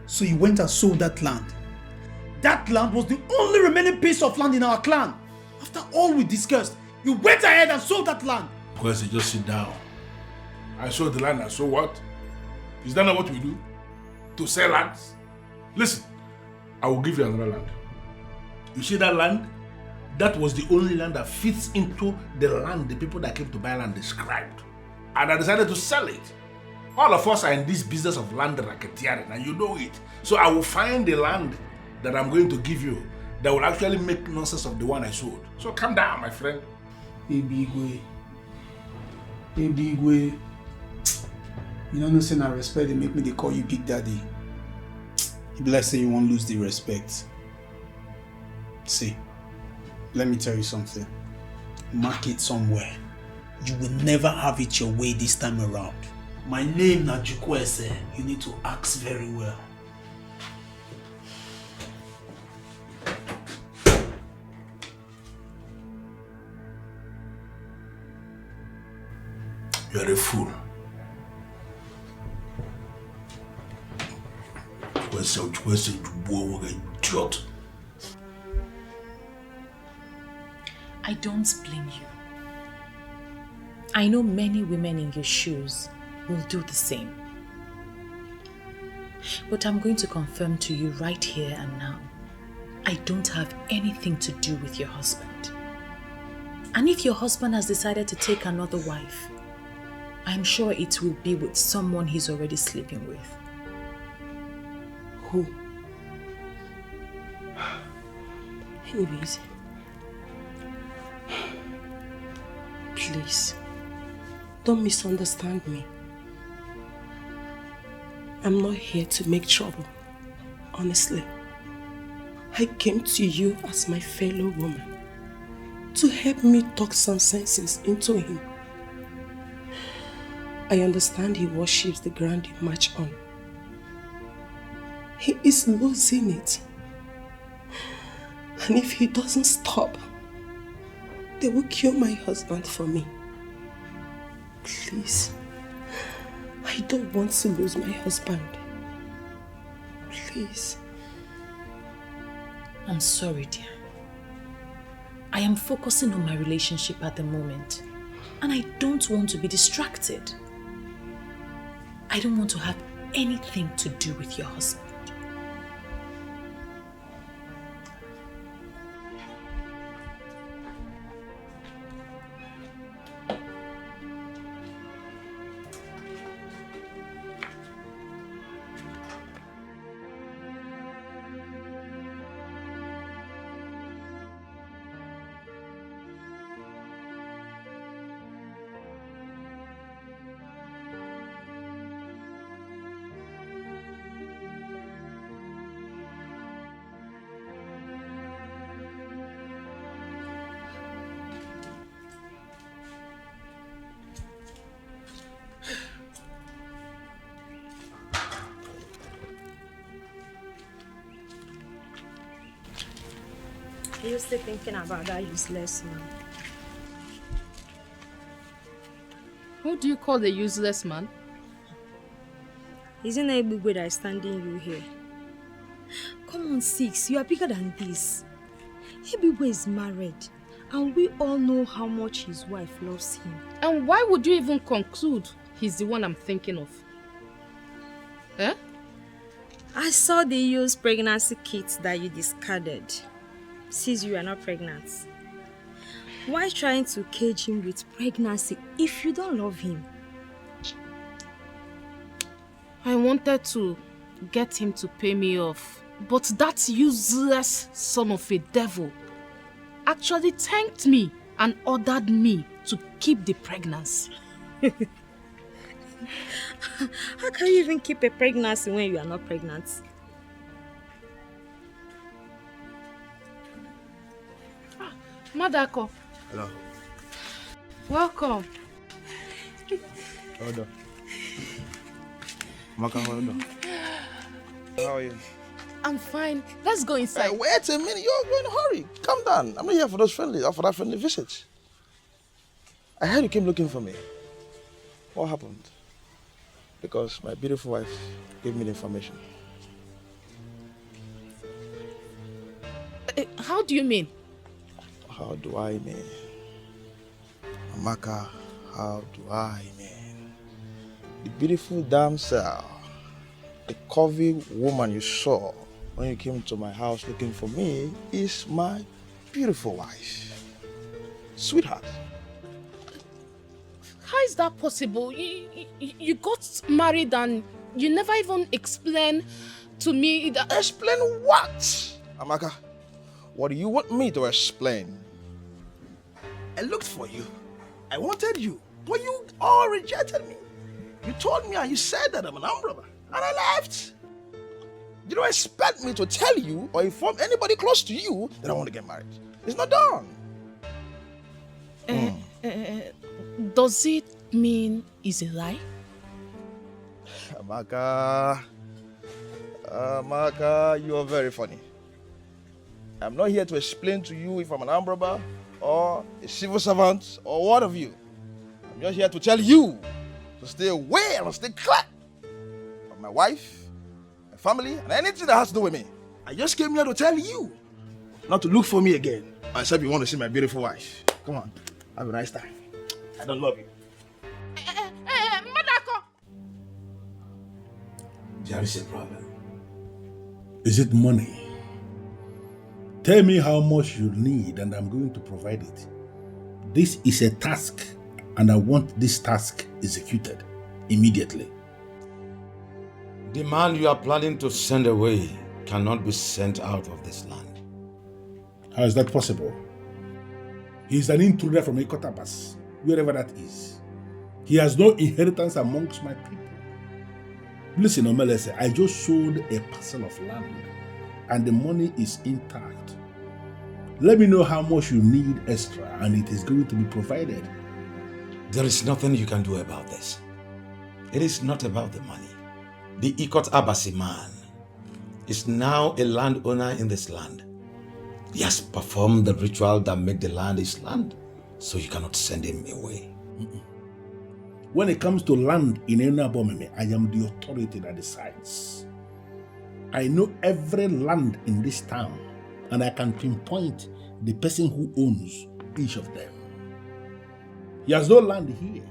Speaker 13: So you went and sold that land. That land was the only remaining piece of land in our clan. After all we discussed, you went ahead and sold that land.
Speaker 11: Because you just sit down. I sold the land and so what? Is that not what we do? To sell lands? Listen, I will give you another land. You see that land? That was the only land that fits into the land the people that came to buy land described. And I decided to sell it. All of us are in this business of land racketeering and you know it. So I will find the land that I'm going to give you that will actually make nonsense of the one I sold. So calm down, my friend.
Speaker 13: Ebigwe. You don't know, saying I respect, they make me they call you Big Daddy. You be like say you won't lose the respect. See, let me tell you something. Mark it somewhere. You will never have it your way this time around. My name na Jukwese. You need to ask very well.
Speaker 6: You are a fool. Idiot.
Speaker 1: I don't blame you. I know many women in your shoes will do the same. But I'm going to confirm to you right here and now, I don't have anything to do with your husband. And if your husband has decided to take another wife, I'm sure it will be with someone he's already sleeping with.
Speaker 7: Who? Anyways, please, don't misunderstand me. I'm not here to make trouble, honestly. I came to you as my fellow woman to help me talk some sense into him. I understand he worships the ground you march on. He is losing it. And if he doesn't stop, they will kill my husband for me. Please, I don't want to lose my husband. Please.
Speaker 1: I'm sorry, dear. I am focusing on my relationship at the moment, and I don't want to be distracted. I don't want to have anything to do with your husband.
Speaker 14: Are you still thinking about that useless man?
Speaker 2: Who do you call the useless man?
Speaker 14: Isn't it Ebigwe that is standing you here? Come on, Six, you are bigger than this. Ebigwe is married, and we all know how much his wife loves him.
Speaker 2: And why would you even conclude he's the one I'm thinking of? Eh?
Speaker 14: I saw the used pregnancy kits that you discarded. Since you are not pregnant. Why trying to cage him with pregnancy if you don't love him?
Speaker 2: I wanted to get him to pay me off, but that useless son of a devil actually thanked me and ordered me to keep the pregnancy.
Speaker 14: How can you even keep a pregnancy when you are not pregnant?
Speaker 2: Madako.
Speaker 19: Hello.
Speaker 2: Welcome.
Speaker 19: Hold on. Maka, hold on. How are you?
Speaker 2: I'm fine. Let's go inside.
Speaker 11: Hey, wait a minute. You're in a hurry. Calm down. I'm not here for that friendly visit. I heard you came looking for me. What happened? Because my beautiful wife gave me the information.
Speaker 2: How do you mean?
Speaker 11: How do I mean? Amaka, how do I mean? The beautiful damsel, the curvy woman you saw when you came to my house looking for me is my beautiful wife. Sweetheart.
Speaker 2: How is that possible? You got married and you never even explained to me that...
Speaker 11: Explain what? Amaka, what do you want me to explain? I looked for you. I wanted you. But you all rejected me. You told me and you said that I'm an armed robber. And I left. You don't expect me to tell you or inform anybody close to you that I want to get married. It's not done.
Speaker 2: Does it mean it's a lie?
Speaker 11: Amaka, you are very funny. I'm not here to explain to you if I'm an armed robber or a civil servant or what of you. I'm I'm just here to tell you to stay away and stay clear from my wife, my family, and anything that has to do with me.
Speaker 22: I just came here to tell you not to look for me again. Except you want to see my beautiful wife. Come on, have a nice time. I don't love you.
Speaker 9: Madako.
Speaker 6: There is a problem.
Speaker 18: Is it money? Tell me how much you need and I'm going to provide it. This is a task and I want this task executed immediately.
Speaker 6: The man you are planning to send away cannot be sent out of this land.
Speaker 18: How is that possible? He is an intruder from Ikotabas, wherever that is. He has no inheritance amongst my people. Listen, Omelese, I just sold a parcel of land and the money is intact. Let me know how much you need extra and it is going to be provided.
Speaker 6: There is nothing you can do about this. It is not about the money. The Ikot Abasi man is now a landowner in this land. He has performed the ritual that made the land his land, so you cannot send him away.
Speaker 18: When it comes to land in Enabomeme, I am the authority that decides. I know every land in this town, and I can pinpoint the person who owns each of them. He has no land here.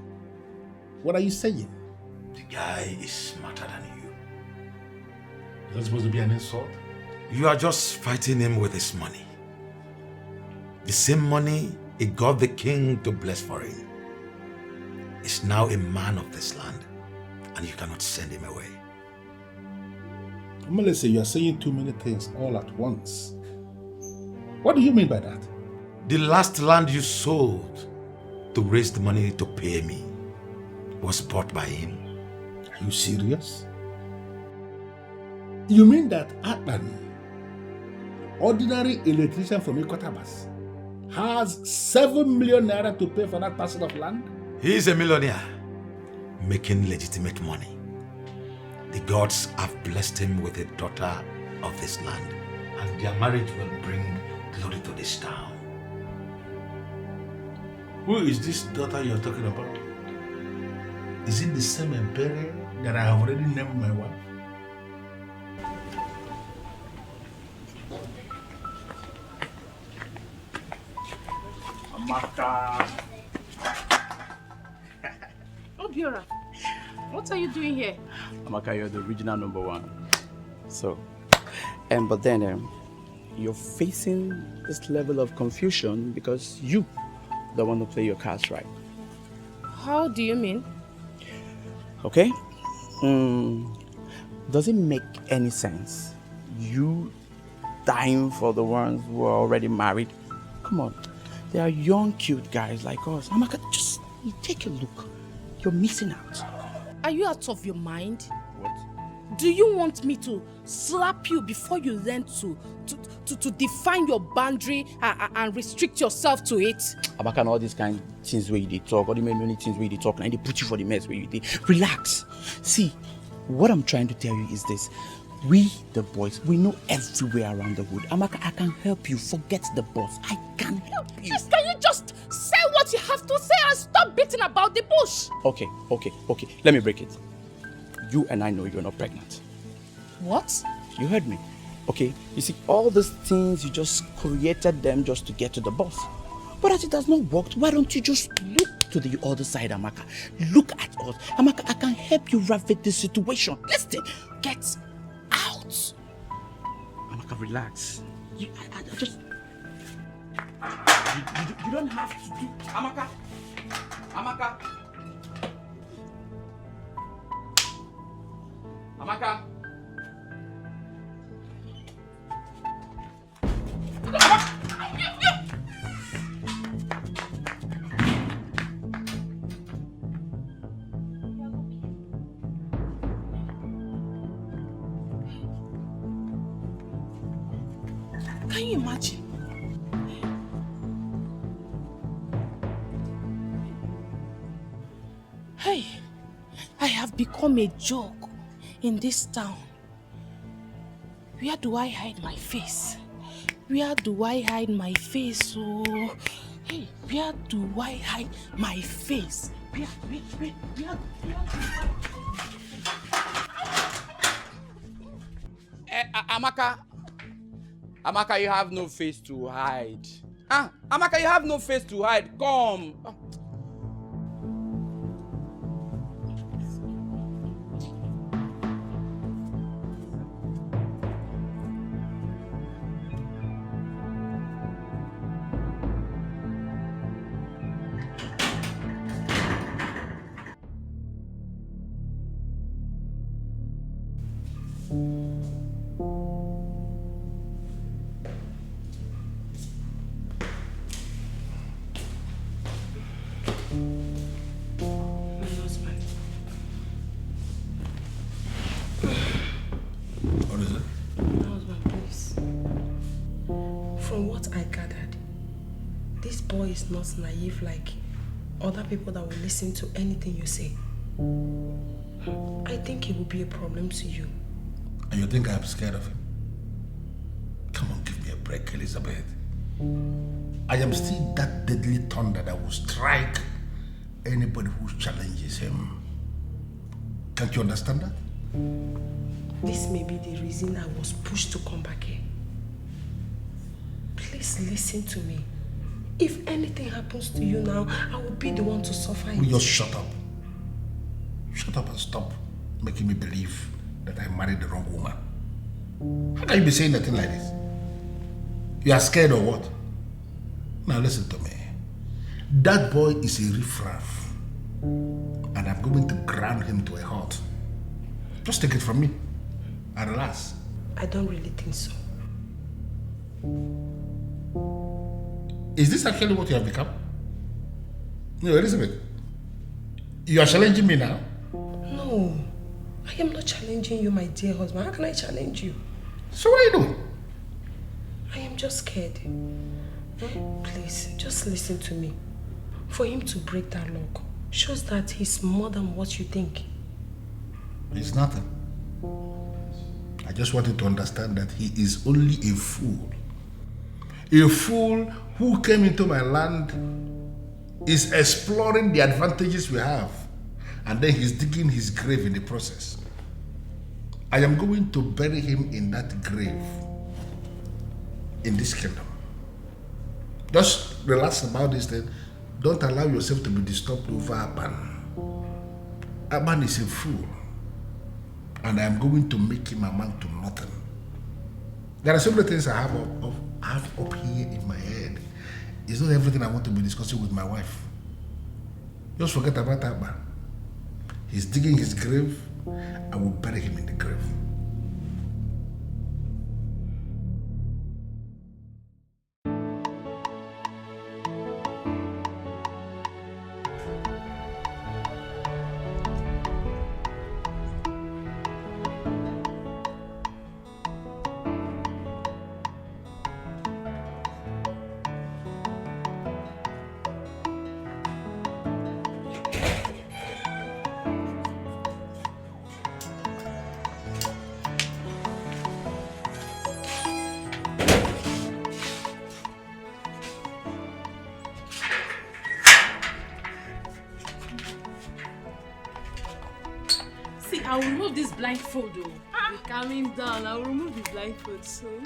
Speaker 18: What are you saying?
Speaker 6: The guy is smarter than you.
Speaker 18: Is that supposed to be an insult?
Speaker 6: You are just fighting him with his money. The same money he got the king to bless for him. Is now a man of this land, and you cannot send him away.
Speaker 18: Melissa, you are saying too many things all at once. What do you mean by that?
Speaker 6: The last land you sold to raise the money to pay me was bought by him.
Speaker 18: Are you serious? You mean that Atlan, ordinary electrician from Ikotabas, has 7 million naira to pay for that parcel of land?
Speaker 6: He is a millionaire, making legitimate money. The gods have blessed him with a daughter of this land, and their marriage will bring glory to this town.
Speaker 18: Who is this daughter you are talking about? Is it the same Empere that I have already named my wife?
Speaker 22: Amaka.
Speaker 2: Obiora, what are you doing here?
Speaker 21: Amaka, you're the original #1. So, but then you're facing this level of confusion because you don't want to play your cards right.
Speaker 2: How do you mean?
Speaker 21: Okay? Does it make any sense? You dying for the ones who are already married? Come on. They are young, cute guys like us. Amaka, just take a look. You're missing out.
Speaker 2: Are you out of your mind?
Speaker 21: What?
Speaker 2: Do you want me to slap you before you learn to define your boundary and restrict yourself to it?
Speaker 21: Amaka, and all these kind of things where you dey talk, all the many things where you dey talk, and they put you for the mess where you dey. Relax. See, what I'm trying to tell you is this. We, the boys, we know everywhere around the wood. Amaka, I can help you. Forget the boss. I can help you.
Speaker 2: Yes, can you just say what you have to say and stop beating about the bush?
Speaker 21: Okay. Let me break it. You and I know you're not pregnant.
Speaker 2: What?
Speaker 21: You heard me. Okay, you see, all these things, you just created them just to get to the boss. But as it has not worked, why don't you just look to the other side, Amaka? Look at us. Amaka, I can help you ravage this situation. Listen, get out. Amaka, relax. I just... You don't have to do... Amaka.
Speaker 2: Can you imagine? Hey, I have become a joke in this town. Where do I hide my face? Where do I hide my face? Oh, hey, where do I hide my face?
Speaker 21: Amaka, you have no face to hide. Amaka, you have no face to hide. Come.
Speaker 5: Is not naive like other people that will listen to anything you say. I think it will be a problem to you.
Speaker 18: And you think I'm scared of him? Come on, give me a break, Elizabeth. I am still that deadly thunder that will strike anybody who challenges him. Can't you understand that?
Speaker 5: This may be the reason I was pushed to come back here. Please listen to me. If anything happens to you now, I will be the one to suffer.
Speaker 18: Will you just shut up? Shut up and stop making me believe that I married the wrong woman. How can you be saying nothing like this? You are scared or what? Now listen to me. That boy is a riffraff. And I'm going to ground him to a halt. Just take it from me. And relax.
Speaker 5: I don't really think so.
Speaker 18: Is this actually what you have become? No, Elizabeth. You are challenging me now?
Speaker 5: No. I am not challenging you, my dear husband. How can I challenge you?
Speaker 18: So what are you doing?
Speaker 5: I am just scared. Please, just listen to me. For him to break that lock shows that he's more than what you think.
Speaker 18: It's nothing. I just wanted to understand that he is only a fool. A fool who came into my land, is exploring the advantages we have, and then he's digging his grave in the process. I am going to bury him in that grave in this kingdom. Just relax about this thing. Don't allow yourself to be disturbed over Aban. Aban is a fool, and I am going to make him amount to nothing. There are so many things I have up here in my head. It's not everything I want to be discussing with my wife. Just forget about Aban. He's digging his grave. I will bury him in the grave.
Speaker 1: I will remove this blindfold.
Speaker 5: You're calming down. I will remove the blindfold soon.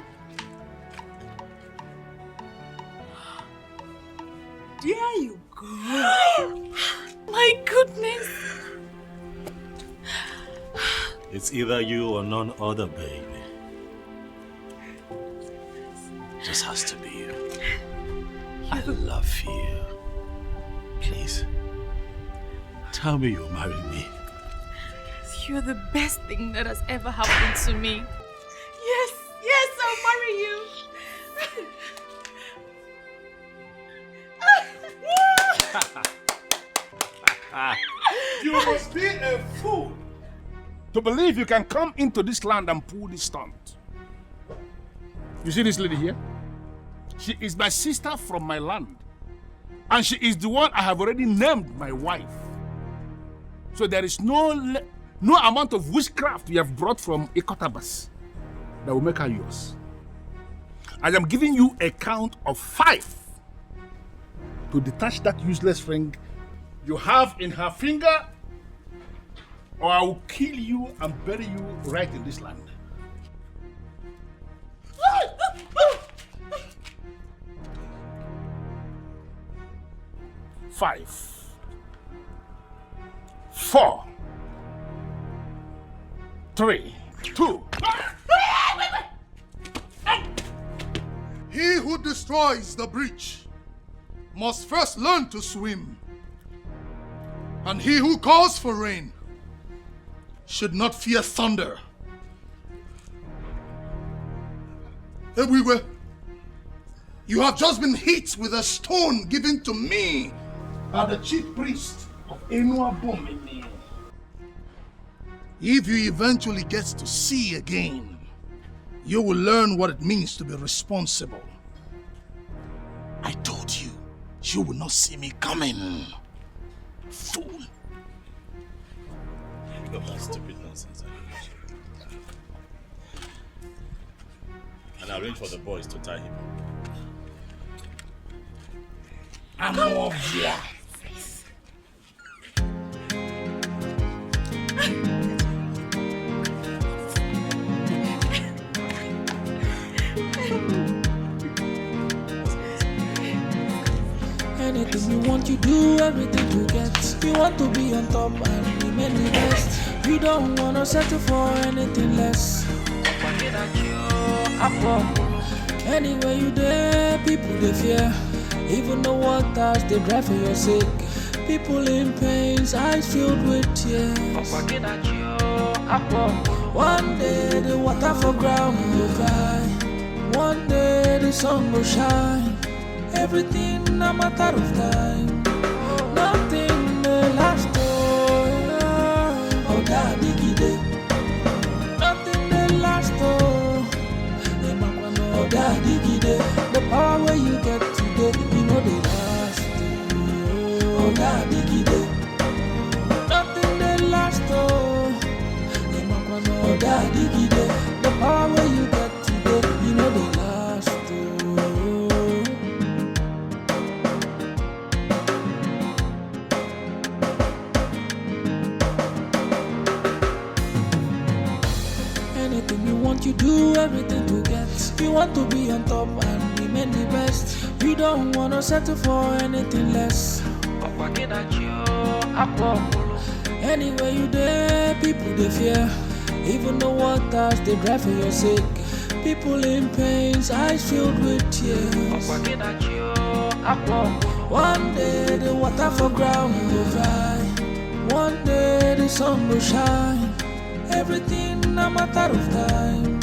Speaker 1: There you go. My goodness.
Speaker 3: It's either you or none other, baby. Just has to be you. I love you. Please, tell me you'll marry me.
Speaker 1: You're the best thing that has ever happened to me. Yes, I'll marry you.
Speaker 11: You must be a fool to believe you can come into this land and pull this stunt. You see this lady here? She is my sister from my land. And she is the one I have already named my wife. So there is no amount of witchcraft you have brought from Ikotabas that will make her yours. I am giving you a count of 5 to detach that useless ring you have in her finger, or I will kill you and bury you right in this land. 5, 4, 3, 2.
Speaker 10: He who destroys the breach must first learn to swim. And he who calls for rain should not fear thunder. Ewiwe, you have just been hit with a stone given to me by the chief priest of Enuabomene. If you eventually get to see again, you will learn what it means to be responsible. I told you, you will not see me coming. Fool.
Speaker 3: Pick up that stupid nonsense. And arrange for the boys to tie him up.
Speaker 10: I'm over.
Speaker 12: Anything you want, you do everything to get. You want to be on top and remain the best. You don't wanna settle for anything less. Anywhere you there, people they fear. Even the waters they drive for your sake. People in pains, eyes filled with tears. One day the water for ground will dry. One day the sun will shine. Everything a matter of time. Nothing may last. Oh, daddy gide. Nothing may last. Oh, daddy gide. The power where you get today, you know they last. Oh, daddy gide. Nothing may last. Oh, daddy gide. The power where you get today, you know they last. You do everything to get. You want to be on top and remain the best. You don't wanna settle for anything less. Anywhere you there, people they fear. Even the waters they drive for your sake. People in pains, eyes filled with tears. One day the water for ground will dry. One day the sun will shine. Everything a matter of time.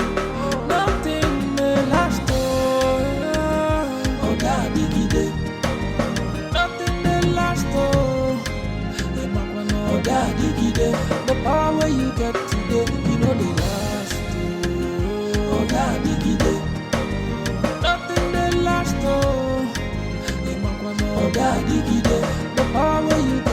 Speaker 12: Nothing may last. Oh, daddy gide. Nothing may last. Oh, daddy gide. The power where you get today, you know they last. Oh, daddy gide. Nothing may last. Oh, daddy gide. The power where you get